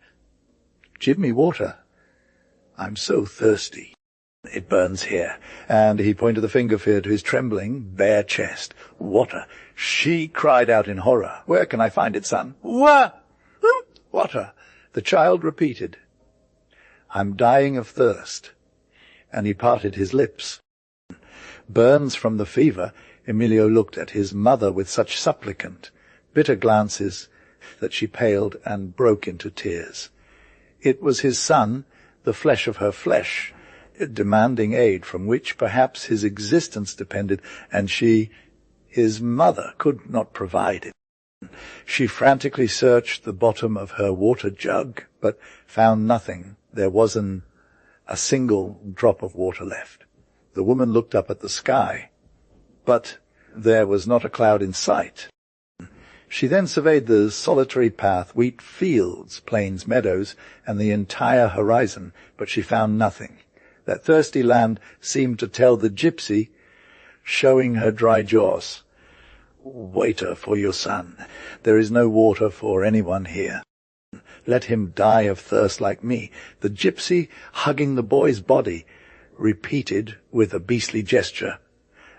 "Give me water. I'm so thirsty. It burns here." And he pointed the finger to his trembling, bare chest. "Water." She cried out in horror. "Where can I find it, son?" "What? Water." The child repeated, "I'm dying of thirst." And he parted his lips. Burns from the fever, Emilio looked at his mother with such supplicant, bitter glances that she paled and broke into tears. It was his son, the flesh of her flesh, demanding aid from which perhaps his existence depended, and she, his mother, could not provide it. She frantically searched the bottom of her water jug, but found nothing. There wasn't a single drop of water left. The woman looked up at the sky, but there was not a cloud in sight. She then surveyed the solitary path, wheat fields, plains, meadows, and the entire horizon, but she found nothing. That thirsty land seemed to tell the gypsy, showing her dry jaws, "Waiter for your son. There is no water for anyone here. Let him die of thirst like me." The gypsy, hugging the boy's body, repeated with a beastly gesture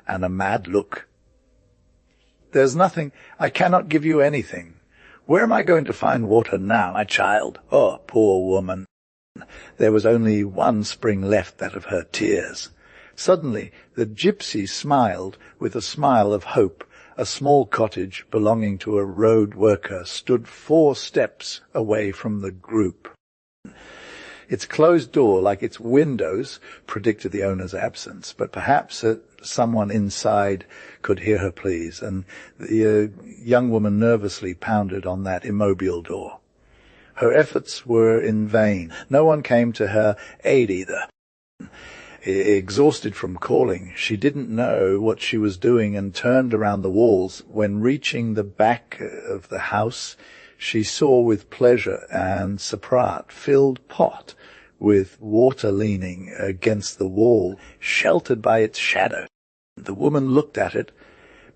and a mad look, "There's nothing. I cannot give you anything. Where am I going to find water now, my child? Oh, poor woman." There was only one spring left, that of her tears. Suddenly the gypsy smiled with a smile of hope. A small cottage belonging to a road worker stood 4 steps away from the group. Its closed door, like its windows, predicted the owner's absence, but perhaps someone inside could hear her pleas, and the young woman nervously pounded on that immobile door. Her efforts were in vain. No one came to her aid either. Exhausted from calling, she didn't know what she was doing and turned around the walls. When reaching the back of the house, she saw with pleasure and surprise filled pot with water leaning against the wall, sheltered by its shadow. The woman looked at it,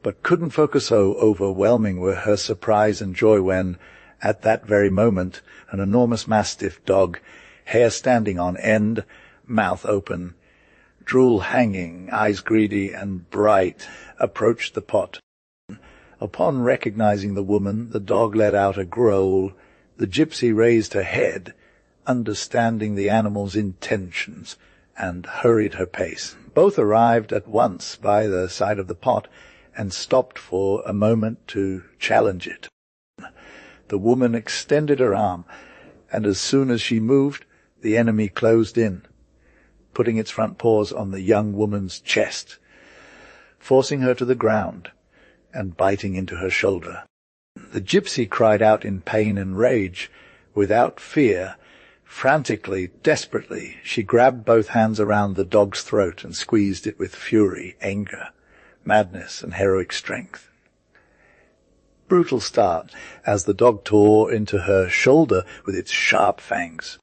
but couldn't focus, so overwhelming were her surprise and joy when, at that very moment, an enormous mastiff dog, hair standing on end, mouth open, drool hanging, eyes greedy and bright, approached the pot. Upon recognizing the woman, the dog let out a growl. The gypsy raised her head, understanding the animal's intentions, and hurried her pace. Both arrived at once by the side of the pot and stopped for a moment to challenge it. The woman extended her arm, and as soon as she moved, the enemy closed in, putting its front paws on the young woman's chest, forcing her to the ground and biting into her shoulder. The gypsy cried out in pain and rage. Without fear, Frantically, desperately, she grabbed both hands around the dog's throat and squeezed it with fury, anger, madness, and heroic strength. Brutal start, as the dog tore into her shoulder with its sharp fangs.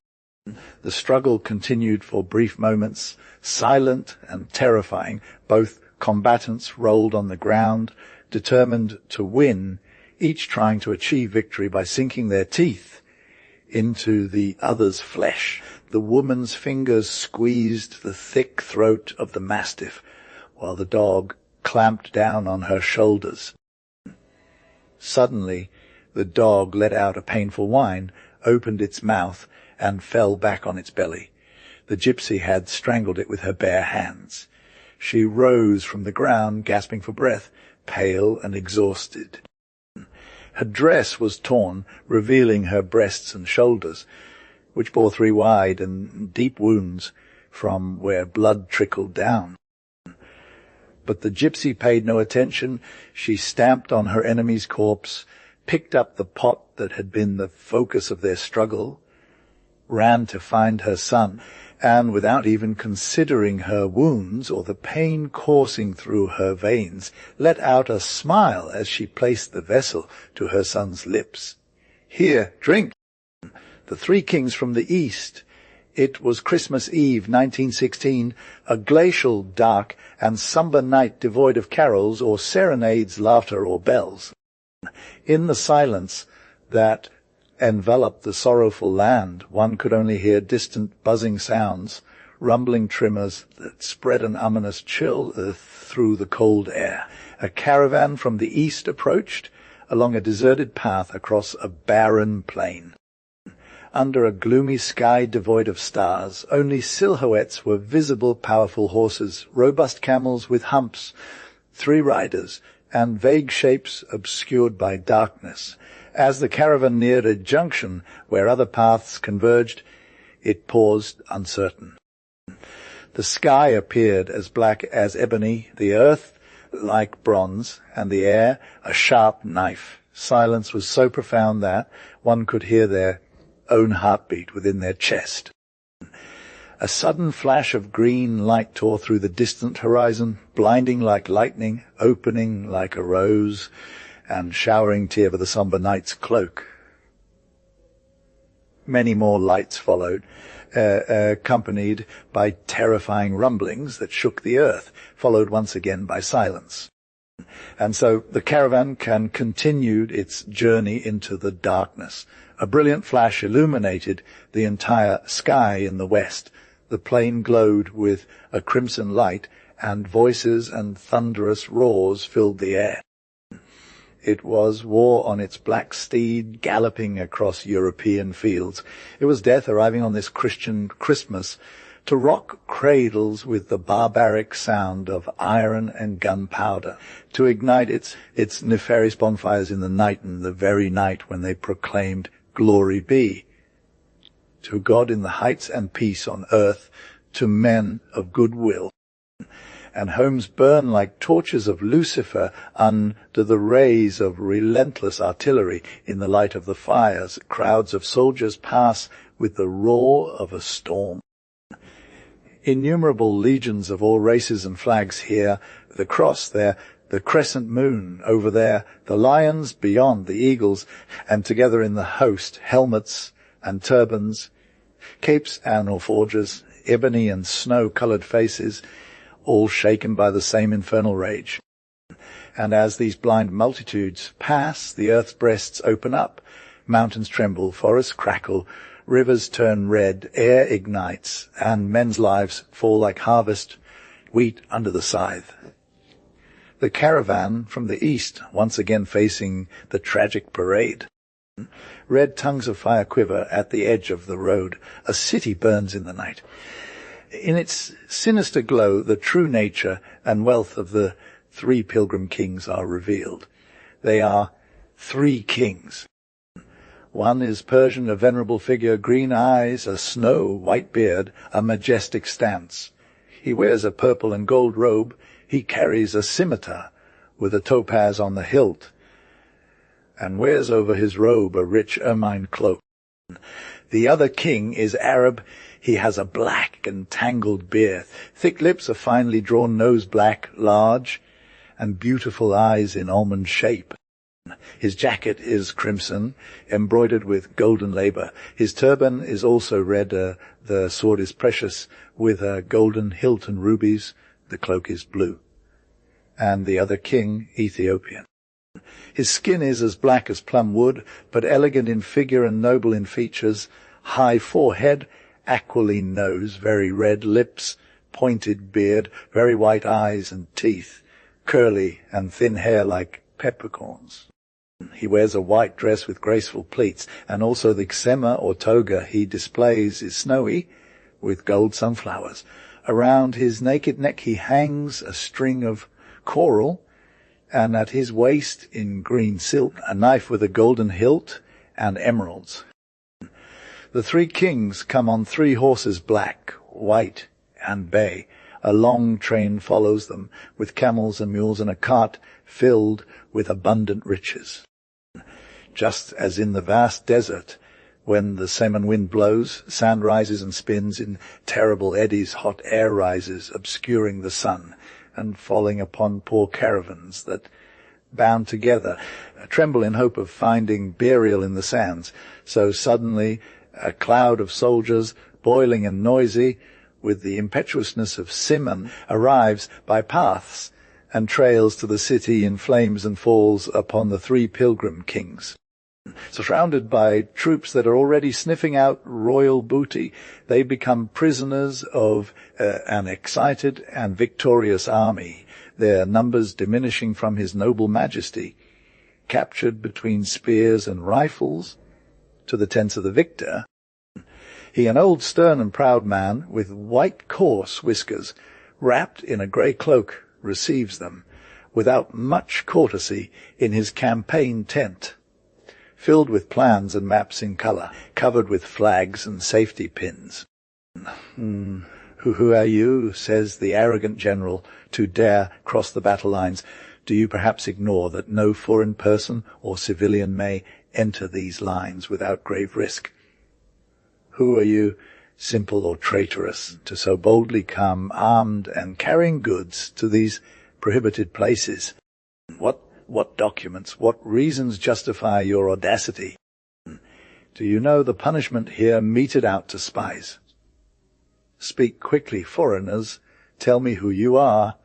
The struggle continued for brief moments, silent and terrifying. Both combatants rolled on the ground, determined to win, each trying to achieve victory by sinking their teeth into the other's flesh. The woman's fingers squeezed the thick throat of the mastiff, while the dog clamped down on her shoulders. Suddenly, the dog let out a painful whine, opened its mouth, and fell back on its belly. The gypsy had strangled it with her bare hands. She rose from the ground, gasping for breath, pale and exhausted. Her dress was torn, revealing her breasts and shoulders, which bore 3 wide and deep wounds from where blood trickled down. But the gypsy paid no attention. She stamped on her enemy's corpse, picked up the pot that had been the focus of their struggle, ran to find her son, and without even considering her wounds or the pain coursing through her veins, let out a smile as she placed the vessel to her son's lips. "Here, drink." The 3 kings from the east. It was Christmas Eve, 1916, a glacial, dark, and sombre night devoid of carols or serenades, laughter, or bells. In the silence that enveloped the sorrowful land, one could only hear distant buzzing sounds, rumbling tremors that spread an ominous chill through the cold air. A caravan from the east approached along a deserted path across a barren plain. Under a gloomy sky devoid of stars, only silhouettes were visible. Powerful horses, robust camels with humps, 3 riders, and vague shapes obscured by darkness. As the caravan neared a junction where other paths converged, it paused uncertain. The sky appeared as black as ebony, the earth like bronze, and the air a sharp knife. Silence was so profound that one could hear their own heartbeat within their chest. A sudden flash of green light tore through the distant horizon, blinding like lightning, opening like a rose, and showering tear over the sombre night's cloak. Many more lights followed, accompanied by terrifying rumblings that shook the earth, followed once again by silence. And so the caravan continued its journey into the darkness. A brilliant flash illuminated the entire sky in the west. The plain glowed with a crimson light, and voices and thunderous roars filled the air. It was war on its black steed, galloping across European fields. It was death arriving on this Christian Christmas to rock cradles with the barbaric sound of iron and gunpowder, to ignite its nefarious bonfires in the night, and the very night when they proclaimed, "Glory be to God in the heights and peace on earth to men of good will." And homes burn like torches of Lucifer under the rays of relentless artillery. In the light of the fires, crowds of soldiers pass with the roar of a storm. Innumerable legions of all races and flags here, the cross there, the crescent moon over there, the lions beyond, the eagles, and together in the host, helmets and turbans, capes and alforges, ebony and snow-coloured faces, all shaken by the same infernal rage. And as these blind multitudes pass, the earth's breasts open up, mountains tremble, forests crackle, rivers turn red, air ignites, and men's lives fall like harvest wheat under the scythe. The caravan from the east, once again facing the tragic parade. Red tongues of fire quiver at the edge of the road. A city burns in the night. In its sinister glow, the true nature and wealth of the 3 pilgrim kings are revealed. They are 3 kings. One is Persian, a venerable figure, green eyes, a snow-white beard, a majestic stance. He wears a purple and gold robe. He carries a scimitar with a topaz on the hilt, and wears over his robe a rich ermine cloak. The other king is Arab. He has a black and tangled beard, thick lips, a finely drawn nose, black, large, and beautiful eyes in almond shape. His jacket is crimson, embroidered with golden labour. His turban is also red. The sword is precious, with a golden hilt and rubies. The cloak is blue. And the other king, Ethiopian. His skin is as black as plum wood, but elegant in figure and noble in features. High forehead, aquiline nose, very red lips, pointed beard, very white eyes and teeth, curly and thin hair like peppercorns. He wears a white dress with graceful pleats, and also the xema or toga he displays is snowy, with gold sunflowers. Around his naked neck he hangs a string of coral, and at his waist, in green silk, a knife with a golden hilt and emeralds. The three kings come on 3 horses, black, white, and bay. A long train follows them, with camels and mules, and a cart filled with abundant riches. Just as in the vast desert, when the Seman wind blows, sand rises and spins in terrible eddies, hot air rises, obscuring the sun, and falling upon poor caravans that, bound together, tremble in hope of finding burial in the sands. So suddenly a cloud of soldiers, boiling and noisy, with the impetuousness of Seman, arrives by paths and trails to the city in flames and falls upon the 3 pilgrim kings. Surrounded by troops that are already sniffing out royal booty, they become prisoners of an excited and victorious army, their numbers diminishing from his noble majesty. Captured between spears and rifles to the tents of the victor, he, an old stern and proud man, with white coarse whiskers, wrapped in a grey cloak, receives them, without much courtesy, in his campaign tent, filled with plans and maps in colour, covered with flags and safety pins. Who are you, says the arrogant general, to dare cross the battle lines? Do you perhaps ignore that no foreign person or civilian may enter these lines without grave risk? Who are you, simple or traitorous, to so boldly come, armed and carrying goods, to these prohibited places? What documents, what reasons justify your audacity? Do you know the punishment here meted out to spies? Speak quickly, foreigners. Tell me who you are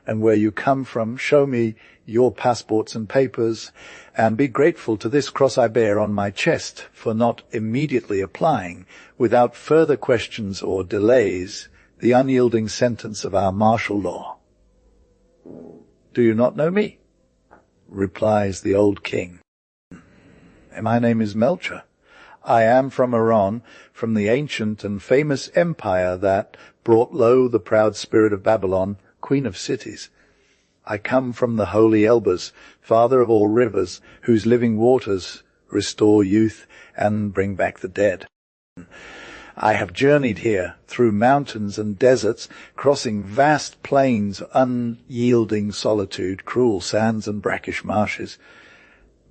and where you come from. Show me your passports and papers, and be grateful to this cross I bear on my chest for not immediately applying, without further questions or delays, the unyielding sentence of our martial law. Do you not know me? Replies the old king. My name is Melcher. I am from Iran, from the ancient and famous empire that brought low the proud spirit of Babylon, queen of cities. I come from the holy Elbers, father of all rivers, whose living waters restore youth and bring back the dead. I have journeyed here through mountains and deserts, crossing vast plains, unyielding solitude, cruel sands and brackish marshes.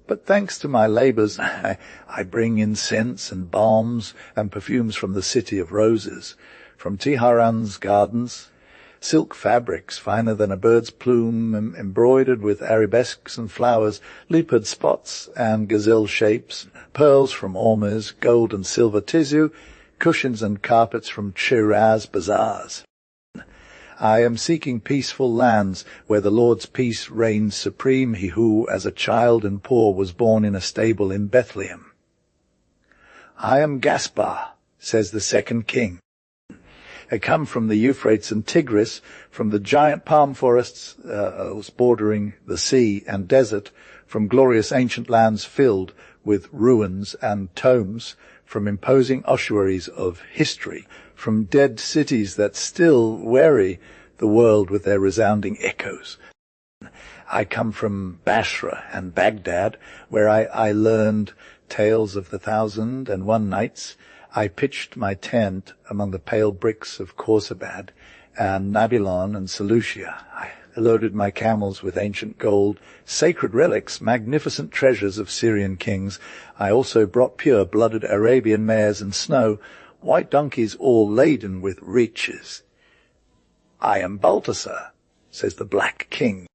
But thanks to my labours, I bring incense and balms and perfumes from the city of roses, from Tehran's gardens, silk fabrics finer than a bird's plume, embroidered with arabesques and flowers, leopard spots and gazelle shapes, pearls from Ormuz, gold and silver tissue, cushions and carpets from Shiraz bazaars. I am seeking peaceful lands where the Lord's peace reigns supreme, he who, as a child and poor, was born in a stable in Bethlehem. I am Gaspar, says the second king. I come from the Euphrates and Tigris, from the giant palm forests bordering the sea and desert, from glorious ancient lands filled with ruins and tombs, from imposing ossuaries of history, from dead cities that still weary the world with their resounding echoes. I come from Basra and Baghdad, where I learned tales of the 1,001 nights. I pitched my tent among the pale bricks of Khorsabad and Nabilon and Seleucia. loaded my camels with ancient gold, sacred relics, magnificent treasures of Syrian kings. I also brought pure-blooded Arabian mares and snow, white donkeys all laden with riches. I am Balthasar, says the Black King.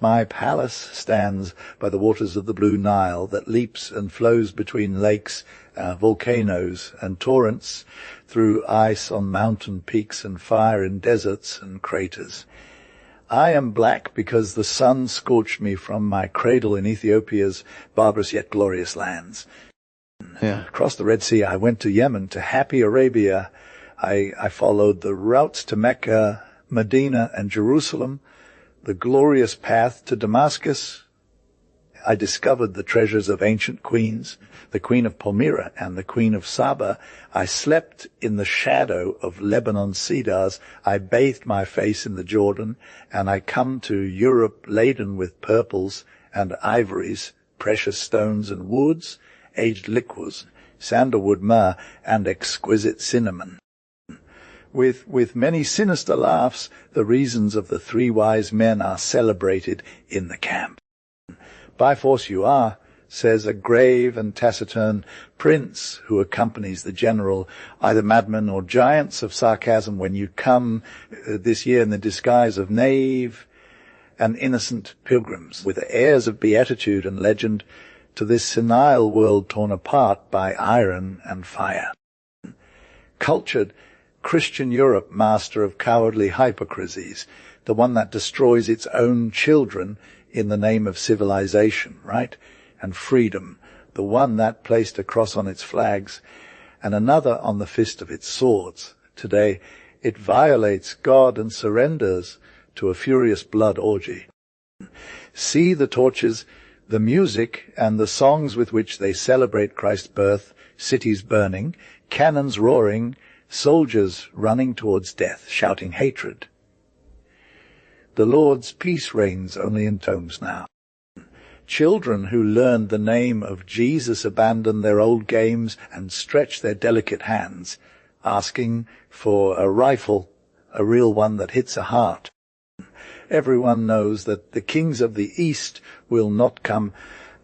My palace stands by the waters of the blue Nile that leaps and flows between lakes, volcanoes and torrents, through ice on mountain peaks and fire in deserts and craters. I am black because the sun scorched me from my cradle in Ethiopia's barbarous yet glorious lands. Yeah. Across the Red Sea I went to Yemen, to happy Arabia. I followed the routes to Mecca, Medina and Jerusalem, the glorious path to Damascus. I discovered the treasures of ancient queens, the Queen of Palmyra and the Queen of Saba. I slept in the shadow of Lebanon cedars. I bathed my face in the Jordan, and I come to Europe laden with purples and ivories, precious stones and woods, aged liquors, sandalwood myrrh, and exquisite cinnamon. With many sinister laughs, the reasons of the three wise men are celebrated in the camp. By force you are, says a grave and taciturn prince who accompanies the general, either madmen or giants of sarcasm, when you come this year in the disguise of knave and innocent pilgrims, with airs of beatitude and legend, to this senile world torn apart by iron and fire. Cultured Christian Europe, master of cowardly hypocrisies, the one that destroys its own children in the name of civilization, right, and freedom, the one that placed a cross on its flags and another on the fist of its swords. Today it violates God and surrenders to a furious blood orgy. See the torches, the music, and the songs with which they celebrate Christ's birth, cities burning, cannons roaring, soldiers running towards death, shouting hatred. The Lord's peace reigns only in tomes now. Children who learned the name of Jesus abandon their old games and stretch their delicate hands, asking for a rifle, a real one that hits a heart. Everyone knows that the kings of the East will not come.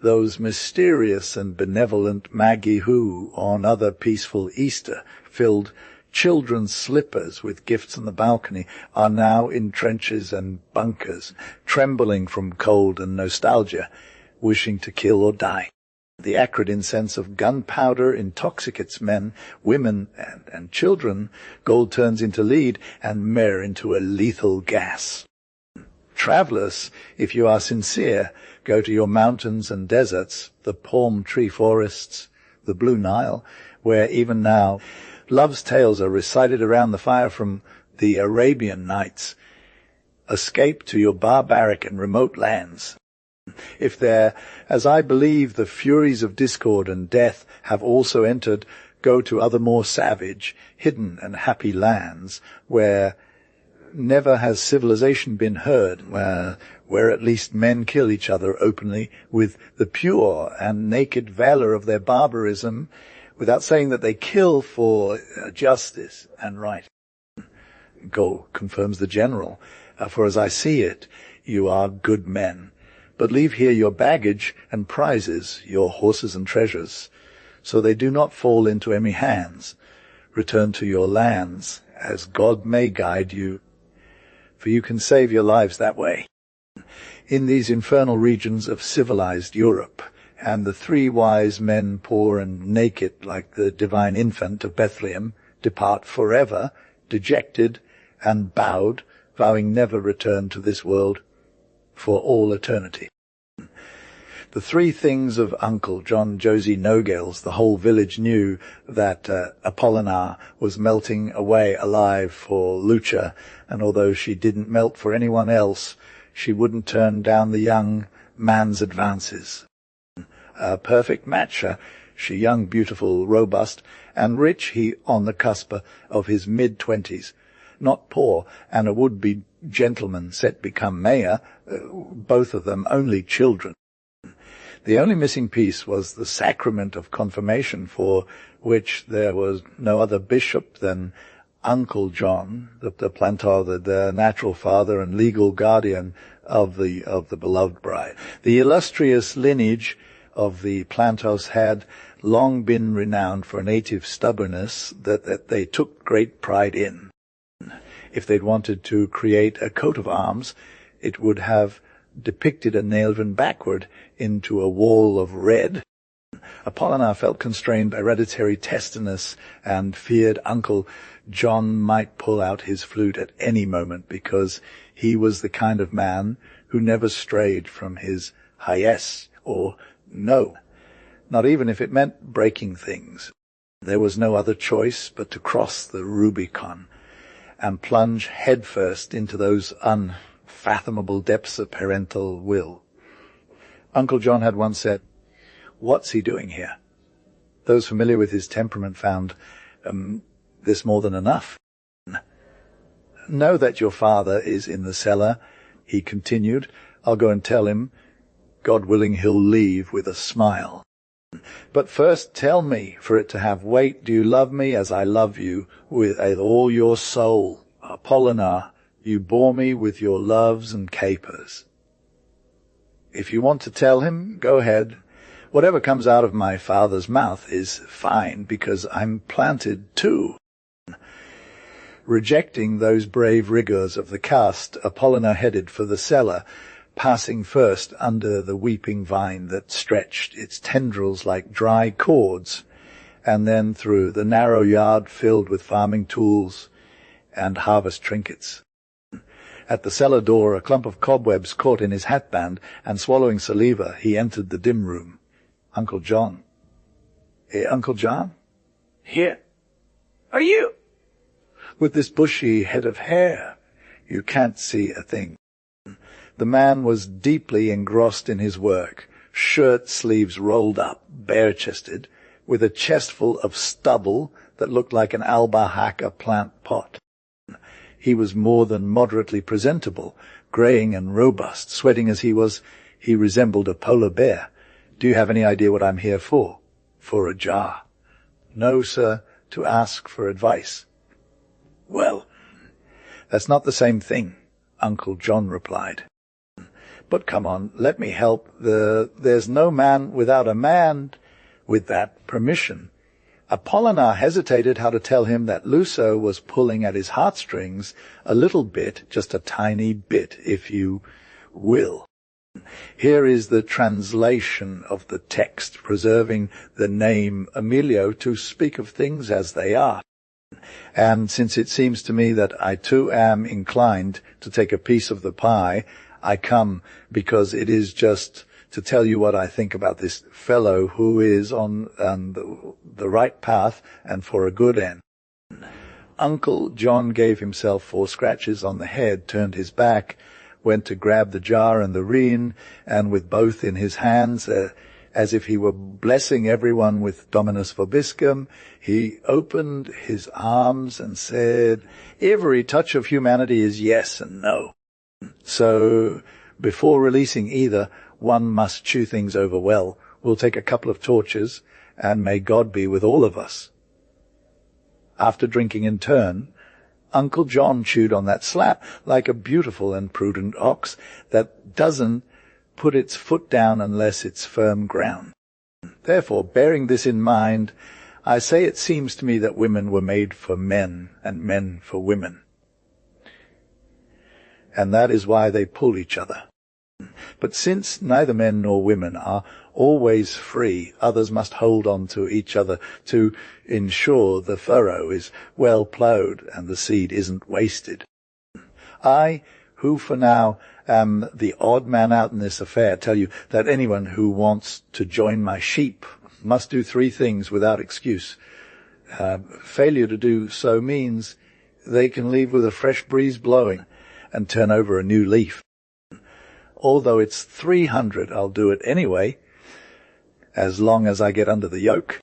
Those mysterious and benevolent Magi-Hu on other peaceful Easter filled children's slippers with gifts on the balcony are now in trenches and bunkers, trembling from cold and nostalgia, wishing to kill or die. The acrid incense of gunpowder intoxicates men, women, and children. Gold turns into lead, and myrrh into a lethal gas. Travellers, if you are sincere, go to your mountains and deserts, the palm tree forests, the blue Nile, where even now love's tales are recited around the fire from the Arabian Nights. Escape to your barbaric and remote lands. If there, as I believe, the furies of discord and death have also entered, go to other more savage, hidden and happy lands, where never has civilization been heard, where at least men kill each other openly with the pure and naked valor of their barbarism, without saying that they kill for justice and right. Go, confirms the general, for as I see it, you are good men. But leave here your baggage and prizes, your horses and treasures, so they do not fall into enemy hands. Return to your lands, as God may guide you, for you can save your lives that way. In these infernal regions of civilized Europe, and the three wise men, poor and naked like the divine infant of Bethlehem, depart forever, dejected and bowed, vowing never return to this world for all eternity. The three things of Uncle John Josie Nogales, the whole village knew that Apolinar was melting away alive for Lucia, and although she didn't melt for anyone else, she wouldn't turn down the young man's advances. A perfect match, she young, beautiful, robust, and rich, he on the cusp of his mid-20s, not poor, and a would-be gentleman set become mayor, both of them only children. The only missing piece was the sacrament of confirmation, for which there was no other bishop than Uncle John, the plantar, the natural father and legal guardian of the beloved bride. The illustrious lineage of the Plantos had long been renowned for a native stubbornness that they took great pride in. If they'd wanted to create a coat of arms, it would have depicted a nailed backward into a wall of red. Apollinaire felt constrained by hereditary testiness and feared Uncle John might pull out his flute at any moment, because he was the kind of man who never strayed from his yes or no, not even if it meant breaking things. There was no other choice but to cross the Rubicon and plunge headfirst into those unfathomable depths of parental will. Uncle John had once said, "What's he doing here?" Those familiar with his temperament found this more than enough. "Know that your father is in the cellar," he continued. "I'll go and tell him. God willing, he'll leave with a smile. But first tell me, for it to have weight, do you love me as I love you with all your soul? Apollinaire, you bore me with your loves and capers." If you want to tell him, go ahead. Whatever comes out of my father's mouth is fine, because I'm planted too. Rejecting those brave rigours of the caste, Apollinaire headed for the cellar, passing first under the weeping vine that stretched its tendrils like dry cords, and then through the narrow yard filled with farming tools and harvest trinkets. At the cellar door, a clump of cobwebs caught in his hatband, and swallowing saliva, he entered the dim room. Uncle John. Uncle John? Here. Are you? With this bushy head of hair, you can't see a thing. The man was deeply engrossed in his work, shirt sleeves rolled up, bare-chested, with a chestful of stubble that looked like an albahaca plant pot. He was more than moderately presentable, greying and robust. Sweating as he was, he resembled a polar bear. "Do you have any idea what I'm here for?" "For a jar." "No, sir, to ask for advice." "Well, that's not the same thing," Uncle John replied. "But come on, let me help. There's no man without a man." With that permission, Apollinaire hesitated how to tell him that Luso was pulling at his heartstrings a little bit, just a tiny bit, if you will. Here is the translation of the text, preserving the name Emilio to speak of things as they are. And since it seems to me that I too am inclined to take a piece of the pie, I come because it is just to tell you what I think about this fellow who is on the right path and for a good end. Uncle John gave himself 4 scratches on the head, turned his back, went to grab the jar and the rein, and with both in his hands, as if he were blessing everyone with Dominus Vobiscum, he opened his arms and said, "Every touch of humanity is yes and no. So, before releasing either, one must chew things over well. We'll take a couple of torches, and may God be with all of us." After drinking in turn, Uncle John chewed on that slab like a beautiful and prudent ox that doesn't put its foot down unless it's firm ground. Therefore, bearing this in mind, I say it seems to me that women were made for men and men for women. And that is why they pull each other. But since neither men nor women are always free, others must hold on to each other to ensure the furrow is well ploughed and the seed isn't wasted. I, who for now am the odd man out in this affair, tell you that anyone who wants to join my sheep must do 3 things without excuse. Failure to do so means they can leave with a fresh breeze blowing and turn over a new leaf. Although it's 300, I'll do it anyway, as long as I get under the yoke.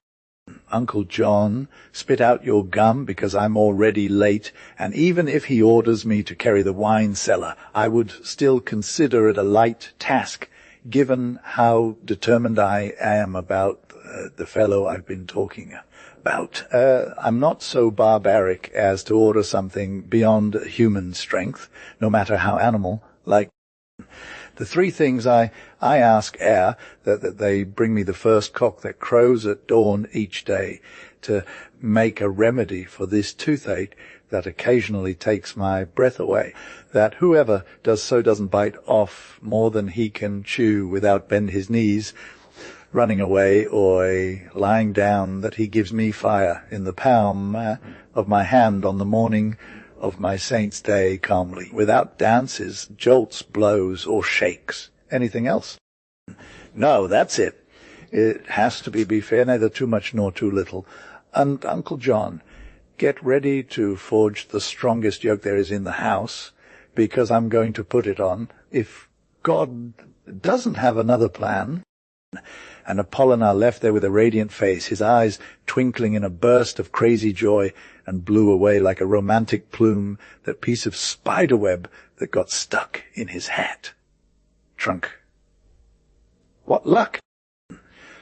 Uncle John, spit out your gum because I'm already late, and even if he orders me to carry the wine cellar, I would still consider it a light task, given how determined I am about the fellow I've been talking about. I'm not so barbaric as to order something beyond human strength, no matter how animal, like the three things I ask are that they bring me the first cock that crows at dawn each day to make a remedy for this toothache that occasionally takes my breath away, that whoever does so doesn't bite off more than he can chew without bend his knees, running away or lying down, that he gives me fire in the palm of my hand on the morning of my saint's day calmly, without dances, jolts, blows, or shakes. Anything else? No, that's it. It has to be fair, neither too much nor too little. And Uncle John, get ready to forge the strongest yoke there is in the house, because I'm going to put it on, if God doesn't have another plan. And Apollinaire left there with a radiant face, his eyes twinkling in a burst of crazy joy, and blew away like a romantic plume that piece of spiderweb that got stuck in his hat. Trunk. What luck!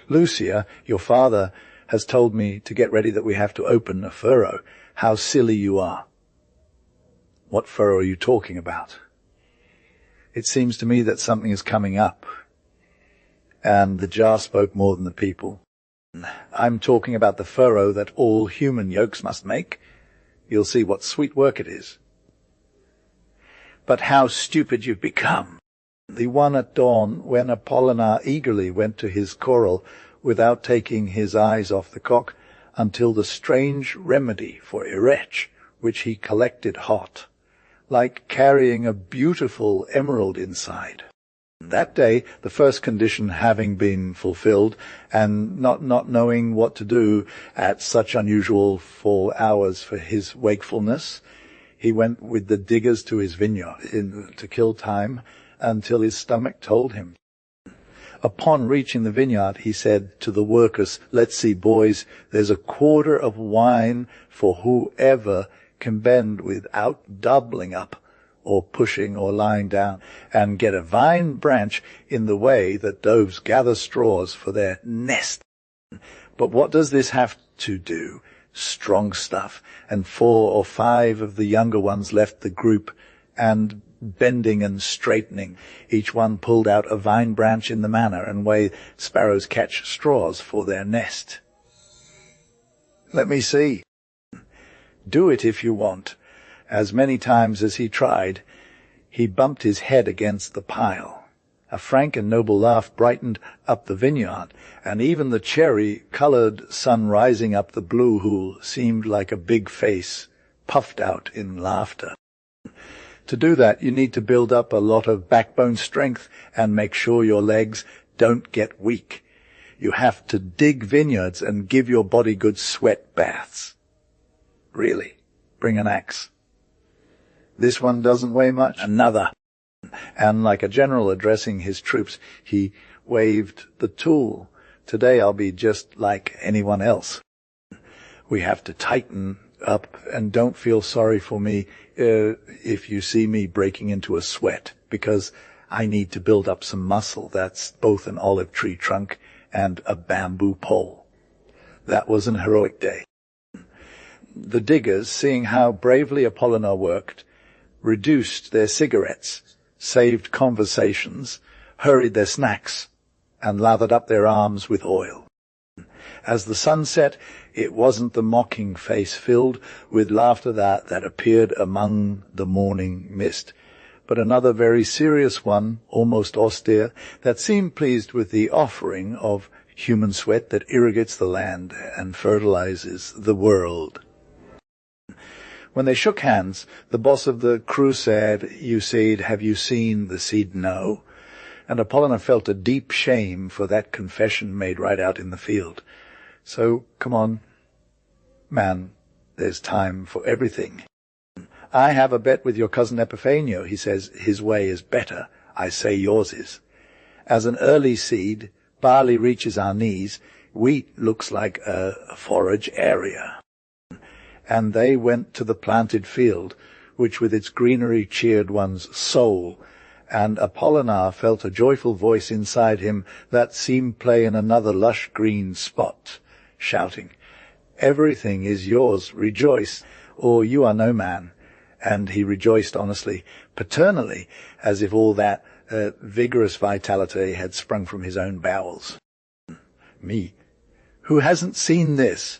Lucia, your father, has told me to get ready that we have to open a furrow. How silly you are. What furrow are you talking about? It seems to me that something is coming up. And the jar spoke more than the people. I'm talking about the furrow that all human yokes must make. You'll see what sweet work it is. But how stupid you've become. The one at dawn, when Apollinaire eagerly went to his choral without taking his eyes off the cock, until the strange remedy for eretch, which he collected hot, like carrying a beautiful emerald inside. That day, the first condition having been fulfilled, and not knowing what to do at such unusual 4 hours for his wakefulness, he went with the diggers to his vineyard to kill time until his stomach told him. Upon reaching the vineyard, he said to the workers, "Let's see, boys, there's a quarter of wine for whoever can bend without doubling up, or pushing or lying down, and get a vine branch in the way that doves gather straws for their nest." But what does this have to do? Strong stuff. And 4 or 5 of the younger ones left the group, and bending and straightening, each one pulled out a vine branch in the manner and way sparrows catch straws for their nest. Let me see. Do it if you want. As many times as he tried, he bumped his head against the pile. A frank and noble laugh brightened up the vineyard, and even the cherry-colored sun rising up the blue hool seemed like a big face, puffed out in laughter. To do that, you need to build up a lot of backbone strength and make sure your legs don't get weak. You have to dig vineyards and give your body good sweat baths. Really, bring an axe. This one doesn't weigh much. Another. And like a general addressing his troops, he waved the tool. Today I'll be just like anyone else. We have to tighten up, and don't feel sorry for me if you see me breaking into a sweat, because I need to build up some muscle. That's both an olive tree trunk and a bamboo pole. That was an heroic day. The diggers, seeing how bravely Apollinaire worked, reduced their cigarettes, saved conversations, hurried their snacks, and lathered up their arms with oil. As the sun set, it wasn't the mocking face filled with laughter that appeared among the morning mist, but another very serious one, almost austere, that seemed pleased with the offering of human sweat that irrigates the land and fertilizes the world. When they shook hands, the boss of the crew said, "You said, have you seen the seed? No." And Apollinaire felt a deep shame for that confession made right out in the field. So, come on, man, there's time for everything. "I have a bet with your cousin Epifanio," he says. "His way is better. I say yours is. As an early seed, barley reaches our knees. Wheat looks like a forage area." And they went to the planted field, which with its greenery cheered one's soul, and Apollinaire felt a joyful voice inside him that seemed play in another lush green spot, shouting, Everything is yours. Rejoice, or you are no man. And he rejoiced honestly, paternally, as if all that vigorous vitality had sprung from his own bowels. Me, who hasn't seen this?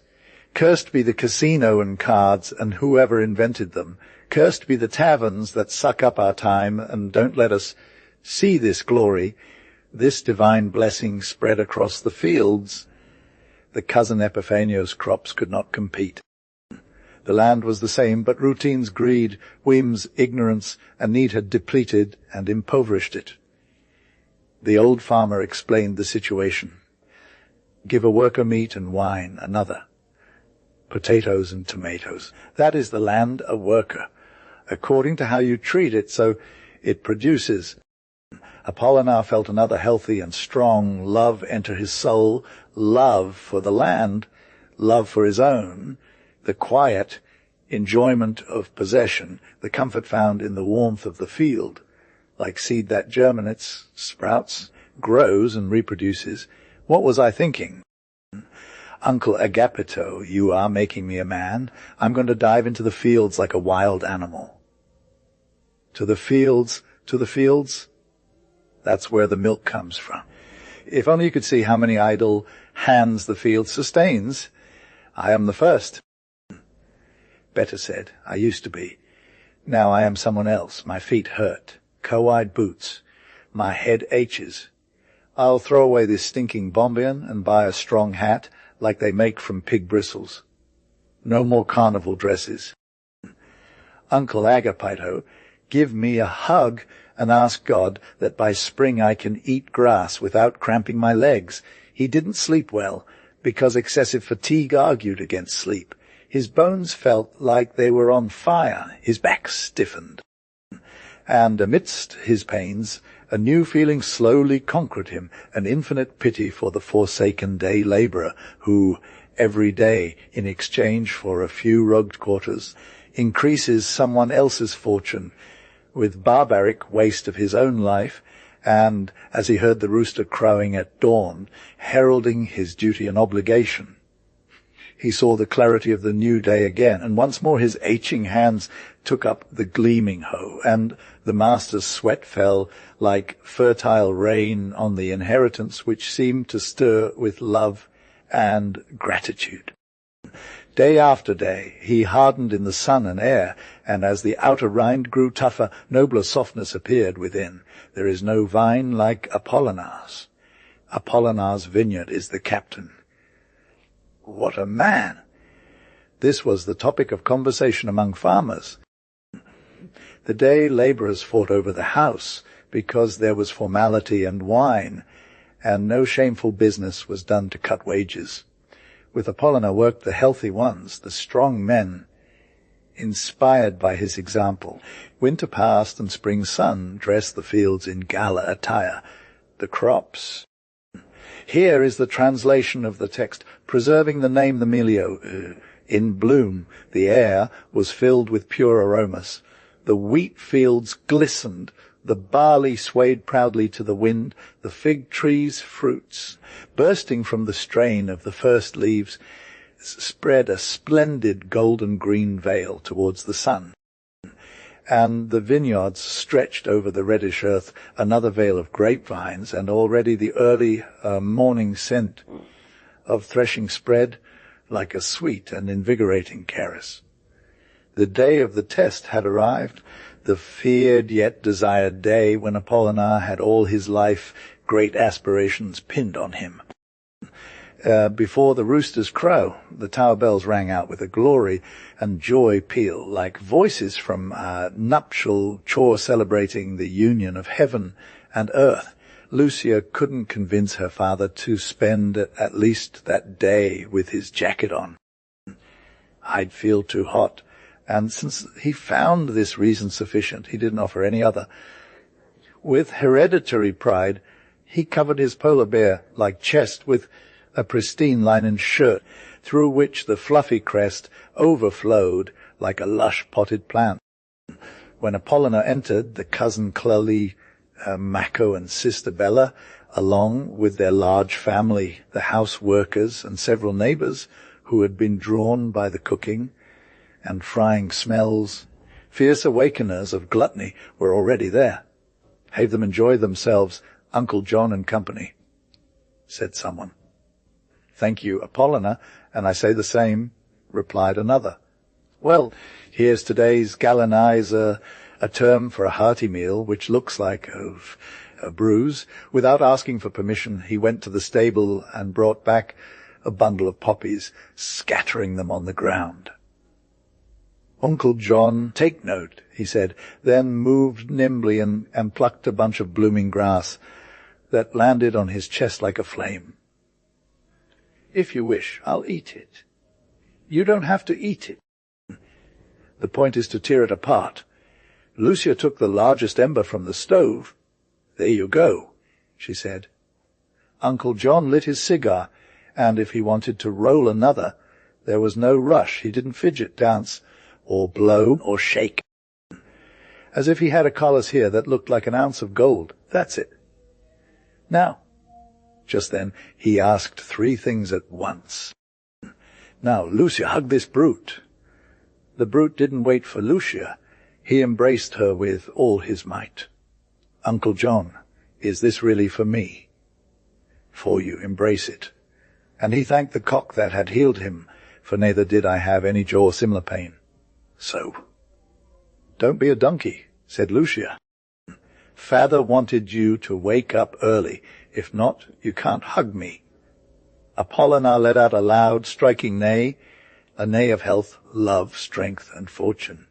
Cursed be the casino and cards and whoever invented them. Cursed be the taverns that suck up our time and don't let us see this glory, this divine blessing spread across the fields. The cousin Epifanio's crops could not compete. The land was the same, but routine's greed, whims, ignorance, and need had depleted and impoverished it. The old farmer explained the situation. Give a worker meat and wine, another. Potatoes and tomatoes. That is the land a worker. According to how you treat it, so it produces. Apollinaire felt another healthy and strong love enter his soul, love for the land, love for his own, the quiet enjoyment of possession, the comfort found in the warmth of the field, like seed that germinates, sprouts, grows, and reproduces. What was I thinking? Uncle Agapito, you are making me a man. I'm going to dive into the fields like a wild animal. To the fields, to the fields. That's where the milk comes from. If only you could see how many idle hands the field sustains. I am the first. Better said, I used to be. Now I am someone else. My feet hurt. Co-eyed boots. My head aches. I'll throw away this stinking bombion and buy a strong hat like they make from pig bristles. No more carnival dresses. Uncle Agapito, give me a hug and ask God that by spring I can eat grass without cramping my legs. He didn't sleep well because excessive fatigue argued against sleep. His bones felt like they were on fire. His back stiffened. And amidst his pains, a new feeling slowly conquered him, an infinite pity for the forsaken day labourer who, every day, in exchange for a few rugged quarters, increases someone else's fortune, with barbaric waste of his own life, and, as he heard the rooster crowing at dawn, heralding his duty and obligation. He saw the clarity of the new day again, and once more his aching hands took up the gleaming hoe, and the master's sweat fell like fertile rain on the inheritance which seemed to stir with love and gratitude. Day after day he hardened in the sun and air, and as the outer rind grew tougher, nobler softness appeared within. There is no vine like Apollinaire's. Apollinaire's vineyard is the captain. What a man! This was the topic of conversation among farmers. The day labourers fought over the house, because there was formality and wine, and no shameful business was done to cut wages. With Apollinaire worked the healthy ones, the strong men, inspired by his example. Winter passed and spring sun dressed the fields in gala attire. The crops. Here is the translation of the text, preserving the name the Melio. In bloom, the air was filled with pure aromas. The wheat fields glistened, the barley swayed proudly to the wind, the fig trees' fruits, bursting from the strain of the first leaves, spread a splendid golden green veil towards the sun. And the vineyards stretched over the reddish earth another veil of grapevines, and already the early morning scent of threshing spread like a sweet and invigorating caress. The day of the test had arrived, the feared yet desired day when Apollinaire had all his life great aspirations pinned on him. Before the rooster's crow, the tower bells rang out with a glory and joy peal, like voices from a nuptial chore celebrating the union of heaven and earth. Lucia couldn't convince her father to spend at least that day with his jacket on. I'd feel too hot, and since he found this reason sufficient, he didn't offer any other. With hereditary pride, he covered his polar bear-like chest with a pristine linen shirt, through which the fluffy crest overflowed like a lush potted plant. When Apollinaire entered, the cousin Clely, Mako and Sister Bella, along with their large family, the house workers and several neighbours, who had been drawn by the cooking and frying smells. Fierce awakeners of gluttony were already there. Have them enjoy themselves, Uncle John and company, said someone. Thank you, Apollina, and I say the same, replied another. Well, here's today's gallonize, a term for a hearty meal, which looks like a bruise. Without asking for permission, he went to the stable and brought back a bundle of poppies, scattering them on the ground. Uncle John, take note, he said, then moved nimbly and plucked a bunch of blooming grass that landed on his chest like a flame. If you wish, I'll eat it. You don't have to eat it. The point is to tear it apart. Lucia took the largest ember from the stove. There you go, she said. Uncle John lit his cigar, and if he wanted to roll another, there was no rush. He didn't fidget, dance, or blow, or shake. As if he had a collar here that looked like an ounce of gold. That's it. Now, just then, he asked 3 things at once. Now, Lucia, hug this brute. The brute didn't wait for Lucia. He embraced her with all his might. Uncle John, is this really for me? For you, embrace it. And he thanked the cock that had healed him, for neither did I have any jaw or similar pain. So, don't be a donkey, said Lucia. Father wanted you to wake up early. If not, you can't hug me. Apollina let out a loud, striking neigh, a neigh of health, love, strength, and fortune.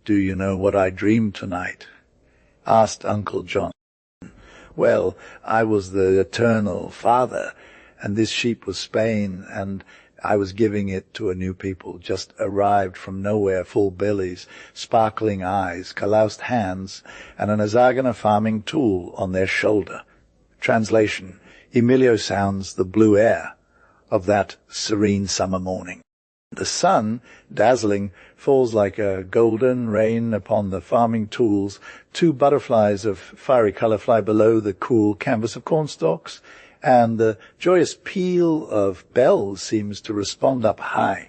Do you know what I dreamed tonight? Asked Uncle John. Well, I was the eternal father, and this sheep was Spain, and I was giving it to a new people, just arrived from nowhere, full bellies, sparkling eyes, calloused hands, and an Azagana farming tool on their shoulder. Translation, Emilio sounds the blue air of that serene summer morning. The sun, dazzling, falls like a golden rain upon the farming tools. 2 butterflies of fiery colour fly below the cool canvas of cornstalks, and the joyous peal of bells seems to respond up high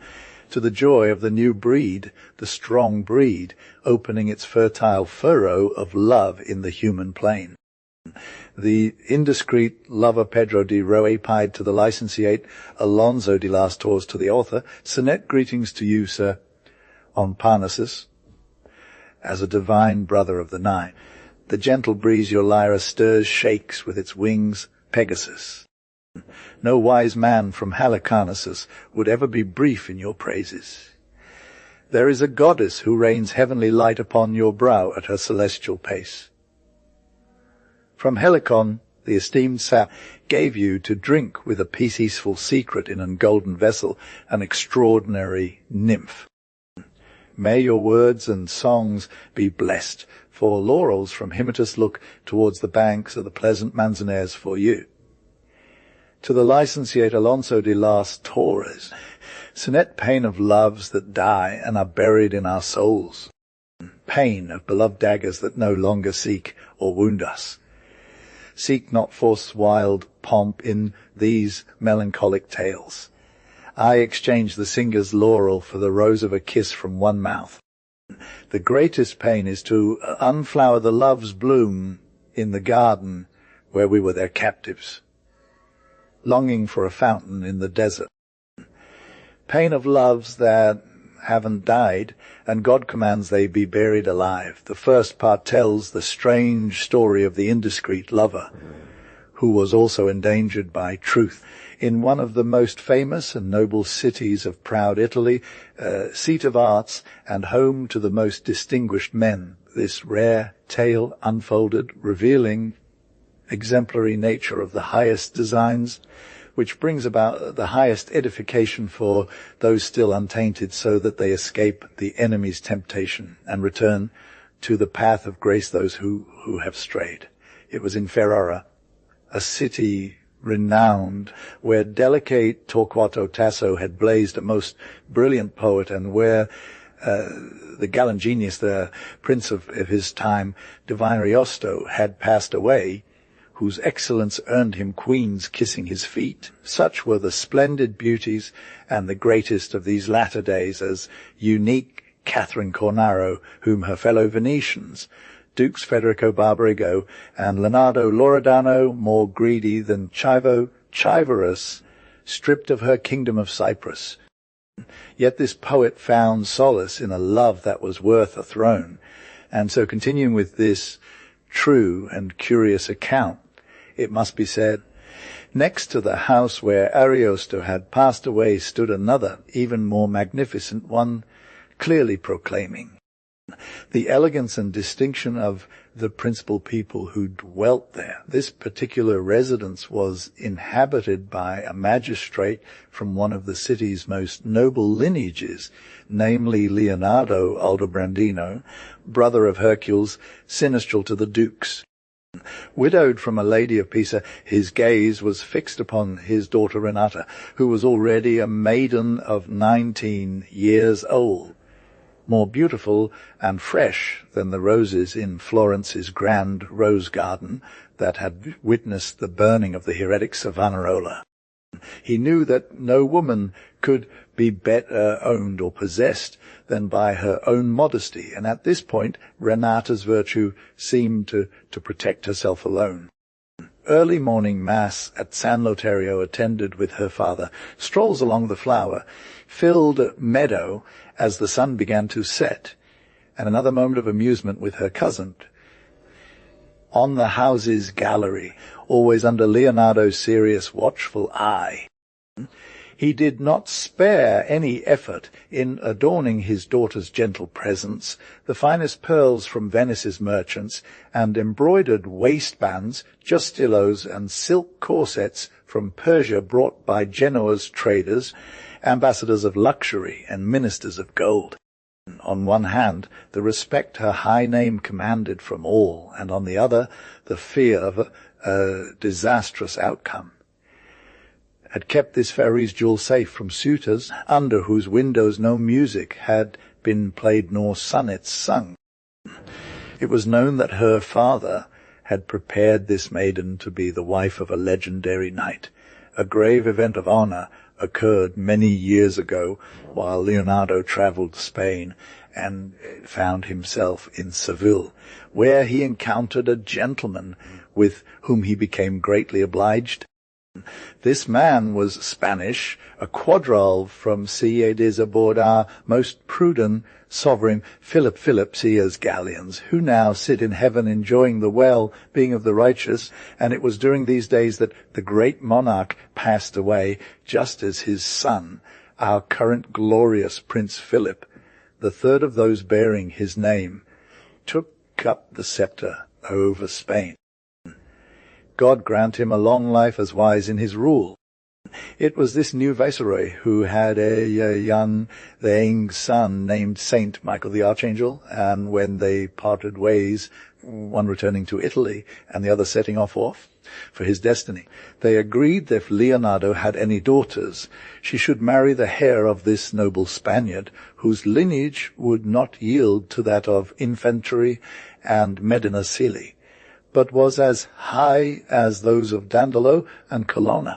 to the joy of the new breed, the strong breed, opening its fertile furrow of love in the human plain. The indiscreet lover Pedro de Roe pied to the licentiate, Alonso de las Torres to the author, Sonnet greetings to you, sir, on Parnassus, as a divine brother of the Nine. The gentle breeze your lyra stirs shakes with its wings, Pegasus. No wise man from Halicarnassus would ever be brief in your praises. There is a goddess who rains heavenly light upon your brow at her celestial pace. From Helicon, the esteemed sap gave you to drink with a peaceful secret in an golden vessel, an extraordinary nymph. May your words and songs be blessed, for laurels from Hymettus look towards the banks of the pleasant Manzanares for you. To the licentiate Alonso de las Torres, sonnet pain of loves that die and are buried in our souls, pain of beloved daggers that no longer seek or wound us. Seek not force wild pomp in these melancholic tales. I exchange the singer's laurel for the rose of a kiss from one mouth. The greatest pain is to unflower the love's bloom in the garden where we were their captives, longing for a fountain in the desert. Pain of loves that haven't died, and God commands they be buried alive. The first part tells the strange story of the indiscreet lover, who was also endangered by truth. In one of the most famous and noble cities of proud Italy, seat of arts and home to the most distinguished men, this rare tale unfolded, revealing exemplary nature of the highest designs, which brings about the highest edification for those still untainted, so that they escape the enemy's temptation and return to the path of grace those who have strayed. It was in Ferrara, a city renowned, where delicate Torquato Tasso had blazed a most brilliant poet, and where the gallant genius, the prince of his time, Divine Ariosto, had passed away, whose excellence earned him queens kissing his feet. Such were the splendid beauties, and the greatest of these latter days, as unique Catherine Cornaro, whom her fellow Venetians, Dukes Federico Barbarigo and Leonardo Loredano, more greedy than Chivo Chivorus, stripped of her kingdom of Cyprus. Yet this poet found solace in a love that was worth a throne, and so continuing with this true and curious account, it must be said, next to the house where Ariosto had passed away stood another, even more magnificent one, clearly proclaiming the elegance and distinction of the principal people who dwelt there. This particular residence was inhabited by a magistrate from one of the city's most noble lineages, namely Leonardo Aldobrandino, brother of Hercules, sinistral to the dukes. Widowed from a lady of Pisa, his gaze was fixed upon his daughter Renata, who was already a maiden of 19 years old, more beautiful and fresh than the roses in Florence's grand rose garden that had witnessed the burning of the heretic Savonarola. He knew that no woman could be better owned or possessed than by her own modesty, and at this point Renata's virtue seemed to protect herself alone. Early morning mass at San Lotario, attended with her father, strolls along the flower-filled meadow as the sun began to set, and another moment of amusement with her cousin. On the house's gallery, always under Leonardo's serious, watchful eye, he did not spare any effort in adorning his daughter's gentle presence, the finest pearls from Venice's merchants, and embroidered waistbands, justillos, and silk corsets from Persia brought by Genoa's traders, ambassadors of luxury and ministers of gold. On one hand, the respect her high name commanded from all, and on the other, the fear of a disastrous outcome, had kept this fairy's jewel safe from suitors, under whose windows no music had been played nor sonnets sung. It was known that her father had prepared this maiden to be the wife of a legendary knight. A grave event of honor occurred many years ago while Leonardo travelled Spain and found himself in Seville, where he encountered a gentleman with whom he became greatly obliged. This man was Spanish, a quadrille from Ciudades aboard our most prudent sovereign Philip Sia's galleons, who now sit in heaven enjoying the well-being of the righteous, and it was during these days that the great monarch passed away, just as his son, our current glorious Prince Philip, the third of those bearing his name, took up the sceptre over Spain. God grant him a long life as wise in his rule. It was this new viceroy who had a young son named Saint Michael the Archangel, and when they parted ways, one returning to Italy and the other setting off for his destiny, they agreed that if Leonardo had any daughters, she should marry the heir of this noble Spaniard, whose lineage would not yield to that of infantry and Medinaceli, but was as high as those of Dandolo and Colonna.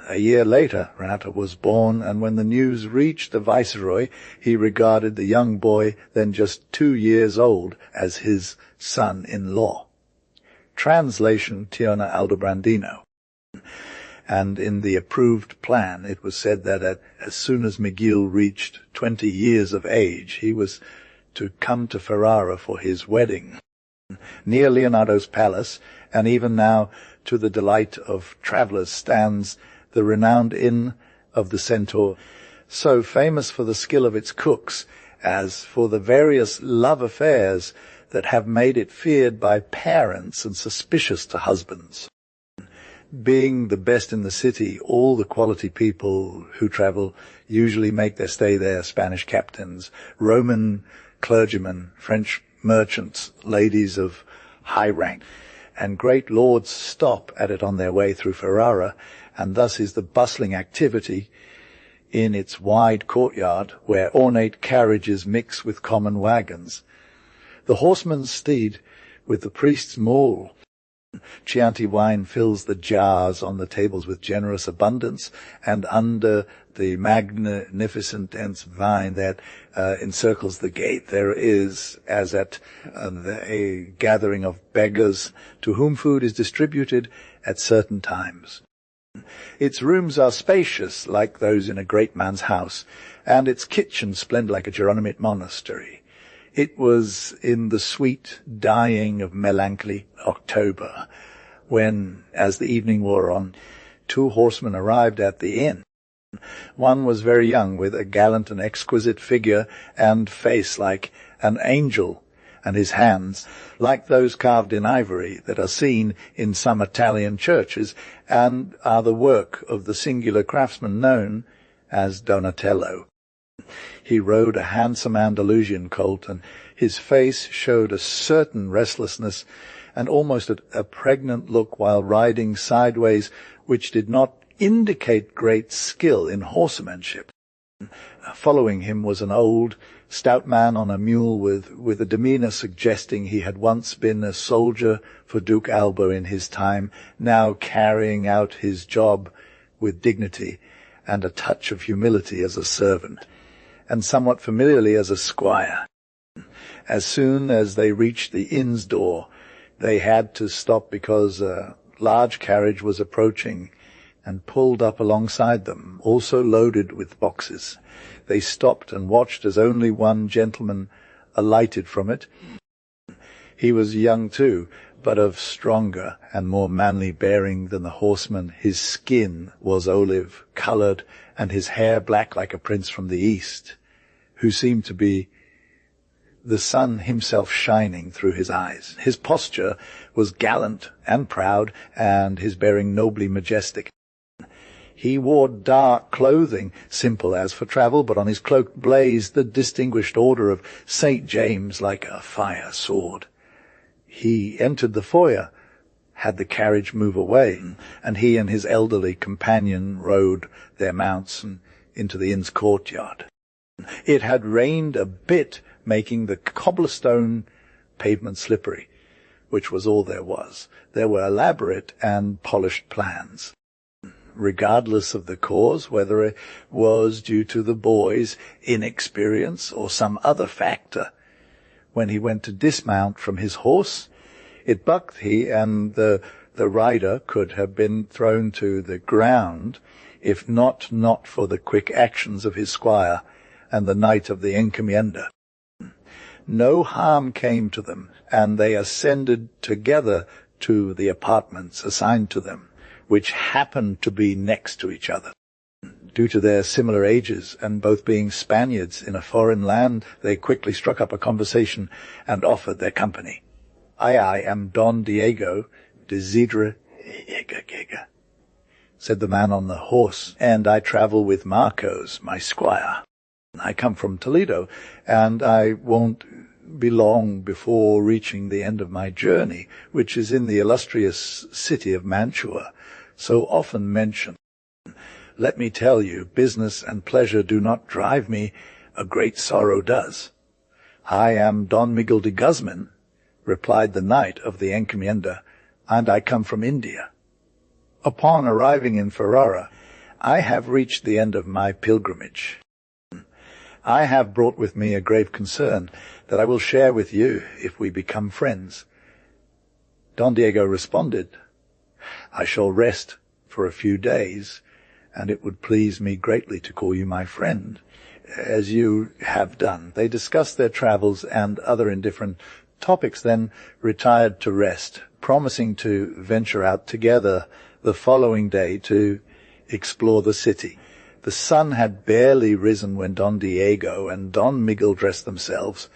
A year later, Renata was born, and when the news reached the viceroy, he regarded the young boy, then just 2 years old, as his son-in-law. Translation Tiona Aldobrandino. And in the approved plan, it was said that as soon as Miguel reached 20 years of age, he was to come to Ferrara for his wedding, near Leonardo's palace, and even now, to the delight of travellers, stands the renowned Inn of the Centaur, so famous for the skill of its cooks as for the various love affairs that have made it feared by parents and suspicious to husbands. Being the best in the city, all the quality people who travel usually make their stay there: Spanish captains, Roman clergymen, French merchants, ladies of high rank, and great lords stop at it on their way through Ferrara, and thus is the bustling activity in its wide courtyard, where ornate carriages mix with common wagons. The horseman's steed, with the priest's mule, Chianti wine fills the jars on the tables with generous abundance, and under the magnificent dense vine that encircles the gate there is, as at a gathering of beggars, to whom food is distributed at certain times. Its rooms are spacious, like those in a great man's house, and its kitchen splendid like a Geronimite monastery. It was in the sweet dying of melancholy October, when, as the evening wore on, 2 horsemen arrived at the inn. One was very young, with a gallant and exquisite figure and face like an angel, and his hands like those carved in ivory that are seen in some Italian churches, and are the work of the singular craftsman known as Donatello. He rode a handsome Andalusian colt, and his face showed a certain restlessness and almost a pregnant look while riding sideways, which did not indicate great skill in horsemanship. Following him was an old, stout man on a mule with a demeanor suggesting he had once been a soldier for Duke Alba in his time, now carrying out his job with dignity and a touch of humility as a servant, and somewhat familiarly as a squire. As soon as they reached the inn's door, they had to stop because a large carriage was approaching and pulled up alongside them, also loaded with boxes. They stopped and watched as only one gentleman alighted from it. He was young too, but of stronger and more manly bearing than the horseman. His skin was olive-coloured, and his hair black like a prince from the east, who seemed to be the sun himself shining through his eyes. His posture was gallant and proud, and his bearing nobly majestic. He wore dark clothing, simple as for travel, but on his cloak blazed the distinguished order of St. James like a fire sword. He entered the foyer, had the carriage move away, and he and his elderly companion rode their mounts into the inn's courtyard. It had rained a bit, making the cobblestone pavement slippery, which was all there was. There were elaborate and polished plans. Regardless of the cause, whether it was due to the boy's inexperience or some other factor, when he went to dismount from his horse, it bucked he, and the rider could have been thrown to the ground, if not for the quick actions of his squire and the knight of the encomienda. No harm came to them, and they ascended together to the apartments assigned to them, which happened to be next to each other. Due to their similar ages, and both being Spaniards in a foreign land, they quickly struck up a conversation and offered their company. I am Don Diego de Zidra, said the man on the horse, and I travel with Marcos, my squire. I come from Toledo, and I won't be long before reaching the end of my journey, which is in the illustrious city of Mantua, so often mentioned. Let me tell you, business and pleasure do not drive me, a great sorrow does. I am Don Miguel de Guzman, replied the knight of the encomienda, and I come from India. Upon arriving in Ferrara, I have reached the end of my pilgrimage. I have brought with me a grave concern that I will share with you if we become friends. Don Diego responded, I shall rest for a few days, and it would please me greatly to call you my friend, as you have done. They discussed their travels and other indifferent topics, then retired to rest, promising to venture out together the following day to explore the city. The sun had barely risen when Don Diego and Don Miguel dressed themselves.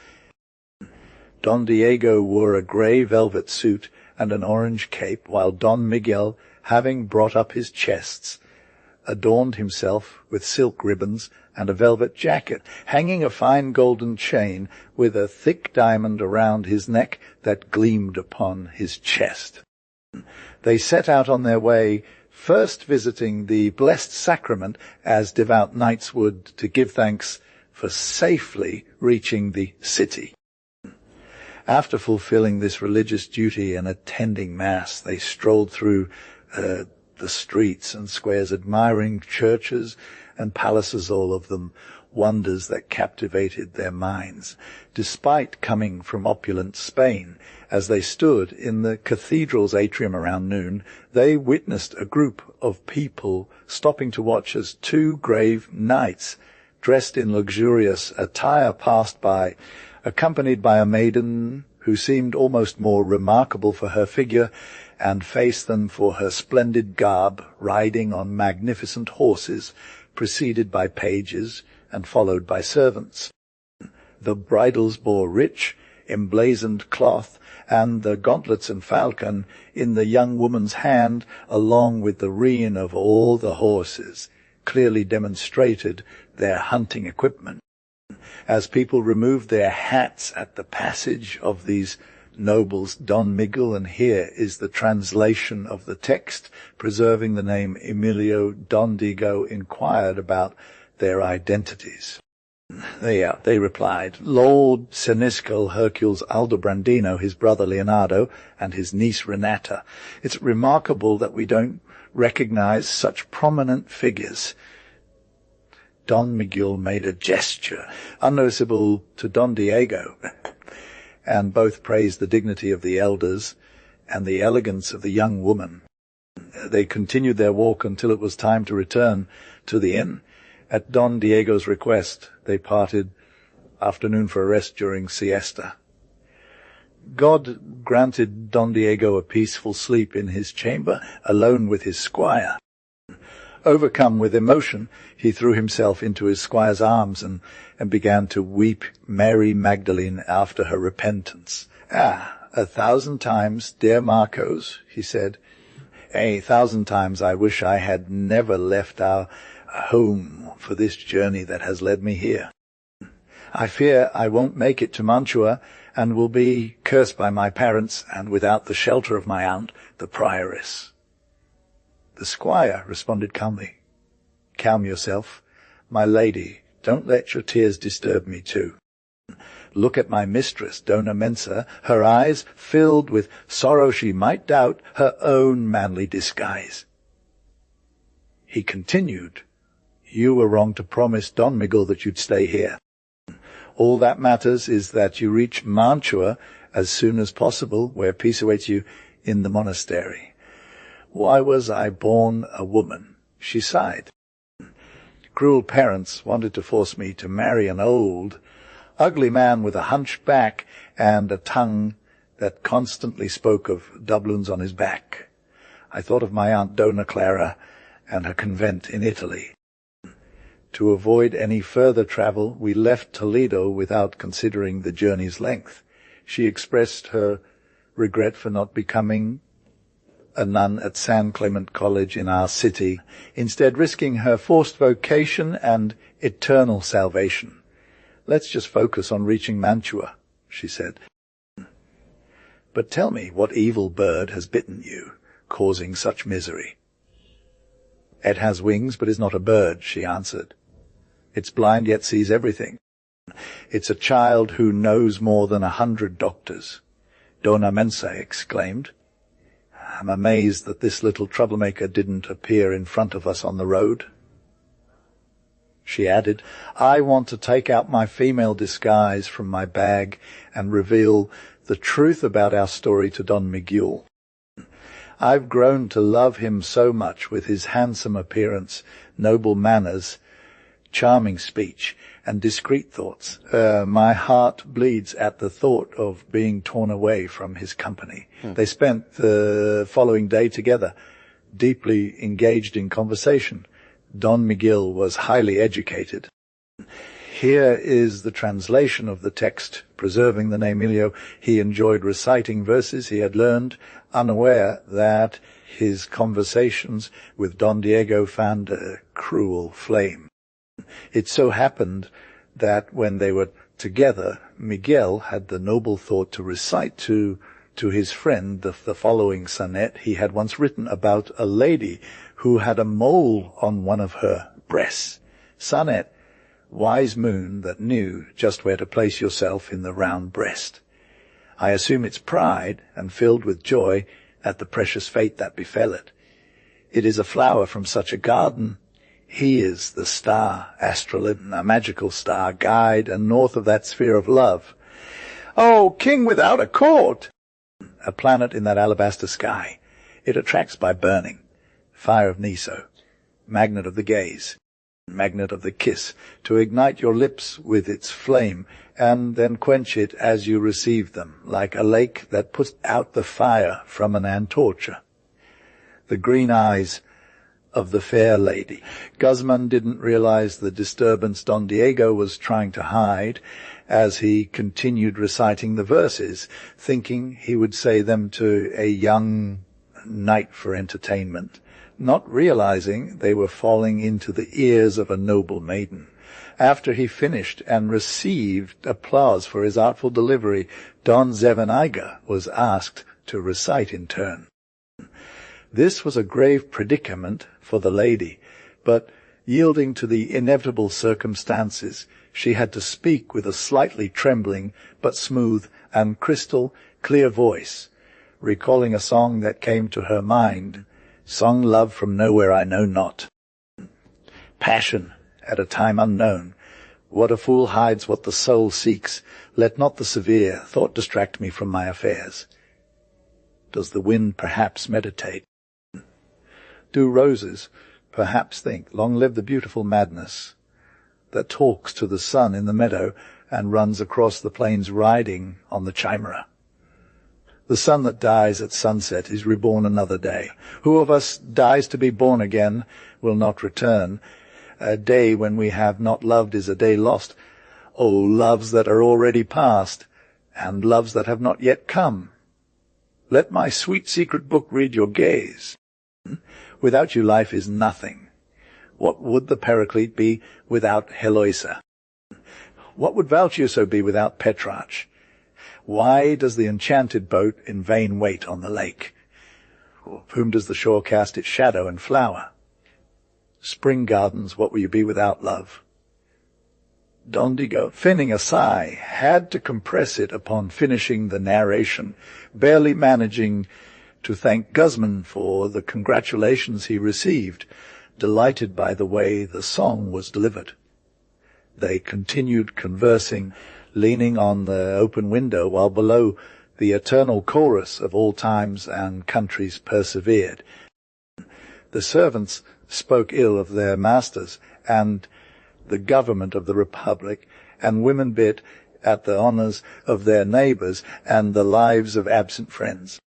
Don Diego wore a grey velvet suit and an orange cape, while Don Miguel, having brought up his chests, adorned himself with silk ribbons and a velvet jacket, hanging a fine golden chain with a thick diamond around his neck that gleamed upon his chest. They set out on their way, first visiting the Blessed Sacrament, as devout knights would, to give thanks for safely reaching the city. After fulfilling this religious duty and attending Mass, they strolled through the streets and squares, admiring churches and palaces, all of them wonders that captivated their minds. Despite coming from opulent Spain, as they stood in the cathedral's atrium around noon, they witnessed a group of people stopping to watch as two grave knights, dressed in luxurious attire, passed by, accompanied by a maiden who seemed almost more remarkable for her figure and face than for her splendid garb, riding on magnificent horses, preceded by pages and followed by servants. The bridles bore rich, emblazoned cloth, and the gauntlets and falcon in the young woman's hand, along with the rein of all the horses, clearly demonstrated their hunting equipment. As people removed their hats at the passage of these nobles, Don Miguel, and here is the translation of the text, preserving the name Emilio Don Diego, inquired about their identities. They replied, Lord Senescal Hercules Aldobrandino, his brother Leonardo, and his niece Renata. It's remarkable that we don't recognize such prominent figures. Don Miguel made a gesture, unnoticeable to Don Diego, and both praised the dignity of the elders and the elegance of the young woman. They continued their walk until it was time to return to the inn. At Don Diego's request, they parted afternoon for a rest during siesta. God granted Don Diego a peaceful sleep in his chamber, alone with his squire. Overcome with emotion, he threw himself into his squire's arms and began to weep Mary Magdalene after her repentance. 1,000 times, dear Marcos, he said, 1,000 times I wish I had never left our home for this journey that has led me here. I fear I won't make it to Mantua, and will be cursed by my parents, and without the shelter of my aunt, the prioress. The squire responded calmly, Calm yourself, my lady, don't let your tears disturb me too. Look at my mistress, Dona Mensa, her eyes filled with sorrow she might doubt her own manly disguise. He continued, You were wrong to promise Don Miguel that you'd stay here. All that matters is that you reach Mantua as soon as possible, where peace awaits you in the monastery. Why was I born a woman? She sighed. Cruel parents wanted to force me to marry an old, ugly man with a hunched back and a tongue that constantly spoke of doubloons on his back. I thought of my Aunt Dona Clara and her convent in Italy. To avoid any further travel, we left Toledo without considering the journey's length. She expressed her regret for not becoming a nun at San Clement College in our city, instead risking her forced vocation and eternal salvation. Let's just focus on reaching Mantua, she said. But tell me, what evil bird has bitten you, causing such misery? It has wings, but is not a bird, she answered. It's blind, yet sees everything. It's a child who knows more than 100 doctors. Dona Mensa exclaimed. I'm amazed that this little troublemaker didn't appear in front of us on the road. She added, I want to take out my female disguise from my bag and reveal the truth about our story to Don Miguel. I've grown to love him so much, with his handsome appearance, noble manners, charming speech, and discreet thoughts. My heart bleeds at the thought of being torn away from his company. They spent the following day together, deeply engaged in conversation. Don Miguel was highly educated. Here is the translation of the text, preserving the name Emilio. He enjoyed reciting verses he had learned, unaware that his conversations with Don Diego found a cruel flame. It so happened that when they were together, Miguel had the noble thought to recite to his friend the following sonnet he had once written about a lady who had a mole on one of her breasts. Sonnet, wise moon that knew just where to place yourself in the round breast. I assume it's pride, and filled with joy at the precious fate that befell it. It is a flower from such a garden. He is the star, astrolin, a magical star, guide, and north of that sphere of love. Oh, king without a court! A planet in that alabaster sky. It attracts by burning. Fire of Niso. Magnet of the gaze. Magnet of the kiss. To ignite your lips with its flame, and then quench it as you receive them, like a lake that puts out the fire from an antorcha. The green eyes of the fair lady. Guzman didn't realize the disturbance Don Diego was trying to hide as he continued reciting the verses, thinking he would say them to a young knight for entertainment, not realizing they were falling into the ears of a noble maiden. After he finished and received applause for his artful delivery, Don Zeveniga was asked to recite in turn. This was a grave predicament for the lady, but yielding to the inevitable circumstances, she had to speak with a slightly trembling but smooth and crystal clear voice, recalling a song that came to her mind, sung love from nowhere I know not. Passion at a time unknown. What a fool hides what the soul seeks. Let not the severe thought distract me from my affairs. Does the wind perhaps meditate? Do roses perhaps think, long live the beautiful madness that talks to the sun in the meadow and runs across the plains riding on the chimera? The sun that dies at sunset is reborn another day. Who of us dies to be born again will not return. A day when we have not loved is a day lost. Oh, loves that are already past, and loves that have not yet come. Let my sweet secret book read your gaze. Without you life is nothing. What would the Paraclete be without Heloisa? What would Valtuso be without Petrarch? Why does the enchanted boat in vain wait on the lake? Of whom does the shore cast its shadow and flower? Spring gardens, what will you be without love? Don Diego, finning a sigh, had to compress it upon finishing the narration, barely managing to thank Guzman for the congratulations he received, delighted by the way the song was delivered. They continued conversing, leaning on the open window, while below the eternal chorus of all times and countries persevered. The servants spoke ill of their masters and the government of the Republic, and women bit at the honours of their neighbours and the lives of absent friends.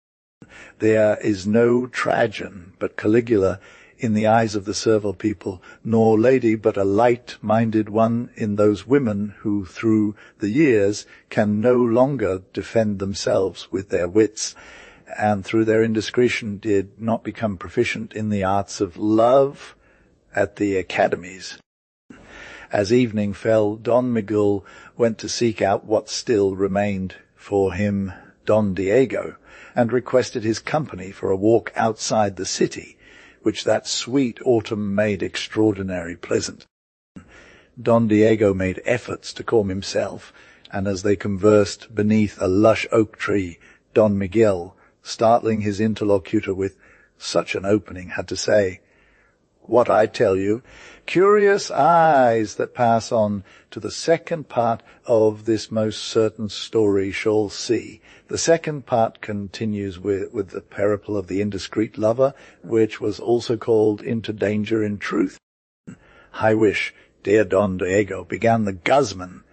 There is no Trajan but Caligula in the eyes of the servile people, nor lady but a light-minded one in those women who through the years can no longer defend themselves with their wits, and through their indiscretion did not become proficient in the arts of love at the academies. As evening fell, Don Miguel went to seek out what still remained for him, Don Diego, and requested his company for a walk outside the city, which that sweet autumn made extraordinarily pleasant. Don Diego made efforts to calm himself, and as they conversed beneath a lush oak tree, Don Miguel, startling his interlocutor with such an opening, had to say, "What I tell you, curious eyes that pass on to the second part of this most certain story shall see." The second part continues with the peril of the indiscreet lover, which was also called Into Danger in Truth. I wish, dear Don Diego, began the Guzman,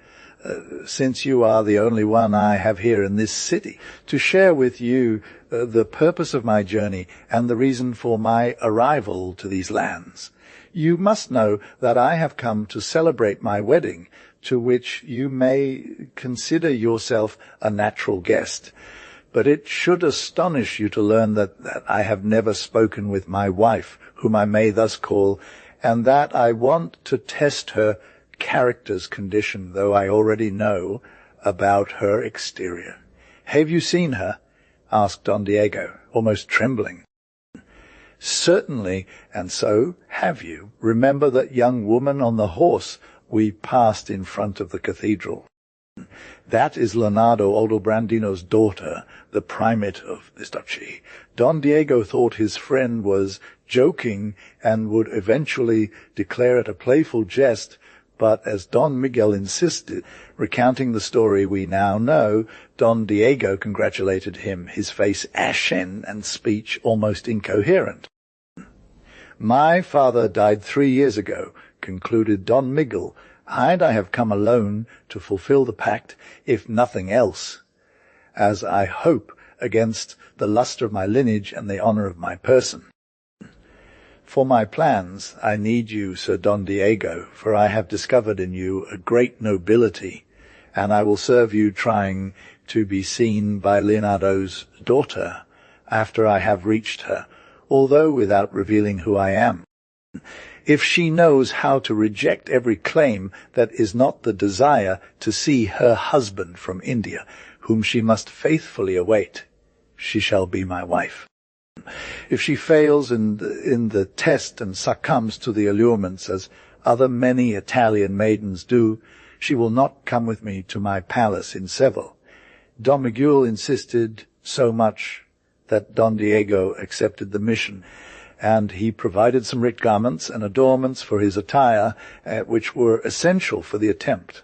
since you are the only one I have here in this city, to share with you the purpose of my journey and the reason for my arrival to these lands. You must know that I have come to celebrate my wedding, to which you may consider yourself a natural guest. But it should astonish you to learn that I have never spoken with my wife, whom I may thus call, and that I want to test her character's condition, though I already know about her exterior. Have you seen her? Asked Don Diego, almost trembling. Certainly, and so have you. Remember that young woman on the horse we passed in front of the cathedral. That is Leonardo Aldobrandino's daughter, the primate of this duchy. Don Diego thought his friend was joking and would eventually declare it a playful jest, but as Don Miguel insisted, recounting the story we now know, Don Diego congratulated him, his face ashen and speech almost incoherent. "My father died 3 years ago," concluded Don Miguel, "and I have come alone to fulfill the pact, if nothing else, as I hope against the lustre of my lineage and the honour of my person. For my plans I need you, Sir Don Diego, for I have discovered in you a great nobility, and I will serve you trying to be seen by Leonardo's daughter after I have reached her, although without revealing who I am. If she knows how to reject every claim that is not the desire to see her husband from India, whom she must faithfully await, she shall be my wife. If she fails in the test and succumbs to the allurements, as other many Italian maidens do, she will not come with me to my palace in Seville." Don Miguel insisted so much that Don Diego accepted the mission, and he provided some rich garments and adornments for his attire, which were essential for the attempt.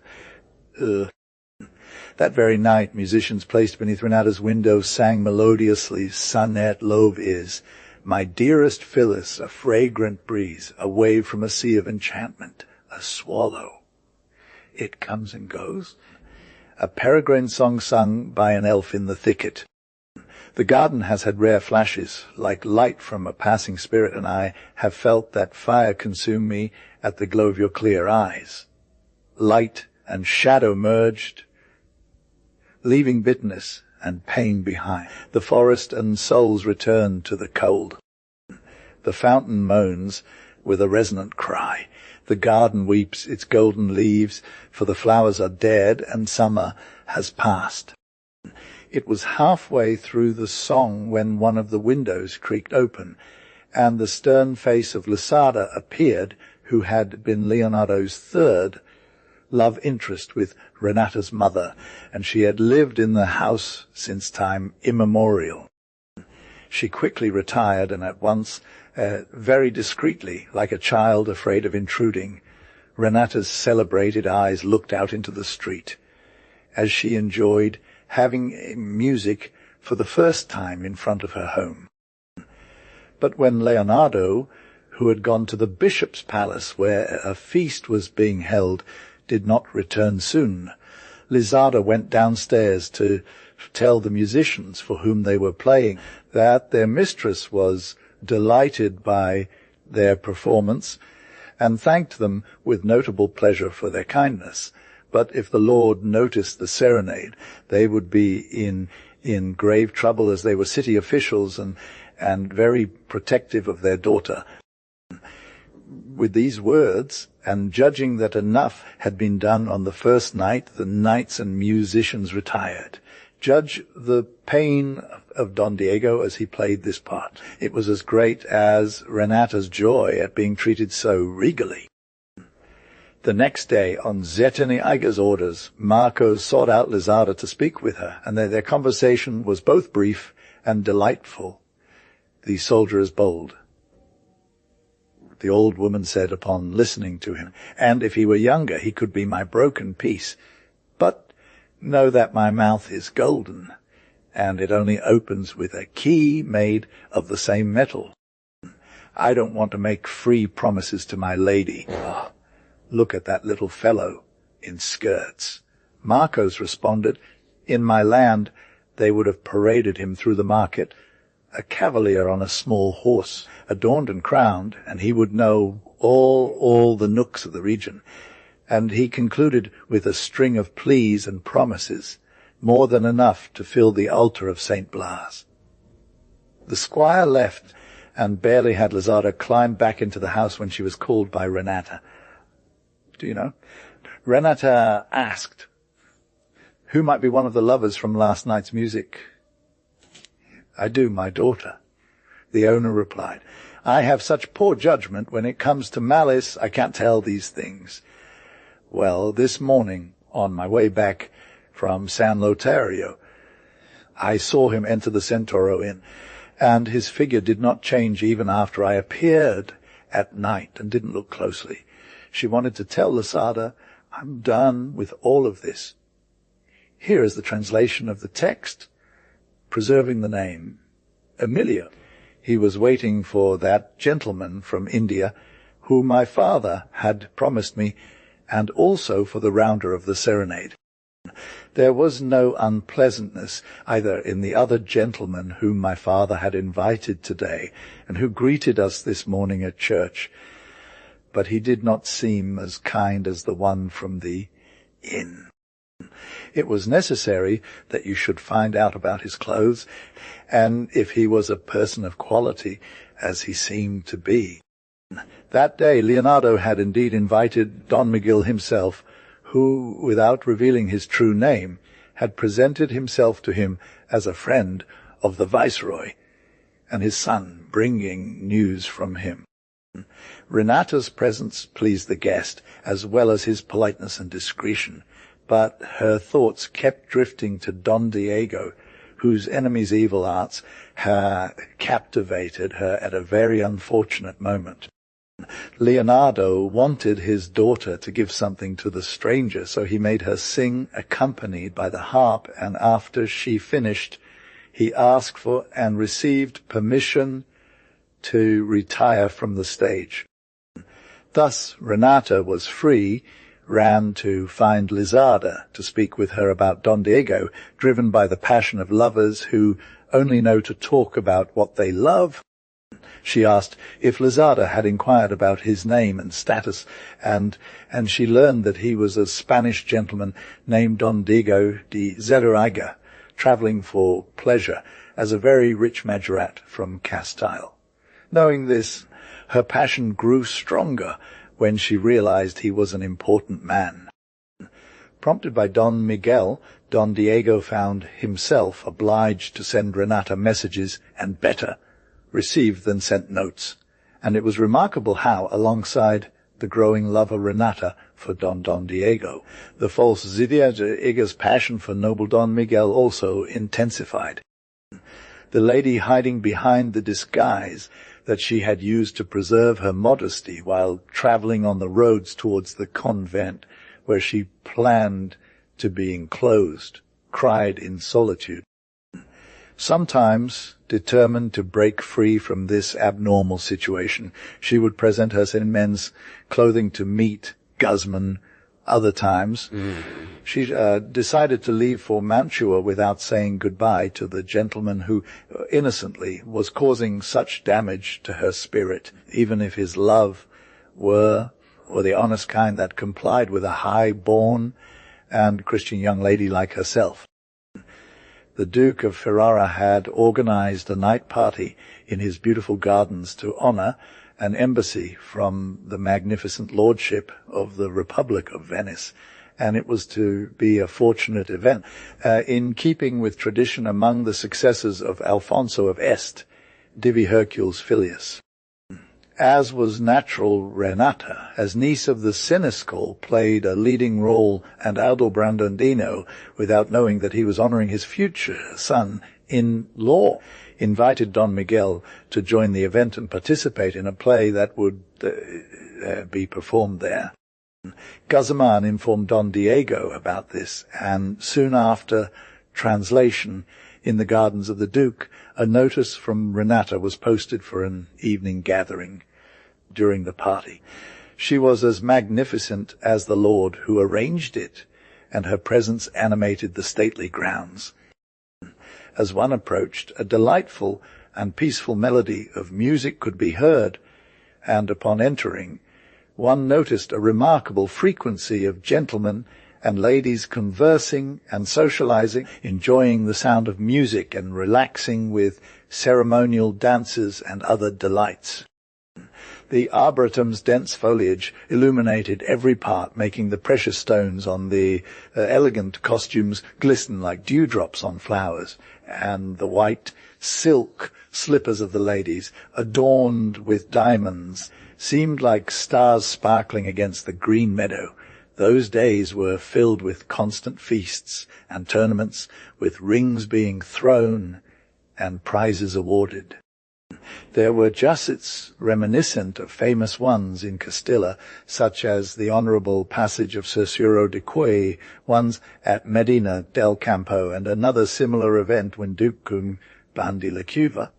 That very night, musicians placed beneath Renata's window sang melodiously, "Sonnet love is, my dearest Phyllis, a fragrant breeze, a wave from a sea of enchantment, a swallow. It comes and goes." A peregrine song sung by an elf in the thicket. The garden has had rare flashes, like light from a passing spirit, and I have felt that fire consume me at the glow of your clear eyes. Light and shadow merged, leaving bitterness and pain behind. The forest and souls return to the cold. The fountain moans with a resonant cry. The garden weeps its golden leaves, for the flowers are dead and summer has passed. It was halfway through the song when one of the windows creaked open, and the stern face of Losada appeared, who had been Leonardo's third love interest with Renata's mother, and she had lived in the house since time immemorial. She quickly retired, and at once, very discreetly, like a child afraid of intruding, Renata's celebrated eyes looked out into the street, as she enjoyed having music for the first time in front of her home. But when Leonardo, who had gone to the bishop's palace where a feast was being held, did not return soon, Lizarda went downstairs to tell the musicians for whom they were playing that their mistress was delighted by their performance, and thanked them with notable pleasure for their kindness. But if the Lord noticed the serenade, they would be in grave trouble, as they were city officials and very protective of their daughter. With these words, and judging that enough had been done on the first night, the knights and musicians retired. Judge the pain of Don Diego as he played this part. It was as great as Renata's joy at being treated so regally. The next day, on Zetternieiger's orders, Marco sought out Lizarda to speak with her, and their conversation was both brief and delightful. "The soldier is bold," the old woman said upon listening to him, "and if he were younger he could be my broken piece. But know that my mouth is golden, and it only opens with a key made of the same metal. I don't want to make free promises to my lady. Oh, look at that little fellow in skirts." Marcos responded, "In my land they would have paraded him through the market, a cavalier on a small horse, adorned and crowned, and he would know all the nooks of the region." And he concluded with a string of pleas and promises, more than enough to fill the altar of St. Blas. The squire left, and barely had Lizarda climbed back into the house when she was called by Renata. "Do you know?" Renata asked, "Who might be one of the lovers from last night's music?" "I do, my daughter," the owner replied. "I have such poor judgment when it comes to malice, I can't tell these things. Well, this morning, on my way back, from San Lotario. I saw him enter the Centauro Inn, and his figure did not change even after I appeared at night and didn't look closely. She wanted to tell Losada, I'm done with all of this. Here is the translation of the text, preserving the name, Emilio. He was waiting for that gentleman from India who my father had promised me, and also for the rounder of the serenade. There was no unpleasantness either in the other gentleman whom my father had invited today, and who greeted us this morning at church, but he did not seem as kind as the one from the inn. It was necessary that you should find out about his clothes, and if he was a person of quality, as he seemed to be. That day Leonardo had indeed invited Don Miguel himself, who, without revealing his true name, had presented himself to him as a friend of the Viceroy, and his son bringing news from him. Renata's presence pleased the guest, as well as his politeness and discretion, but her thoughts kept drifting to Don Diego, whose enemy's evil arts had captivated her at a very unfortunate moment. Leonardo wanted his daughter to give something to the stranger, so he made her sing accompanied by the harp, and after she finished, he asked for and received permission to retire from the stage. Thus Renata was free, ran to find Lizarda to speak with her about Don Diego, driven by the passion of lovers who only know to talk about what they love. She asked if Lizarda had inquired about his name and status, and she learned that he was a Spanish gentleman named Don Diego de Zeraiga, travelling for pleasure as a very rich majorat from Castile. Knowing this, her passion grew stronger when she realized he was an important man. Prompted by Don Miguel, Don Diego found himself obliged to send Renata messages, and better received than sent notes, and it was remarkable how, alongside the growing love of Renata for Don Diego, the false Zidia de Iga's passion for noble Don Miguel also intensified. The lady, hiding behind the disguise that she had used to preserve her modesty while travelling on the roads towards the convent where she planned to be enclosed, cried in solitude. Sometimes, determined to break free from this abnormal situation, she would present herself in men's clothing to meet Guzman. Other times, she decided to leave for Mantua without saying goodbye to the gentleman who innocently was causing such damage to her spirit, even if his love were the honest kind that complied with a high-born and Christian young lady like herself. The Duke of Ferrara had organized a night party in his beautiful gardens to honor an embassy from the magnificent lordship of the Republic of Venice, and it was to be a fortunate event, in keeping with tradition among the successors of Alfonso of Este, Divi Hercules Filius. As was natural, Renata, as niece of the Siniscal, played a leading role, and Aldo Brandondino, without knowing that he was honoring his future son-in-law, invited Don Miguel to join the event and participate in a play that would be performed there. Guzman informed Don Diego about this, and soon after translation, in the gardens of the Duke, a notice from Renata was posted for an evening gathering during the party. She was as magnificent as the lord who arranged it, and her presence animated the stately grounds. As one approached, a delightful and peaceful melody of music could be heard, and upon entering, one noticed a remarkable frequency of gentlemen and ladies conversing and socializing, enjoying the sound of music and relaxing with ceremonial dances and other delights. The arboretum's dense foliage illuminated every part, making the precious stones on the elegant costumes glisten like dewdrops on flowers, and the white silk slippers of the ladies, adorned with diamonds, seemed like stars sparkling against the green meadow Those days were filled with constant feasts and tournaments, with rings being thrown and prizes awarded. There were jussets reminiscent of famous ones in Castilla, such as the honourable passage of Cicero de Quay, ones at Medina del Campo, and another similar event when Duke Ban de la Cuva,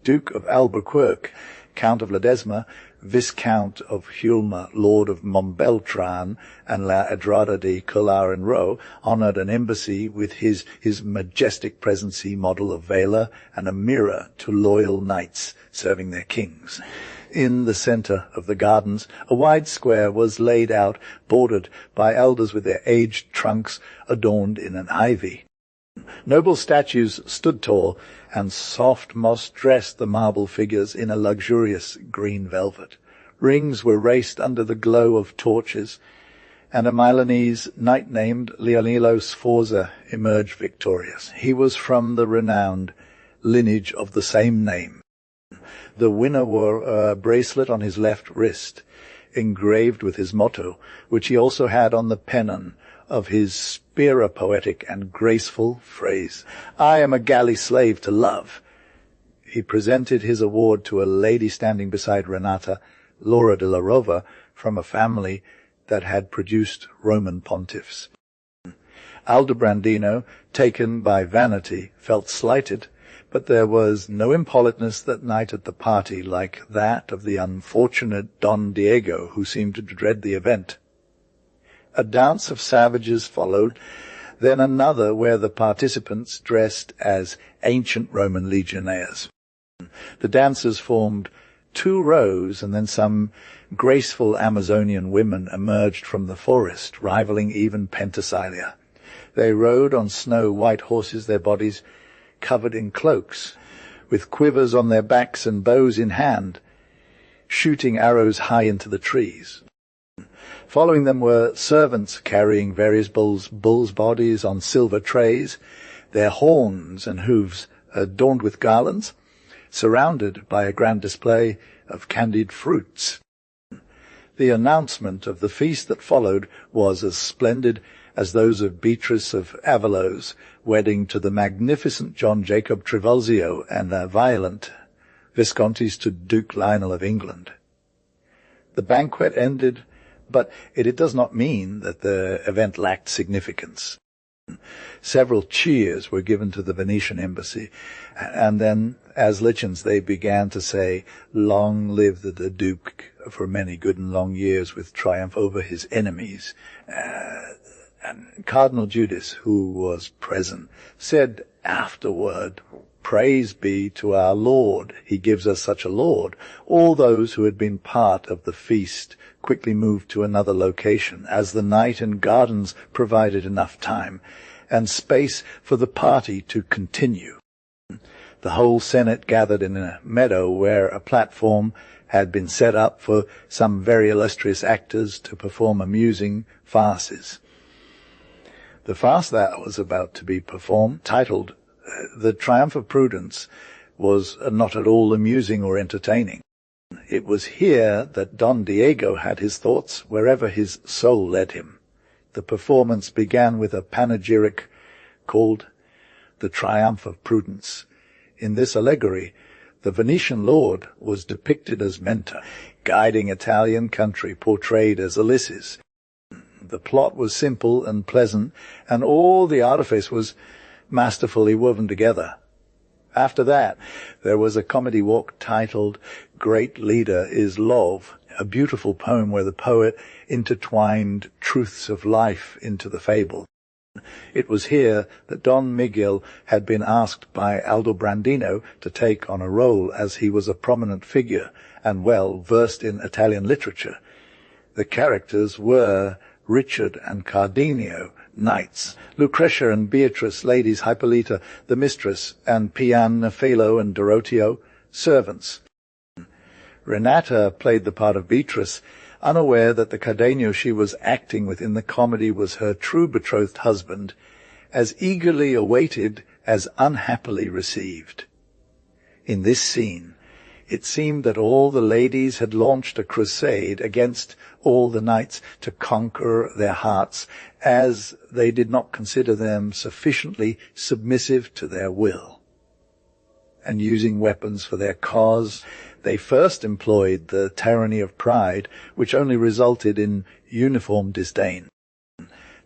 Duke of Albuquerque, Count of Ledesma, Viscount of Hulma, Lord of Montbeltran, and La Edrada de Colar and Row, honoured an embassy with his majestic presency model of valour and a mirror to loyal knights serving their kings. In the centre of the gardens, a wide square was laid out, bordered by elders with their aged trunks adorned in an ivy. Noble statues stood tall, and soft moss dressed the marble figures in a luxurious green velvet. Rings were raced under the glow of torches, and a Milanese knight named Leonilo Sforza emerged victorious. He was from the renowned lineage of the same name. The winner wore a bracelet on his left wrist, engraved with his motto, which he also had on the pennon of his spearer poetic and graceful phrase, "I am a galley slave to love." He presented his award to a lady standing beside Renata, Laura de la Rova, from a family that had produced Roman pontiffs. Aldobrandino, taken by vanity, felt slighted, but there was no impoliteness that night at the party like that of the unfortunate Don Diego, who seemed to dread the event. A dance of savages followed, then another where the participants dressed as ancient Roman legionnaires. The dancers formed 2 rows, and then some graceful Amazonian women emerged from the forest, rivaling even Penthesilea. They rode on snow-white horses, their bodies covered in cloaks, with quivers on their backs and bows in hand, shooting arrows high into the trees. Following them were servants carrying various bulls' bodies on silver trays, their horns and hooves adorned with garlands, surrounded by a grand display of candied fruits. The announcement of the feast that followed was as splendid as those of Beatrice of Avalos' wedding to the magnificent John Jacob Trivulzio and the violent Viscontis to Duke Lionel of England. The banquet ended, but it does not mean that the event lacked significance. Several cheers were given to the Venetian embassy, and then, as lichens, they began to say, "Long live the Duke for many good and long years with triumph over his enemies." And Cardinal Judas, who was present, said afterward, "Praise be to our Lord, he gives us such a Lord." All those who had been part of the feast quickly moved to another location, as the night and gardens provided enough time and space for the party to continue. The whole Senate gathered in a meadow where a platform had been set up for some very illustrious actors to perform amusing farces. The farce that was about to be performed, titled The Triumph of Prudence, was not at all amusing or entertaining. It was here that Don Diego had his thoughts wherever his soul led him. The performance began with a panegyric called The Triumph of Prudence. In this allegory, the Venetian lord was depicted as Mentor, guiding Italian country portrayed as Ulysses. The plot was simple and pleasant, and all the artifice was masterfully woven together. After that, there was a comedy walk titled Great Leader is Love, a beautiful poem where the poet intertwined truths of life into the fable. It was here that Don Miguel had been asked by Aldobrandino to take on a role, as he was a prominent figure and well versed in Italian literature. The characters were Richard and Cardenio, knights, Lucretia and Beatrice, ladies, Hippolyta, the mistress, and Pian, Philo, and Dorotio, servants. Renata played the part of Beatrice, unaware that the Cardenio she was acting with in the comedy was her true betrothed husband, as eagerly awaited as unhappily received. In this scene, It seemed that all the ladies had launched a crusade against all the knights to conquer their hearts, as they did not consider them sufficiently submissive to their will. And using weapons for their cause, they first employed the tyranny of pride, which only resulted in uniform disdain.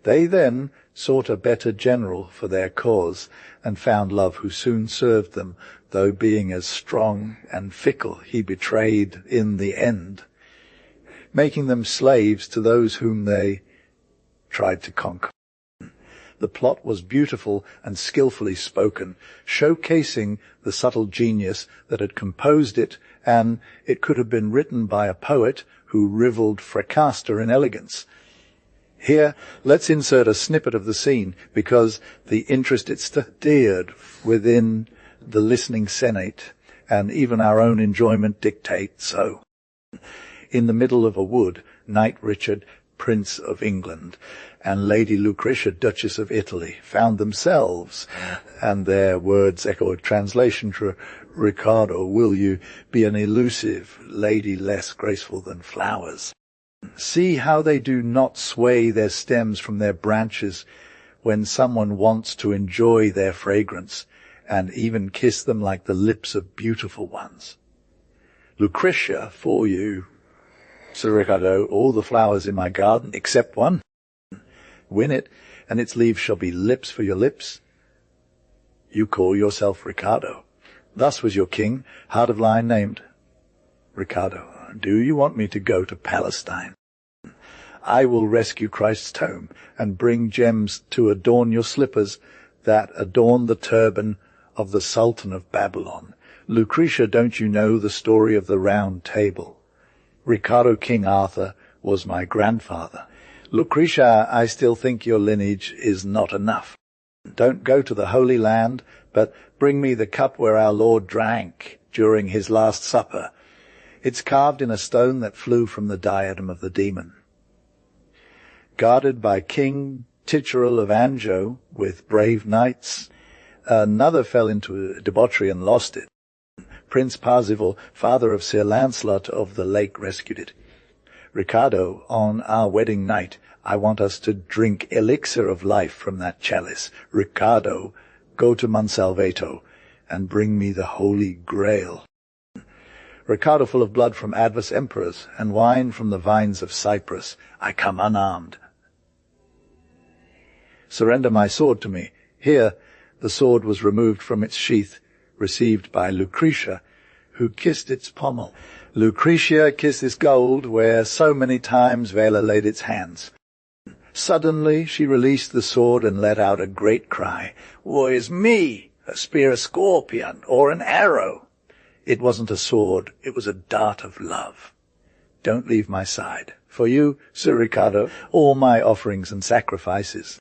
They then sought a better general for their cause, and found love, who soon served them, though being as strong and fickle he betrayed in the end, making them slaves to those whom they tried to conquer. The plot was beautiful and skillfully spoken, showcasing the subtle genius that had composed it, and it could have been written by a poet who rivalled Fracasta in elegance. Here, let's insert a snippet of the scene, because the interest it stirred within the listening senate, and even our own enjoyment dictate so. In the middle of a wood, Knight Richard, Prince of England, and Lady Lucretia, Duchess of Italy, found themselves, and their words echo a translation to Ricardo, will you be an elusive lady less graceful than flowers? See how they do not sway their stems from their branches when someone wants to enjoy their fragrance, and even kiss them like the lips of beautiful ones. Lucretia, for you, Sir Ricardo, all the flowers in my garden except one. Win it, and its leaves shall be lips for your lips. You call yourself Ricardo. Thus was your king, heart of lion, named Ricardo. Do you want me to go to Palestine? I will rescue Christ's tomb and bring gems to adorn your slippers that adorn the turban of the Sultan of Babylon. Lucretia, don't you know the story of the Round Table? Ricardo, King Arthur, was my grandfather. Lucretia, I still think your lineage is not enough. Don't go to the Holy Land, but bring me the cup where our Lord drank during his Last Supper. It's carved in a stone that flew from the diadem of the demon. Guarded by King Titurel of Anjou with brave knights, another fell into debauchery and lost it. Prince Parzival, father of Sir Lancelot of the Lake, rescued it. Ricardo, on our wedding night, I want us to drink elixir of life from that chalice. Ricardo, go to Monsalvato and bring me the Holy Grail. Ricardo, full of blood from adverse emperors, and wine from the vines of Cyprus, I come unarmed. Surrender my sword to me. Here the sword was removed from its sheath, received by Lucretia, who kissed its pommel. Lucretia kissed this gold where so many times Vela laid its hands. Suddenly she released the sword and let out a great cry. Woe is me! A spear, a scorpion, or an arrow. It wasn't a sword, it was a dart of love. Don't leave my side. For you, Sir Ricardo, all my offerings and sacrifices.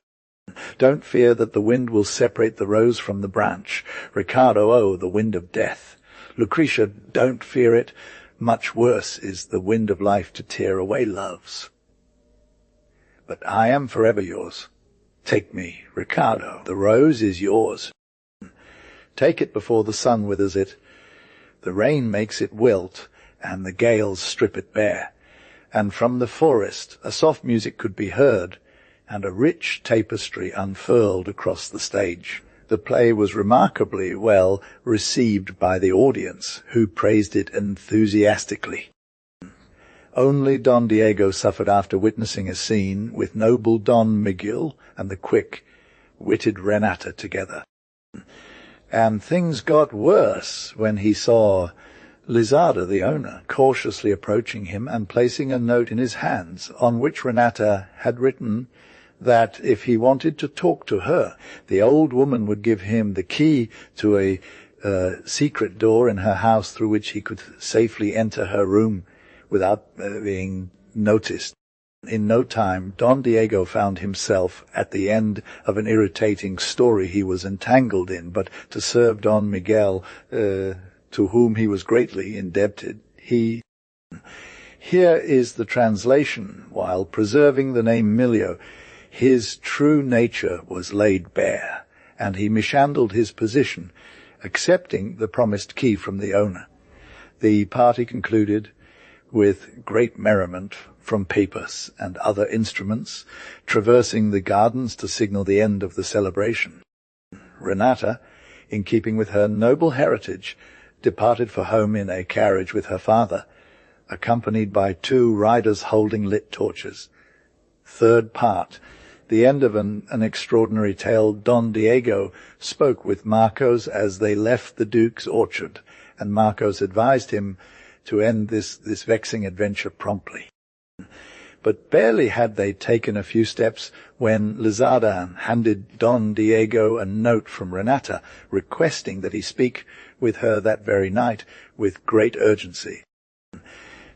Don't fear that the wind will separate the rose from the branch. Ricardo, oh, the wind of death. Lucretia, don't fear it. Much worse is the wind of life to tear away loves. But I am forever yours. Take me, Ricardo. The rose is yours. Take it before the sun withers it. The rain makes it wilt, and the gales strip it bare. And from the forest a soft music could be heard, and a rich tapestry unfurled across the stage. The play was remarkably well received by the audience, who praised it enthusiastically. Only Don Diego suffered after witnessing a scene with noble Don Miguel and the quick-witted Renata together. And things got worse when he saw Lizarda, the owner, cautiously approaching him and placing a note in his hands, on which Renata had written that if he wanted to talk to her, the old woman would give him the key to a secret door in her house through which he could safely enter her room without being noticed. In no time, Don Diego found himself at the end of an irritating story he was entangled in, but to serve Don Miguel, to whom he was greatly indebted, Here is the translation. While preserving the name Milio, his true nature was laid bare, and he mishandled his position, accepting the promised key from the owner. The party concluded with great merriment from pipers and other instruments, traversing the gardens to signal the end of the celebration. Renata, in keeping with her noble heritage, departed for home in a carriage with her father, accompanied by 2 riders holding lit torches. Third part. The end of an extraordinary tale. Don Diego spoke with Marcos as they left the Duke's orchard, and Marcos advised him to end this vexing adventure promptly. But barely had they taken a few steps when Lizarda handed Don Diego a note from Renata, requesting that he speak with her that very night with great urgency.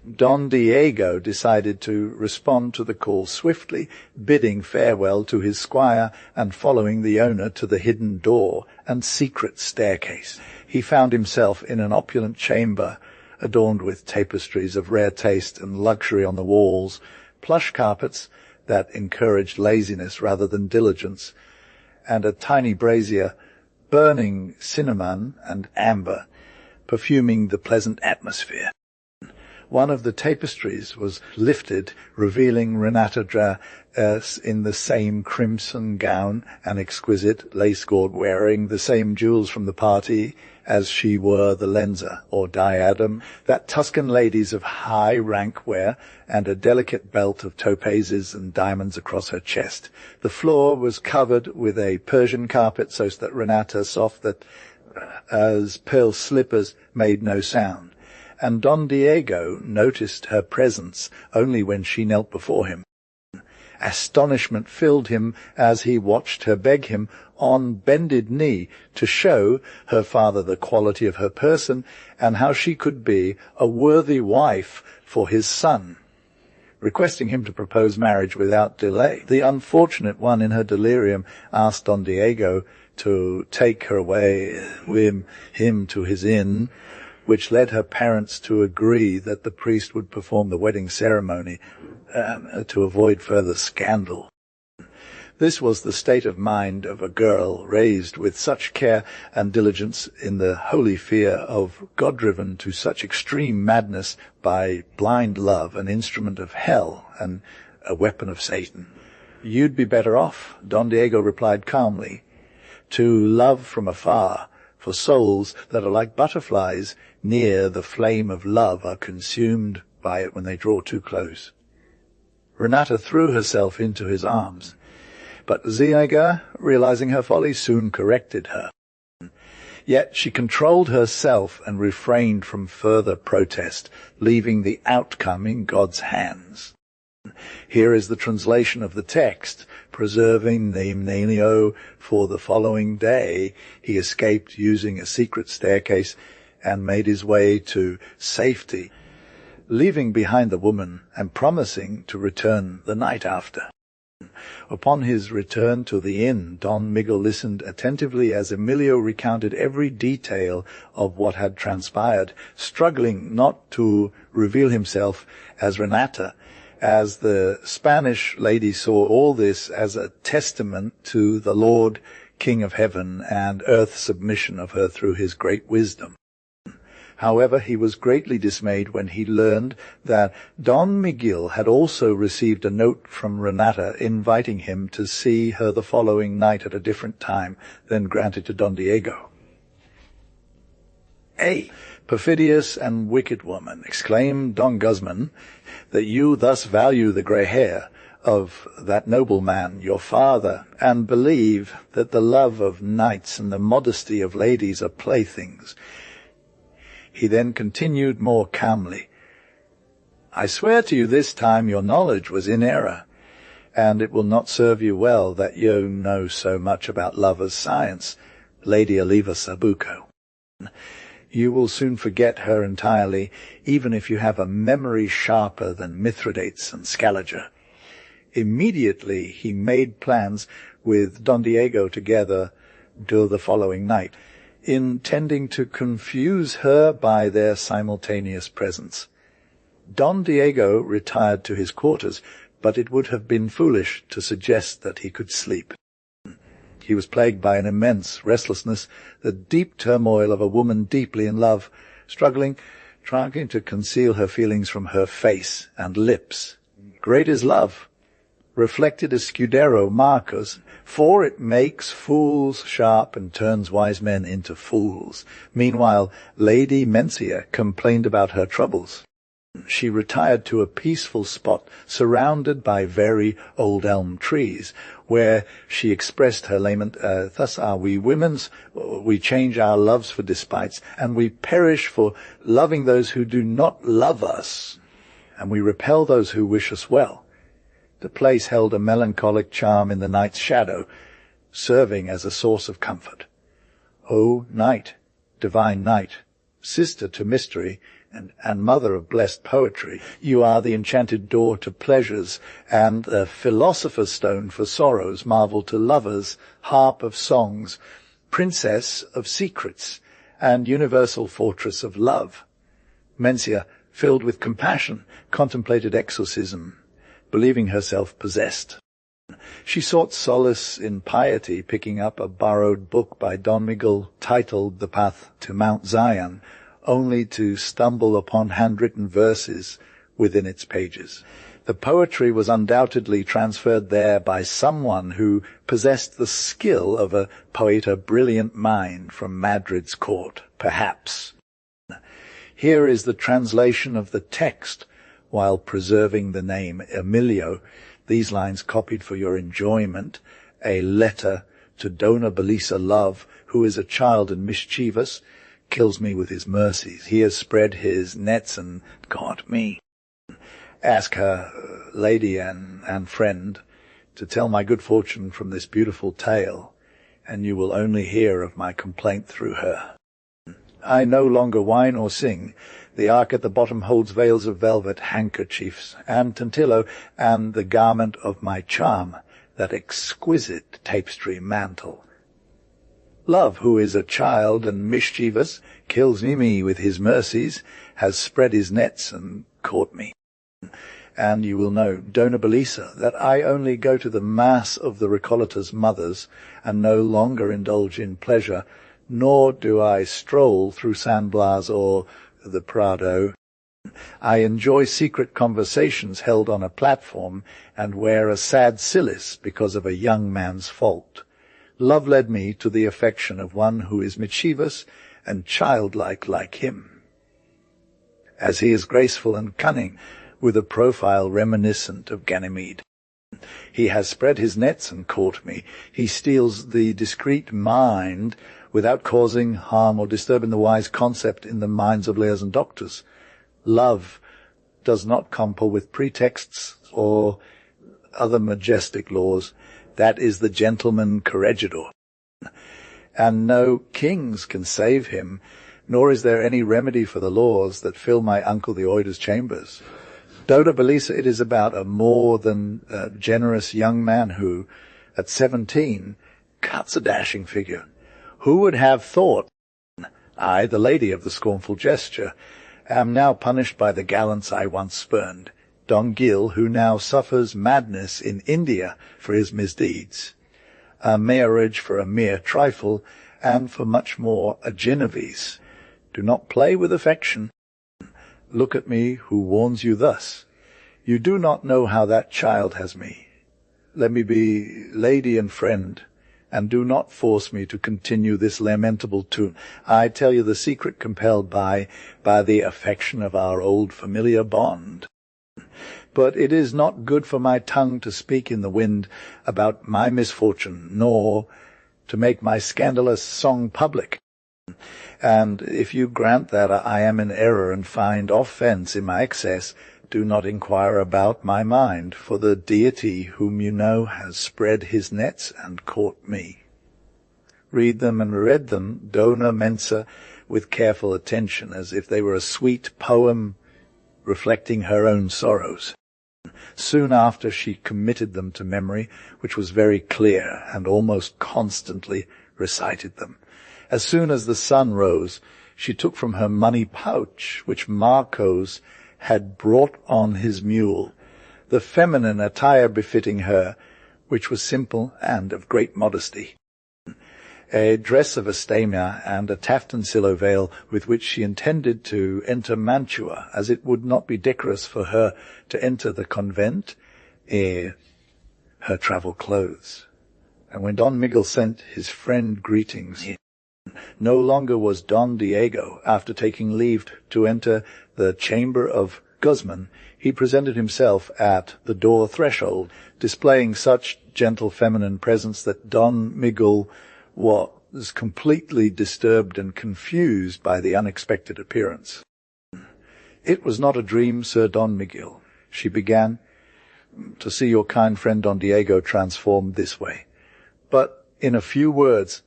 Don Diego decided to respond to the call swiftly, bidding farewell to his squire and following the owner to the hidden door and secret staircase. He found himself in an opulent chamber, adorned with tapestries of rare taste and luxury on the walls, plush carpets that encouraged laziness rather than diligence, and a tiny brazier burning cinnamon and amber, perfuming the pleasant atmosphere. One of the tapestries was lifted, revealing Renata in the same crimson gown and exquisite lace gaunt, wearing the same jewels from the party as she wore the lenza, or diadem, that Tuscan ladies of high rank wear, and a delicate belt of topazes and diamonds across her chest. The floor was covered with a Persian carpet, so that Renata, soft that as pearl slippers, made no sound, and Don Diego noticed her presence only when she knelt before him. Astonishment filled him as he watched her beg him on bended knee to show her father the quality of her person and how she could be a worthy wife for his son, requesting him to propose marriage without delay. The unfortunate one, in her delirium, asked Don Diego to take her away with him to his inn, which led her parents to agree that the priest would perform the wedding ceremony to avoid further scandal. This was the state of mind of a girl raised with such care and diligence in the holy fear of God, driven to such extreme madness by blind love, an instrument of hell and a weapon of Satan. "You'd be better off," Don Diego replied calmly, "to love from afar, for souls that are like butterflies near the flame of love are consumed by it when they draw too close." Renata threw herself into his arms, but Ziega, realizing her folly, soon corrected her. Yet she controlled herself and refrained from further protest, leaving the outcome in God's hands. Here is the translation of the text. Preserving the Mnenio for the following day, he escaped using a secret staircase and made his way to safety, leaving behind the woman and promising to return the night after. Upon his return to the inn, Don Miguel listened attentively as Emilio recounted every detail of what had transpired, struggling not to reveal himself as Renata, as the Spanish lady saw all this as a testament to the Lord, King of heaven and earth's submission of her through his great wisdom. However, he was greatly dismayed when he learned that Don Miguel had also received a note from Renata inviting him to see her the following night at a different time than granted to Don Diego. "Ay, perfidious and wicked woman," exclaimed Don Guzman, "that you thus value the grey hair of that noble man, your father, and believe that the love of knights and the modesty of ladies are playthings." He then continued more calmly, "I swear to you this time your knowledge was in error, and it will not serve you well that you know so much about love as science, Lady Oliva Sabuco. You will soon forget her entirely, even if you have a memory sharper than Mithridates and Scaliger." Immediately he made plans with Don Diego together till the following night, intending to confuse her by their simultaneous presence. Don Diego retired to his quarters, but it would have been foolish to suggest that he could sleep. He was plagued by an immense restlessness, the deep turmoil of a woman deeply in love, struggling trying to conceal her feelings from her face and lips. Great is love, reflected as Scudero Marcos, for it makes fools sharp and turns wise men into fools. Meanwhile, Lady Mencia complained about her troubles. She retired to a peaceful spot surrounded by very old elm trees, where she expressed her lament, thus are we women's, we change our loves for despites, and we perish for loving those who do not love us, and we repel those who wish us well. The place held a melancholic charm in the night's shadow, serving as a source of comfort. O night, divine night, sister to mystery, and mother of blessed poetry, you are the enchanted door to pleasures, and the philosopher's stone for sorrows, marvel to lovers, harp of songs, princess of secrets, and universal fortress of love. Mencia, filled with compassion, contemplated exorcism, believing herself possessed. She sought solace in piety, picking up a borrowed book by Don Miguel titled The Path to Mount Zion, only to stumble upon handwritten verses within its pages. The poetry was undoubtedly transferred there by someone who possessed the skill of a poet, a brilliant mind from Madrid's court, perhaps. Here is the translation of the text, while preserving the name Emilio, these lines copied for your enjoyment, a letter to Dona Belisa Love, who is a child and mischievous, kills me with his mercies. He has spread his nets and caught me. Ask her, lady and friend, to tell my good fortune from this beautiful tale, and you will only hear of my complaint through her. I no longer whine or sing. The ark at the bottom holds veils of velvet, handkerchiefs, and tantillo, and the garment of my charm, that exquisite tapestry mantle. Love, who is a child and mischievous, kills me with his mercies, has spread his nets and caught me. And you will know, Dona Belisa, that I only go to the mass of the Recoleta's mothers, and no longer indulge in pleasure, nor do I stroll through San Blas or the Prado. I enjoy secret conversations held on a platform, and wear a sad cilice because of a young man's fault. Love led me to the affection of one who is mischievous and childlike like him, as he is graceful and cunning, with a profile reminiscent of Ganymede. He has spread his nets and caught me. He steals the discreet mind without causing harm or disturbing the wise concept in the minds of layers and doctors. Love does not compel with pretexts or other majestic laws. That is the gentleman corregidor. And no kings can save him, nor is there any remedy for the laws that fill my uncle the Oida's chambers. Dona Belisa, it is about a more than generous young man who, at 17, cuts a dashing figure. Who would have thought? I, the lady of the scornful gesture, am now punished by the gallants I once spurned. Don Gil, who now suffers madness in India for his misdeeds, a marriage for a mere trifle, and for much more a Genovese. Do not play with affection. Look at me who warns you thus. You do not know how that child has me. Let me be lady and friend, and do not force me to continue this lamentable tune. I tell you the secret compelled by the affection of our old familiar bond. But it is not good for my tongue to speak in the wind about my misfortune, nor to make my scandalous song public. And if you grant that I am in error and find offence in my excess, do not inquire about my mind, for the deity whom you know has spread his nets and caught me. Read them and read them, Dona Mensa, with careful attention, as if they were a sweet poem reflecting her own sorrows. Soon after she committed them to memory, which was very clear, and almost constantly recited them. As soon as the sun rose, she took from her money pouch, which Marcos had brought on his mule, the feminine attire befitting her, which was simple and of great modesty. a dress of Astamia and a taftansillo veil with which she intended to enter Mantua, as it would not be decorous for her to enter the convent ere her travel clothes. And when Don Miguel sent his friend greetings, no longer was Don Diego, after taking leave to enter the chamber of Guzman, he presented himself at the door threshold, displaying such gentle feminine presence that Don Miguel was completely disturbed and confused by the unexpected appearance. "It was not a dream, Sir Don Miguel," she began, "to see your kind friend Don Diego transformed this way. But in a few words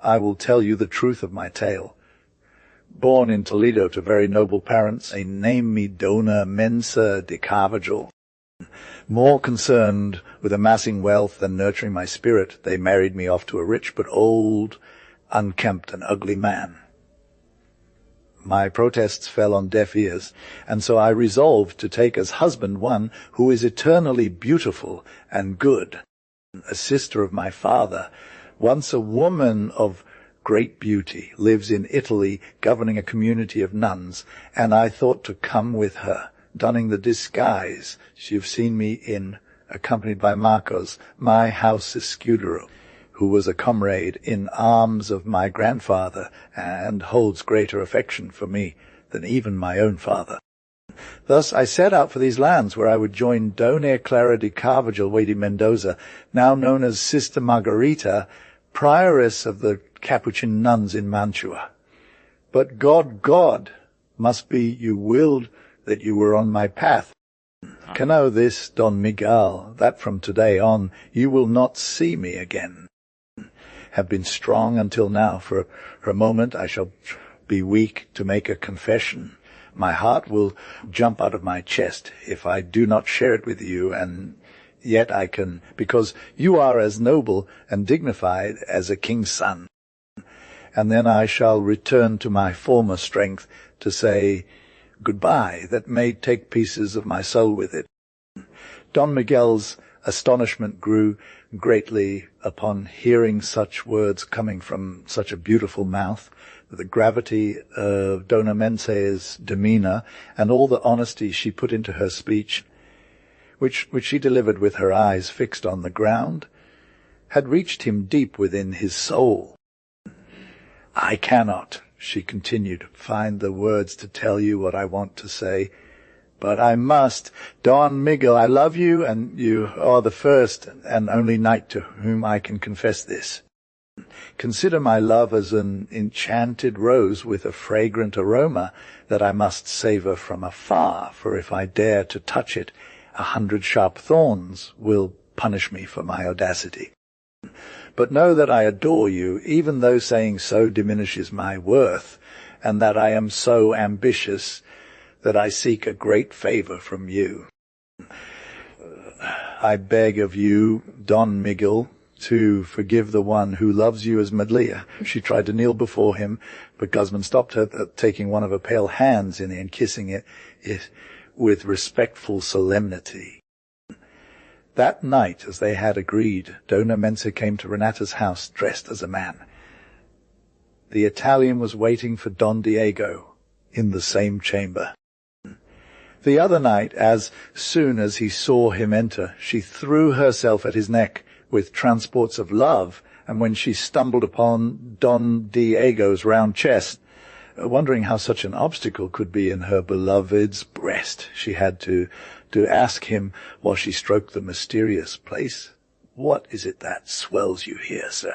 I will tell you the truth of my tale. Born in Toledo to very noble parents, they named me Dona Mensa de Carvajal. More concerned with amassing wealth than nurturing my spirit, they married me off to a rich but old, unkempt and ugly man. My protests fell on deaf ears, and so I resolved to take as husband one who is eternally beautiful and good. A sister of my father, once a woman of great beauty, lives in Italy, governing a community of nuns, and I thought to come with her, donning the disguise you've seen me in, accompanied by Marcos, my house escudero, who was a comrade in arms of my grandfather, and holds greater affection for me than even my own father. Thus I set out for these lands, where I would join Dona Clara de Carvajal de Mendoza, now known as Sister Margarita, prioress of the Capuchin nuns in Mantua. But God, must be you willed that you were on my path. Know this, Don Miguel, that from today on you will not see me again. Have been strong until now. For a moment I shall be weak to make a confession. My heart will jump out of my chest if I do not share it with you, and yet I can, because you are as noble and dignified as a king's son. And then I shall return to my former strength to say goodbye, that may take pieces of my soul with it. Don Miguel's astonishment grew greatly upon hearing such words coming from such a beautiful mouth. The gravity of Dona Mensa's demeanor and all the honesty she put into her speech, which she delivered with her eyes fixed on the ground, had reached him deep within his soul. "I cannot," she continued, "find the words to tell you what I want to say, but I must. Don Miguel, I love you, and you are the first and only knight to whom I can confess this. Consider my love as an enchanted rose with a fragrant aroma that I must savour from afar, for if I dare to touch it, 100 sharp thorns will punish me for my audacity. But know that I adore you, even though saying so diminishes my worth, and that I am so ambitious that I seek a great favour from you. I beg of you, Don Miguel, to forgive the one who loves you as Medlia." She tried to kneel before him, but Guzman stopped her, taking one of her pale hands in it and kissing it with respectful solemnity. That night, as they had agreed, Dona Mensa came to Renata's house dressed as a man. The Italian was waiting for Don Diego in the same chamber. The other night, as soon as he saw him enter, she threw herself at his neck with transports of love, and when she stumbled upon Don Diego's round chest, wondering how such an obstacle could be in her beloved's breast, she had to ask him, while she stroked the mysterious place, "What is it that swells you here, sir?"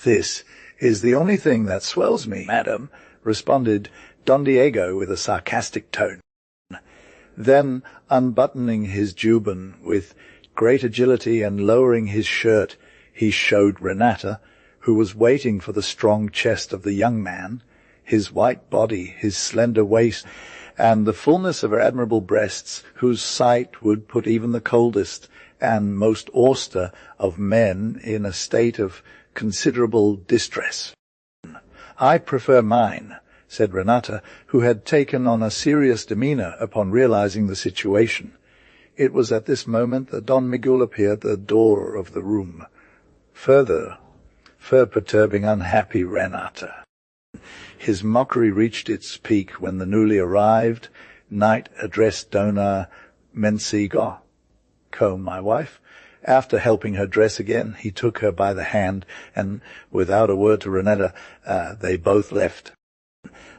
"This is the only thing that swells me, madam," responded Don Diego with a sarcastic tone. Then, unbuttoning his juban with great agility and lowering his shirt, he showed Renata, who was waiting for the strong chest of the young man, his white body, his slender waist, and the fullness of her admirable breasts, whose sight would put even the coldest and most austere of men in a state of considerable distress. "I prefer mine," said Renata, who had taken on a serious demeanour upon realizing the situation. It was at this moment that Don Miguel appeared at the door of the room. Further fur-perturbing, unhappy Renata. His mockery reached its peak when the newly arrived knight addressed Dona Mencego, my wife. After helping her dress again, he took her by the hand, and without a word to Renata, they both left.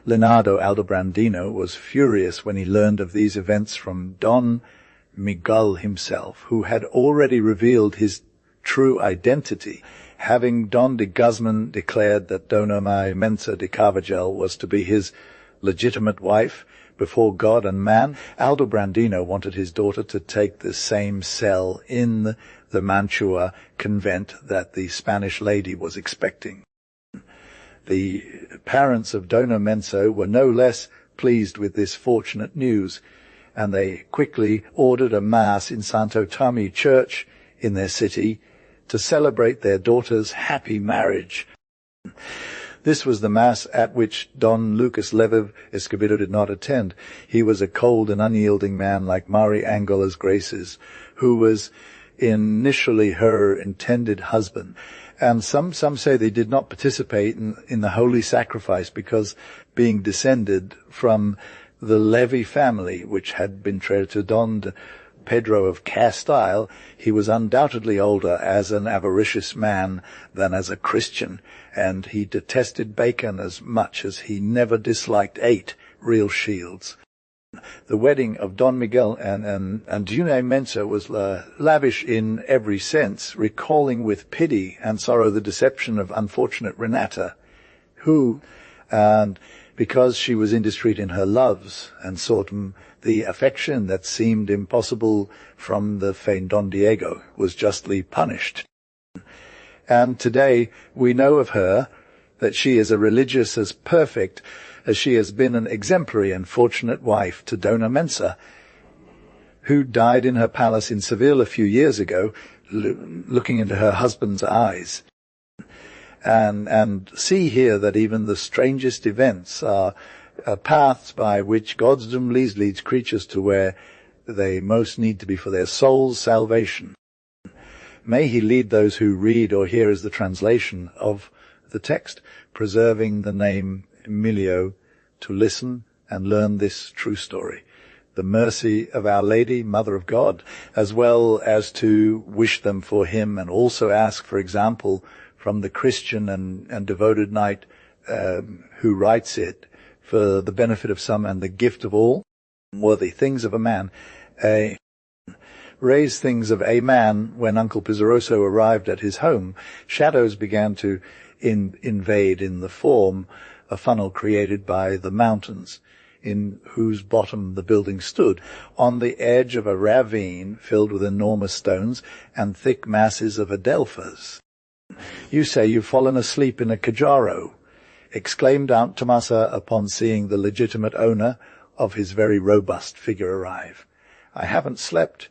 Leonardo Aldobrandino was furious when he learned of these events from Don Miguel himself, who had already revealed his true identity, having Don de Guzman declared that Dona Mensa de Carvajal was to be his legitimate wife before God and man. Aldobrandino wanted his daughter to take the same cell in the Mantua convent that the Spanish lady was expecting. The parents of Dona Mensa were no less pleased with this fortunate news, and they quickly ordered a mass in Santo Tomi Church in their city to celebrate their daughter's happy marriage. This was the mass at which Don Lucas Leviv Escobedo did not attend. He was a cold and unyielding man like Mari Angola's Graces, who was initially her intended husband. And some say they did not participate in the holy sacrifice because, being descended from the Levy family, which had been traded to Don Pedro of Castile, he was undoubtedly older as an avaricious man than as a Christian, and he detested bacon as much as he never disliked 8 real shields. The wedding of Don Miguel and Dona Mensa was lavish in every sense, recalling with pity and sorrow the deception of unfortunate Renata, who, and because she was indiscreet in her loves and sought the affection that seemed impossible from the famed Don Diego, was justly punished. And today we know of her that she is a religious as perfect as she has been an exemplary and fortunate wife to Dona Mensa, who died in her palace in Seville a few years ago, looking into her husband's eyes. And see here that even the strangest events are paths by which Godsdom leads creatures to where they most need to be for their soul's salvation. May he lead those who read or hear as the translation of the text, preserving the name Emilio, to listen and learn this true story, the mercy of Our Lady, Mother of God, as well as to wish them for him, and also ask, for example, from the Christian and devoted knight who writes it, for the benefit of some and the gift of all, worthy things of a man, raise things of a man. When Uncle Pizarroso arrived at his home, shadows began to invade in the form a funnel created by the mountains, in whose bottom the building stood, on the edge of a ravine filled with enormous stones and thick masses of adelphas. "You say you've fallen asleep in a cajaro," exclaimed Aunt Tomasa upon seeing the legitimate owner of his very robust figure arrive. "I haven't slept,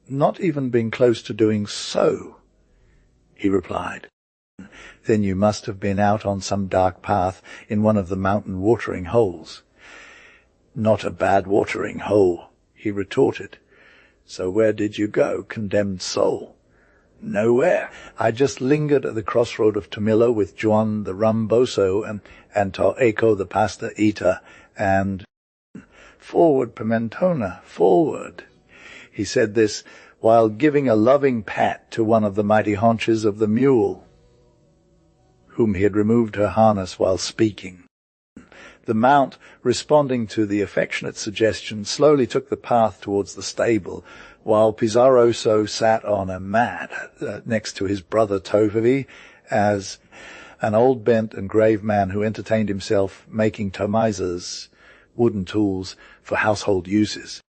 not even been close to doing so," he replied. "Then you must have been out on some dark path in one of the mountain watering holes." "Not a bad watering hole," he retorted. "So where did you go, condemned soul?" "Nowhere. I just lingered at the crossroad of Tomillo with Juan the Rumboso and Toeco the pasta eater, and—" "Forward, Pimentona, forward." He said this while giving a loving pat to one of the mighty haunches of the mule, whom he had removed her harness while speaking. The mount, responding to the affectionate suggestion, slowly took the path towards the stable, while Pizarroso sat on a mat next to his brother Tovi, as an old bent and grave man who entertained himself making tomisas, wooden tools for household uses.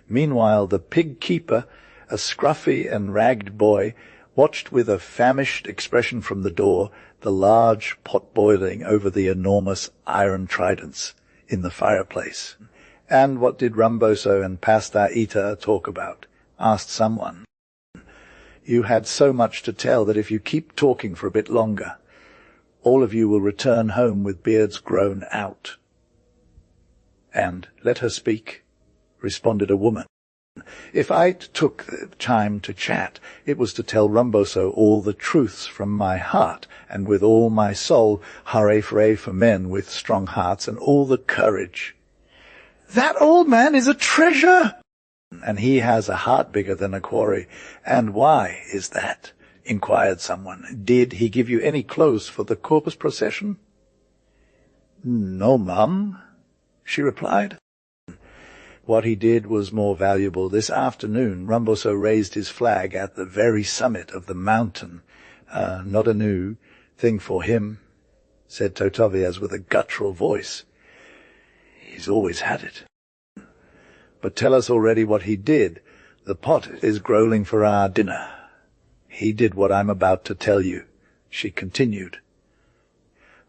Meanwhile the pig-keeper, a scruffy and ragged boy, watched with a famished expression from the door the large pot boiling over the enormous iron tridents in the fireplace. "And what did Rumboso and Pasta Eater talk about?" asked someone. "You had so much to tell that if you keep talking for a bit longer, all of you will return home with beards grown out." "And let her speak," responded a woman. If I took the time to chat, it was to tell Rumboso all the truths from my heart, and with all my soul, hurray for men with strong hearts and all the courage. That old man is a treasure! And he has a heart bigger than a quarry. And why is that? Inquired someone. Did he give you any clothes for the corpus procession? No, mum, she replied. What he did was more valuable. This afternoon, Rumboso raised his flag at the very summit of the mountain. Not a new thing for him, said Totovias with a guttural voice. He's always had it. But tell us already what he did. The pot is growling for our dinner. He did what I'm about to tell you, she continued.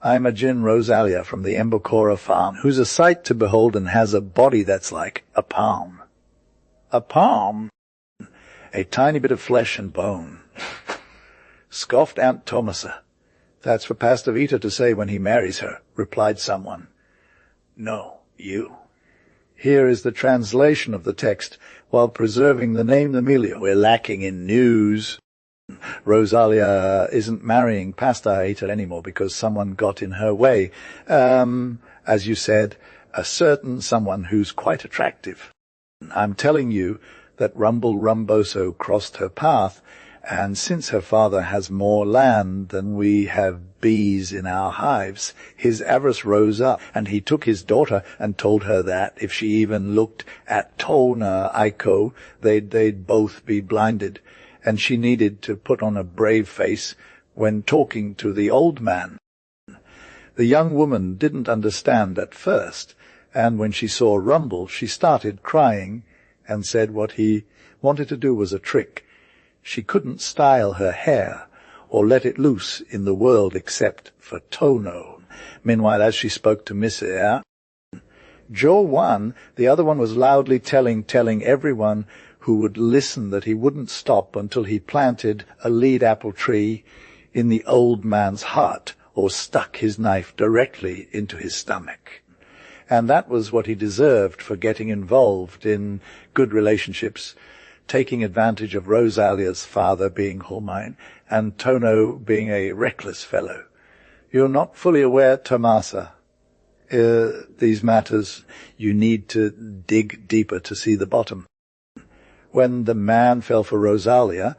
I'm a gin Rosalia from the Embocora farm, who's a sight to behold and has a body that's like a palm. A palm? A tiny bit of flesh and bone. Scoffed Aunt Thomasa. That's for Pastor Vita to say when he marries her, replied someone. No, you. Here is the translation of the text, while preserving the name Emilio. We're lacking in news. Rosalia isn't marrying Pastor Vita anymore because someone got in her way. As you said, a certain someone who's quite attractive. I'm telling you that Rumboso crossed her path, and since her father has more land than we have bees in our hives, his avarice rose up, and he took his daughter and told her that if she even looked at Tona Aiko, they'd both be blinded, and she needed to put on a brave face when talking to the old man. The young woman didn't understand at first, and when she saw Rumble, she started crying and said what he wanted to do was a trick. She couldn't style her hair or let it loose in the world except for Tono. Meanwhile, as she spoke to Miss Eyre, Joe won, the other one was loudly telling everyone who would listen that he wouldn't stop until he planted a lead apple tree in the old man's heart or stuck his knife directly into his stomach. And that was what he deserved for getting involved in good relationships, taking advantage of Rosalia's father being Holmein and Tono being a reckless fellow. You're not fully aware, Tomasa. These matters, you need to dig deeper to see the bottom. When the man fell for Rosalia,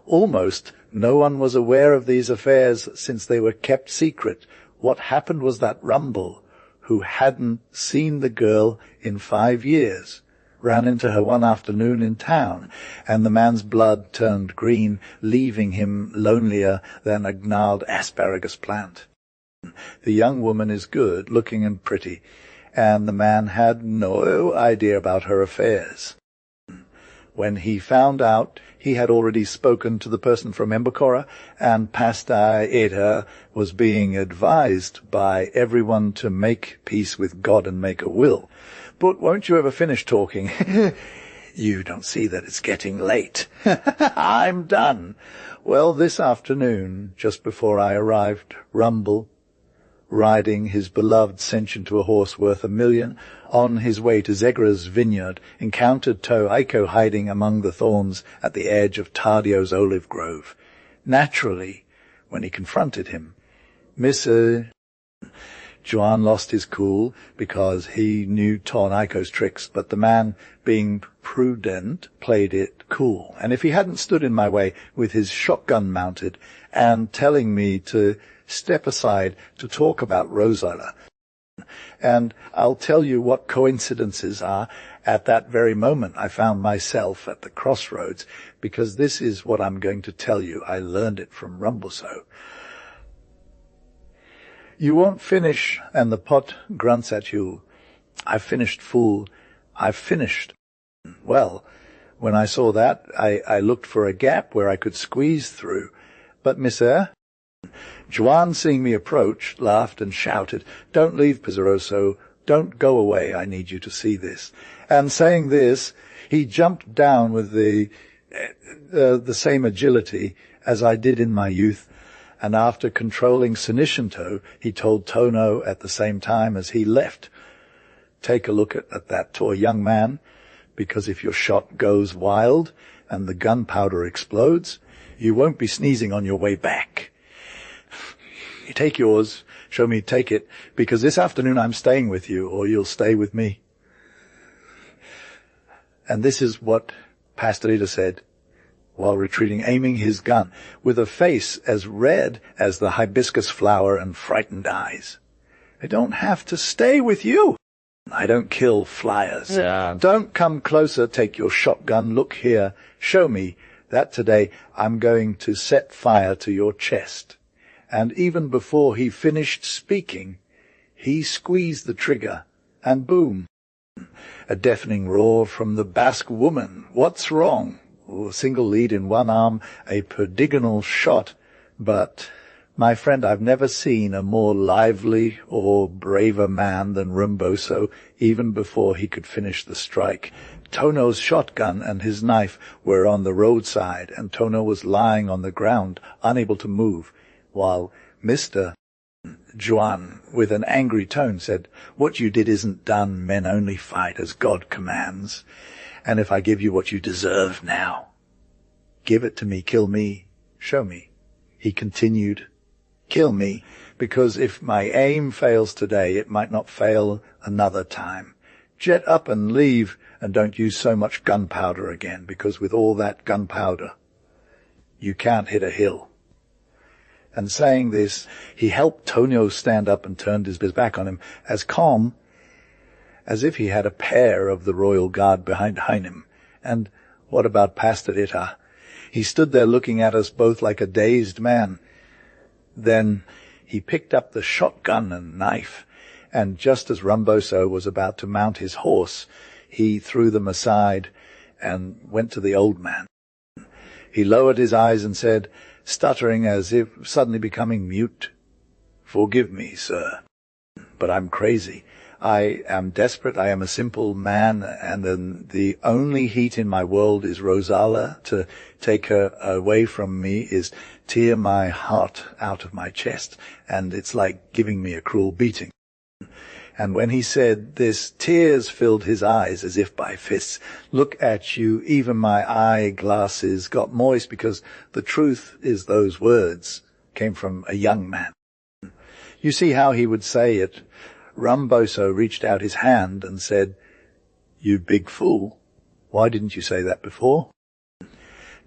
almost no one was aware of these affairs since they were kept secret. What happened was that Rumble, who hadn't seen the girl in 5 years, ran into her one afternoon in town, and the man's blood turned green, leaving him lonelier than a gnarled asparagus plant. The young woman is good, looking and pretty, and the man had no idea about her affairs. When he found out, he had already spoken to the person from Embocora, and Pastor Eta was being advised by everyone to make peace with God and make a will. But won't you ever finish talking? You don't see that it's getting late. I'm done. Well, this afternoon, just before I arrived, Rumble, riding his beloved Sentient to a horse worth $1 million, on his way to Zegra's vineyard, encountered To Aiko hiding among the thorns at the edge of Tardio's olive grove. Naturally, when he confronted him, Juan lost his cool because he knew Ton Aiko's tricks, but the man, being prudent, played it cool. And if he hadn't stood in my way with his shotgun mounted and telling me to step aside to talk about Rosala, and I'll tell you what coincidences are. At that very moment, I found myself at the crossroads, because this is what I'm going to tell you. I learned it from Rumboso. You won't finish, and the pot grunts at you. I've finished, fool. I've finished. Well, when I saw that, I looked for a gap where I could squeeze through. But, Miss Eyre, Juan, seeing me approach, laughed and shouted, "Don't leave, Pizzaroso. Don't go away. I need you to see this." And saying this, he jumped down with the same agility as I did in my youth, and after controlling Senishinto, he told Tono at the same time as he left, "Take a look at that tall young man. because if your shot goes wild and the gunpowder explodes, you won't be sneezing on your way back. You take yours, show me, take it, because this afternoon I'm staying with you, or you'll stay with me. And this is what Pastorita said while retreating, aiming his gun, with a face as red as the hibiscus flower and frightened eyes. I don't have to stay with you. I don't kill flyers. Yeah. Don't come closer, take your shotgun, look here, show me that today I'm going to set fire to your chest. And even before he finished speaking, he squeezed the trigger, and boom, a deafening roar from the Basque woman. What's wrong? A single lead in one arm, a perdigonal shot. But, my friend, I've never seen a more lively or braver man than Rumboso, even before he could finish the strike. Tono's shotgun and his knife were on the roadside, and Tono was lying on the ground, unable to move, while Mr. Juan, with an angry tone, said, "What you did isn't done. Men only fight as God commands. And if I give you what you deserve now, give it to me, kill me, show me." He continued, "Kill me, because if my aim fails today, it might not fail another time. Jet up and leave, and don't use so much gunpowder again, because with all that gunpowder, you can't hit a hill." And saying this, he helped Tonio stand up and turned his back on him, as calm as if he had a pair of the royal guard behind him. And what about Pastorita? He stood there looking at us both like a dazed man. Then he picked up the shotgun and knife, and just as Rumboso was about to mount his horse, he threw them aside and went to the old man. He lowered his eyes and said, stuttering as if suddenly becoming mute, "Forgive me, sir, but I'm crazy. I am desperate. I am a simple man, and the only heat in my world is Rosala. To take her away from me is tear my heart out of my chest, and it's like giving me a cruel beating." And when he said this, tears filled his eyes as if by fists. Look at you, even my eyeglasses got moist, because the truth is those words came from a young man. You see how he would say it. Rumboso reached out his hand and said, "You big fool, why didn't you say that before?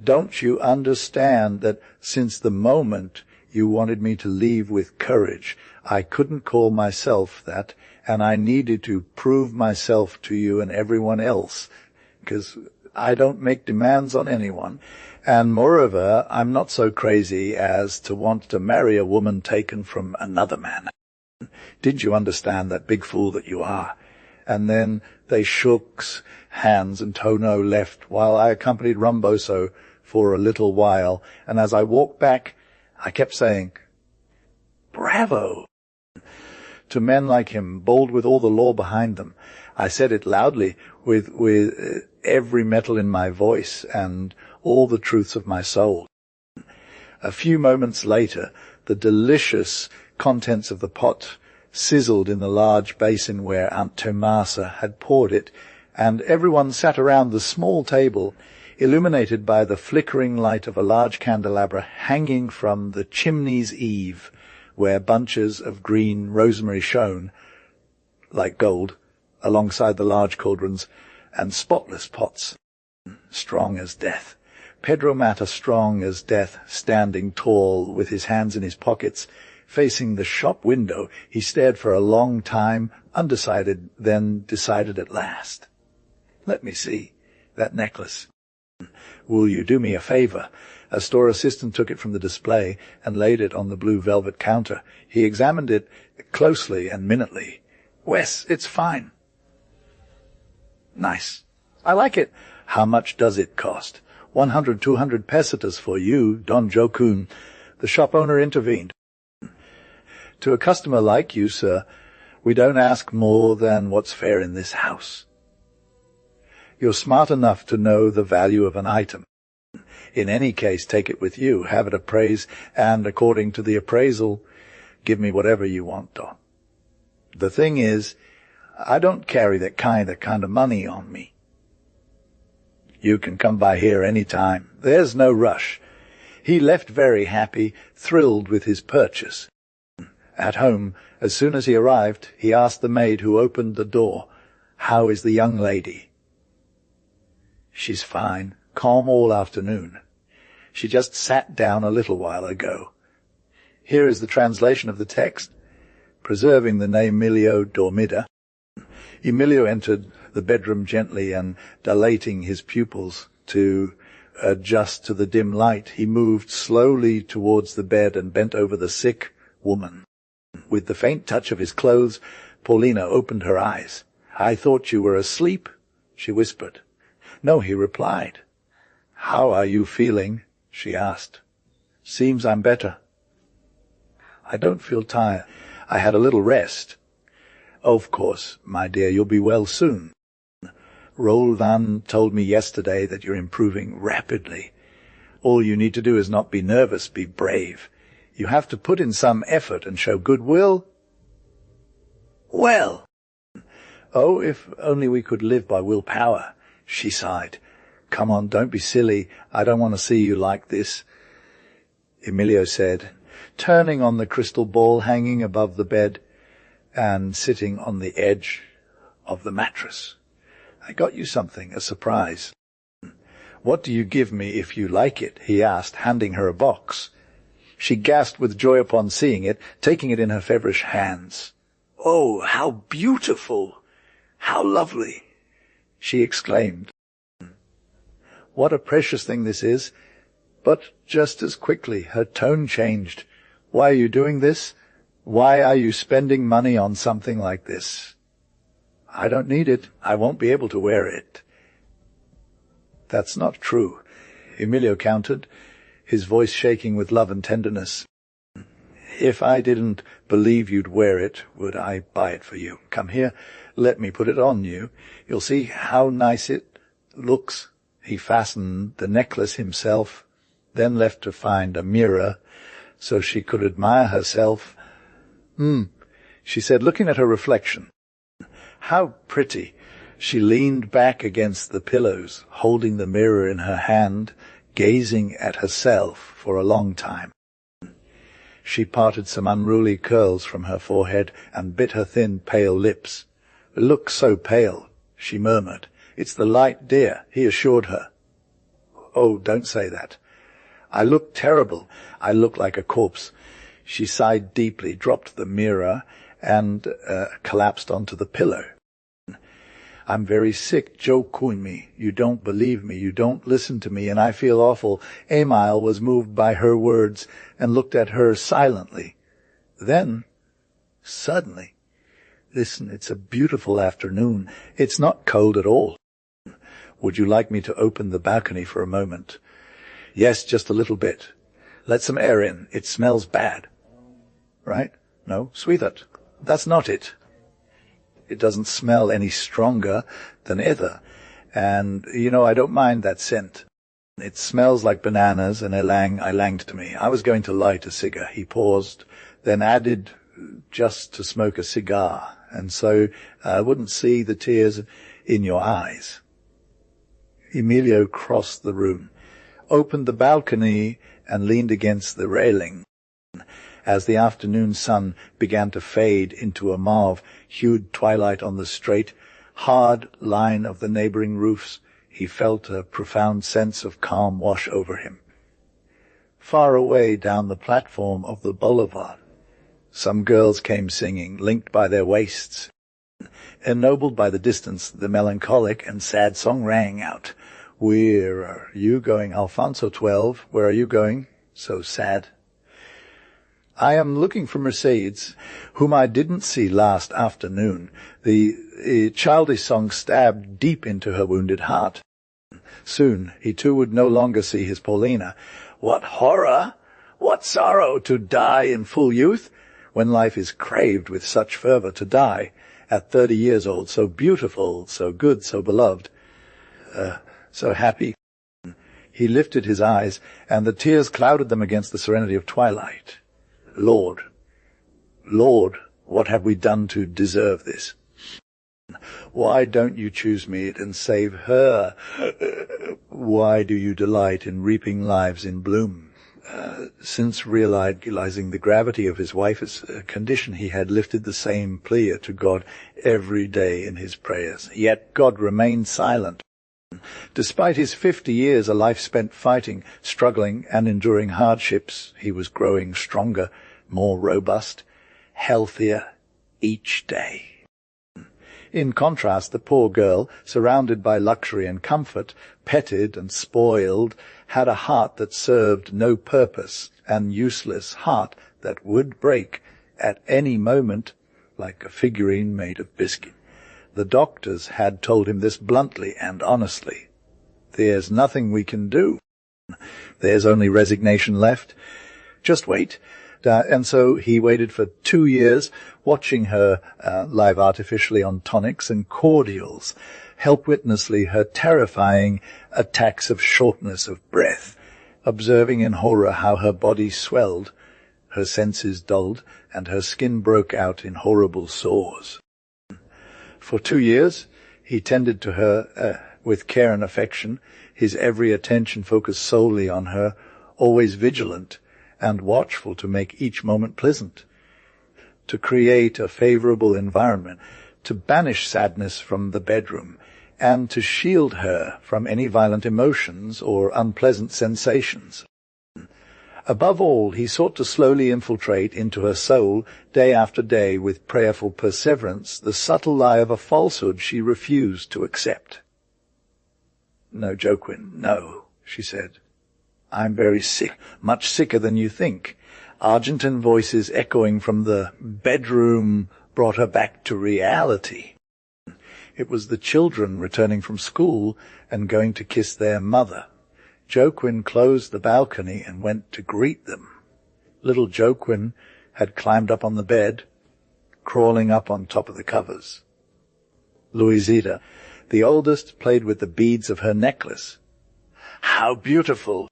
Don't you understand that since the moment you wanted me to leave with courage, I couldn't call myself that, and I needed to prove myself to you and everyone else, because I don't make demands on anyone. And moreover, I'm not so crazy as to want to marry a woman taken from another man. Didn't you understand that, big fool that you are?" And then they shook hands, and Tono left, while I accompanied Rumboso for a little while, and as I walked back, I kept saying, "Bravo!" to men like him, bold with all the law behind them. I said it loudly, with every metal in my voice and all the truths of my soul. A few moments later, the delicious contents of the pot sizzled in the large basin where Aunt Tomasa had poured it, and everyone sat around the small table, illuminated by the flickering light of a large candelabra hanging from the chimney's eave, where bunches of green rosemary shone, like gold, alongside the large cauldrons and spotless pots, strong as death. Pedro Mata, strong as death, standing tall with his hands in his pockets, facing the shop window. He stared for a long time, undecided, then decided at last. "Let me see that necklace. Will you do me a favor?" A store assistant took it from the display and laid it on the blue velvet counter. He examined it closely and minutely. "Wes, it's fine." "Nice. I like it." "How much does it cost?" 100, 200 pesetas for you, Don Jokun." The shop owner intervened. "To a customer like you, sir, we don't ask more than what's fair in this house. You're smart enough to know the value of an item. In any case, take it with you, have it appraised, and according to the appraisal, give me whatever you want, Don. The thing is, I don't carry that kind of money on me. You can come by here any time. There's no rush. He left very happy, thrilled with his purchase. At home, as soon as he arrived, he asked the maid who opened the door, "How is the young lady?" "She's fine, calm all afternoon. She just sat down a little while ago." Here is the translation of the text, preserving the name Emilio dormida. Emilio entered the bedroom gently and dilating his pupils to adjust to the dim light. He moved slowly towards the bed and bent over the sick woman. With the faint touch of his clothes, Paulina opened her eyes. "I thought you were asleep," she whispered. "No," he replied. "How are you feeling?" she asked. "Seems I'm better." "I don't feel tired. I had a little rest." "Of course, my dear, you'll be well soon. Roldan told me yesterday that you're improving rapidly. All you need to do is not be nervous, be brave. You have to put in some effort and show goodwill." "Well." "Oh, if only we could live by willpower," she sighed. "Come on, don't be silly. I don't want to see you like this," Emilio said, turning on the crystal ball hanging above the bed and sitting on the edge of the mattress. "I got you something, a surprise." "What do you give me if you like it?" he asked, handing her a box. She gasped with joy upon seeing it, taking it in her feverish hands. "Oh, how beautiful! How lovely!" she exclaimed. "What a precious thing this is!" But just as quickly her tone changed. "Why are you doing this? Why are you spending money on something like this?" "I don't need it. I won't be able to wear it." "That's not true," Emilio countered, his voice shaking with love and tenderness. "If I didn't believe you'd wear it, would I buy it for you? Come here, let me put it on you. You'll see how nice it looks." He fastened the necklace himself, then left to find a mirror so she could admire herself. She said, looking at her reflection. "How pretty." She leaned back against the pillows, holding the mirror in her hand, gazing at herself for a long time. She parted some unruly curls from her forehead and bit her thin, pale lips. "Look so pale," she murmured. "It's the light, dear," he assured her. "Oh, don't say that. I look terrible. I look like a corpse." She sighed deeply, dropped the mirror, and collapsed onto the pillow. "I'm very sick, Joe Kuinmi. You don't believe me, you don't listen to me, and I feel awful." Emile was moved by her words and looked at her silently. Then, suddenly, "Listen, it's a beautiful afternoon. It's not cold at all. Would you like me to open the balcony for a moment?" "Yes, just a little bit. Let some air in. It smells bad." "Right? No, sweetheart, that's not it. It doesn't smell any stronger than ether. And, I don't mind that scent. It smells like bananas and ylang to me. I was going to light a cigar." He paused, then added, "just to smoke a cigar, and so I wouldn't see the tears in your eyes." Emilio crossed the room, opened the balcony, and leaned against the railing. As the afternoon sun began to fade into a mauve-hued twilight on the straight, hard line of the neighboring roofs, he felt a profound sense of calm wash over him. Far away down the platform of the boulevard, some girls came singing, linked by their waists. Ennobled by the distance, the melancholic and sad song rang out. "Where are you going, Alfonso 12? Where are you going? So sad." "I am looking for Mercedes, whom I didn't see last afternoon." The childish song stabbed deep into her wounded heart. Soon he too would no longer see his Paulina. What horror! What sorrow to die in full youth, when life is craved with such fervour to die, at 30 years old, so beautiful, so good, so beloved, so happy. He lifted his eyes, and the tears clouded them against the serenity of twilight. Lord, what have we done to deserve this?" Why don't you choose me and save her? Why do you delight in reaping lives in bloom? Since realizing the gravity of his wife's condition, he had lifted the same plea to God every day in his prayers. Yet God remained silent. Despite his 50 years, a life spent fighting, struggling, and enduring hardships, he was growing stronger, more robust, healthier each day. In contrast, the poor girl, surrounded by luxury and comfort, petted and spoiled, had a heart that served no purpose, an useless heart that would break at any moment like a figurine made of biscuit. The doctors had told him this bluntly and honestly. There's nothing we can do. There's only resignation left. Just wait. And so he waited for 2 years, watching her live artificially on tonics and cordials, help witnessly her terrifying attacks of shortness of breath, observing in horror how her body swelled, her senses dulled, and her skin broke out in horrible sores. For 2 years, he tended to her with care and affection, his every attention focused solely on her, always vigilant and watchful to make each moment pleasant, to create a favorable environment, to banish sadness from the bedroom, and to shield her from any violent emotions or unpleasant sensations. Above all, he sought to slowly infiltrate into her soul, day after day, with prayerful perseverance, the subtle lie of a falsehood she refused to accept. "No, Joaquin, no," she said. "I'm very sick, much sicker than you think." Argentine voices echoing from the bedroom brought her back to reality. It was the children returning from school and going to kiss their mother. Joaquin closed the balcony and went to greet them. Little Joaquin had climbed up on the bed, crawling up on top of the covers. Luisita, the oldest, played with the beads of her necklace. "How beautiful!"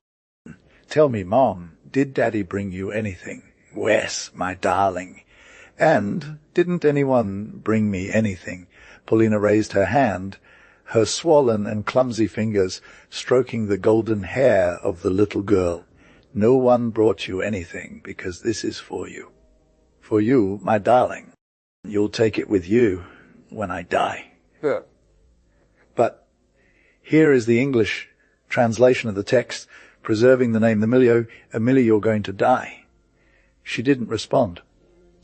"Tell me, Mom, did Daddy bring you anything?" "Wes, my darling." "And didn't anyone bring me anything?" Paulina raised her hand, her swollen and clumsy fingers stroking the golden hair of the little girl. "No one brought you anything, because this is for you. For you, my darling. You'll take it with you when I die." Yeah. But here is the English translation of the text, preserving the name Emilio. "Emilio, you're going to die." She didn't respond.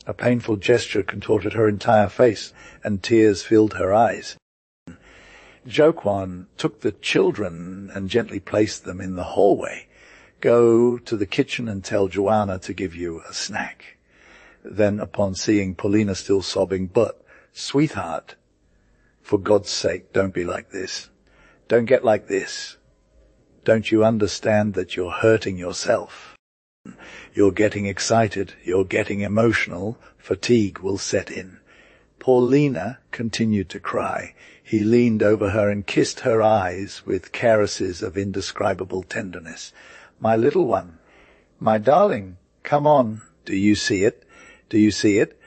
A painful gesture contorted her entire face, and tears filled her eyes. Joaquin took the children and gently placed them in the hallway. "Go to the kitchen and tell Joanna to give you a snack." Then, upon seeing Paulina still sobbing, "But, sweetheart, for God's sake, don't be like this. Don't get like this. Don't you understand that you're hurting yourself? You're getting excited, you're getting emotional, fatigue will set in." Paulina continued to cry. He leaned over her and kissed her eyes with caresses of indescribable tenderness. "My little one, my darling, come on. Do you see it? Do you see it?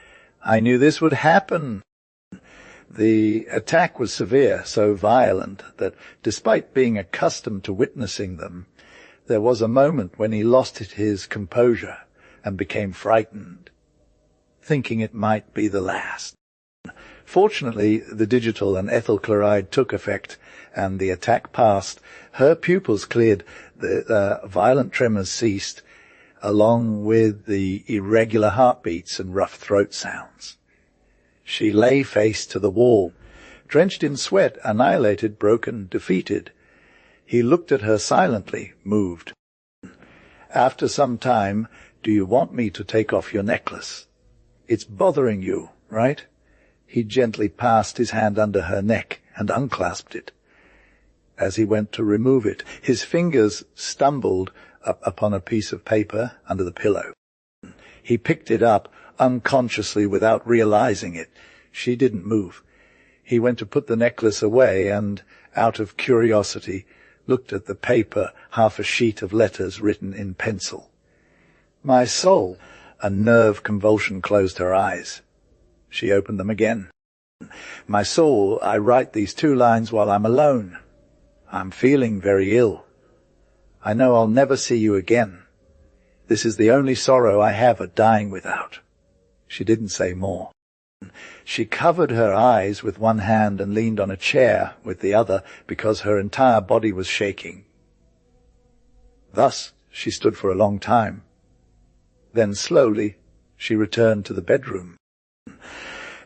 I knew this would happen." The attack was severe, so violent that, despite being accustomed to witnessing them, there was a moment when he lost his composure and became frightened, thinking it might be the last. Fortunately, the digital and ethyl chloride took effect, and the attack passed. Her pupils cleared, the violent tremors ceased, along with the irregular heartbeats and rough throat sounds. She lay face to the wall, drenched in sweat, annihilated, broken, defeated. He looked at her silently, moved. After some time, "Do you want me to take off your necklace? It's bothering you, right?" He gently passed his hand under her neck and unclasped it. As he went to remove it, his fingers stumbled upon a piece of paper under the pillow. He picked it up unconsciously without realizing it. She didn't move. He went to put the necklace away and, out of curiosity, looked at the paper, half a sheet of letters written in pencil. "My soul!" A nerve convulsion closed her eyes. She opened them again. My soul, I write these 2 lines while I'm alone. I'm feeling very ill. I know I'll never see you again. This is the only sorrow I have at dying without. She didn't say more. She covered her eyes with one hand and leaned on a chair with the other because her entire body was shaking. Thus she stood for a long time. Then slowly she returned to the bedroom.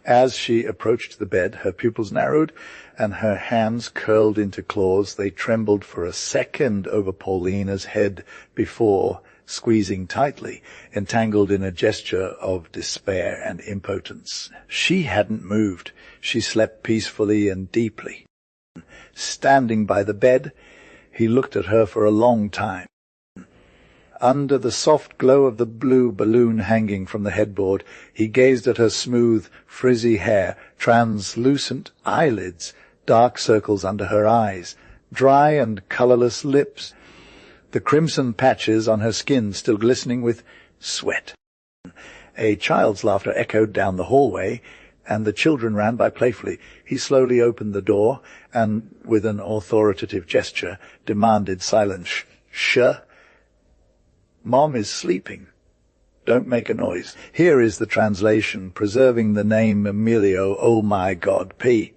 As she approached the bed, her pupils narrowed and her hands curled into claws. They trembled for a second over Paulina's head before squeezing tightly, entangled in a gesture of despair and impotence. She hadn't moved. She slept peacefully and deeply. Standing by the bed, he looked at her for a long time. Under the soft glow of the blue balloon hanging from the headboard, he gazed at her smooth, frizzy hair, translucent eyelids, dark circles under her eyes, dry and colourless lips, the crimson patches on her skin still glistening with sweat. A child's laughter echoed down the hallway, and the children ran by playfully. He slowly opened the door, and with an authoritative gesture demanded silence. Shh. Mom is sleeping. Don't make a noise. Here is the translation, preserving the name Emilio, oh my God, P.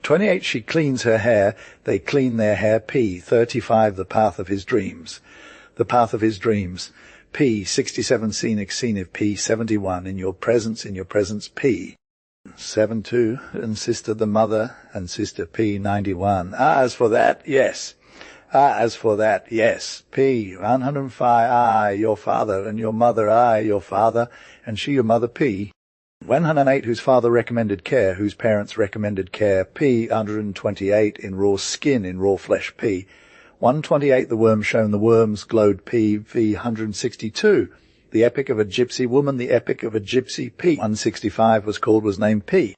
28, she cleans her hair, they clean their hair, P. 35, the path of his dreams. The path of his dreams. P. 67, scenic, P. 71, in your presence, P. 72, and sister the mother, and sister P. 91. As for that, yes. As for that, yes. P. 105, your father, and your mother, your father, and she your mother, P. 108, whose father recommended care, whose parents recommended care, P. 128, in raw skin, in raw flesh, P. 128, the worm shown, the worms glowed, P. V. 162, the epic of a gypsy woman, the epic of a gypsy, P. 165 was named P.